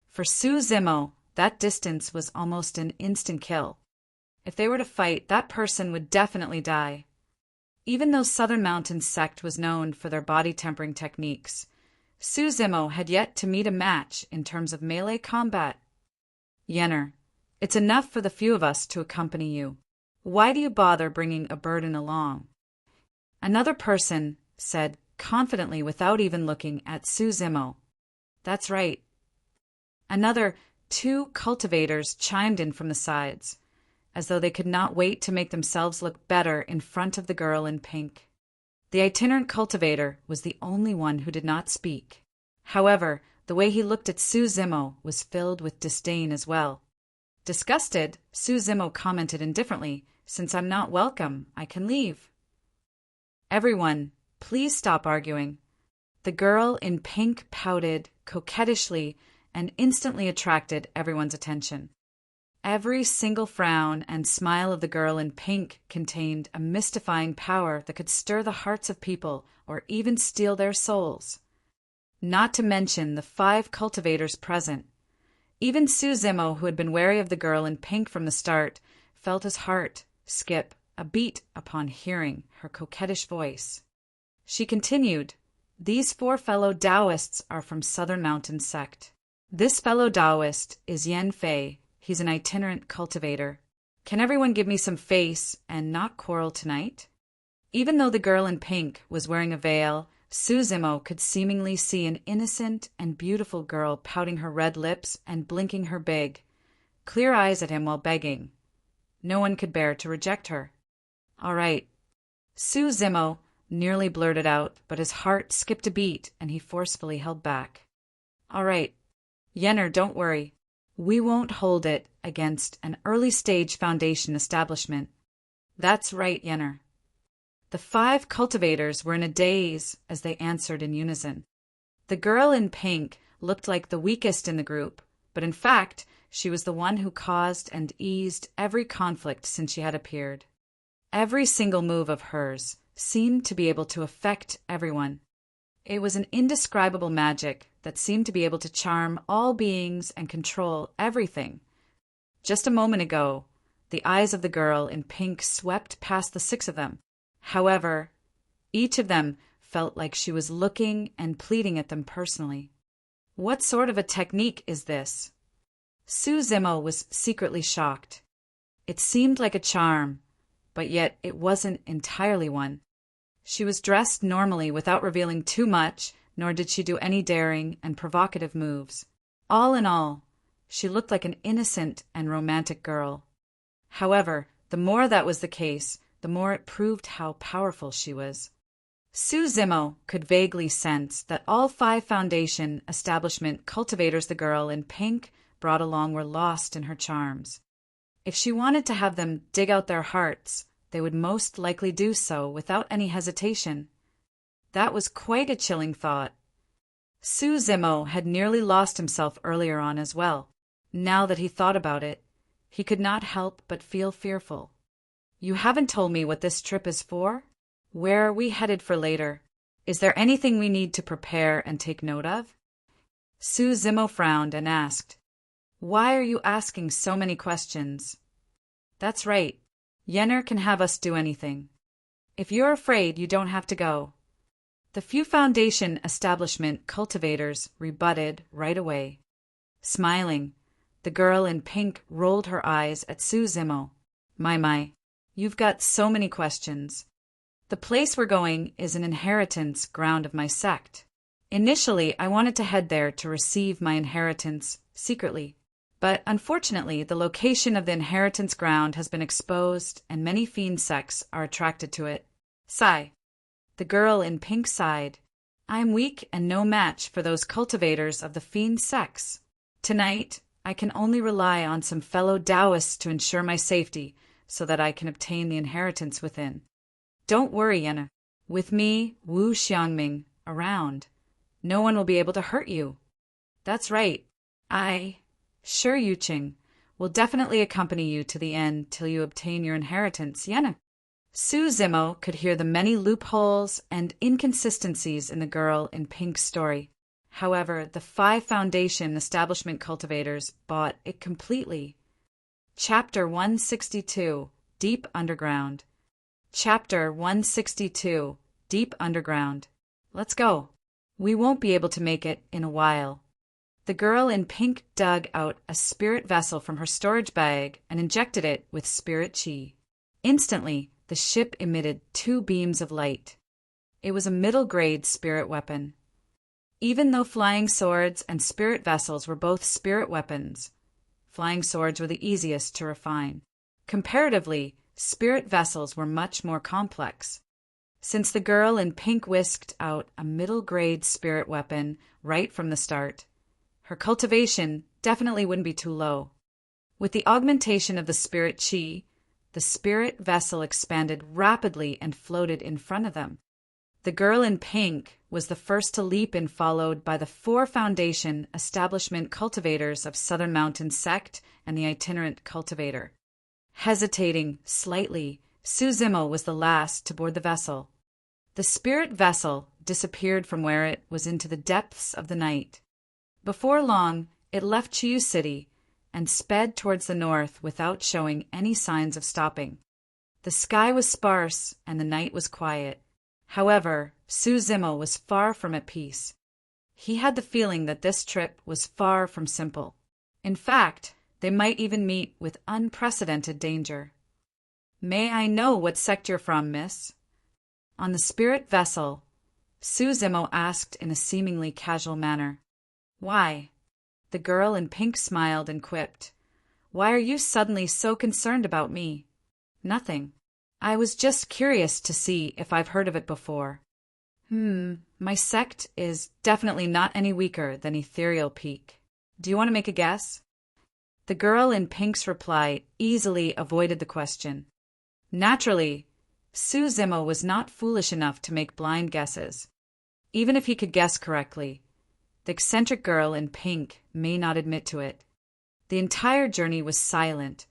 [SPEAKER 1] For Sue Zimmo, that distance was almost an instant kill. If they were to fight, that person would definitely die. Even though Southern Mountains sect was known for their body-tempering techniques, Sue Zimmo had yet to meet a match in terms of melee combat. "Yenner, it's enough for the few of us to accompany you. Why do you bother bringing a burden along?" Another person said confidently without even looking at Sue Zimmo. "That's right." Another 2 cultivators chimed in from the sides, as though they could not wait to make themselves look better in front of the girl in pink. The itinerant cultivator was the only one who did not speak. However, the way he looked at Suzimo was filled with disdain as well. Disgusted, Suzimo commented indifferently, "Since I'm not welcome, I can leave." "Everyone, please stop arguing." The girl in pink pouted coquettishly and instantly attracted everyone's attention. Every single frown and smile of the girl in pink contained a mystifying power that could stir the hearts of people or even steal their souls. Not to mention the 5 cultivators present. Even Suzimo, who had been wary of the girl in pink from the start, felt his heart skip a beat upon hearing her coquettish voice. She continued, "These 4 fellow Taoists are from Southern Mountain sect. This fellow Taoist is Yen Fei. He's an itinerant cultivator. Can everyone give me some face and not quarrel tonight?" Even though the girl in pink was wearing a veil, Suzimo could seemingly see an innocent and beautiful girl pouting her red lips and blinking her big, clear eyes at him while begging. No one could bear to reject her. "All right," Suzimo nearly blurted out, but his heart skipped a beat and he forcefully held back. "All right, Yenner, don't worry. We won't hold it against an early-stage foundation establishment." "That's right, Yenner." The 5 cultivators were in a daze as they answered in unison. The girl in pink looked like the weakest in the group, but in fact, she was the one who caused and eased every conflict since she had appeared. Every single move of hers seemed to be able to affect everyone. It was an indescribable magic that seemed to be able to charm all beings and control everything. Just a moment ago, the eyes of the girl in pink swept past the 6 of them. However, each of them felt like she was looking and pleading at them personally. What sort of a technique is this? Suzimo was secretly shocked. It seemed like a charm, but yet it wasn't entirely one. She was dressed normally without revealing too much, nor did she do any daring and provocative moves. All in all, she looked like an innocent and romantic girl. However, the more that was the case, the more it proved how powerful she was. Suzimo could vaguely sense that all 5 foundation establishment cultivators the girl in pink brought along were lost in her charms. If she wanted to have them dig out their hearts, they would most likely do so without any hesitation. That was quite a chilling thought. Suzimo had nearly lost himself earlier on as well. Now that he thought about it, he could not help but feel fearful. "You haven't told me what this trip is for? Where are we headed for later? Is there anything we need to prepare and take note of?" Suzimo frowned and asked, "Why are you asking so many questions?" "That's right. Yenner can have us do anything. If you're afraid, you don't have to go." The few foundation establishment cultivators rebutted right away. Smiling, the girl in pink rolled her eyes at Suzimo. My, you've got so many questions. The place we're going is an inheritance ground of my sect. Initially, I wanted to head there to receive my inheritance secretly. But unfortunately, the location of the inheritance ground has been exposed and many fiend sects are attracted to it. Sigh. The girl in pink sighed. "I am weak and no match for those cultivators of the fiend sects. Tonight, I can only rely on some fellow Taoists to ensure my safety so that I can obtain the inheritance within. Don't worry, Yenna. With me, Wu Xiangming, around, no one will be able to hurt you." "That's right. Sure, Yuqing, will definitely accompany you to the end till you obtain your inheritance, Yenna." Suzimo could hear the many loopholes and inconsistencies in the girl in pink's story. However, the 5 foundation establishment cultivators bought it completely. Chapter 162, Deep Underground. Chapter 162, Deep Underground. Let's go. We won't be able to make it in a while. The girl in pink dug out a spirit vessel from her storage bag and injected it with spirit chi. Instantly, the ship emitted 2 beams of light. It was a middle-grade spirit weapon. Even though flying swords and spirit vessels were both spirit weapons, flying swords were the easiest to refine. Comparatively, spirit vessels were much more complex. since the girl in pink whisked out a middle-grade spirit weapon right from the start. Her cultivation definitely wouldn't be too low. With the augmentation of the spirit chi, the spirit vessel expanded rapidly and floated in front of them. The girl in pink was the first to leap in, followed by the 4 foundation establishment cultivators of Southern Mountain Sect and the itinerant cultivator. Hesitating slightly, Suzimo was the last to board the vessel. The spirit vessel disappeared from where it was into the depths of the night. Before long, it left Chiyu City and sped towards the north without showing any signs of stopping. The sky was sparse and the night was quiet. However, Suzimo was far from at peace. He had the feeling that this trip was far from simple. In fact, they might even meet with unprecedented danger. "May I know what sect you're from, miss?" On the spirit vessel, Suzimo asked in a seemingly casual manner. "Why?" The girl in pink smiled and quipped. "Why are you suddenly so concerned about me?" "Nothing. I was just curious to see if I've heard of it before." My sect is definitely not any weaker than Ethereal Peak. Do you want to make a guess?" The girl in pink's reply easily avoided the question. Naturally, Suzimo was not foolish enough to make blind guesses. Even if he could guess correctly, the eccentric girl in pink may not admit to it. The entire journey was silent.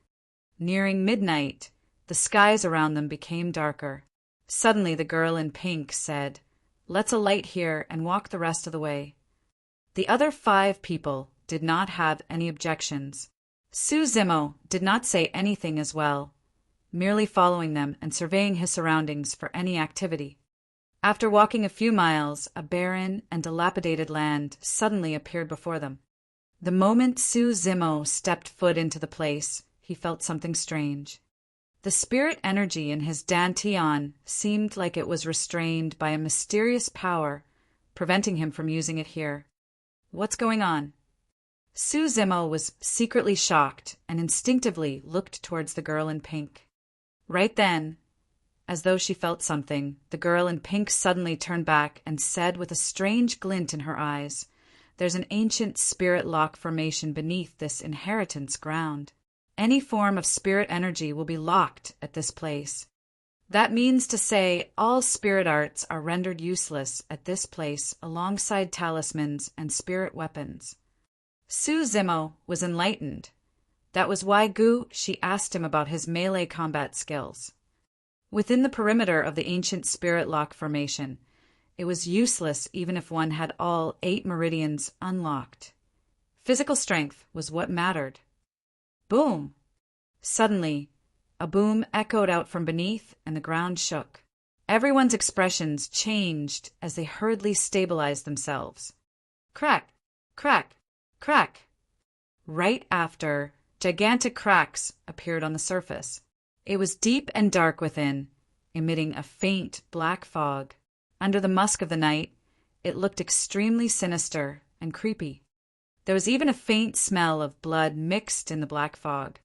[SPEAKER 1] Nearing midnight, the skies around them became darker. Suddenly the girl in pink said, "Let's alight here and walk the rest of the way." The other 5 people did not have any objections. Suzimo did not say anything as well, merely following them and surveying his surroundings for any activity. After walking a few miles, a barren and dilapidated land suddenly appeared before them. The moment Suzimo stepped foot into the place, he felt something strange. The spirit energy in his dantian seemed like it was restrained by a mysterious power, preventing him from using it here. "What's going on?" Suzimo was secretly shocked and instinctively looked towards the girl in pink. Right then, as though she felt something, the girl in pink suddenly turned back and said with a strange glint in her eyes, "There's an ancient spirit lock formation beneath this inheritance ground. Any form of spirit energy will be locked at this place. That means to say all spirit arts are rendered useless at this place alongside talismans and spirit weapons." Suzimo was enlightened. That was why she asked him about his melee combat skills. Within the perimeter of the ancient spirit lock formation, it was useless even if one had all 8 meridians unlocked. Physical strength was what mattered. Boom! Suddenly, a boom echoed out from beneath and the ground shook. Everyone's expressions changed as they hurriedly stabilized themselves. Crack! Crack! Crack! Right after, gigantic cracks appeared on the surface. It was deep and dark within, emitting a faint black fog. Under the musk of the night, it looked extremely sinister and creepy. There was even a faint smell of blood mixed in the black fog.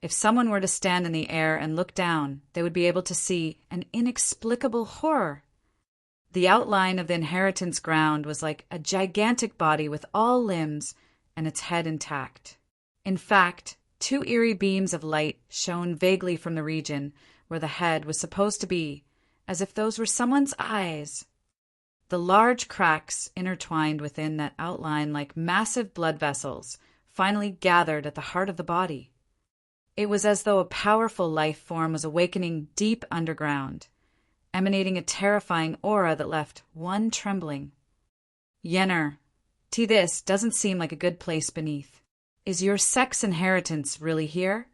[SPEAKER 1] If someone were to stand in the air and look down, they would be able to see an inexplicable horror. The outline of the inheritance ground was like a gigantic body with all limbs and its head intact. In fact, 2 eerie beams of light shone vaguely from the region where the head was supposed to be, as if those were someone's eyes. The large cracks intertwined within that outline like massive blood vessels finally gathered at the heart of the body. It was as though a powerful life form was awakening deep underground, emanating a terrifying aura that left one trembling. "Yenner, this doesn't seem like a good place beneath. Is your sect's inheritance really here?"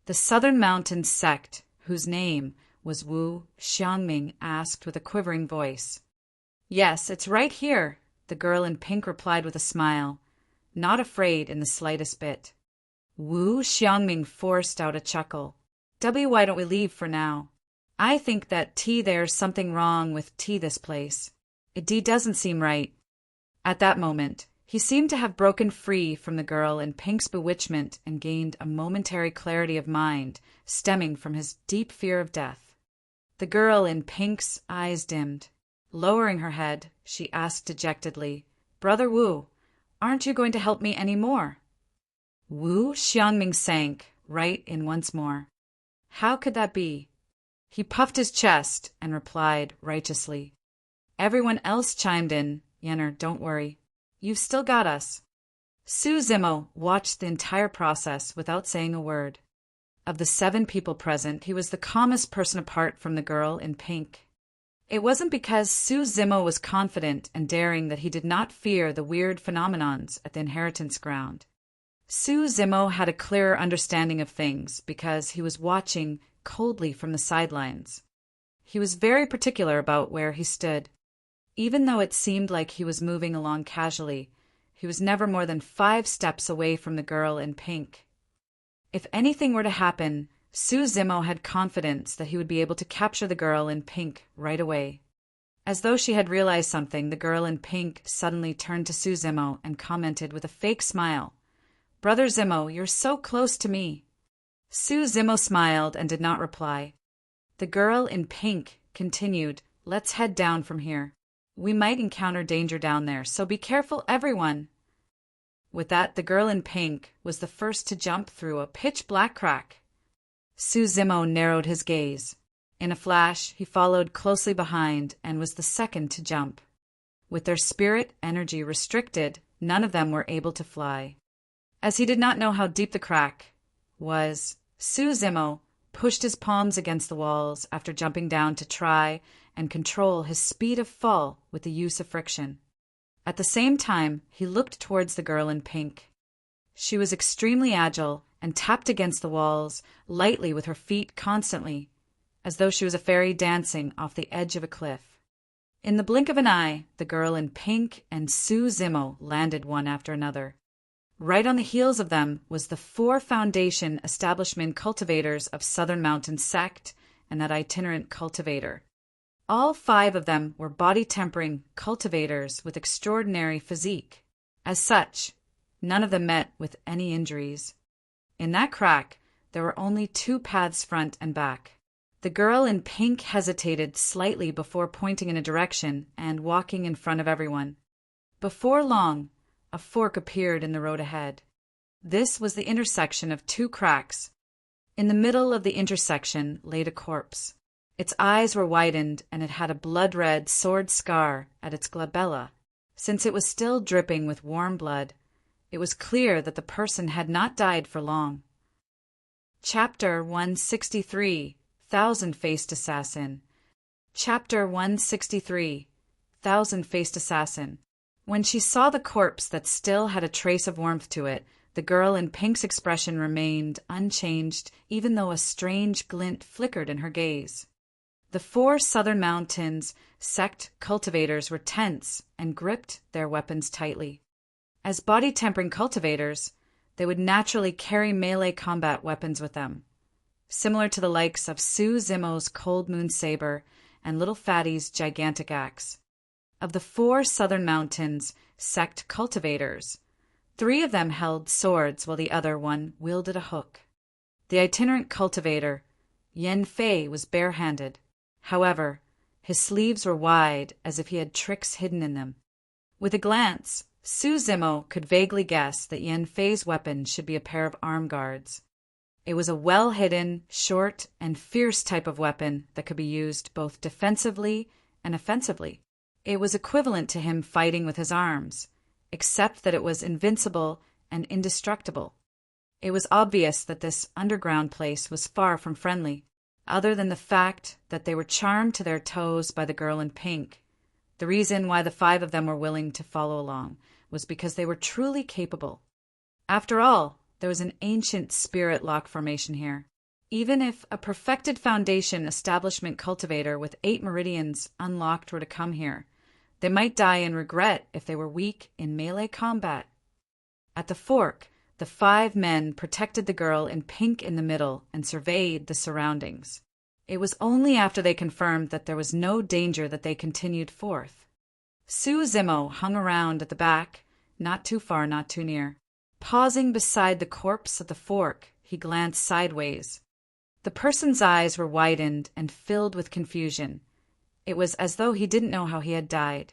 [SPEAKER 1] The Southern Mountain Sect, whose name was Wu Xiangming, asked with a quivering voice. "Yes, it's right here," the girl in pink replied with a smile, not afraid in the slightest bit. Wu Xiangming forced out a chuckle. "Why don't we leave for now? I think that there's something wrong with this place. It doesn't seem right." At that moment, he seemed to have broken free from the girl in pink's bewitchment and gained a momentary clarity of mind stemming from his deep fear of death. The girl in pink's eyes dimmed. Lowering her head, she asked dejectedly, "Brother Wu, aren't you going to help me any more?" Wu Xiangming sank right in once more. How could that be? He puffed his chest and replied righteously. Everyone else chimed in, "Yenner, don't worry. You've still got us." Su Zimo watched the entire process without saying a word. Of the 7 people present, he was the calmest person apart from the girl in pink. It wasn't because Su Zimo was confident and daring that he did not fear the weird phenomenons at the inheritance ground. Su Zimo had a clearer understanding of things because he was watching coldly from the sidelines. He was very particular about where he stood. Even though it seemed like he was moving along casually, he was never more than 5 steps away from the girl in pink. If anything were to happen, Su Zimo had confidence that he would be able to capture the girl in pink right away. As though she had realized something, the girl in pink suddenly turned to Su Zimo and commented with a fake smile, "Brother Zimo, you're so close to me." Su Zimo smiled and did not reply. The girl in pink continued, "Let's head down from here. We might encounter danger down there, so be careful, everyone." With that, the girl in pink was the first to jump through a pitch-black crack. Su Zimo narrowed his gaze. In a flash, he followed closely behind and was the second to jump. With their spirit energy restricted, none of them were able to fly. As he did not know how deep the crack was, Su Zimo pushed his palms against the walls after jumping down to try and control his speed of fall with the use of friction. At the same time, he looked towards the girl in pink. She was extremely agile and tapped against the walls lightly with her feet constantly, as though she was a fairy dancing off the edge of a cliff. In the blink of an eye, the girl in pink and Su Zimo landed one after another. Right on the heels of them was the 4 foundation establishment cultivators of Southern Mountain sect and that itinerant cultivator. All 5 of them were body-tempering cultivators with extraordinary physique. As such, none of them met with any injuries. In that crack, there were only 2 paths front and back. The girl in pink hesitated slightly before pointing in a direction and walking in front of everyone. Before long, a fork appeared in the road ahead. This was the intersection of 2 cracks. In the middle of the intersection laid a corpse. Its eyes were widened, and it had a blood-red sword scar at its glabella. Since it was still dripping with warm blood, it was clear that the person had not died for long. Chapter 163, Thousand-Faced Assassin. Chapter 163, Thousand-Faced Assassin. When she saw the corpse that still had a trace of warmth to it, the girl in pink's expression remained unchanged, even though a strange glint flickered in her gaze. The 4 Southern Mountains sect cultivators were tense and gripped their weapons tightly. As body-tempering cultivators, they would naturally carry melee combat weapons with them, similar to the likes of Su Zimo's Cold Moon Saber and Little Fatty's gigantic axe. Of the 4 Southern Mountains sect cultivators, 3 of them held swords while the other one wielded a hook. The itinerant cultivator, Yen Fei, was barehanded. However, his sleeves were wide as if he had tricks hidden in them. With a glance, Su Zimo could vaguely guess that Yen Fei's weapon should be a pair of arm guards. It was a well-hidden, short, and fierce type of weapon that could be used both defensively and offensively. It was equivalent to him fighting with his arms, except that it was invincible and indestructible. It was obvious that this underground place was far from friendly, other than the fact that they were charmed to their toes by the girl in pink. The reason why the 5 of them were willing to follow along was because they were truly capable. After all, there was an ancient spirit lock formation here. Even if a perfected foundation establishment cultivator with 8 meridians unlocked were to come here, they might die in regret if they were weak in melee combat. At the fork, the 5 men protected the girl in pink in the middle and surveyed the surroundings. It was only after they confirmed that there was no danger that they continued forth. Su Zimo hung around at the back, not too far, not too near. Pausing beside the corpse at the fork, he glanced sideways. The person's eyes were widened and filled with confusion. It was as though he didn't know how he had died.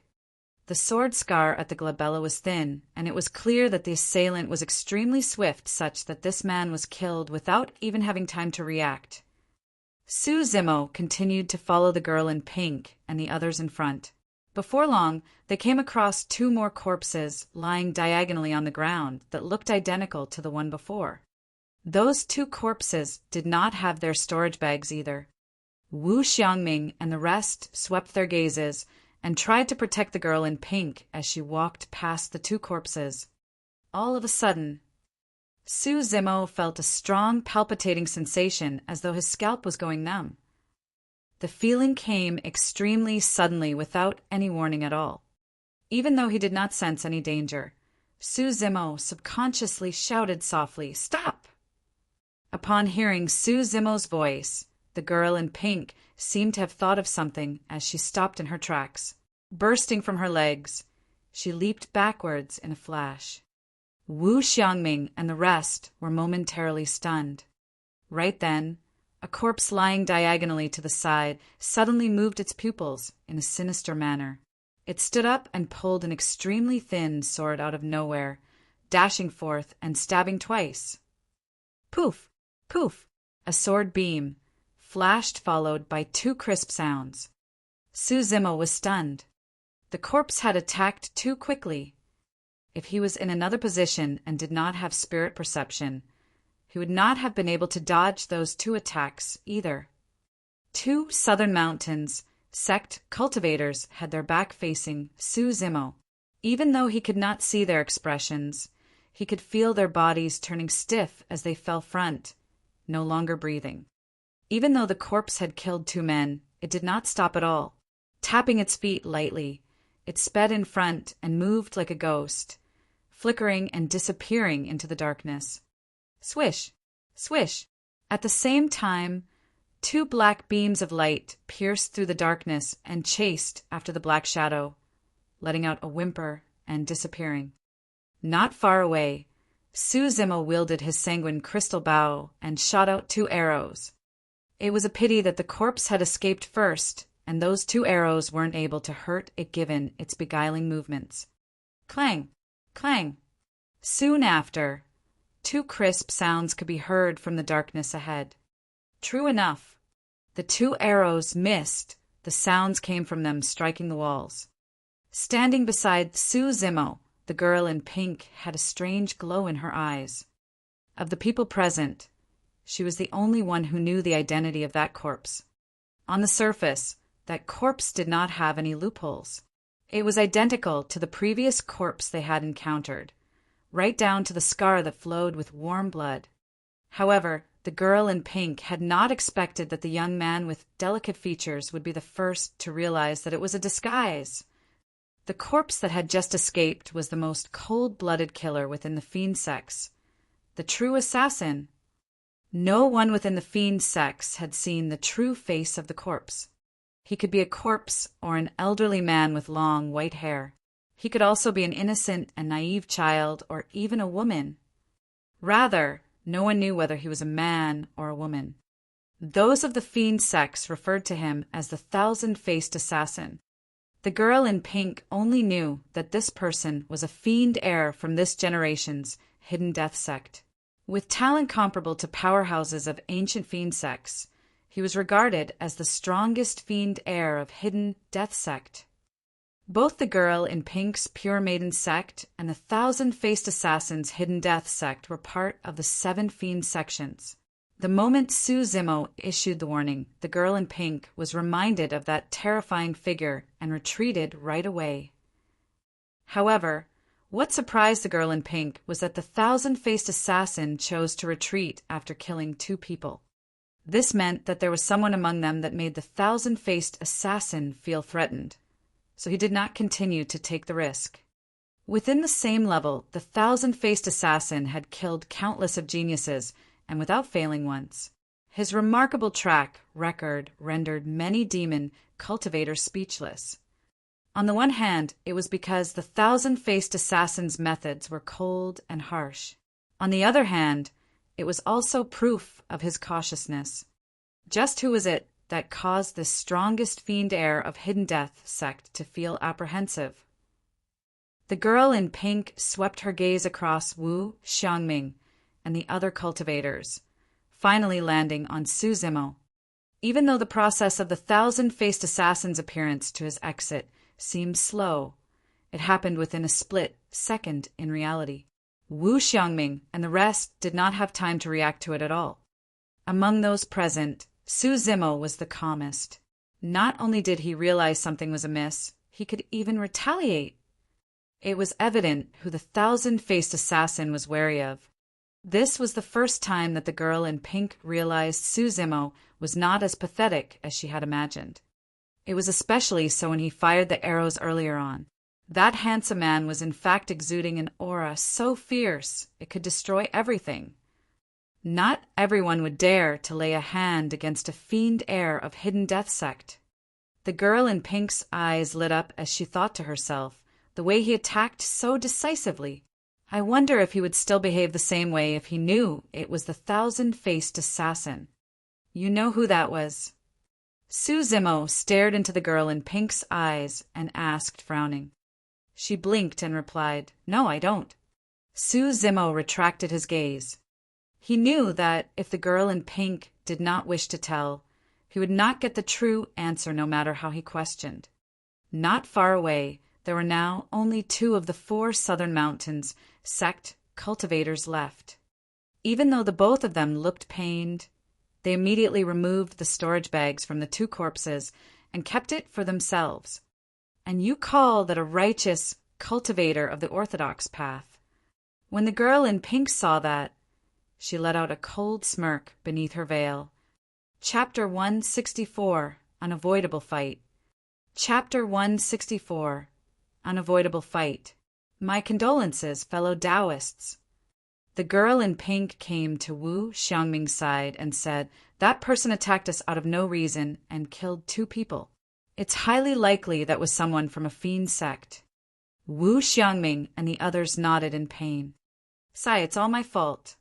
[SPEAKER 1] The sword scar at the glabella was thin, and it was clear that the assailant was extremely swift, such that this man was killed without even having time to react. Suzimo continued to follow the girl in pink and the others in front. Before long, they came across 2 more corpses lying diagonally on the ground that looked identical to the one before. Those 2 corpses did not have their storage bags either. Wu Xiangming and the rest swept their gazes and tried to protect the girl in pink as she walked past the 2 corpses. All of a sudden, Suzimo felt a strong palpitating sensation as though his scalp was going numb. The feeling came extremely suddenly without any warning at all. Even though he did not sense any danger, Suzimo subconsciously shouted softly, "Stop!" Upon hearing Suzimo's voice, the girl in pink seemed to have thought of something as she stopped in her tracks. Bursting from her legs, she leaped backwards in a flash. Wu Xiangming and the rest were momentarily stunned. Right then, a corpse lying diagonally to the side suddenly moved its pupils in a sinister manner. It stood up and pulled an extremely thin sword out of nowhere, dashing forth and stabbing twice. Poof! Poof! A sword beam flashed, followed by 2 crisp sounds. Suzimo was stunned. The corpse had attacked too quickly. If he was in another position and did not have spirit perception, he would not have been able to dodge those 2 attacks either. 2 southern mountains sect cultivators had their back facing Suzimo. Even though he could not see their expressions, he could feel their bodies turning stiff as they fell front, no longer breathing. Even though the corpse had killed 2 men, it did not stop at all. Tapping its feet lightly, it sped in front and moved like a ghost, flickering and disappearing into the darkness. Swish! Swish! At the same time, 2 black beams of light pierced through the darkness and chased after the black shadow, letting out a whimper and disappearing. Not far away, Suzimo wielded his sanguine crystal bow and shot out 2 arrows. It was a pity that the corpse had escaped first, and those 2 arrows weren't able to hurt it given its beguiling movements. Clang! Clang! Soon after, 2 crisp sounds could be heard from the darkness ahead. True enough, the 2 arrows missed. The sounds came from them striking the walls. Standing beside Suzimo, the girl in pink had a strange glow in her eyes. Of the people present, she was the only one who knew the identity of that corpse. On the surface, that corpse did not have any loopholes. It was identical to the previous corpse they had encountered, right down to the scar that flowed with warm blood. However, the girl in pink had not expected that the young man with delicate features would be the first to realize that it was a disguise. The corpse that had just escaped was the most cold-blooded killer within the fiend sex, the true assassin. No one within the fiend sex had seen the true face of the corpse. He could be a corpse or an elderly man with long white hair. He could also be an innocent and naive child or even a woman. Rather, no one knew whether he was a man or a woman. Those of the fiend sex referred to him as the 1,000-faced assassin. The girl in pink only knew that this person was a fiend heir from this generation's hidden death sect. With talent comparable to powerhouses of ancient fiend sects, he was regarded as the strongest fiend heir of hidden death sect. Both the girl in pink's pure maiden sect and the 1,000-faced assassin's hidden death sect were part of the 7 fiend sections. The moment Suzimo issued the warning, the girl in pink was reminded of that terrifying figure and retreated right away. However, what surprised the girl in pink was that the 1,000-faced assassin chose to retreat after killing 2 people. This meant that there was someone among them that made the 1,000-faced assassin feel threatened, so he did not continue to take the risk. Within the same level, the 1,000-faced assassin had killed countless of geniuses, and without failing once. His remarkable track record rendered many demon cultivators speechless. On the one hand, it was because the 1,000-faced assassin's methods were cold and harsh. On the other hand, it was also proof of his cautiousness. Just who was it that caused the strongest fiend heir of Hidden Death sect to feel apprehensive? The girl in pink swept her gaze across Wu Xiangming and the other cultivators, finally landing on Su Zimo. Even though the process of the thousand-faced assassin's appearance to his exit seemed slow, it happened within a split second in reality. Wu Xiangming and the rest did not have time to react to it at all. Among those present, Su Zimo was the calmest. Not only did he realize something was amiss, he could even retaliate. It was evident who the thousand-faced assassin was wary of. This was the first time that the girl in pink realized Su Zimo was not as pathetic as she had imagined. It was especially so when he fired the arrows earlier on. That handsome man was in fact exuding an aura so fierce it could destroy everything. Not everyone would dare to lay a hand against a fiend heir of Hidden Death sect. The girl in pink's eyes lit up as she thought to herself, the way he attacked so decisively. I wonder if he would still behave the same way if he knew it was the thousand-faced assassin. You know who that was? Su Zimo stared into the girl in pink's eyes and asked, frowning. She blinked and replied, "No, I don't." Su Zimo retracted his gaze. He knew that if the girl in pink did not wish to tell, he would not get the true answer no matter how he questioned. Not far away, there were now only 2 of the 4 southern mountains sect cultivators left. Even though the both of them looked pained, they immediately removed the storage bags from the 2 corpses and kept it for themselves. And you call that a righteous cultivator of the orthodox path? When the girl in pink saw that, she let out a cold smirk beneath her veil. Chapter 164, Unavoidable Fight. Chapter 164, Unavoidable Fight. My condolences, fellow Taoists. The girl in pink came to Wu Xiangming's side and said, "That person attacked us out of no reason and killed 2 people. It's highly likely that was someone from a fiend sect." Wu Xiangming and the others nodded in pain. "Sai, it's all my fault."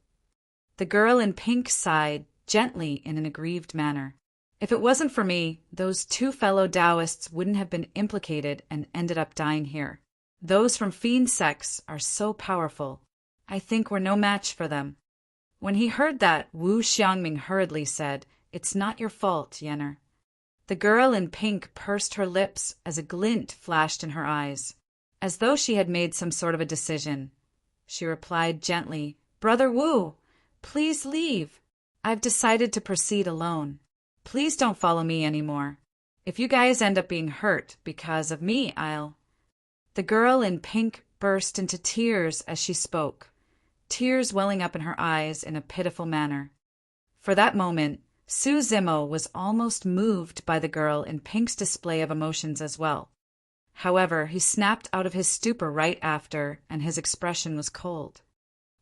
[SPEAKER 1] The girl in pink sighed gently in an aggrieved manner. "If it wasn't for me, those 2 fellow Taoists wouldn't have been implicated and ended up dying here. Those from fiend sects are so powerful. I think we're no match for them." When he heard that, Wu Xiangming hurriedly said, "It's not your fault, Yenner." The girl in pink pursed her lips as a glint flashed in her eyes, as though she had made some sort of a decision. She replied gently, "Brother Wu, please leave. I've decided to proceed alone. Please don't follow me anymore. If you guys end up being hurt because of me, I'll—" The girl in pink burst into tears as she spoke, tears welling up in her eyes in a pitiful manner. For that moment, Su Zimo was almost moved by the girl in pink's display of emotions as well. However, he snapped out of his stupor right after, and his expression was cold.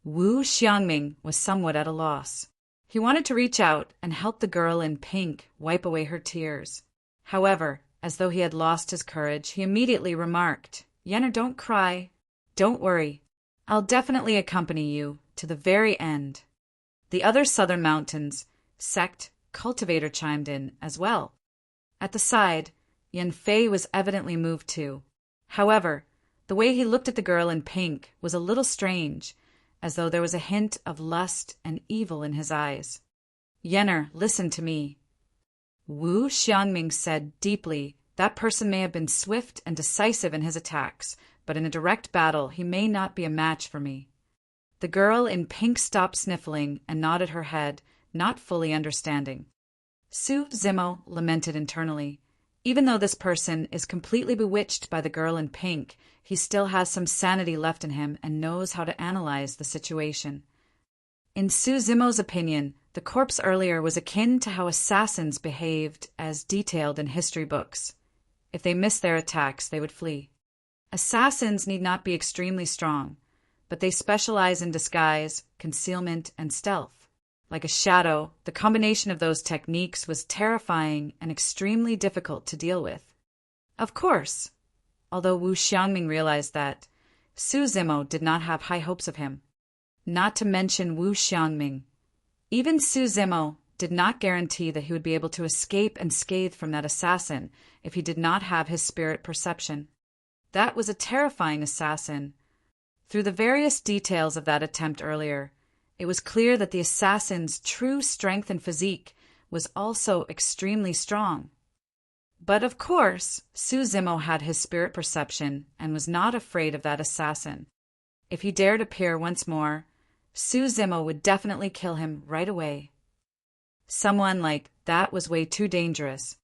[SPEAKER 1] Wu Xiangming was somewhat at a loss. He wanted to reach out and help the girl in pink wipe away her tears. However, as though he had lost his courage, he immediately remarked, "Yenner, don't cry. Don't worry. I'll definitely accompany you to the very end." The other southern mountains sect cultivator chimed in as well. At the side, Yan Fei was evidently moved too. However, the way he looked at the girl in pink was a little strange, as though there was a hint of lust and evil in his eyes. "Yenner, listen to me." Wu Xiangming said deeply, "That person may have been swift and decisive in his attacks, but in a direct battle he may not be a match for me." The girl in pink stopped sniffling and nodded her head, not fully understanding. Su Zimo lamented internally. Even though this person is completely bewitched by the girl in pink, he still has some sanity left in him and knows how to analyze the situation. In Su Zimo's opinion, the corpse earlier was akin to how assassins behaved as detailed in history books. If they missed their attacks, they would flee. Assassins need not be extremely strong, but they specialize in disguise, concealment, and stealth. Like a shadow, the combination of those techniques was terrifying and extremely difficult to deal with. Of course, although Wu Xiangming realized that, Su Zimo did not have high hopes of him. Not to mention Wu Xiangming. Even Su Zimo did not guarantee that he would be able to escape unscathed from that assassin if he did not have his spirit perception. That was a terrifying assassin. Through the various details of that attempt earlier, it was clear that the assassin's true strength and physique was also extremely strong. But of course, Suzimo had his spirit perception and was not afraid of that assassin. If he dared appear once more, Suzimo would definitely kill him right away. Someone like that was way too dangerous.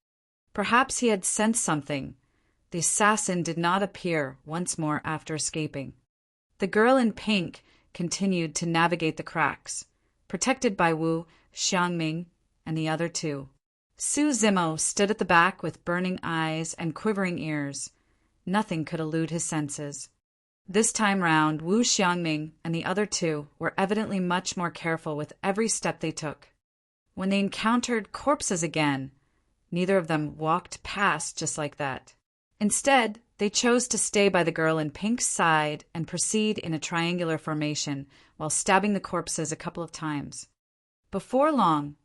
[SPEAKER 1] Perhaps he had sensed something. The assassin did not appear once more after escaping. The girl in pink continued to navigate the cracks, protected by Wu Xiangming and the other two. Suzimo stood at the back with burning eyes and quivering ears. Nothing could elude his senses. This time round, Wu Xiangming and the other two were evidently much more careful with every step they took. When they encountered corpses again, neither of them walked past just like that. Instead, they chose to stay by the girl in pink's side and proceed in a triangular formation while stabbing the corpses a couple of times. Before long,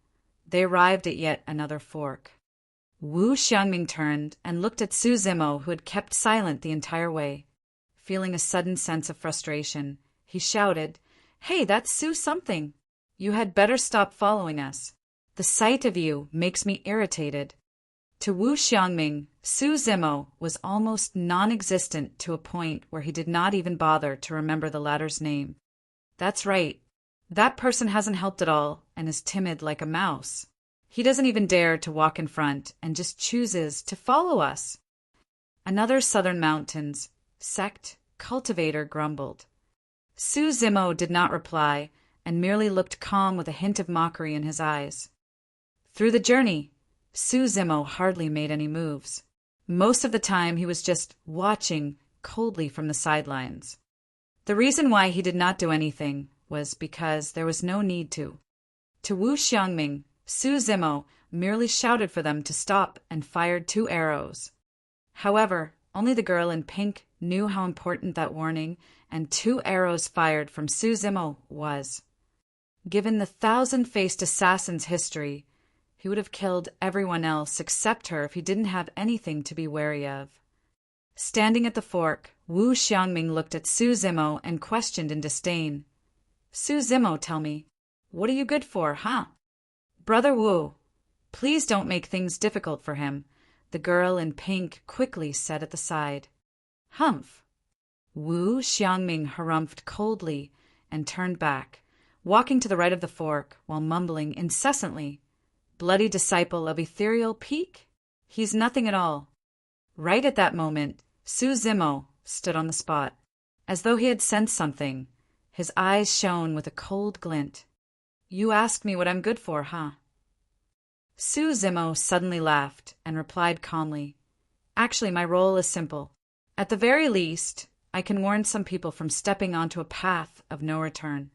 [SPEAKER 1] they arrived at yet another fork. Wu Xiangming turned and looked at Suzimo, who had kept silent the entire way. Feeling a sudden sense of frustration, he shouted, "Hey, that's Su something! You had better stop following us. The sight of you makes me irritated." To Wu Xiangming, Suzimo was almost non-existent to a point where he did not even bother to remember the latter's name. That's right. That person hasn't helped at all and is timid like a mouse. He doesn't even dare to walk in front and just chooses to follow us. Another Southern Mountains sect cultivator grumbled. Suzimo did not reply and merely looked calm with a hint of mockery in his eyes. Through the journey, Suzimo hardly made any moves. Most of the time he was just watching coldly from the sidelines. The reason why he did not do anything was because there was no need to. To Wu Xiangming, Suzimo merely shouted for them to stop and fired 2 arrows. However, only the girl in pink knew how important that warning and 2 arrows fired from Suzimo was. Given the 1,000-faced assassin's history, he would have killed everyone else except her if he didn't have anything to be wary of. Standing at the fork, Wu Xiangming looked at Suzimo and questioned in disdain. "Suzimo, tell me, what are you good for, huh?" "Brother Wu, please don't make things difficult for him," the girl in pink quickly said at the side. "Humph." Wu Xiangming harumphed coldly and turned back, walking to the right of the fork while mumbling incessantly, "Bloody disciple of ethereal peak? He's nothing at all." Right at that moment, Suzimo stood on the spot. As though he had sensed something, his eyes shone with a cold glint. "You asked me what I'm good for, huh?" Suzimo suddenly laughed and replied calmly, "Actually, my role is simple. At the very least, I can warn some people from stepping onto a path of no return.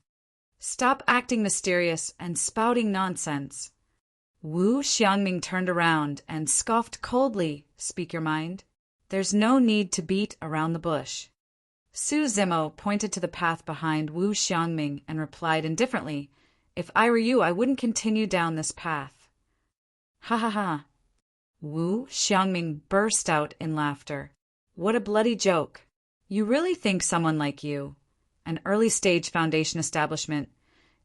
[SPEAKER 1] Stop acting mysterious and spouting nonsense." Wu Xiangming turned around and scoffed coldly, "Speak your mind. There's no need to beat around the bush." Suzimo pointed to the path behind Wu Xiangming and replied indifferently, "If I were you, I wouldn't continue down this path." "Ha ha ha." Wu Xiangming burst out in laughter. "What a bloody joke. You really think someone like you, an early-stage foundation establishment,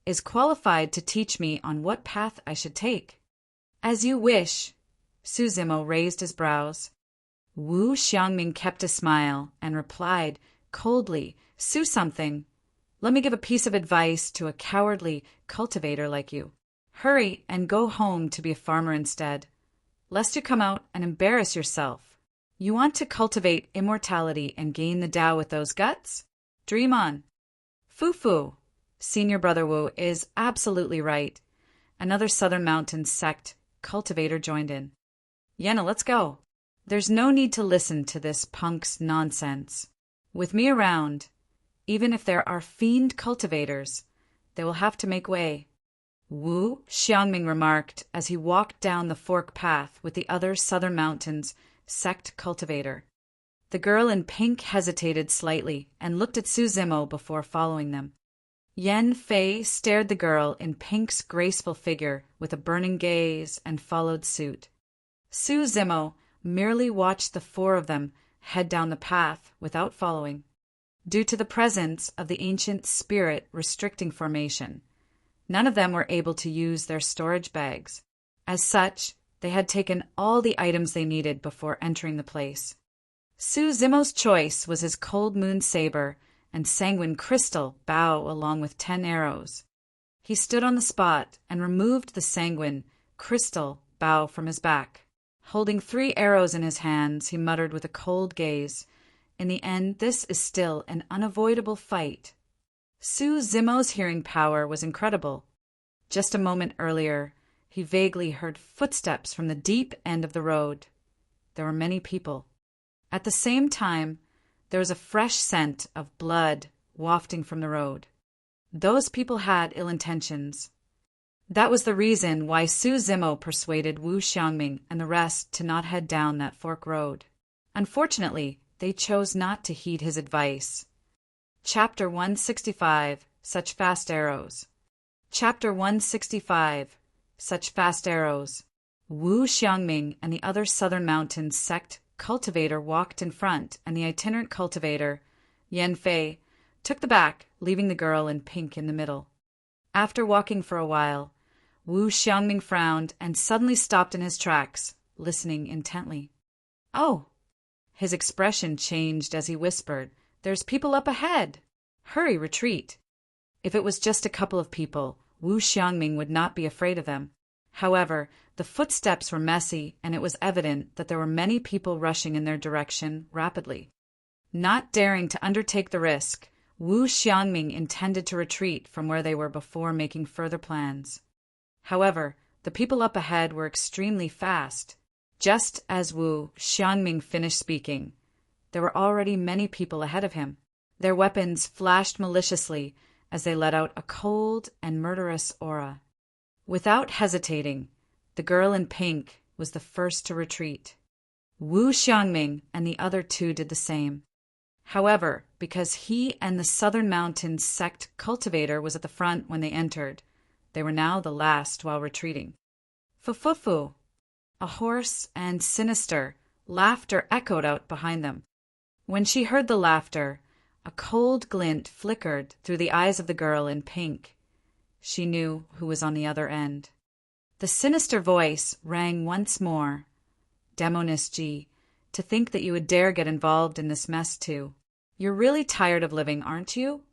[SPEAKER 1] is qualified to teach me on what path I should take?" "As you wish." Suzimo raised his brows. Wu Xiangming kept a smile and replied coldly, "Su something. Let me give a piece of advice to a cowardly cultivator like you. Hurry and go home to be a farmer instead, lest you come out and embarrass yourself. You want to cultivate immortality and gain the Tao with those guts? Dream on." "Fu-fu. Senior Brother Wu is absolutely right." Another Southern Mountains sect cultivator joined in. "Yenna, let's go. There's no need to listen to this punk's nonsense. With me around, even if there are fiend cultivators, they will have to make way." Wu Xiangming remarked as he walked down the fork path with the other Southern Mountains sect cultivator. The girl in pink hesitated slightly and looked at Suzimo before following them. Yen Fei stared the girl in pink's graceful figure with a burning gaze and followed suit. Su Zimo merely watched the four of them head down the path without following. Due to the presence of the ancient spirit restricting formation, none of them were able to use their storage bags. As such, they had taken all the items they needed before entering the place. Su Zimo's choice was his cold moon saber and sanguine crystal bow along with 10 arrows. He stood on the spot and removed the sanguine crystal bow from his back. Holding 3 arrows in his hands, he muttered with a cold gaze, "In the end, this is still an unavoidable fight." Su Zimo's hearing power was incredible. Just a moment earlier, he vaguely heard footsteps from the deep end of the road. There were many people. At the same time, there was a fresh scent of blood wafting from the road. Those people had ill intentions. That was the reason why Su Zimo persuaded Wu Xiangming and the rest to not head down that fork road. Unfortunately, they chose not to heed his advice. Chapter 165, Such Fast Arrows. Chapter 165, Such Fast Arrows. Wu Xiangming and the other Southern Mountains sect cultivator walked in front, and the itinerant cultivator, Yen Fei, took the back, leaving the girl in pink in the middle. After walking for a while, Wu Xiangming frowned and suddenly stopped in his tracks, listening intently. "Oh!" His expression changed as he whispered, "There's people up ahead! Hurry, retreat!" If it was just a couple of people, Wu Xiangming would not be afraid of them. However, the footsteps were messy, and it was evident that there were many people rushing in their direction rapidly. Not daring to undertake the risk, Wu Xiangming intended to retreat from where they were before making further plans. However, the people up ahead were extremely fast. Just as Wu Xiangming finished speaking, there were already many people ahead of him. Their weapons flashed maliciously as they let out a cold and murderous aura. Without hesitating, the girl in pink was the first to retreat. Wu Xiangming and the other 2 did the same. However, because he and the Southern Mountains sect cultivator was at the front when they entered, they were now the last while retreating. Fu-fu-fu! A hoarse and sinister laughter echoed out behind them. When she heard the laughter, a cold glint flickered through the eyes of the girl in pink. She knew who was on the other end. The sinister voice rang once more. "Demoness G, to think that you would dare get involved in this mess too. You're really tired of living, aren't you?"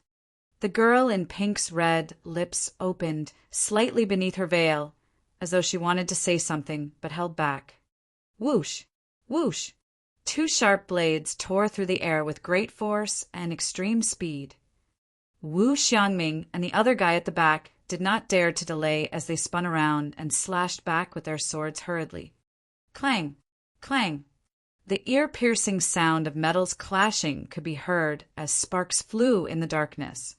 [SPEAKER 1] The girl in pink's red lips opened slightly beneath her veil, as though she wanted to say something but held back. Whoosh! Whoosh! 2 sharp blades tore through the air with great force and extreme speed. Wu Xiangming and the other guy at the back did not dare to delay as they spun around and slashed back with their swords hurriedly. Clang! Clang! The ear-piercing sound of metals clashing could be heard as sparks flew in the darkness.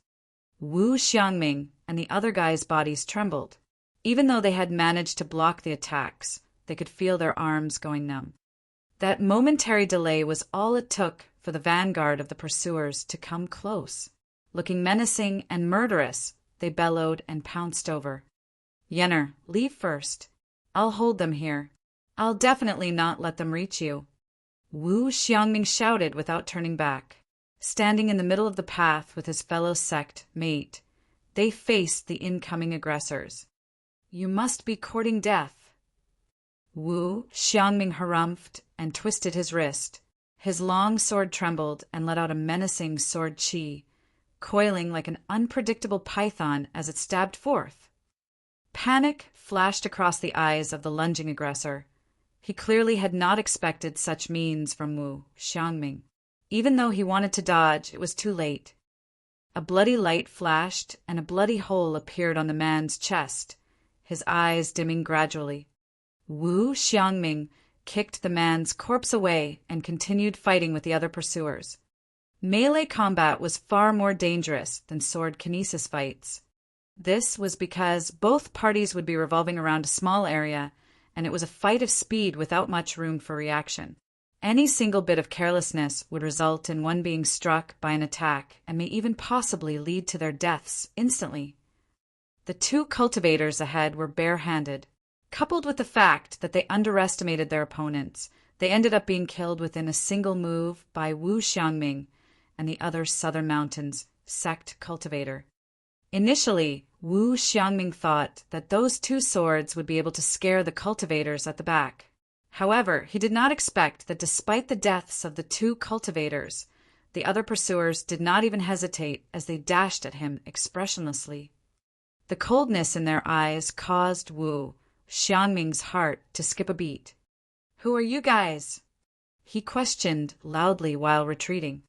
[SPEAKER 1] Wu Xiangming and the other guys' bodies trembled. Even though they had managed to block the attacks, they could feel their arms going numb. That momentary delay was all it took for the vanguard of the pursuers to come close. Looking menacing and murderous, they bellowed and pounced over. "Yenner, leave first. I'll hold them here. I'll definitely not let them reach you." Wu Xiangming shouted without turning back. Standing in the middle of the path with his fellow sect mate, they faced the incoming aggressors. "You must be courting death." Wu Xiangming harumphed and twisted his wrist. His long sword trembled and let out a menacing sword chi, coiling like an unpredictable python as it stabbed forth. Panic flashed across the eyes of the lunging aggressor. He clearly had not expected such means from Wu Xiangming. Even though he wanted to dodge, it was too late. A bloody light flashed, and a bloody hole appeared on the man's chest, his eyes dimming gradually. Wu Xiangming kicked the man's corpse away and continued fighting with the other pursuers. Melee combat was far more dangerous than sword kinesis fights. This was because both parties would be revolving around a small area, and it was a fight of speed without much room for reaction. Any single bit of carelessness would result in one being struck by an attack and may even possibly lead to their deaths instantly. The two cultivators ahead were barehanded. Coupled with the fact that they underestimated their opponents, they ended up being killed within a single move by Wu Xiangming and the other Southern Mountains sect cultivator. Initially, Wu Xiangming thought that those two swords would be able to scare the cultivators at the back. However, he did not expect that despite the deaths of the two cultivators, the other pursuers did not even hesitate as they dashed at him expressionlessly. The coldness in their eyes caused Wu Xiangming's heart to skip a beat. "Who are you guys?" he questioned loudly while retreating.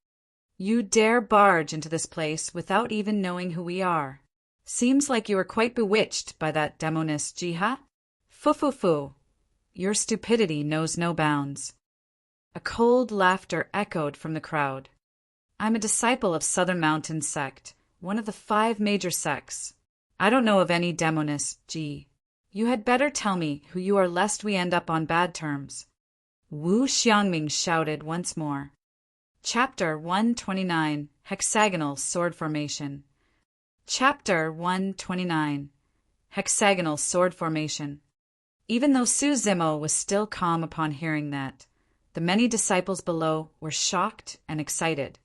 [SPEAKER 1] "You dare barge into this place without even knowing who we are. Seems like you were quite bewitched by that demoness Jiha. Fu. Your stupidity knows no bounds." A cold laughter echoed from the crowd. "I'm a disciple of Southern Mountain sect, one of the 5 major sects. I don't know of any demoness Ji. You had better tell me who you are lest we end up on bad terms." Wu Xiangming shouted once more. Chapter 129, Hexagonal Sword Formation. Chapter 129, Hexagonal Sword Formation. Even though Su Zimo was still calm upon hearing that, the many disciples below were shocked and excited.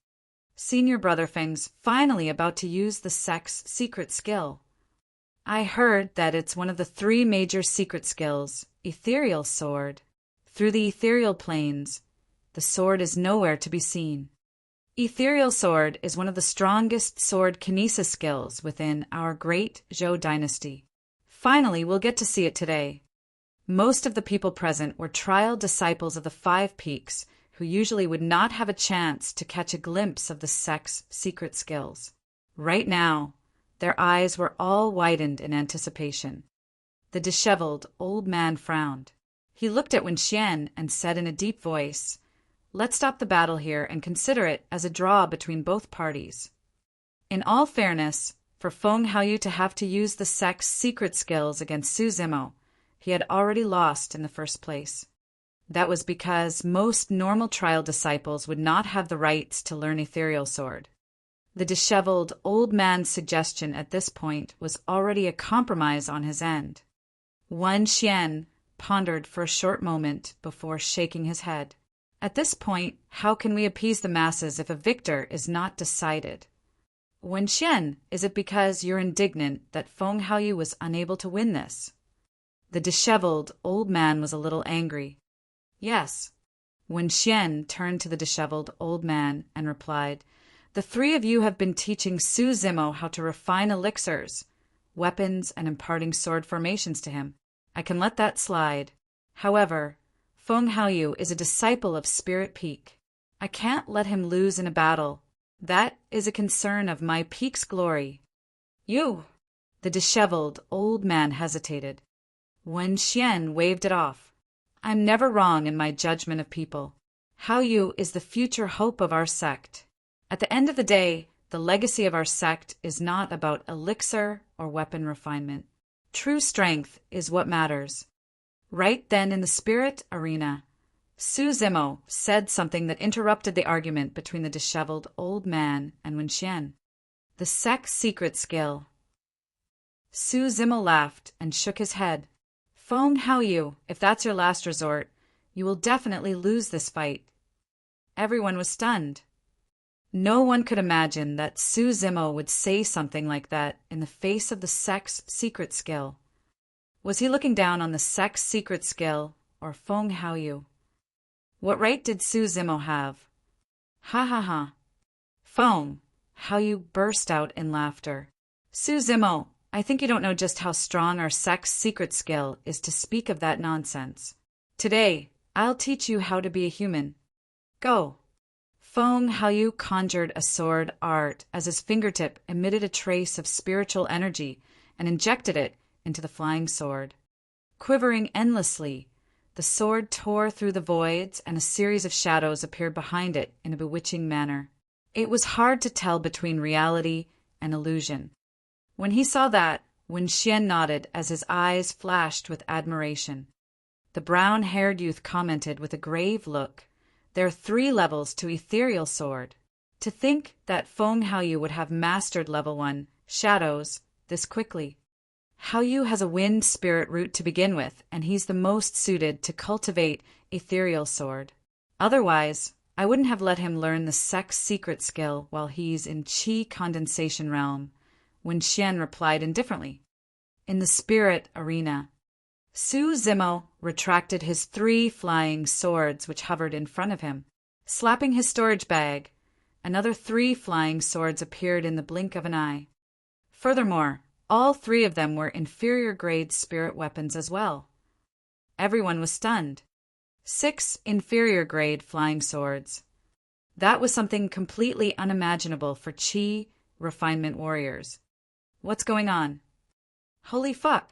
[SPEAKER 1] Senior Brother Feng's finally about to use the sect's secret skill. "I heard that it's one of the 3 major secret skills, Ethereal Sword. Through the ethereal planes, the sword is nowhere to be seen. Ethereal Sword is one of the strongest sword kinesis skills within our great Zhou dynasty. Finally, we'll get to see it today." Most of the people present were trial disciples of the 5 Peaks, who usually would not have a chance to catch a glimpse of the sect's secret skills. Right now, their eyes were all widened in anticipation. The disheveled old man frowned. He looked at Wen Xian and said in a deep voice, "Let's stop the battle here and consider it as a draw between both parties." In all fairness, for Feng Haoyu to have to use the sect's secret skills against Su Zimo, he had already lost in the first place. That was because most normal trial disciples would not have the rights to learn Ethereal Sword. The disheveled old man's suggestion at this point was already a compromise on his end. Wen Xian pondered for a short moment before shaking his head. At this point, how can we appease the masses if a victor is not decided? "Wen Xian, is it because you're indignant that Feng Haoyu was unable to win this?" The disheveled old man was a little angry. "Yes." Wen Xian turned to the disheveled old man and replied, "The 3 of you have been teaching Su Zimo how to refine elixirs, weapons, and imparting sword formations to him. I can let that slide. However, Feng Haoyu is a disciple of Spirit Peak. I can't let him lose in a battle. That is a concern of my peak's glory." "You!" The disheveled old man hesitated. Wen Xian waved it off. "I'm never wrong in my judgment of people. Haoyu is the future hope of our sect. At the end of the day, the legacy of our sect is not about elixir or weapon refinement. True strength is what matters." Right then in the spirit arena, Su Zimo said something that interrupted the argument between the disheveled old man and Wen Xian. "The sect's secret skill." Su Zimo laughed and shook his head. "Feng Haoyu, if that's your last resort, you will definitely lose this fight." Everyone was stunned. No one could imagine that Su Zimo would say something like that in the face of the sect's secret skill. Was he looking down on the sect's secret skill or Feng Haoyu? What right did Su Zimo have? "Ha ha ha." Feng Haoyu burst out in laughter. "Su Zimo, I think you don't know just how strong our sect's secret skill is to speak of that nonsense. Today, I'll teach you how to be a human. Go." Feng Haoyu conjured a sword art as his fingertip emitted a trace of spiritual energy and injected it into the flying sword. Quivering endlessly, the sword tore through the voids and a series of shadows appeared behind it in a bewitching manner. It was hard to tell between reality and illusion. When he saw that, Wen Xian nodded as his eyes flashed with admiration. The brown-haired youth commented with a grave look, There are 3 levels to Ethereal Sword. To think that Feng Haoyu would have mastered level 1, Shadows, this quickly. Haoyu has a wind spirit root to begin with, and he's the most suited to cultivate Ethereal Sword. Otherwise, I wouldn't have let him learn the sex secret skill while he's in Qi condensation realm, Wen Xian replied indifferently. In the spirit arena, Su Zimo retracted his 3 flying swords which hovered in front of him. Slapping his storage bag, another 3 flying swords appeared in the blink of an eye. Furthermore, all 3 of them were inferior grade spirit weapons as well. Everyone was stunned. 6 inferior grade flying swords. That was something completely unimaginable for Qi refinement warriors. What's going on? Holy fuck!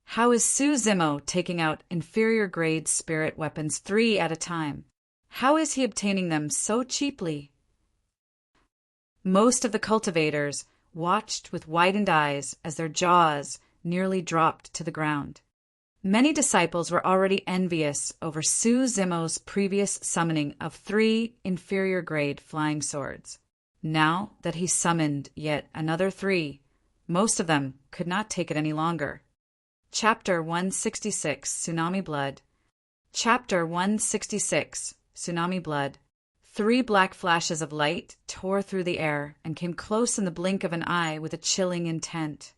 [SPEAKER 1] How is Su Zimo taking out inferior grade spirit weapons 3 at a time? How is he obtaining them so cheaply? Most of the cultivators watched with widened eyes as their jaws nearly dropped to the ground. Many disciples were already envious over Su Zimo's previous summoning of 3 inferior grade flying swords. Now that he summoned yet another 3, most of them could not take it any longer. Chapter 166, Tsunami Blood. Chapter 166, Tsunami Blood. 3 black flashes of light tore through the air and came close in the blink of an eye with a chilling intent.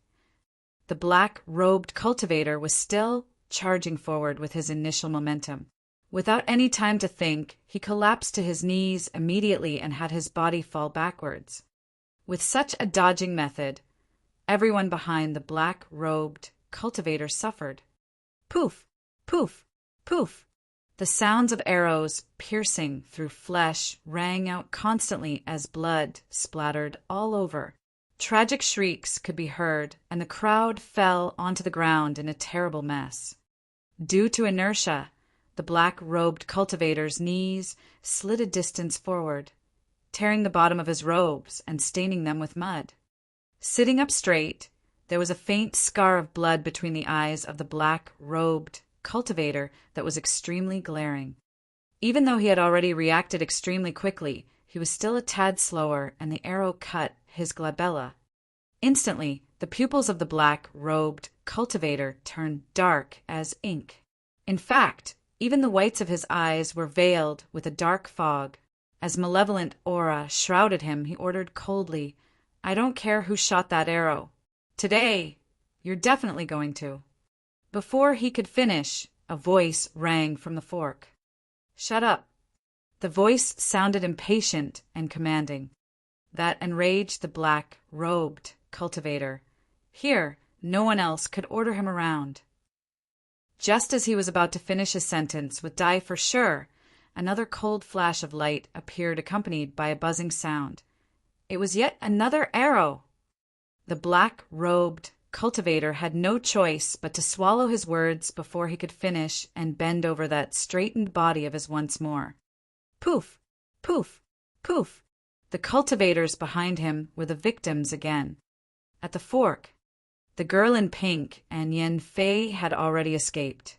[SPEAKER 1] The black-robed cultivator was still charging forward with his initial momentum. Without any time to think, he collapsed to his knees immediately and had his body fall backwards. With such a dodging method, everyone behind the black-robed cultivator suffered. Poof! Poof! Poof! The sounds of arrows piercing through flesh rang out constantly as blood splattered all over. Tragic shrieks could be heard, and the crowd fell onto the ground in a terrible mess. Due to inertia, the black-robed cultivator's knees slid a distance forward, tearing the bottom of his robes and staining them with mud. Sitting up straight, there was a faint scar of blood between the eyes of the black-robed cultivator that was extremely glaring. Even though he had already reacted extremely quickly, he was still a tad slower, and the arrow cut his glabella. Instantly, the pupils of the black-robed cultivator turned dark as ink. In fact, even the whites of his eyes were veiled with a dark fog. As malevolent aura shrouded him, he ordered coldly, "I don't care who shot that arrow. Today, you're definitely going to." Before he could finish, a voice rang from the fork. "Shut up." The voice sounded impatient and commanding. That enraged the black-robed cultivator. Here, no one else could order him around. Just as he was about to finish his sentence with "die for sure," another cold flash of light appeared accompanied by a buzzing sound. It was yet another arrow. The black-robed cultivator had no choice but to swallow his words before he could finish and bend over that straightened body of his once more. Poof! Poof! Poof! The cultivators behind him were the victims again. At the fork, the girl in pink and Yen Fei had already escaped.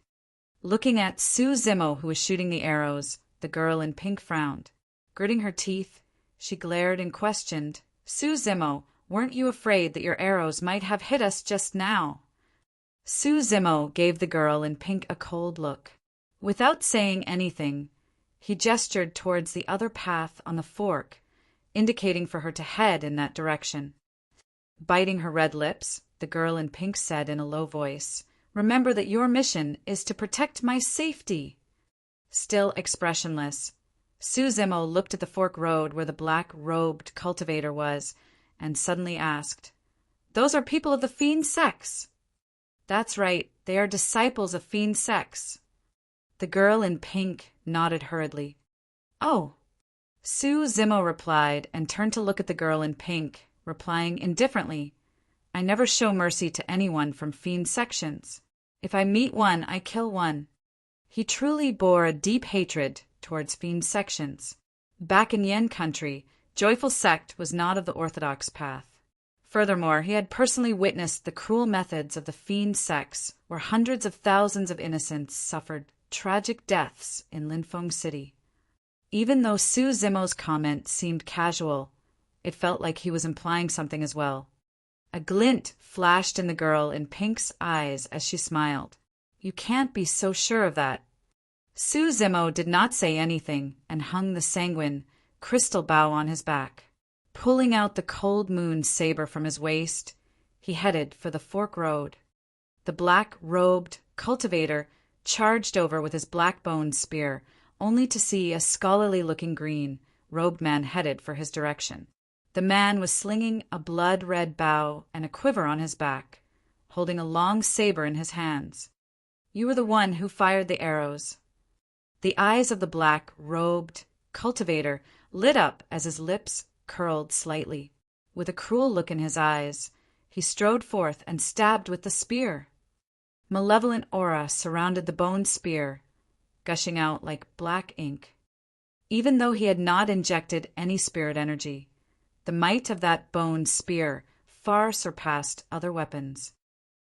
[SPEAKER 1] Looking at Su Zimo, who was shooting the arrows, the girl in pink frowned. Gritting her teeth, she glared and questioned, "Su Zimo, weren't you afraid that your arrows might have hit us just now?" Su Zimo gave the girl in pink a cold look. Without saying anything, he gestured towards the other path on the fork, indicating for her to head in that direction. Biting her red lips, the girl in pink said in a low voice, "Remember that your mission is to protect my safety." Still expressionless, Su Zimo looked at the fork road where the black-robed cultivator was, and suddenly asked, "Those are people of the fiend sex?" "That's right, they are disciples of fiend sex." The girl in pink nodded hurriedly. "Oh." Su Zimo replied and turned to look at the girl in pink, replying indifferently, "I never show mercy to anyone from fiend sections. If I meet one, I kill one." He truly bore a deep hatred towards fiend sections. Back in Yen country, Joyful Sect was not of the orthodox path. Furthermore, he had personally witnessed the cruel methods of the fiend sects, where hundreds of thousands of innocents suffered tragic deaths in Linfeng City. Even though Su Zimo's comment seemed casual, it felt like he was implying something as well. A glint flashed in the girl in Pink's eyes as she smiled. "You can't be so sure of that." Su Zimo did not say anything and hung the sanguine, crystal bow on his back. Pulling out the cold moon saber from his waist, he headed for the fork road. The black-robed cultivator charged over with his black-boned spear, only to see a scholarly-looking green-robed man headed for his direction. The man was slinging a blood-red bow and a quiver on his back, holding a long saber in his hands. "You were the one who fired the arrows." The eyes of the black-robed cultivator lit up as his lips curled slightly. With a cruel look in his eyes, he strode forth and stabbed with the spear. Malevolent aura surrounded the bone spear, gushing out like black ink. Even though he had not injected any spirit energy, the might of that bone spear far surpassed other weapons.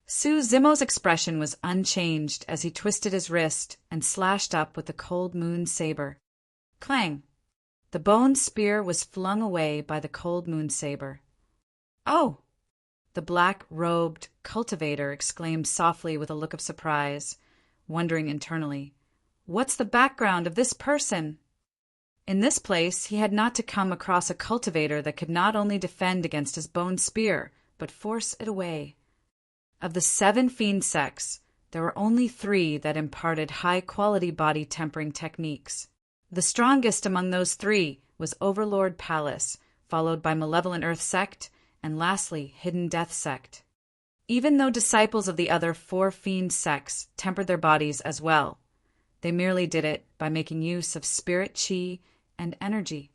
[SPEAKER 1] Su Zimo's expression was unchanged as he twisted his wrist and slashed up with the cold moon saber. Clang! The bone spear was flung away by the cold moon saber. "Oh!" the black-robed cultivator exclaimed softly with a look of surprise, wondering internally, "What's the background of this person?" In this place he had not to come across a cultivator that could not only defend against his bone spear, but force it away. Of the 7 fiend sects, there were only 3 that imparted high-quality body-tempering techniques. The strongest among those 3 was Overlord Palace, followed by Malevolent Earth Sect, and lastly, Hidden Death Sect. Even though disciples of the other 4 fiend sects tempered their bodies as well, they merely did it by making use of spirit chi and energy.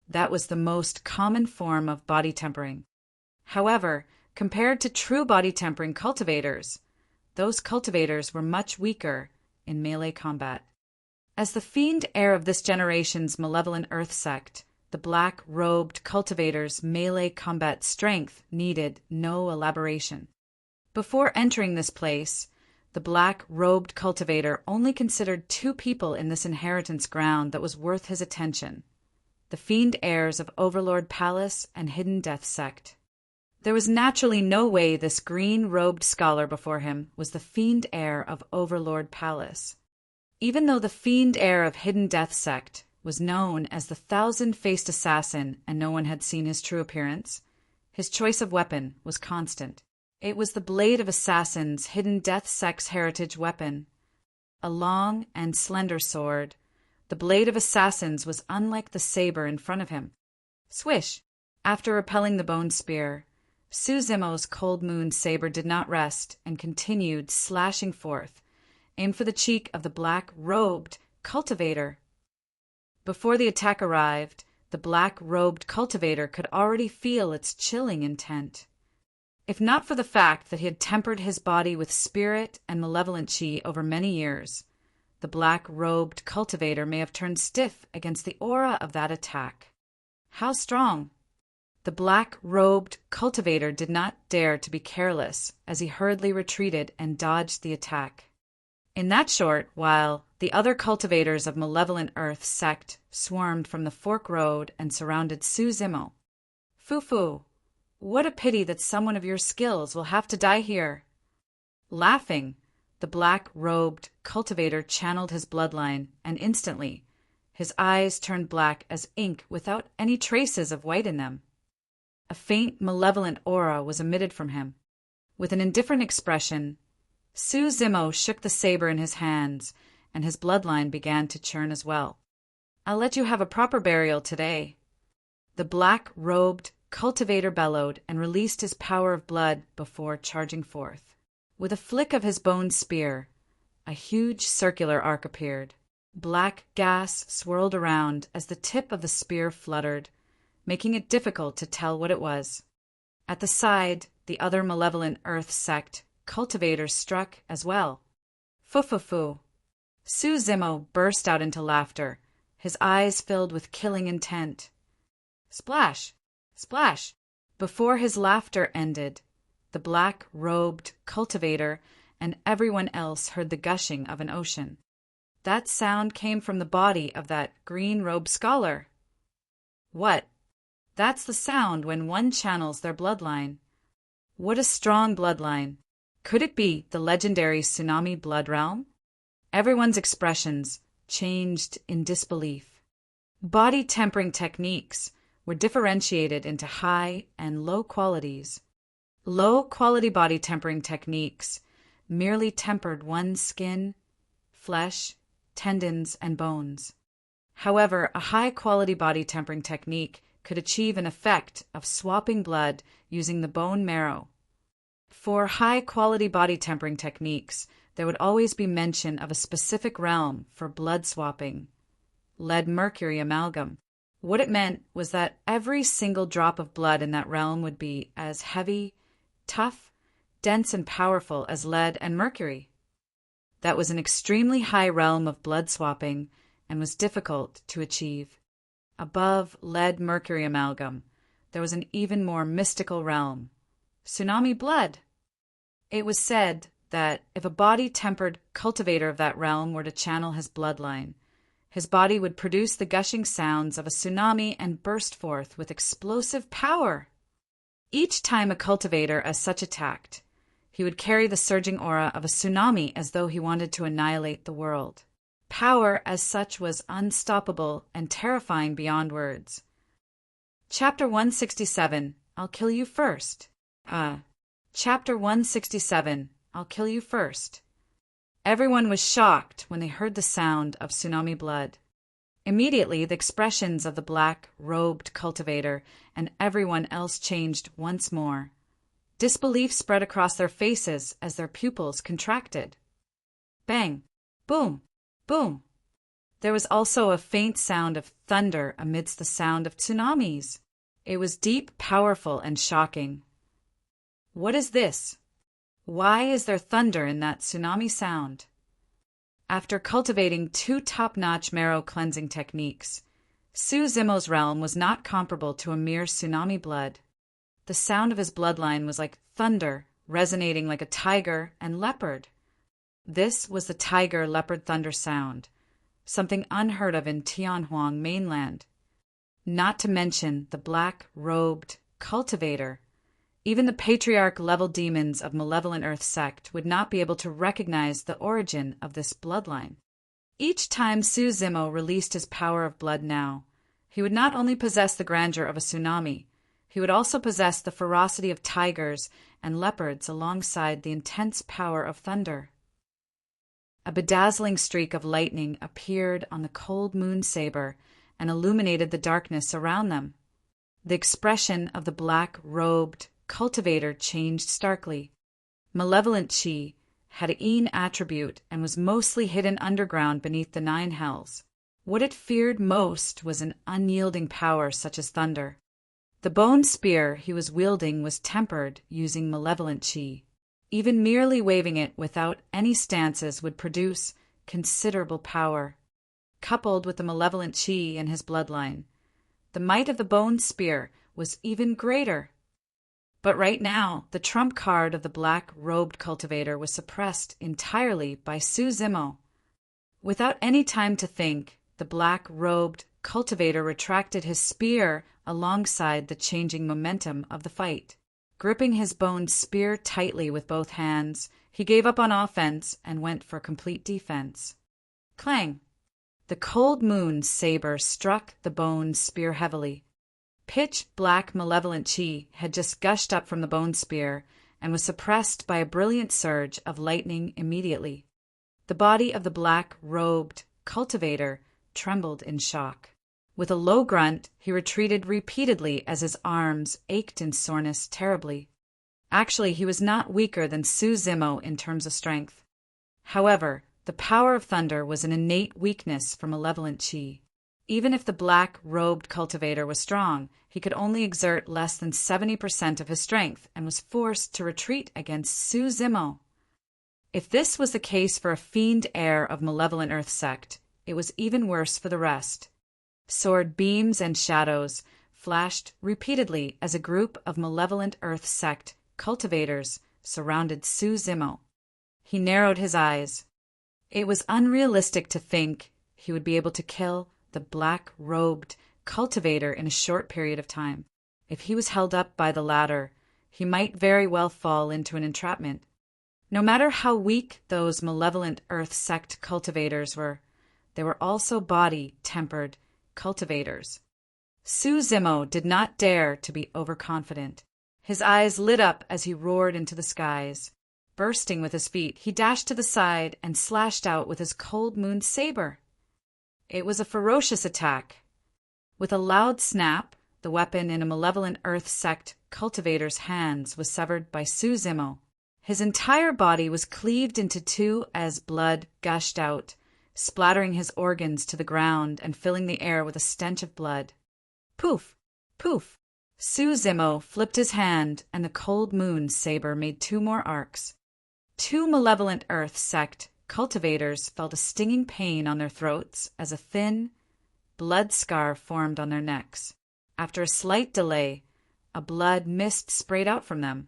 [SPEAKER 1] That was the most common form of body tempering. However, compared to true body tempering cultivators, those cultivators were much weaker in melee combat. As the fiend heir of this generation's Malevolent Earth Sect, the black-robed cultivator's melee combat strength needed no elaboration. Before entering this place, the black-robed cultivator only considered 2 people in this inheritance ground that was worth his attention: the fiend heirs of Overlord Palace and Hidden Death Sect. There was naturally no way this green-robed scholar before him was the fiend heir of Overlord Palace. Even though the fiend heir of Hidden Death Sect was known as the 1,000-faced assassin and no one had seen his true appearance, his choice of weapon was constant. It was the blade of assassins' Hidden Death Sect's heritage weapon. A long and slender sword, the blade of assassins was unlike the saber in front of him. Swish! After repelling the bone spear, Su Zimo's cold moon saber did not rest and continued slashing forth, aimed for the cheek of the black-robed cultivator. Before the attack arrived, the black-robed cultivator could already feel its chilling intent. If not for the fact that he had tempered his body with spirit and malevolent chi over many years, the black-robed cultivator may have turned stiff against the aura of that attack. How strong! The black-robed cultivator did not dare to be careless as he hurriedly retreated and dodged the attack. In that short while, the other cultivators of Malevolent Earth Sect swarmed from the fork road and surrounded Su Zimo. "Fufu, what a pity that someone of your skills will have to die here." Laughing, the black-robed cultivator channeled his bloodline, and instantly, his eyes turned black as ink without any traces of white in them. A faint malevolent aura was emitted from him. With an indifferent expression, Su Zimo shook the saber in his hands, and his bloodline began to churn as well. "I'll let you have a proper burial today." The black-robed cultivator bellowed and released his power of blood before charging forth. With a flick of his bone spear, a huge circular arc appeared. Black gas swirled around as the tip of the spear fluttered, making it difficult to tell what it was. At the side, the other Malevolent Earth Sect cultivators struck as well. "Fu-fu-fu." Su Zimo burst out into laughter, his eyes filled with killing intent. Splash! Splash! Before his laughter ended, the black-robed cultivator and everyone else heard the gushing of an ocean. That sound came from the body of that green-robed scholar. What? That's the sound when one channels their bloodline. What a strong bloodline. Could it be the legendary tsunami blood realm? Everyone's expressions changed in disbelief. Body tempering techniques were differentiated into high and low qualities. Low-quality body tempering techniques merely tempered one's skin, flesh, tendons, and bones. However, a high-quality body tempering technique could achieve an effect of swapping blood using the bone marrow. For high-quality body tempering techniques, there would always be mention of a specific realm for blood swapping, lead-mercury amalgam. What it meant was that every single drop of blood in that realm would be as heavy, tough, dense, and powerful as lead and mercury. That was an extremely high realm of blood swapping and was difficult to achieve. Above lead-mercury amalgam, there was an even more mystical realm, tsunami blood. It was said that if a body-tempered cultivator of that realm were to channel his bloodline, his body would produce the gushing sounds of a tsunami and burst forth with explosive power. Each time a cultivator as such attacked, he would carry the surging aura of a tsunami as though he wanted to annihilate the world. Power as such was unstoppable and terrifying beyond words. Chapter 167, I'll kill you first. Chapter 167, I'll kill you first. Everyone was shocked when they heard the sound of tsunami blood. Immediately, the expressions of the black-robed cultivator and everyone else changed once more. Disbelief spread across their faces as their pupils contracted. Bang! Boom! Boom! There was also a faint sound of thunder amidst the sound of tsunamis. It was deep, powerful, and shocking. What is this? Why is there thunder in that tsunami sound? After cultivating 2 top-notch marrow cleansing techniques, Su Zimo's realm was not comparable to a mere tsunami blood. The sound of his bloodline was like thunder, resonating like a tiger and leopard. This was the tiger-leopard thunder sound, something unheard of in Tianhuang mainland. Not to mention the black-robed cultivator. Even the patriarch-level demons of Malevolent Earth sect would not be able to recognize the origin of this bloodline. Each time Su Zimo released his power of blood now, he would not only possess the grandeur of a tsunami, he would also possess the ferocity of tigers and leopards alongside the intense power of thunder. A bedazzling streak of lightning appeared on the cold moon saber and illuminated the darkness around them. The expression of the black-robed cultivator changed starkly. Malevolent Chi had a Yin attribute and was mostly hidden underground beneath the 9 hells. What it feared most was an unyielding power such as thunder. The bone spear he was wielding was tempered using malevolent Chi. Even merely waving it without any stances would produce considerable power. Coupled with the malevolent Chi in his bloodline, the might of the bone spear was even greater. But right now, the trump card of the black-robed cultivator was suppressed entirely by Su Zimo. Without any time to think, the black-robed cultivator retracted his spear alongside the changing momentum of the fight. Gripping his bone spear tightly with both hands, he gave up on offense and went for complete defense. Clang! The cold moon saber struck the bone spear heavily. Pitch-black malevolent Chi had just gushed up from the bone spear and was suppressed by a brilliant surge of lightning immediately. The body of the black-robed cultivator trembled in shock. With a low grunt, he retreated repeatedly as his arms ached in soreness terribly. Actually, he was not weaker than Su Zimo in terms of strength. However, the power of thunder was an innate weakness for malevolent Chi. Even if the black-robed cultivator was strong, he could only exert less than 70% of his strength and was forced to retreat against Su Zimo. If this was the case for a fiend heir of Malevolent Earth sect, it was even worse for the rest. Sword beams and shadows flashed repeatedly as a group of Malevolent Earth sect cultivators surrounded Su Zimo. He narrowed his eyes. It was unrealistic to think he would be able to kill the black-robed cultivator in a short period of time. If he was held up by the ladder, he might very well fall into an entrapment. No matter how weak those malevolent earth sect cultivators were, they were also body-tempered cultivators. Suzimo did not dare to be overconfident. His eyes lit up as he roared into the skies. Bursting with his feet, he dashed to the side and slashed out with his cold moon saber. It was a ferocious attack. With a loud snap, the weapon in a malevolent earth sect cultivator's hands was severed by Suzimo. His entire body was cleaved into two as blood gushed out, splattering his organs to the ground and filling the air with a stench of blood. Poof! Poof! Suzimo flipped his hand, and the cold moon saber made two more arcs. Two malevolent earth sect cultivators felt a stinging pain on their throats as a thin blood scar formed on their necks. After a slight delay, a blood mist sprayed out from them.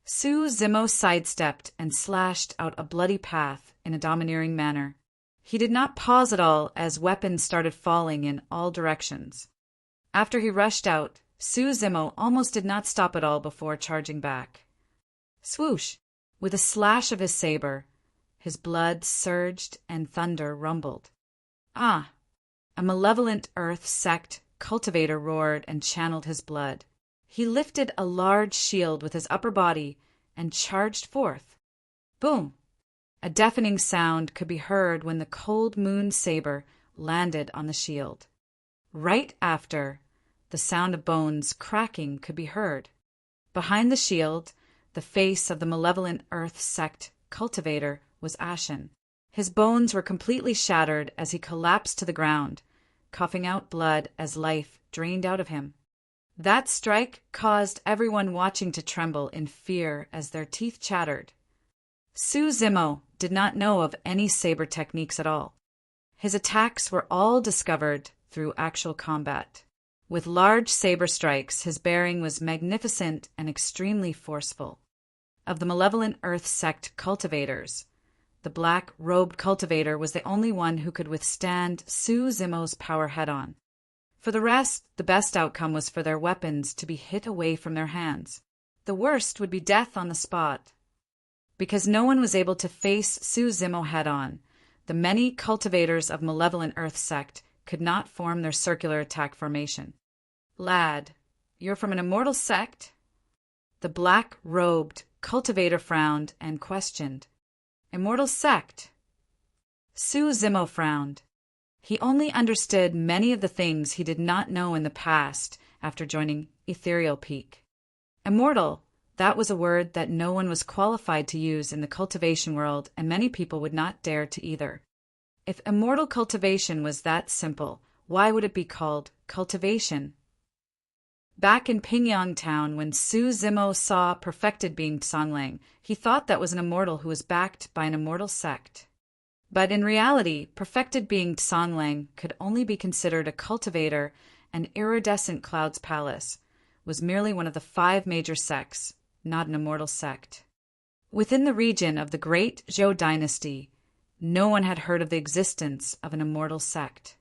[SPEAKER 1] Suzimo sidestepped and slashed out a bloody path in a domineering manner. He did not pause at all as weapons started falling in all directions. After he rushed out, Suzimo almost did not stop at all before charging back. Swoosh! With a slash of his saber, his blood surged and thunder rumbled. Ah! A malevolent earth sect cultivator roared and channeled his blood. He lifted a large shield with his upper body and charged forth. Boom! A deafening sound could be heard when the cold moon saber landed on the shield. Right after, the sound of bones cracking could be heard. Behind the shield, the face of the malevolent earth sect cultivator was ashen. His bones were completely shattered as he collapsed to the ground, coughing out blood as life drained out of him. That strike caused everyone watching to tremble in fear as their teeth chattered. Suzimo did not know of any saber techniques at all. His attacks were all discovered through actual combat. With large saber strikes, his bearing was magnificent and extremely forceful. Of the malevolent earth sect cultivators, the black-robed cultivator was the only one who could withstand Suzimo's power head-on. For the rest, the best outcome was for their weapons to be hit away from their hands. The worst would be death on the spot. Because no one was able to face Suzimo head-on, the many cultivators of malevolent earth sect could not form their circular attack formation. Lad, you're from an immortal sect? The black-robed cultivator frowned and questioned. Immortal sect? Suzimo frowned. He only understood many of the things he did not know in the past after joining Ethereal Peak. Immortal, that was a word that no one was qualified to use in the cultivation world, and many people would not dare to either. If immortal cultivation was that simple, why would it be called cultivation? Back in Pingyang Town, when Suzimo saw perfected being Songlang, he thought that was an immortal who was backed by an immortal sect. But in reality, perfected being Songlang could only be considered a cultivator, and Iridescent Cloud's Palace was merely one of the 5 major sects, not an immortal sect. Within the region of the Great Zhou Dynasty, no one had heard of the existence of an immortal sect.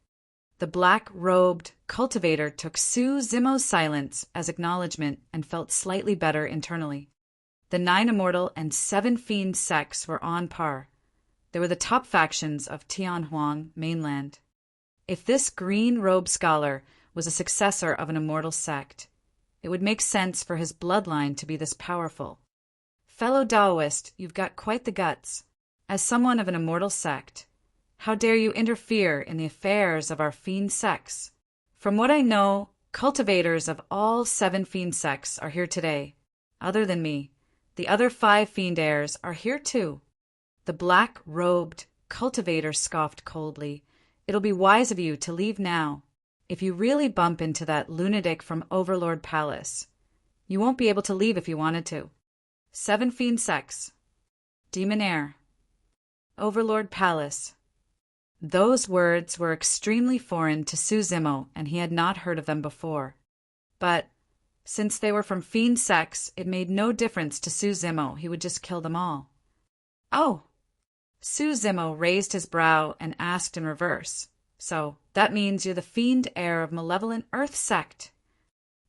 [SPEAKER 1] The black-robed cultivator took Suzimo's silence as acknowledgement and felt slightly better internally. The 9 immortal and 7 fiend sects were on par. They were the top factions of Tianhuang mainland. If this green-robed scholar was a successor of an immortal sect, it would make sense for his bloodline to be this powerful. Fellow Taoist, you've got quite the guts. As someone of an immortal sect, how dare you interfere in the affairs of our fiend sects? From what I know, cultivators of all 7 fiend sects are here today. Other than me, the other 5 fiend heirs are here too. The black-robed cultivator scoffed coldly. It'll be wise of you to leave now. If you really bump into that lunatic from Overlord Palace, you won't be able to leave if you wanted to. 7 fiend sects. Demon Heir. Overlord Palace. Those words were extremely foreign to Suzimo, and he had not heard of them before. But since they were from fiend sects, it made no difference to Suzimo. He would just kill them all. Oh! Suzimo raised his brow and asked in reverse, "So, that means you're the fiend heir of malevolent earth sect?"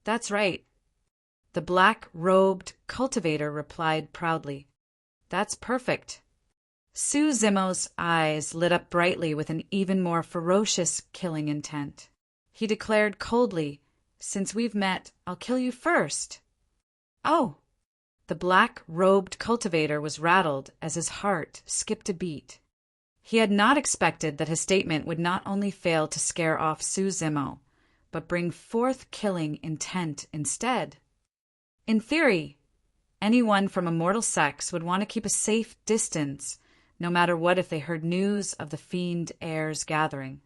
[SPEAKER 1] "That's right." The black-robed cultivator replied proudly. "That's perfect." Suzimo's eyes lit up brightly with an even more ferocious killing intent. He declared coldly, "Since we've met, I'll kill you first." "Oh!" The black-robed cultivator was rattled as his heart skipped a beat. He had not expected that his statement would not only fail to scare off Suzimo, but bring forth killing intent instead. In theory, anyone from a mortal sex would want to keep a safe distance, no matter what if they heard news of the Fiend Heirs gathering.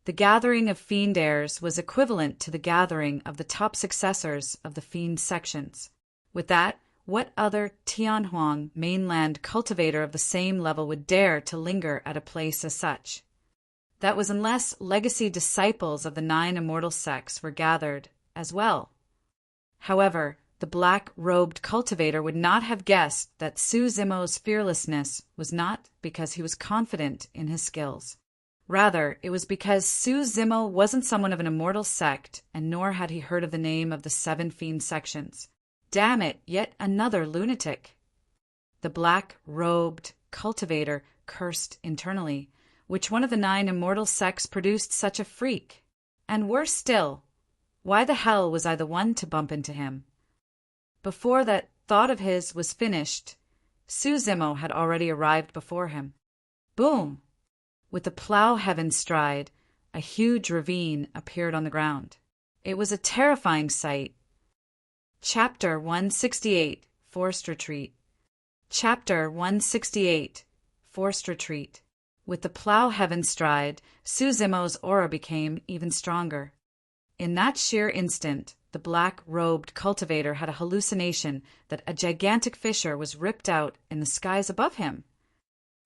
[SPEAKER 1] The gathering of Fiend Heirs was equivalent to the gathering of the top successors of the Fiend sections. With that, what other Tianhuang mainland cultivator of the same level would dare to linger at a place as such? That was unless legacy disciples of the 9 immortal sects were gathered as well. However, the black-robed cultivator would not have guessed that Suzimo's fearlessness was not because he was confident in his skills. Rather, it was because Suzimo wasn't someone of an immortal sect, and nor had he heard of the name of the 7 fiend sections. Damn it, yet another lunatic. The black-robed cultivator cursed internally. Which one of the 9 immortal sects produced such a freak? And worse still, why the hell was I the one to bump into him? Before that thought of his was finished, Suzimo had already arrived before him. Boom! With the plow heaven stride, a huge ravine appeared on the ground. It was a terrifying sight. Chapter 168, Forced Retreat. Chapter 168, Forced Retreat. With the plow heaven stride, Suzimo's aura became even stronger. In that sheer instant, the black-robed cultivator had a hallucination that a gigantic fissure was ripped out in the skies above him.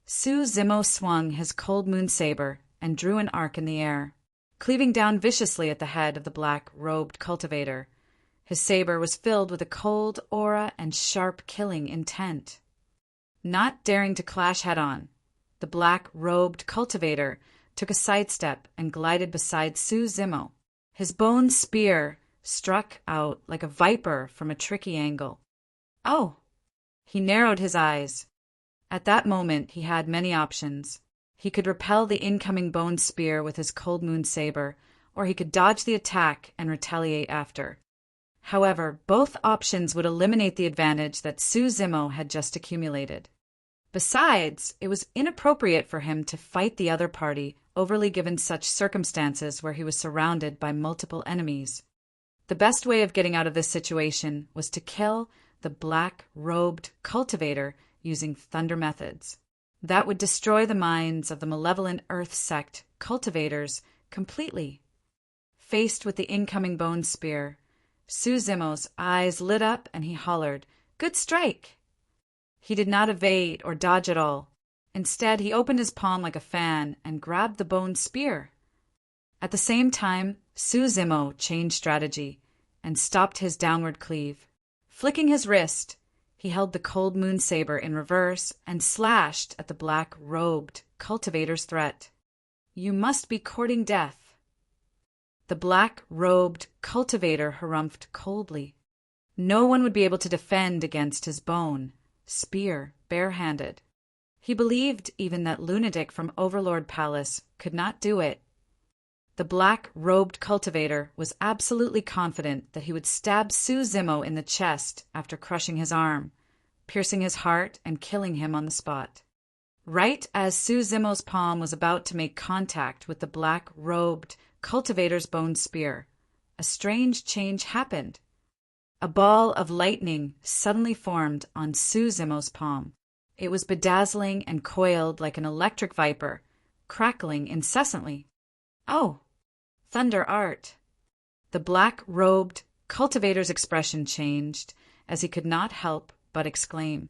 [SPEAKER 1] Suzimo swung his cold moon saber and drew an arc in the air, cleaving down viciously at the head of the black-robed cultivator. His saber was filled with a cold aura and sharp killing intent. Not daring to clash head-on, the black-robed cultivator took a sidestep and glided beside Suzimo. His bone spear struck out like a viper from a tricky angle. Oh! He narrowed his eyes. At that moment he had many options. He could repel the incoming bone spear with his cold moon saber, or he could dodge the attack and retaliate after. However, both options would eliminate the advantage that Suzimo had just accumulated. Besides, it was inappropriate for him to fight the other party, overly given such circumstances where he was surrounded by multiple enemies. The best way of getting out of this situation was to kill the black-robed cultivator using thunder methods. That would destroy the minds of the malevolent earth sect cultivators completely. Faced with the incoming bone spear, Suzimo's eyes lit up and he hollered, "Good strike!" He did not evade or dodge at all. Instead, he opened his palm like a fan and grabbed the bone spear. At the same time, Suzimo changed strategy and stopped his downward cleave. Flicking his wrist, he held the cold moon saber in reverse and slashed at the black-robed cultivator's threat. "You must be courting death." The black-robed cultivator harumphed coldly. No one would be able to defend against his bone spear barehanded. He believed even that lunatic from Overlord Palace could not do it. The black-robed cultivator was absolutely confident that he would stab Suzimo in the chest after crushing his arm, piercing his heart and killing him on the spot. Right as Suzimo's palm was about to make contact with the black-robed cultivator's bone spear, a strange change happened. A ball of lightning suddenly formed on Suzimo's palm. It was bedazzling and coiled like an electric viper, crackling incessantly. "Oh, thunder art." The black-robed cultivator's expression changed as he could not help but exclaim.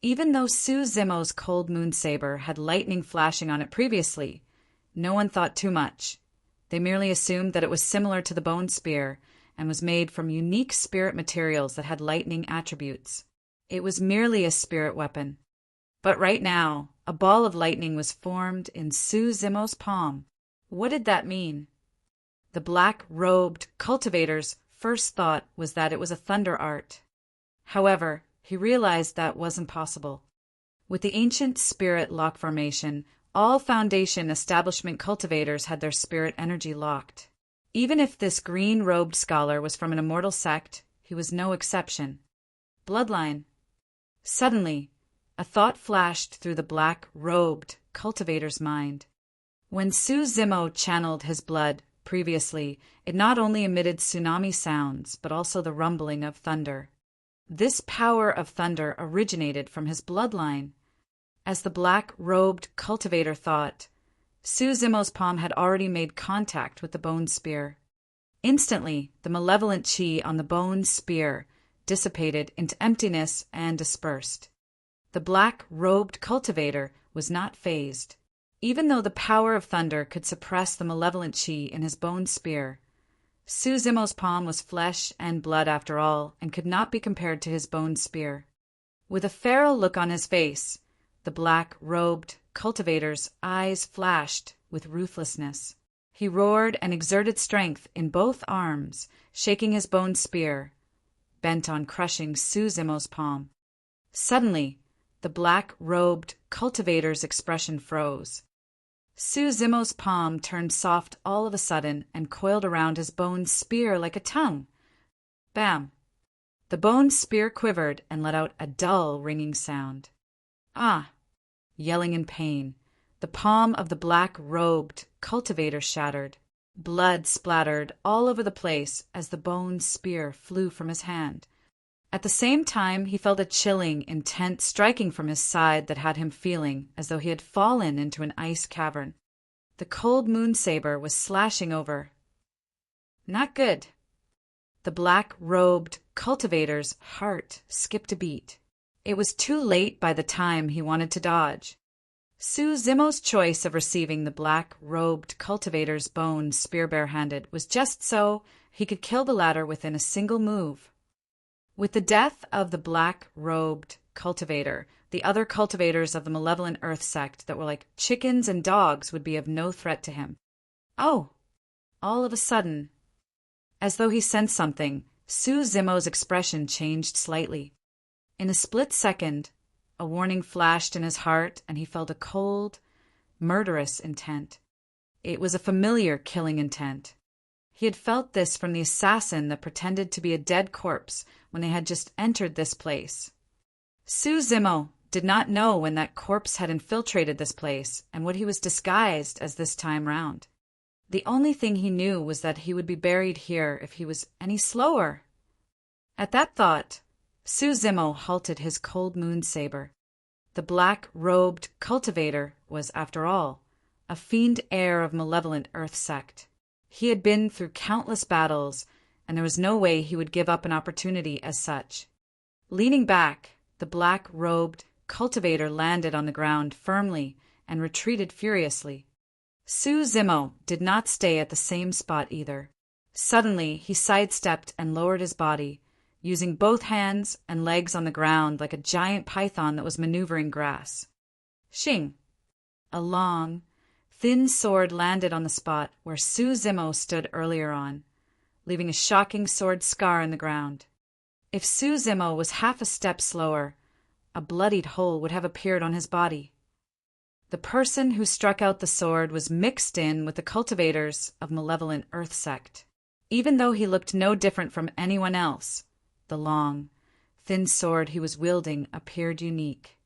[SPEAKER 1] Even though Suzimo's cold moon saber had lightning flashing on it previously, no one thought too much. They merely assumed that it was similar to the bone spear and was made from unique spirit materials that had lightning attributes. It was merely a spirit weapon. But right now, a ball of lightning was formed in Suzumo's palm. What did that mean? The black-robed cultivator's first thought was that it was a thunder art. However, he realized that wasn't possible. With the ancient spirit lock formation, all Foundation establishment cultivators had their spirit energy locked. Even if this green-robed scholar was from an immortal sect, he was no exception. Bloodline. Suddenly, a thought flashed through the black-robed cultivator's mind. When Suzumo channeled his blood previously, it not only emitted tsunami sounds, but also the rumbling of thunder. This power of thunder originated from his bloodline. As the black-robed cultivator thought, Suzumo's palm had already made contact with the bone spear. Instantly, the malevolent chi on the bone spear dissipated into emptiness and dispersed. The black-robed cultivator was not fazed. Even though the power of thunder could suppress the malevolent chi in his bone spear, Suzumo's palm was flesh and blood after all, and could not be compared to his bone spear. With a feral look on his face, the black-robed cultivator's eyes flashed with ruthlessness. He roared and exerted strength in both arms, shaking his bone spear, bent on crushing Suzumo's palm. Suddenly, the black-robed cultivator's expression froze. Suzumo's palm turned soft all of a sudden and coiled around his bone spear like a tongue. Bam! The bone spear quivered and let out a dull, ringing sound. Ah! Yelling in pain, the palm of the black-robed cultivator shattered. Blood splattered all over the place as the bone spear flew from his hand. At the same time, he felt a chilling intent striking from his side that had him feeling as though he had fallen into an ice cavern. The cold moon saber was slashing over. Not good. The black-robed cultivator's heart skipped a beat. It was too late by the time he wanted to dodge. Suzumo's choice of receiving the black-robed cultivator's bone spear barehanded was just so he could kill the latter within a single move. With the death of the black-robed cultivator, the other cultivators of the malevolent earth sect that were like chickens and dogs would be of no threat to him. Oh! All of a sudden, as though he sensed something, Suzumo's expression changed slightly. In a split second, a warning flashed in his heart, and he felt a cold, murderous intent. It was a familiar killing intent. He had felt this from the assassin that pretended to be a dead corpse when they had just entered this place. Suzumo did not know when that corpse had infiltrated this place and what he was disguised as this time round. The only thing he knew was that he would be buried here if he was any slower. At that thought, Suzumo halted his cold moon saber. The black-robed cultivator was, after all, a fiend heir of malevolent earth sect. He had been through countless battles, and there was no way he would give up an opportunity as such. Leaning back, the black-robed cultivator landed on the ground firmly and retreated furiously. Suzumo did not stay at the same spot either. Suddenly, he sidestepped and lowered his body, using both hands and legs on the ground like a giant python that was maneuvering grass. Shing! A long, thin sword landed on the spot where Suzumo stood earlier on, leaving a shocking sword scar in the ground. If Suzumo was half a step slower, a bloodied hole would have appeared on his body. The person who struck out the sword was mixed in with the cultivators of malevolent earth sect. Even though he looked no different from anyone else, the long, thin sword he was wielding appeared unique.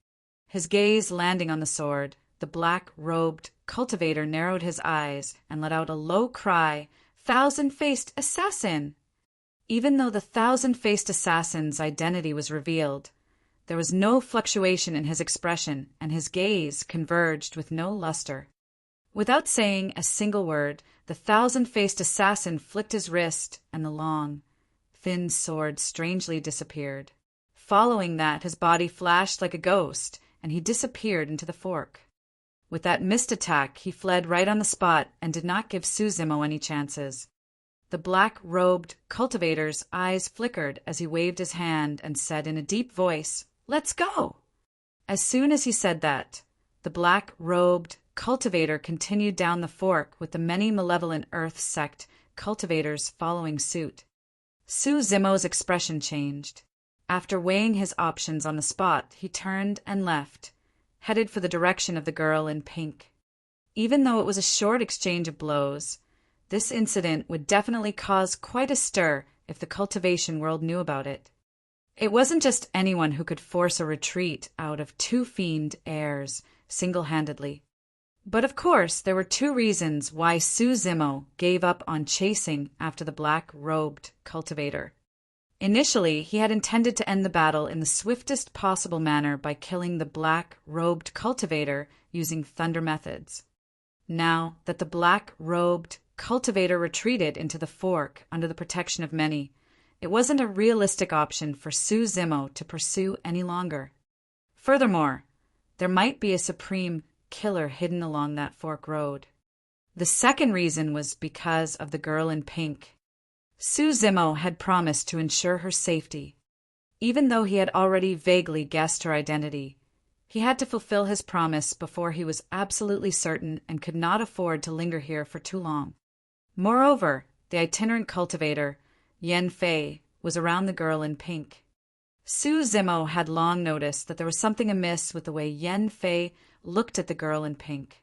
[SPEAKER 1] His gaze landing on the sword, the black-robed cultivator narrowed his eyes and let out a low cry, "Thousand-faced assassin!" Even though the thousand-faced assassin's identity was revealed, there was no fluctuation in his expression, and his gaze converged with no luster. Without saying a single word, the thousand-faced assassin flicked his wrist, and the long, thin sword strangely disappeared. Following that, his body flashed like a ghost, and he disappeared into the fork. With that missed attack, he fled right on the spot and did not give Suzumo any chances. The black-robed cultivator's eyes flickered as he waved his hand and said in a deep voice, "Let's go!" As soon as he said that, the black-robed cultivator continued down the fork with the many malevolent earth sect cultivators following suit. Su Zimo's expression changed. After weighing his options on the spot, he turned and left, headed for the direction of the girl in pink. Even though it was a short exchange of blows, this incident would definitely cause quite a stir if the cultivation world knew about it. It wasn't just anyone who could force a retreat out of two fiend heirs single-handedly. But of course, there were two reasons why Su Zimo gave up on chasing after the black-robed cultivator. Initially, he had intended to end the battle in the swiftest possible manner by killing the black-robed cultivator using thunder methods. Now that the black-robed cultivator retreated into the fork under the protection of many, it wasn't a realistic option for Su Zimo to pursue any longer. Furthermore, there might be a supreme killer hidden along that fork road. The second reason was because of the girl in pink. Su Zimo had promised to ensure her safety. Even though he had already vaguely guessed her identity, he had to fulfill his promise before he was absolutely certain and could not afford to linger here for too long. Moreover, the itinerant cultivator, Yan Fei, was around the girl in pink. Su Zimo had long noticed that there was something amiss with the way Yan Fei looked at the girl in pink.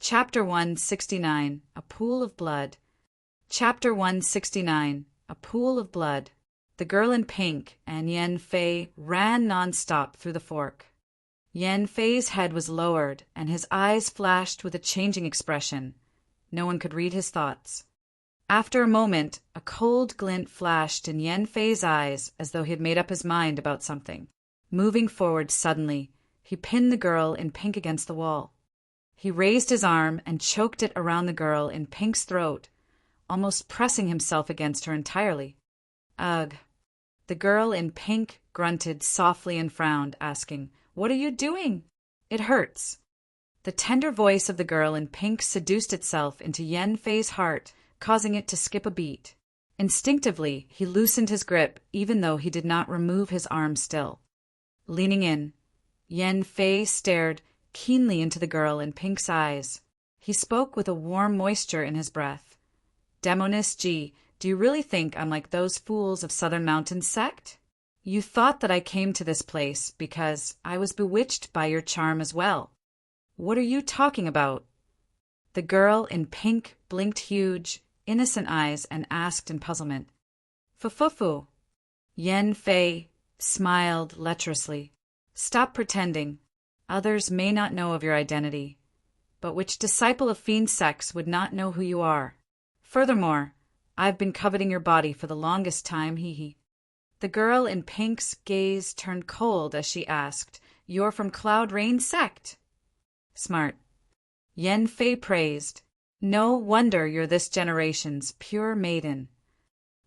[SPEAKER 1] Chapter 169, A Pool of Blood. Chapter 169, A Pool of Blood. The girl in pink and Yan Fei ran non-stop through the fork. Yan Fei's head was lowered, and his eyes flashed with a changing expression. No one could read his thoughts. After a moment, a cold glint flashed in Yan Fei's eyes as though he had made up his mind about something. Moving forward suddenly, he pinned the girl in pink against the wall. He raised his arm and choked it around the girl in pink's throat, almost pressing himself against her entirely. Ugh. The girl in pink grunted softly and frowned, asking, "What are you doing?" "It hurts." The tender voice of the girl in pink seduced itself into Yan Fei's heart, causing it to skip a beat. Instinctively, he loosened his grip, even though he did not remove his arm still. Leaning in, Yan Fei stared keenly into the girl in pink's eyes. He spoke with a warm moisture in his breath. "Demoness Ji, do you really think I'm like those fools of Southern Mountain sect? You thought that I came to this place because I was bewitched by your charm as well. What are you talking about?" The girl in pink blinked huge, innocent eyes and asked in puzzlement. "Fufufu." Yan Fei smiled lecherously. "Stop pretending. Others may not know of your identity, but which disciple of fiend sects would not know who you are? Furthermore, I've been coveting your body for the longest time, hee." The girl in pink's gaze turned cold as she asked, "You're from Cloud Rain sect?" "Smart." Yan Fei praised. "No wonder you're this generation's pure maiden."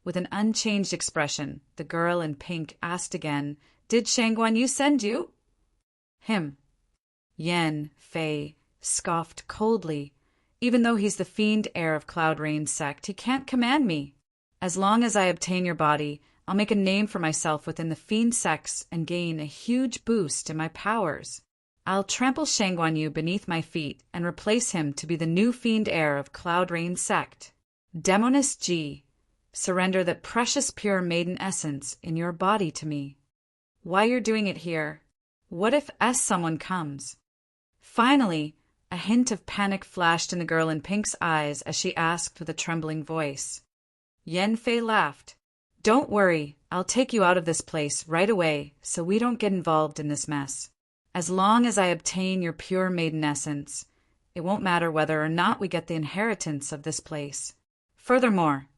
[SPEAKER 1] With an unchanged expression, the girl in pink asked again, "Did Shangguan Yu send you?" "Him." Yan Fei scoffed coldly. "Even though he's the fiend heir of Cloud Rain sect, he can't command me. As long as I obtain your body, I'll make a name for myself within the fiend sects and gain a huge boost in my powers. I'll trample Shangguan Yu beneath my feet and replace him to be the new fiend heir of Cloud Rain sect. Demoness Ji, surrender that precious pure maiden essence in your body to me. Why you're doing it here? What if someone comes?" Finally, a hint of panic flashed in the girl in pink's eyes as she asked with a trembling voice. Yan Fei laughed. "Don't worry, I'll take you out of this place right away so we don't get involved in this mess. As long as I obtain your pure maiden essence, it won't matter whether or not we get the inheritance of this place. Furthermore,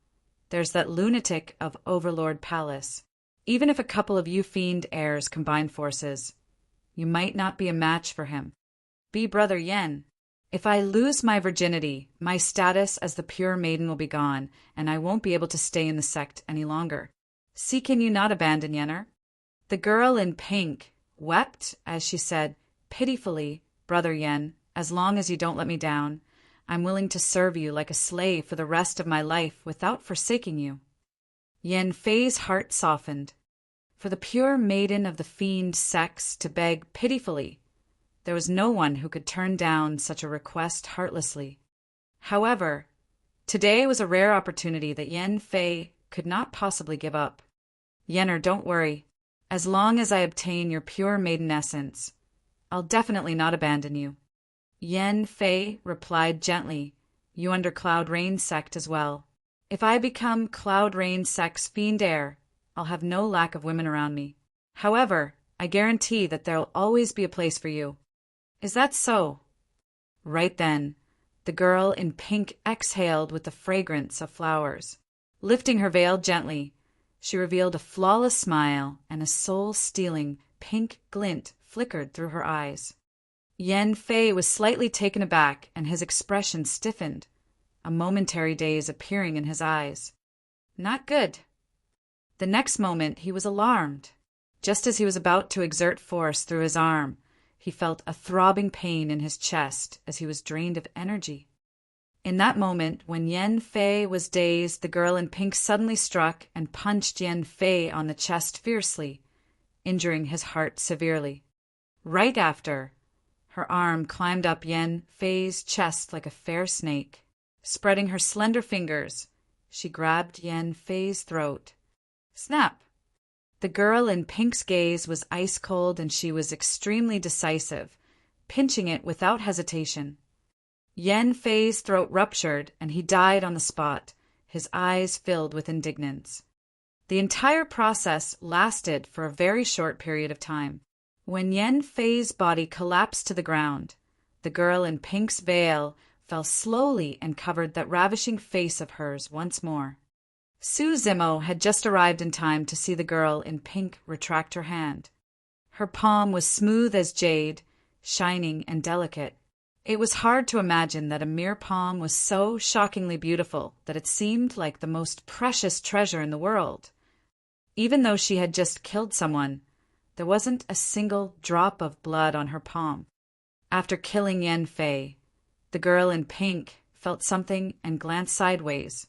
[SPEAKER 1] there's that lunatic of Overlord Palace. Even if a couple of you fiend heirs combine forces, you might not be a match for him. Be Brother Yen. If I lose my virginity, my status as the pure maiden will be gone, and I won't be able to stay in the sect any longer. See, can you not abandon Yenner?" The girl in pink wept as she said, pitifully, "Brother Yen, as long as you don't let me down, I'm willing to serve you like a slave for the rest of my life without forsaking you." Yan Fei's heart softened. For the pure maiden of the fiend sects to beg pitifully, There was no one who could turn down such a request heartlessly. However, today was a rare opportunity that Yen Fei could not possibly give up. Yenner, don't worry. As long as I obtain your pure maiden essence, I'll definitely not abandon you. Yen Fei replied gently, you under Cloud Rain sect as well. If I become Cloud Rain sect's fiend heir, I'll have no lack of women around me. However, I guarantee that there'll always be a place for you. Is that so? Right then, the girl in pink exhaled with the fragrance of flowers. Lifting her veil gently, she revealed a flawless smile, and a soul-stealing pink glint flickered through her eyes. Yen Fei was slightly taken aback, and his expression stiffened, a momentary daze appearing in his eyes. Not good. The next moment he was alarmed. Just as he was about to exert force through his arm, he felt a throbbing pain in his chest as he was drained of energy. In that moment, when Yen Fei was dazed, the girl in pink suddenly struck and punched Yen Fei on the chest fiercely, injuring his heart severely. Right after, her arm climbed up Yen Fei's chest like a fair snake. Spreading her slender fingers, she grabbed Yen Fei's throat. Snap! The girl in pink's gaze was ice-cold, and she was extremely decisive, pinching it without hesitation. Yen Fei's throat ruptured, and he died on the spot, his eyes filled with indignance. The entire process lasted for a very short period of time. When Yen Fei's body collapsed to the ground, the girl in pink's veil fell slowly and covered that ravishing face of hers once more. Su Zimo had just arrived in time to see the girl in pink retract her hand. Her palm was smooth as jade, shining and delicate. It was hard to imagine that a mere palm was so shockingly beautiful that it seemed like the most precious treasure in the world. Even though she had just killed someone, there wasn't a single drop of blood on her palm. After killing Yen Fei, the girl in pink felt something and glanced sideways.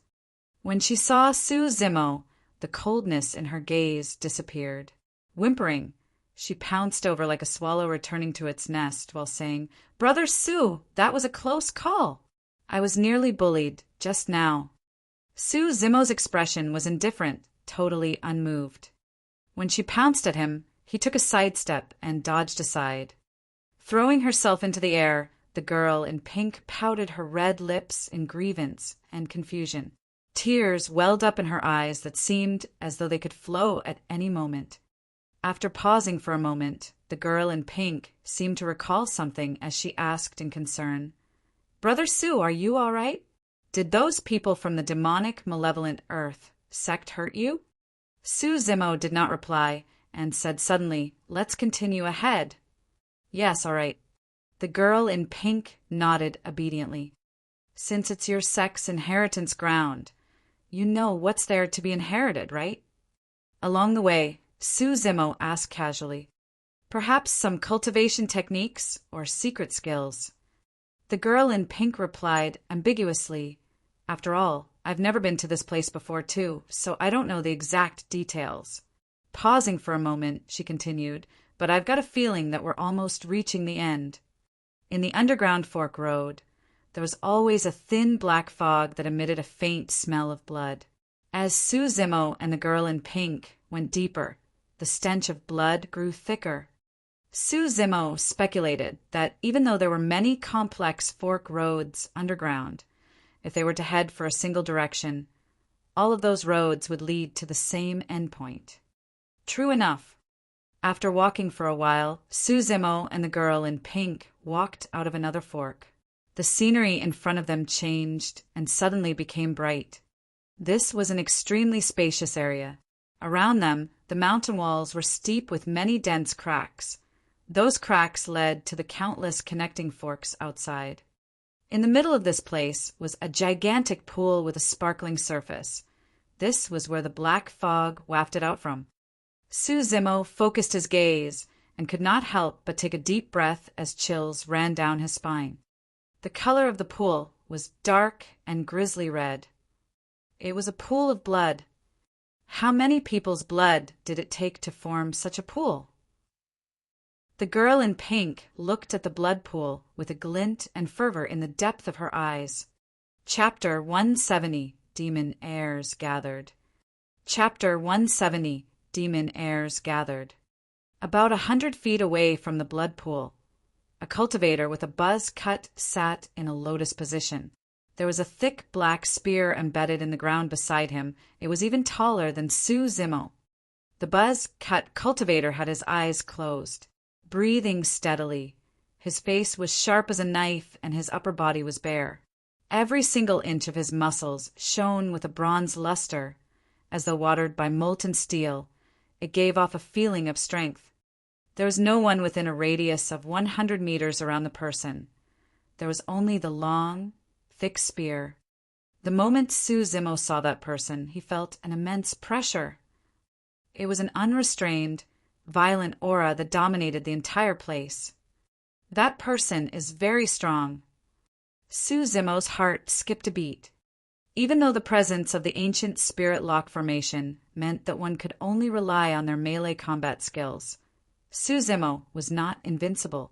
[SPEAKER 1] When she saw Su Zimo, the coldness in her gaze disappeared. Whimpering, she pounced over like a swallow returning to its nest while saying, "Brother Su, that was a close call. I was nearly bullied just now." Su Zimo's expression was indifferent, totally unmoved. When she pounced at him, he took a sidestep and dodged aside. Throwing herself into the air, the girl in pink pouted her red lips in grievance and confusion. Tears welled up in her eyes that seemed as though they could flow at any moment. After pausing for a moment, the girl in pink seemed to recall something as she asked in concern, "Brother Su, are you all right? Did those people from the demonic, malevolent earth sect hurt you?" Su Zimo did not reply and said suddenly, "Let's continue ahead." "Yes, all right." The girl in pink nodded obediently. "Since it's your sect's inheritance ground, you know what's there to be inherited, right?" Along the way, Su Zimo asked casually, "Perhaps some cultivation techniques or secret skills?" The girl in pink replied ambiguously, "After all, I've never been to this place before too, so I don't know the exact details." Pausing for a moment, she continued, "But I've got a feeling that we're almost reaching the end." In the underground fork road, there was always a thin black fog that emitted a faint smell of blood. As Su Zimo and the girl in pink went deeper, the stench of blood grew thicker. Su Zimo speculated that even though there were many complex fork roads underground, if they were to head for a single direction, all of those roads would lead to the same endpoint. True enough. After walking for a while, Su Zimo and the girl in pink walked out of another fork. The scenery in front of them changed and suddenly became bright. This was an extremely spacious area. Around them, the mountain walls were steep with many dense cracks. Those cracks led to the countless connecting forks outside. In the middle of this place was a gigantic pool with a sparkling surface. This was where the black fog wafted out from. Su Zimo focused his gaze and could not help but take a deep breath as chills ran down his spine. The color of the pool was dark and grisly red. It was a pool of blood. How many people's blood did it take to form such a pool? The girl in pink looked at the blood pool with a glint and fervor in the depth of her eyes. Chapter 170, Demon Airs Gathered. Chapter 170, Demon Airs Gathered. About 100 feet away from the blood pool, a cultivator with a buzz cut sat in a lotus position. There was a thick black spear embedded in the ground beside him. It was even taller than Sue Zimmo. The buzz-cut cultivator had his eyes closed, breathing steadily. His face was sharp as a knife, and his upper body was bare. Every single inch of his muscles shone with a bronze luster, as though watered by molten steel. It gave off a feeling of strength. There was no one within a radius of 100 meters around the person. There was only the long, thick spear. The moment Sue Zimmo saw that person, he felt an immense pressure. It was an unrestrained, violent aura that dominated the entire place. That person is very strong. Sue Zimmo's heart skipped a beat. Even though the presence of the ancient spirit lock formation meant that one could only rely on their melee combat skills, Sue Zimmo was not invincible.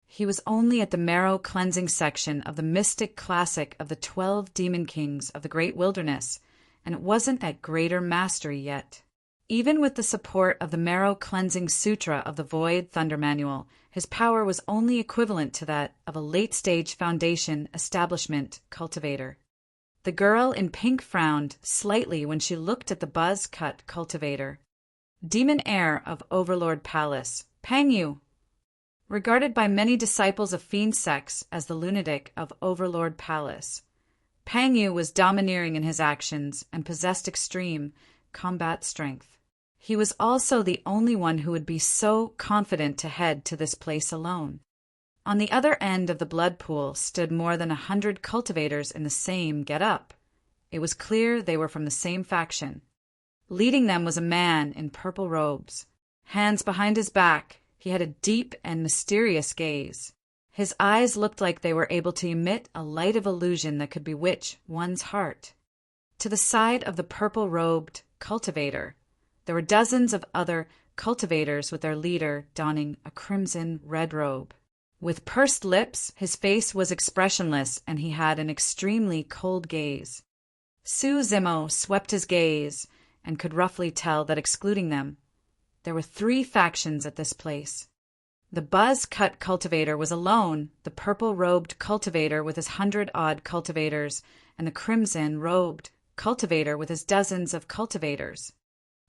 [SPEAKER 1] He was only at the marrow cleansing section of the mystic classic of the 12 demon kings of the great wilderness, and it wasn't at greater mastery yet. Even with the support of the marrow cleansing sutra of the Void Thunder Manual, his power was only equivalent to that of a late-stage foundation establishment cultivator. The girl in pink frowned slightly when she looked at the buzz-cut cultivator. Demon heir of Overlord Palace, Pangyu. Regarded by many disciples of fiend sects as the lunatic of Overlord Palace, Pangyu was domineering in his actions and possessed extreme combat strength. He was also the only one who would be so confident to head to this place alone. On the other end of the blood pool stood more than 100 cultivators in the same get-up. It was clear they were from the same faction. Leading them was a man in purple robes. Hands behind his back, he had a deep and mysterious gaze. His eyes looked like they were able to emit a light of illusion that could bewitch one's heart. To the side of the purple-robed cultivator, there were dozens of other cultivators with their leader donning a crimson red robe. With pursed lips, his face was expressionless, and he had an extremely cold gaze. Sue Zimmo swept his gaze and could roughly tell that excluding them, there were 3 factions at this place. The buzz-cut cultivator was alone, the purple-robed cultivator with his 100-odd cultivators, and the crimson-robed cultivator with his dozens of cultivators.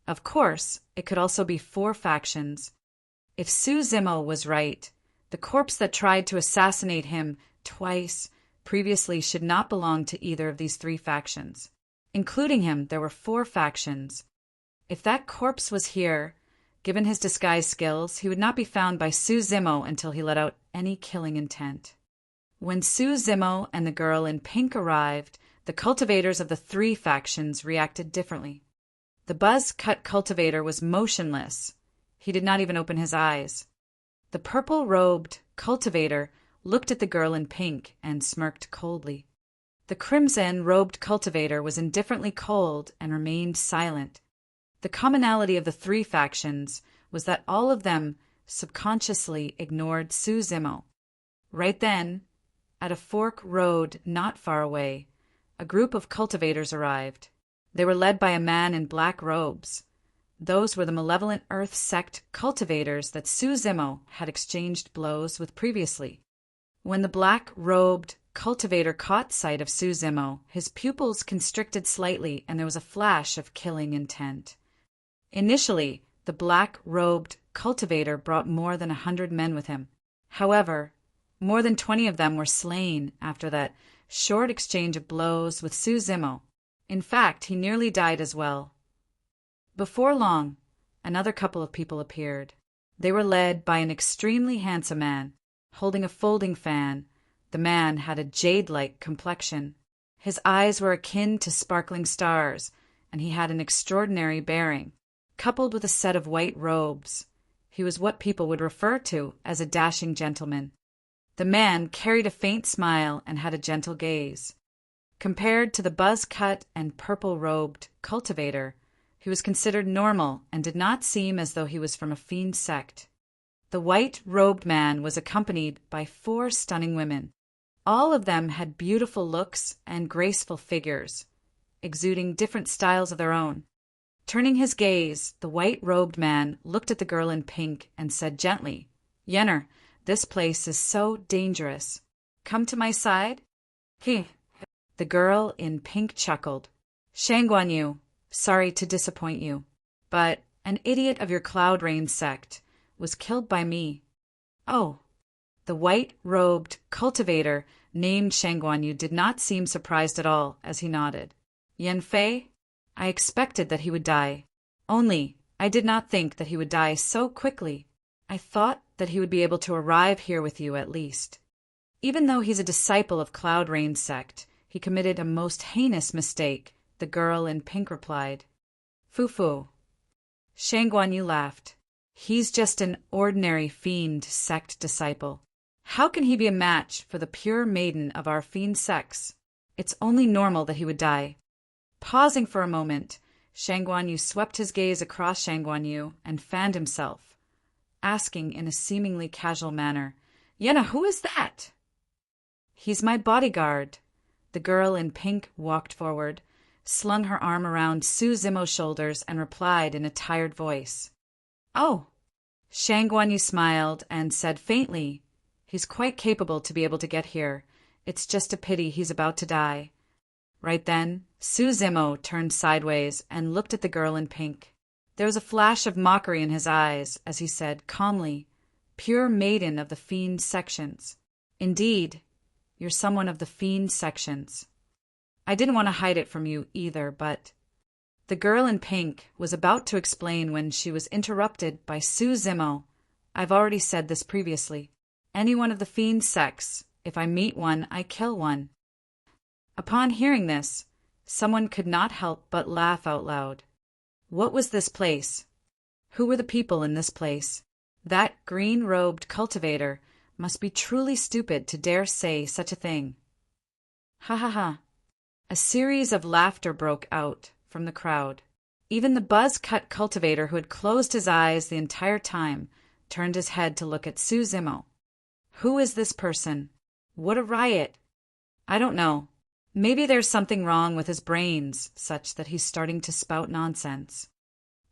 [SPEAKER 1] Of course, it could also be 4 factions. If Sue Zimmo was right, the corpse that tried to assassinate him twice previously should not belong to either of these 3 factions. Including him, there were 4 factions. If that corpse was here, given his disguise skills, he would not be found by Sue Zimmo until he let out any killing intent. When Sue Zimmo and the girl in pink arrived, the cultivators of the 3 factions reacted differently. The buzz-cut cultivator was motionless. He did not even open his eyes. The purple-robed cultivator looked at the girl in pink and smirked coldly. The crimson-robed cultivator was indifferently cold and remained silent. The commonality of the 3 factions was that all of them subconsciously ignored Sue Zimmo. Right then, at a fork road not far away, a group of cultivators arrived. They were led by a man in black robes. Those were the malevolent Earth sect cultivators that Sue Zimmo had exchanged blows with previously. When the black-robed cultivator caught sight of Sue Zimmo, his pupils constricted slightly and there was a flash of killing intent. Initially, the black-robed cultivator brought more than 100 men with him. However, more than 20 of them were slain after that short exchange of blows with Sue Zimmo. In fact, he nearly died as well. Before long, another couple of people appeared. They were led by an extremely handsome man, holding a folding fan. The man had a jade-like complexion. His eyes were akin to sparkling stars, and he had an extraordinary bearing. Coupled with a set of white robes, he was what people would refer to as a dashing gentleman. The man carried a faint smile and had a gentle gaze. Compared to the buzz-cut and purple-robed cultivator, he was considered normal and did not seem as though he was from a fiend sect. The white-robed man was accompanied by 4 stunning women. All of them had beautiful looks and graceful figures, exuding different styles of their own. Turning his gaze, the white-robed man looked at the girl in pink and said gently, "Yenner, this place is so dangerous. Come to my side?" He. The girl in pink chuckled. "Shangguanyu, sorry to disappoint you, but an idiot of your Cloud Rain sect was killed by me." "Oh." The white-robed cultivator named Shangguanyu did not seem surprised at all as he nodded. "Yan Fei, I expected that he would die. Only, I did not think that he would die so quickly. I thought that he would be able to arrive here with you at least." Even though he's a disciple of Cloud Rain sect, he committed a most heinous mistake, the girl in pink replied. "Fufu." Shangguanyu laughed. "He's just an ordinary fiend sect disciple. How can he be a match for the pure maiden of our fiend sects? It's only normal that he would die." Pausing for a moment, Shangguanyu swept his gaze across Shangguanyu and fanned himself, asking in a seemingly casual manner, "Yenna, who is that?" "He's my bodyguard." The girl in pink walked forward, slung her arm around Su Zimo's shoulders, and replied in a tired voice, "Oh." Shangguanyu smiled and said faintly, "He's quite capable to be able to get here. It's just a pity he's about to die." Right then, Su Zimo turned sideways and looked at the girl in pink. There was a flash of mockery in his eyes as he said calmly, "Pure maiden of the fiend sections. Indeed, you're someone of the fiend sections. I didn't want to hide it from you either, but—" The girl in pink was about to explain when she was interrupted by Su Zimo. "I've already said this previously. Any one of the fiend sects, if I meet one, I kill one." Upon hearing this, someone could not help but laugh out loud. What was this place? Who were the people in this place? That green-robed cultivator must be truly stupid to dare say such a thing. Ha ha ha. A series of laughter broke out from the crowd. Even the buzz-cut cultivator, who had closed his eyes the entire time, turned his head to look at Su Zimo. Who is this person? What a riot! I don't know. Maybe there's something wrong with his brains, such that he's starting to spout nonsense.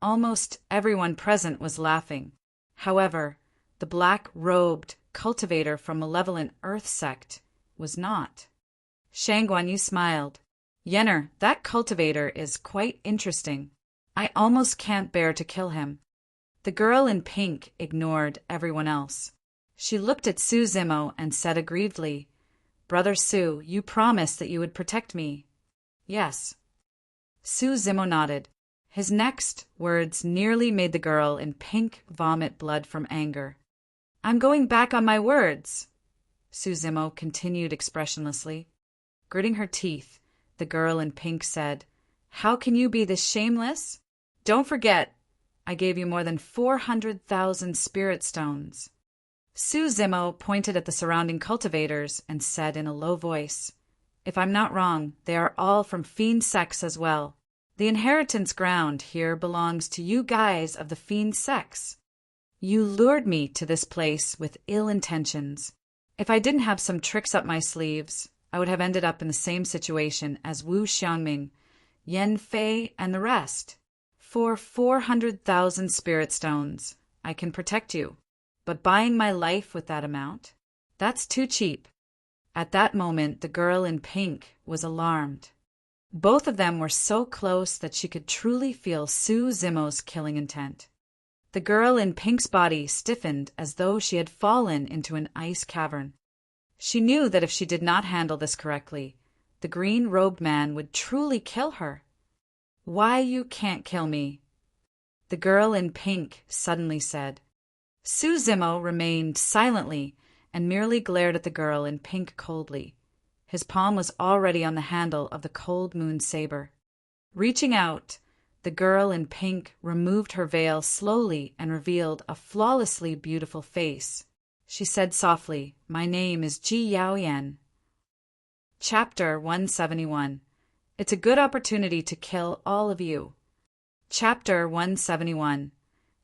[SPEAKER 1] Almost everyone present was laughing. However, the black-robed cultivator from Malevolent Earth sect was not. Shangguanyu smiled. "Yenner, that cultivator is quite interesting. I almost can't bear to kill him." The girl in pink ignored everyone else. She looked at Su Zimo and said aggrievedly, "Brother Su, you promised that you would protect me." "Yes." Su Zimo nodded. His next words nearly made the girl in pink vomit blood from anger. "I'm going back on my words," Su Zimo continued expressionlessly. Gritting her teeth, the girl in pink said, "How can you be this shameless? Don't forget, I gave you more than 400,000 spirit stones." Su Zimo pointed at the surrounding cultivators and said in a low voice, "If I'm not wrong, they are all from fiend sects as well. The inheritance ground here belongs to you guys of the fiend sects. You lured me to this place with ill intentions. If I didn't have some tricks up my sleeves, I would have ended up in the same situation as Wu Xiangming, Yan Fei, and the rest. For 400,000 spirit stones, I can protect you. But buying my life with that amount? That's too cheap." At that moment, the girl in pink was alarmed. Both of them were so close that she could truly feel Su Zimo's killing intent. The girl in pink's body stiffened as though she had fallen into an ice cavern. She knew that if she did not handle this correctly, the green-robed man would truly kill her. "Why you can't kill me?" the girl in pink suddenly said. Su Zimo remained silently and merely glared at the girl in pink coldly. His palm was already on the handle of the cold moon saber. Reaching out, the girl in pink removed her veil slowly and revealed a flawlessly beautiful face. She said softly, "My name is Ji Yaoyan." Chapter 171. It's a good opportunity to kill all of you. Chapter 171.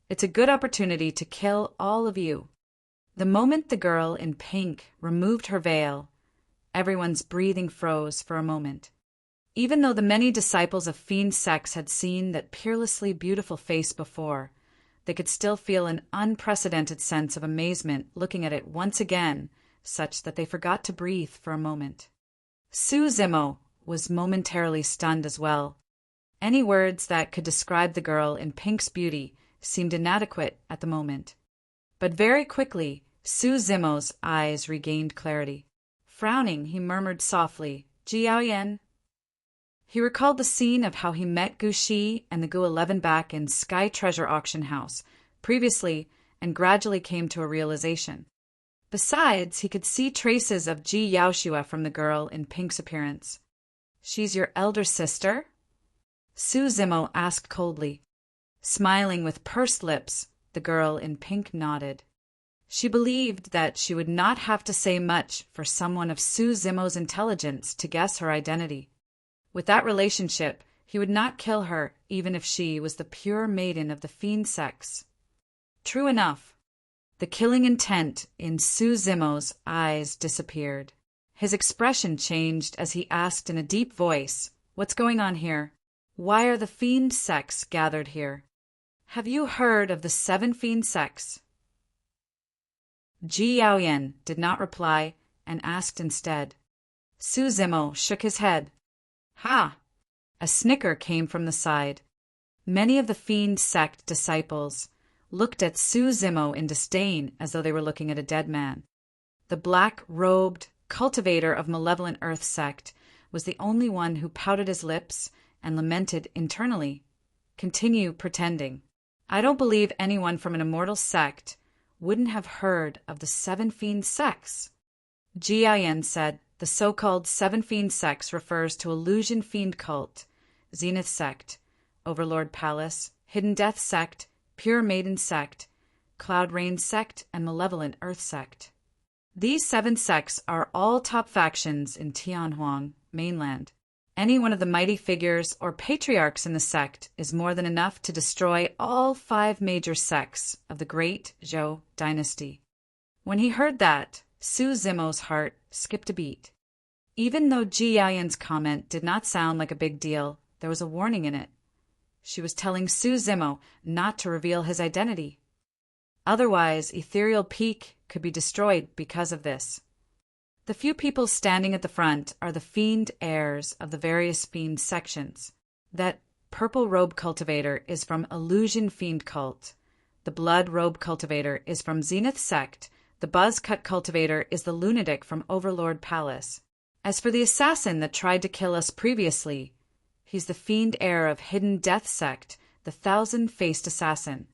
[SPEAKER 1] It's a good opportunity to kill all of you." The moment the girl in pink removed her veil, everyone's breathing froze for a moment. Even though the many disciples of fiend sex had seen that peerlessly beautiful face before, they could still feel an unprecedented sense of amazement looking at it once again, such that they forgot to breathe for a moment. Suzimo was momentarily stunned as well. Any words that could describe the girl in pink's beauty seemed inadequate at the moment. But very quickly, Suzimo's eyes regained clarity. Frowning, he murmured softly, "Jiaoyan." He recalled the scene of how he met Gu Shi and the Gu 11 back in Sky Treasure Auction House previously and gradually came to a realization. Besides, he could see traces of Ji Yaoshua from the girl in pink's appearance. "She's your elder sister?" Suzimo asked coldly. Smiling with pursed lips, the girl in pink nodded. She believed that she would not have to say much for someone of Suzimo's intelligence to guess her identity. With that relationship, he would not kill her even if she was the pure maiden of the fiend sex. True enough. The killing intent in Suzimo's eyes disappeared. His expression changed as he asked in a deep voice, "What's going on here? Why are the fiend sex gathered here? Have you heard of the 7 fiend sex?" Ji Yaoyan did not reply and asked instead. Suzimo shook his head. "Ha!" A snicker came from the side. Many of the fiend sect disciples looked at Suzimo in disdain as though they were looking at a dead man. The black-robed cultivator of malevolent earth sect was the only one who pouted his lips and lamented internally. "Continue pretending. I don't believe anyone from an immortal sect wouldn't have heard of the 7 fiend sects." Jiayan said the so-called 7 fiend sects refers to Illusion Fiend Cult, Zenith Sect, Overlord Palace, Hidden Death Sect, Pure Maiden Sect, Cloud Rain Sect, and Malevolent Earth Sect. These 7 sects are all top factions in Tianhuang mainland. Any one of the mighty figures or patriarchs in the sect is more than enough to destroy all 5 major sects of the great Zhou dynasty. When he heard that, Suzimo's heart skipped a beat. Even though Ji Yaoyan's comment did not sound like a big deal, there was a warning in it. She was telling Suzimo not to reveal his identity. Otherwise, Ethereal Peak could be destroyed because of this. The few people standing at the front are the fiend heirs of the various fiend sections. That purple robe cultivator is from Illusion Fiend Cult. The blood robe cultivator is from Zenith Sect. The buzz cut cultivator is the lunatic from Overlord Palace. As for the assassin that tried to kill us previously, he's the fiend heir of Hidden Death Sect, the 1,000-faced assassin.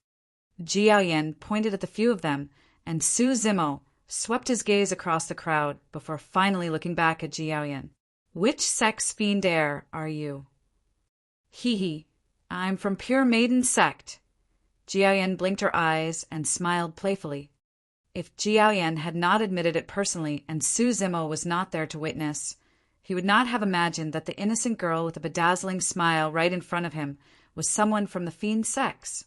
[SPEAKER 1] Jiaoyan pointed at the few of them, and Suzimo swept his gaze across the crowd before finally looking back at Jiaoyan. "Which sex fiend heir are you?" "Hee, I'm from Pure Maiden Sect." Jiaoyan blinked her eyes and smiled playfully. If Jiaoyan had not admitted it personally and Suzimo was not there to witness, he would not have imagined that the innocent girl with a bedazzling smile right in front of him was someone from the fiend sex.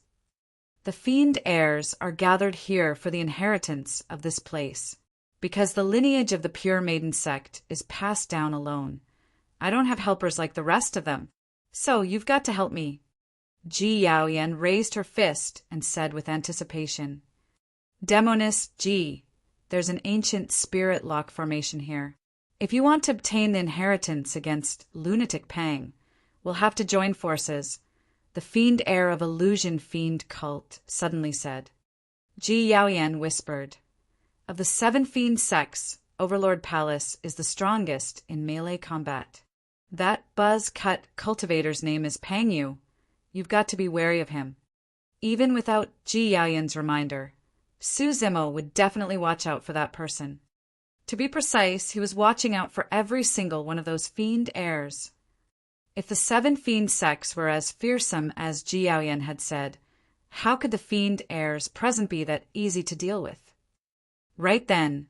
[SPEAKER 1] The fiend heirs are gathered here for the inheritance of this place, because the lineage of the Pure Maiden Sect is passed down alone. I don't have helpers like the rest of them, so you've got to help me. Ji Yaoyan raised her fist and said with anticipation, "Demoness Ji, there's an ancient spirit lock formation here. If you want to obtain the inheritance against Lunatic Pang, we'll have to join forces." The fiend heir of Illusion Fiend Cult suddenly said. Ji Yaoyan whispered, "Of the 7 fiend sects, Overlord Palace is the strongest in melee combat. That buzz-cut cultivator's name is Pangyu. You've got to be wary of him." Even without Ji Yaoyan's reminder, Suzimo would definitely watch out for that person. To be precise, he was watching out for every single one of those fiend heirs. If the 7 fiend sects were as fearsome as Ji Yaoyan had said, how could the fiend heirs present be that easy to deal with? Right then,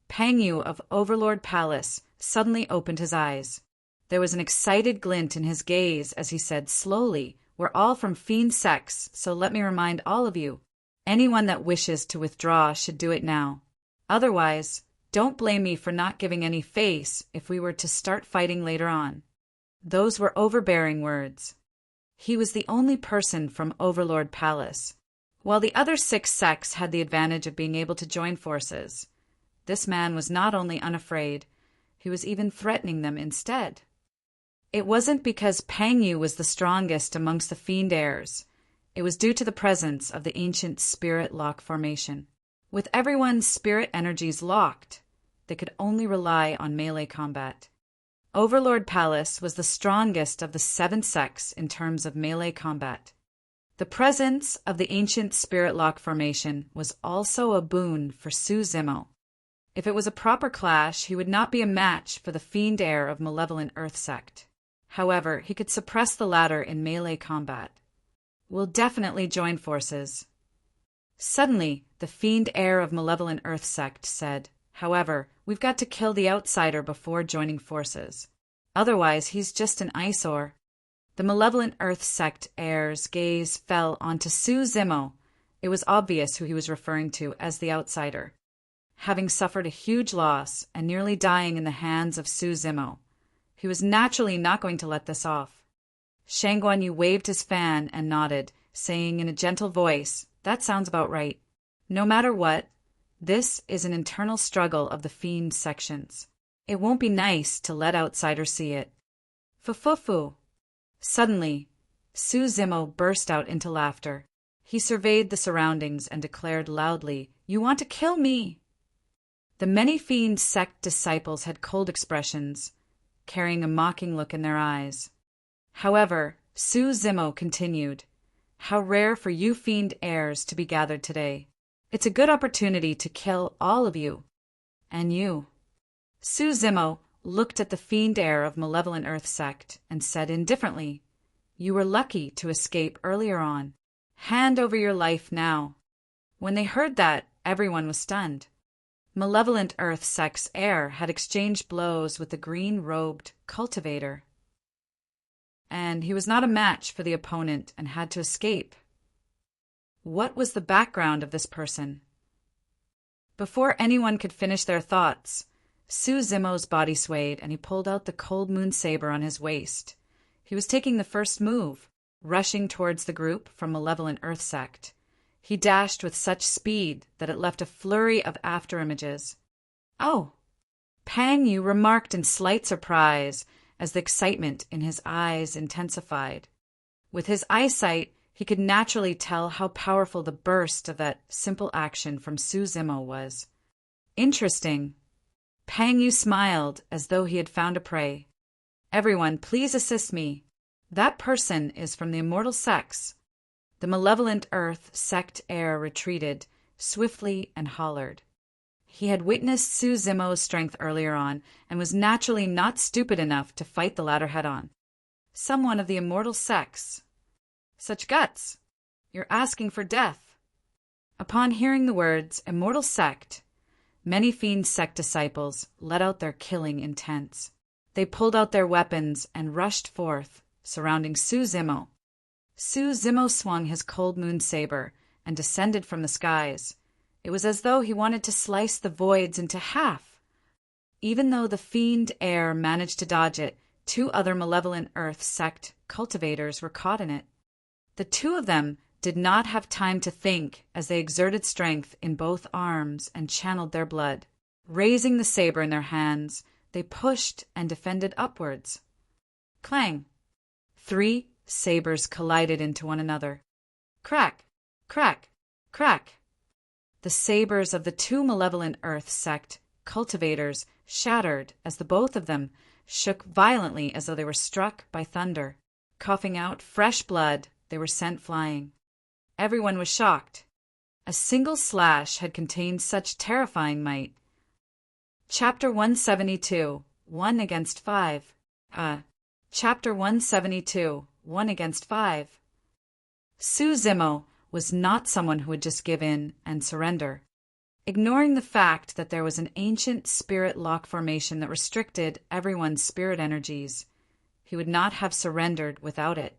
[SPEAKER 1] Pangyu of Overlord Palace suddenly opened his eyes. There was an excited glint in his gaze as he said slowly, we're all from fiend sects, so let me remind all of you, anyone that wishes to withdraw should do it now. Otherwise, don't blame me for not giving any face if we were to start fighting later on." Those were overbearing words. He was the only person from Overlord Palace. While the other 6 sects had the advantage of being able to join forces, this man was not only unafraid, he was even threatening them instead. It wasn't because Pang Yu was the strongest amongst the fiend heirs. It was due to the presence of the ancient spirit lock formation. With everyone's spirit energies locked, they could only rely on melee combat. Overlord Palace was the strongest of the 7 sects in terms of melee combat. The presence of the ancient spirit lock formation was also a boon for Su Zimo. If it was a proper clash, he would not be a match for the fiend heir of Malevolent Earth sect. However, he could suppress the latter in melee combat. "We'll definitely join forces." Suddenly, the fiend heir of Malevolent Earth sect said, "However, we've got to kill the outsider before joining forces. Otherwise, he's just an eyesore." The Malevolent Earth sect heir's gaze fell onto Su Zimo. It was obvious who he was referring to as the outsider. Having suffered a huge loss and nearly dying in the hands of Su Zimo, he was naturally not going to let this off. Shang Guanyu waved his fan and nodded, saying in a gentle voice, "That sounds about right. No matter what, this is an internal struggle of the fiend sections. It won't be nice to let outsiders see it." Fufufu. Suddenly, Su Zimo burst out into laughter. He surveyed the surroundings and declared loudly, "You want to kill me!" The many fiend sect disciples had cold expressions, carrying a mocking look in their eyes. However, Su Zimo continued, "How rare for you fiend heirs to be gathered today. It's a good opportunity to kill all of you. And you." Su Zimo looked at the fiend heir of Malevolent Earth sect and said indifferently, "You were lucky to escape earlier on. Hand over your life now." When they heard that, everyone was stunned. Malevolent Earth sect's heir had exchanged blows with the green-robed cultivator, and he was not a match for the opponent and had to escape. What was the background of this person? Before anyone could finish their thoughts, Su Zimo's body swayed and he pulled out the cold moon saber on his waist. He was taking the first move, rushing towards the group from Malevolent Earth sect. He dashed with such speed that it left a flurry of afterimages. "Oh!" Pang Yu remarked in slight surprise as the excitement in his eyes intensified. With his eyesight, he could naturally tell how powerful the burst of that simple action from Su Zimo was. "Interesting." Pang Yu smiled as though he had found a prey. "Everyone, please assist me. That person is from the Immortal Sects." The Malevolent Earth sect heir retreated swiftly and hollered. He had witnessed Su Zimo's strength earlier on and was naturally not stupid enough to fight the latter head-on. "Someone of the Immortal Sects. Such guts! You're asking for death." Upon hearing the words Immortal Sect, many fiend sect disciples let out their killing intents. They pulled out their weapons and rushed forth, surrounding Su Zimo. Su Zimo swung his cold moon saber and descended from the skies. It was as though he wanted to slice the voids into half. Even though the fiend heir managed to dodge it, 2 other Malevolent Earth sect cultivators were caught in it. The 2 of them did not have time to think as they exerted strength in both arms and channeled their blood. Raising the saber in their hands, they pushed and defended upwards. Clang! 3 sabers collided into one another. Crack! Crack! Crack! The sabers of the 2 Malevolent Earth sect cultivators shattered as the both of them shook violently as though they were struck by thunder. Coughing out fresh blood, they were sent flying. Everyone was shocked. A single slash had contained such terrifying might. Chapter 172, 1 against 5. Chapter 172, 1 against 5. Su Zimo was not someone who would just give in and surrender. Ignoring the fact that there was an ancient spirit lock formation that restricted everyone's spirit energies, he would not have surrendered without it.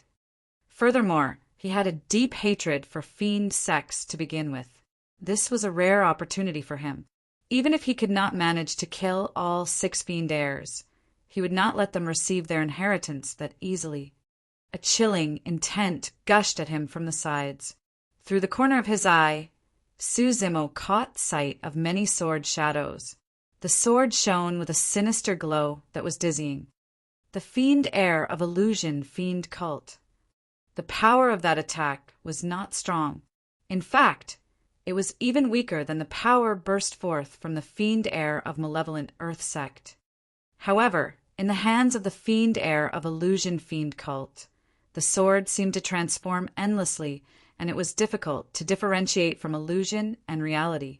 [SPEAKER 1] Furthermore, he had a deep hatred for fiend sex to begin with. This was a rare opportunity for him. Even if he could not manage to kill all 6 fiend heirs, he would not let them receive their inheritance that easily. A chilling intent gushed at him from the sides. Through the corner of his eye, Suzimo caught sight of many sword shadows. The sword shone with a sinister glow that was dizzying. The fiend heir of illusion fiend cult. The power of that attack was not strong. In fact, it was even weaker than the power burst forth from the fiend heir of malevolent earth sect. However, in the hands of the fiend heir of illusion fiend cult, the sword seemed to transform endlessly, and it was difficult to differentiate from illusion and reality.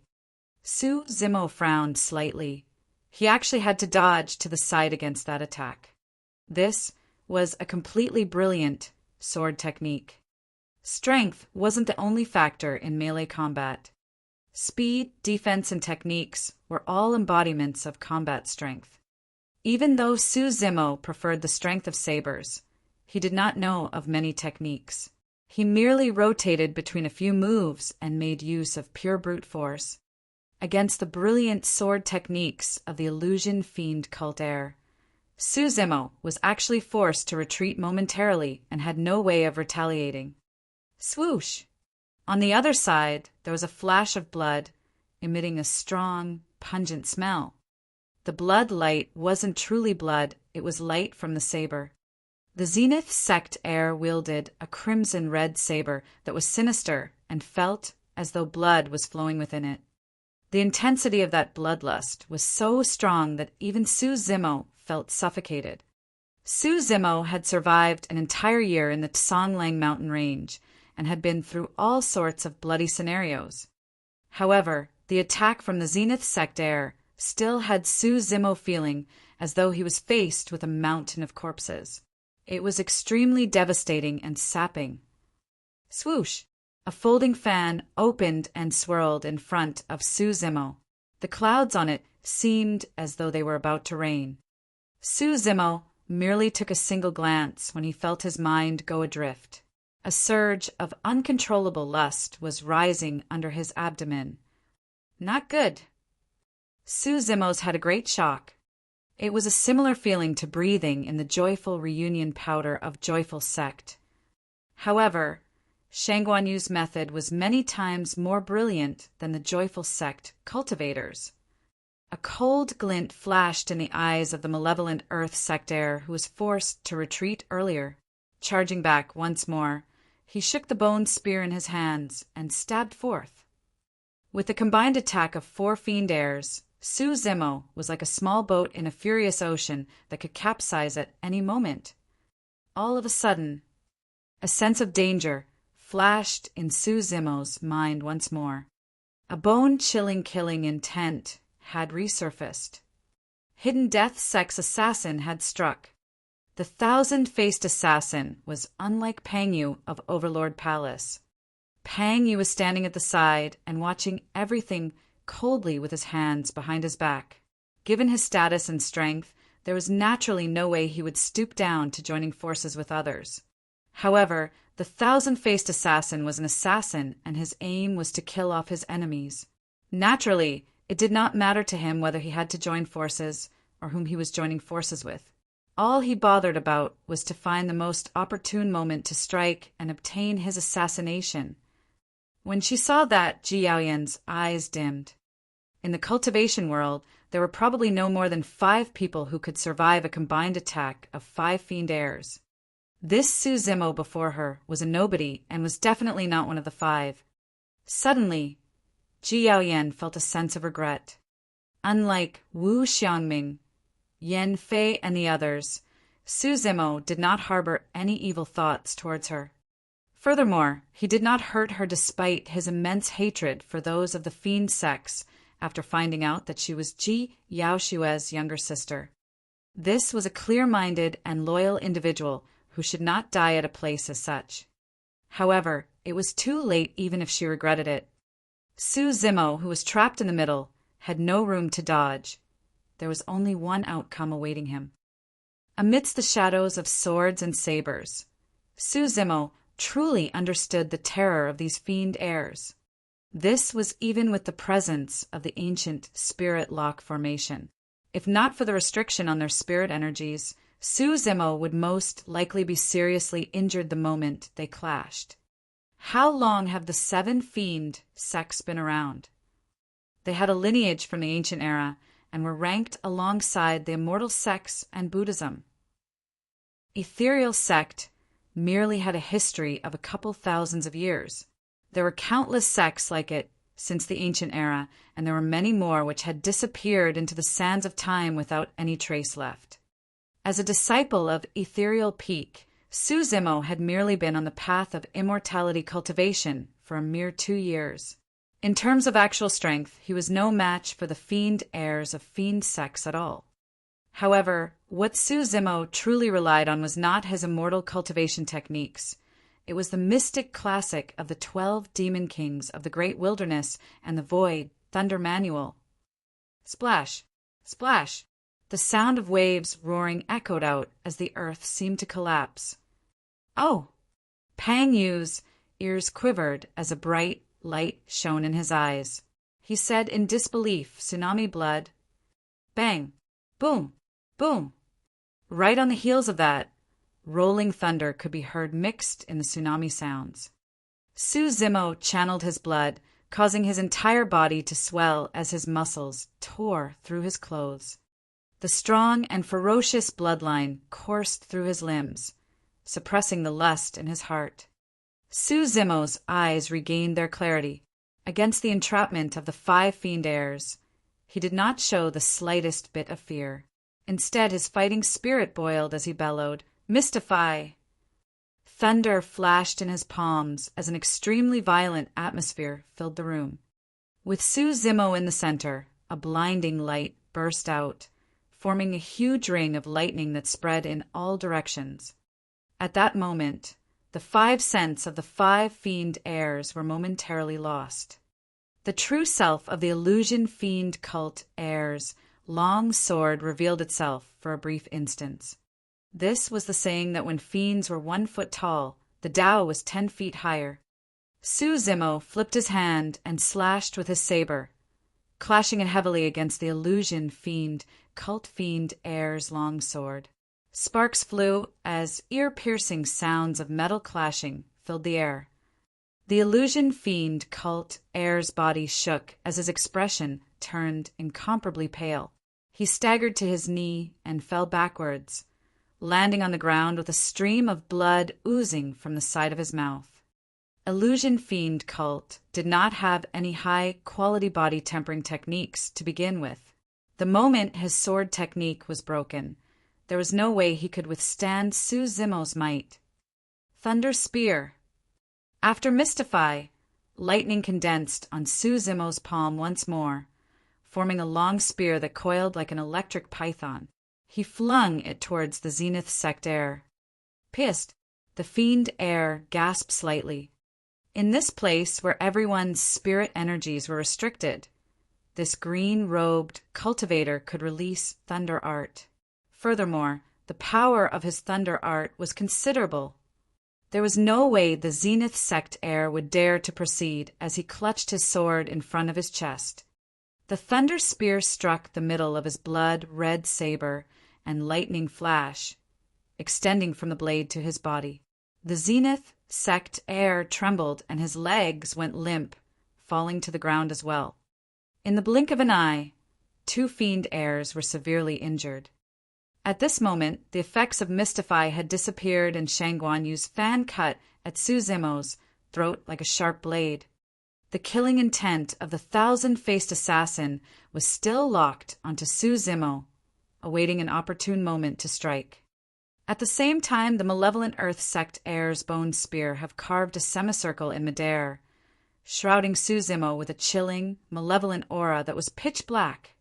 [SPEAKER 1] Suzimo frowned slightly. He actually had to dodge to the side against that attack. This was a completely brilliant sword technique. Strength wasn't the only factor in melee combat. Speed, defense, and techniques were all embodiments of combat strength. Even though Suzimo preferred the strength of sabers, he did not know of many techniques. He merely rotated between a few moves and made use of pure brute force. Against the brilliant sword techniques of the illusion fiend cult heir, Suzimo was actually forced to retreat momentarily and had no way of retaliating. Swoosh! On the other side, there was a flash of blood, emitting a strong, pungent smell. The blood light wasn't truly blood, it was light from the saber. The Zenith sect heir wielded a crimson-red saber that was sinister and felt as though blood was flowing within it. The intensity of that bloodlust was so strong that even Suzimo felt suffocated. Suzimo had survived an entire year in the Songlang mountain range and had been through all sorts of bloody scenarios. However, the attack from the Zenith sect heir still had Suzimo feeling as though he was faced with a mountain of corpses. It was extremely devastating and sapping. Swoosh! A folding fan opened and swirled in front of Suzimo. The clouds on it seemed as though they were about to rain. Suzimo merely took a single glance when he felt his mind go adrift. A surge of uncontrollable lust was rising under his abdomen. Not good. Suzimo's had a great shock. It was a similar feeling to breathing in the joyful reunion powder of joyful sect. However, Shangguanyu's method was many times more brilliant than the joyful sect cultivators. A cold glint flashed in the eyes of the malevolent earth sect heir who was forced to retreat earlier. Charging back once more, he shook the bone spear in his hands and stabbed forth. With the combined attack of 4 fiend heirs, Suzimo was like a small boat in a furious ocean that could capsize at any moment. All of a sudden, a sense of danger flashed in Suzimo's mind once more. A bone-chilling killing intent had resurfaced. Hidden Death Sect's assassin had struck. The 1,000-faced assassin was unlike Pang Yu of Overlord Palace. Pang Yu was standing at the side and watching everything coldly with his hands behind his back. Given his status and strength, there was naturally no way he would stoop down to joining forces with others. However, the 1,000-faced assassin was an assassin, and his aim was to kill off his enemies. Naturally, it did not matter to him whether he had to join forces or whom he was joining forces with. All he bothered about was to find the most opportune moment to strike and obtain his assassination. When she saw that, Ji Yaoyan's eyes dimmed. In the cultivation world, there were probably no more than 5 people who could survive a combined attack of 5 fiend heirs. This Suzimo before her was a nobody and was definitely not one of the 5. Suddenly, Ji Yaoyan felt a sense of regret. Unlike Wu Xiangming, Yan Fei, and the others, Suzimo did not harbor any evil thoughts towards her. Furthermore, he did not hurt her despite his immense hatred for those of the fiend sex after finding out that she was Ji Yaoshue's younger sister. This was a clear-minded and loyal individual who should not die at a place as such. However, it was too late even if she regretted it. Suzimo, who was trapped in the middle, had no room to dodge. There was only one outcome awaiting him. Amidst the shadows of swords and sabers, Suzimo truly understood the terror of these fiend heirs. This was even with the presence of the ancient spirit lock formation. If not for the restriction on their spirit energies, Su Zimo would most likely be seriously injured the moment they clashed. How long have the 7 fiend sects been around? They had a lineage from the ancient era and were ranked alongside the immortal sects and Buddhism. Ethereal sect merely had a history of a couple thousands of years. There were countless sects like it since the ancient era, and there were many more which had disappeared into the sands of time without any trace left. As a disciple of Ethereal Peak, Su Zimo had merely been on the path of immortality cultivation for a mere 2 years. In terms of actual strength, he was no match for the fiend heirs of fiend sects at all. However, what Su Zimo truly relied on was not his immortal cultivation techniques. It was the mystic classic of the 12 demon kings of the great wilderness and the void, Thunder Manual. Splash! Splash! The sound of waves roaring echoed out as the earth seemed to collapse. Oh! Pang Yu's ears quivered as a bright light shone in his eyes. He said in disbelief, "Tsunami blood." Bang! Boom! Boom! Right on the heels of that, rolling thunder could be heard mixed in the tsunami sounds. Su Zimo channeled his blood, causing his entire body to swell as his muscles tore through his clothes. The strong and ferocious bloodline coursed through his limbs, suppressing the lust in his heart. Su Zimo's eyes regained their clarity. Against the entrapment of the 5 fiend heirs, he did not show the slightest bit of fear. Instead, his fighting spirit boiled as he bellowed, "Mystify!" Thunder flashed in his palms as an extremely violent atmosphere filled the room. With Su Zimo in the center, a blinding light burst out, forming a huge ring of lightning that spread in all directions. At that moment, the 5 sense of the 5 fiend heirs were momentarily lost. The true self of the illusion fiend cult heirs' long sword revealed itself for a brief instant. This was the saying that when fiends were 1 foot tall, the Tao was 10 feet higher. Su Zimo flipped his hand and slashed with his saber, clashing it heavily against the illusion fiend cult fiend heirs' long sword. Sparks flew as ear-piercing sounds of metal clashing filled the air. The illusion fiend cult heir's body shook as his expression turned incomparably pale. He staggered to his knee and fell backwards, landing on the ground with a stream of blood oozing from the side of his mouth. Illusion fiend cult did not have any high-quality body tempering techniques to begin with. The moment his sword technique was broken, there was no way he could withstand Su Zimo's might. Thunder Spear. After Mystify, lightning condensed on Su Zimo's palm once more, forming a long spear that coiled like an electric python. He flung it towards the Zenith sect heir. Pissed, the fiend heir gasped slightly. In this place where everyone's spirit energies were restricted, this green-robed cultivator could release thunder art. Furthermore, the power of his thunder art was considerable. There was no way the Zenith sect heir would dare to proceed as he clutched his sword in front of his chest. The thunder spear struck the middle of his blood-red saber, and lightning flash, extending from the blade to his body. The Zenith sect heir trembled and his legs went limp, falling to the ground as well. In the blink of an eye, 2 fiend heirs were severely injured. At this moment, the effects of Mystify had disappeared and Shangguan Yu's fan cut at Su Zimo's throat like a sharp blade. The killing intent of the 1,000-faced assassin was still locked onto Su Zimo, awaiting an opportune moment to strike. At the same time, the malevolent Earth sect heir's bone spear have carved a semicircle in midair, shrouding Su Zimo with a chilling, malevolent aura that was pitch black.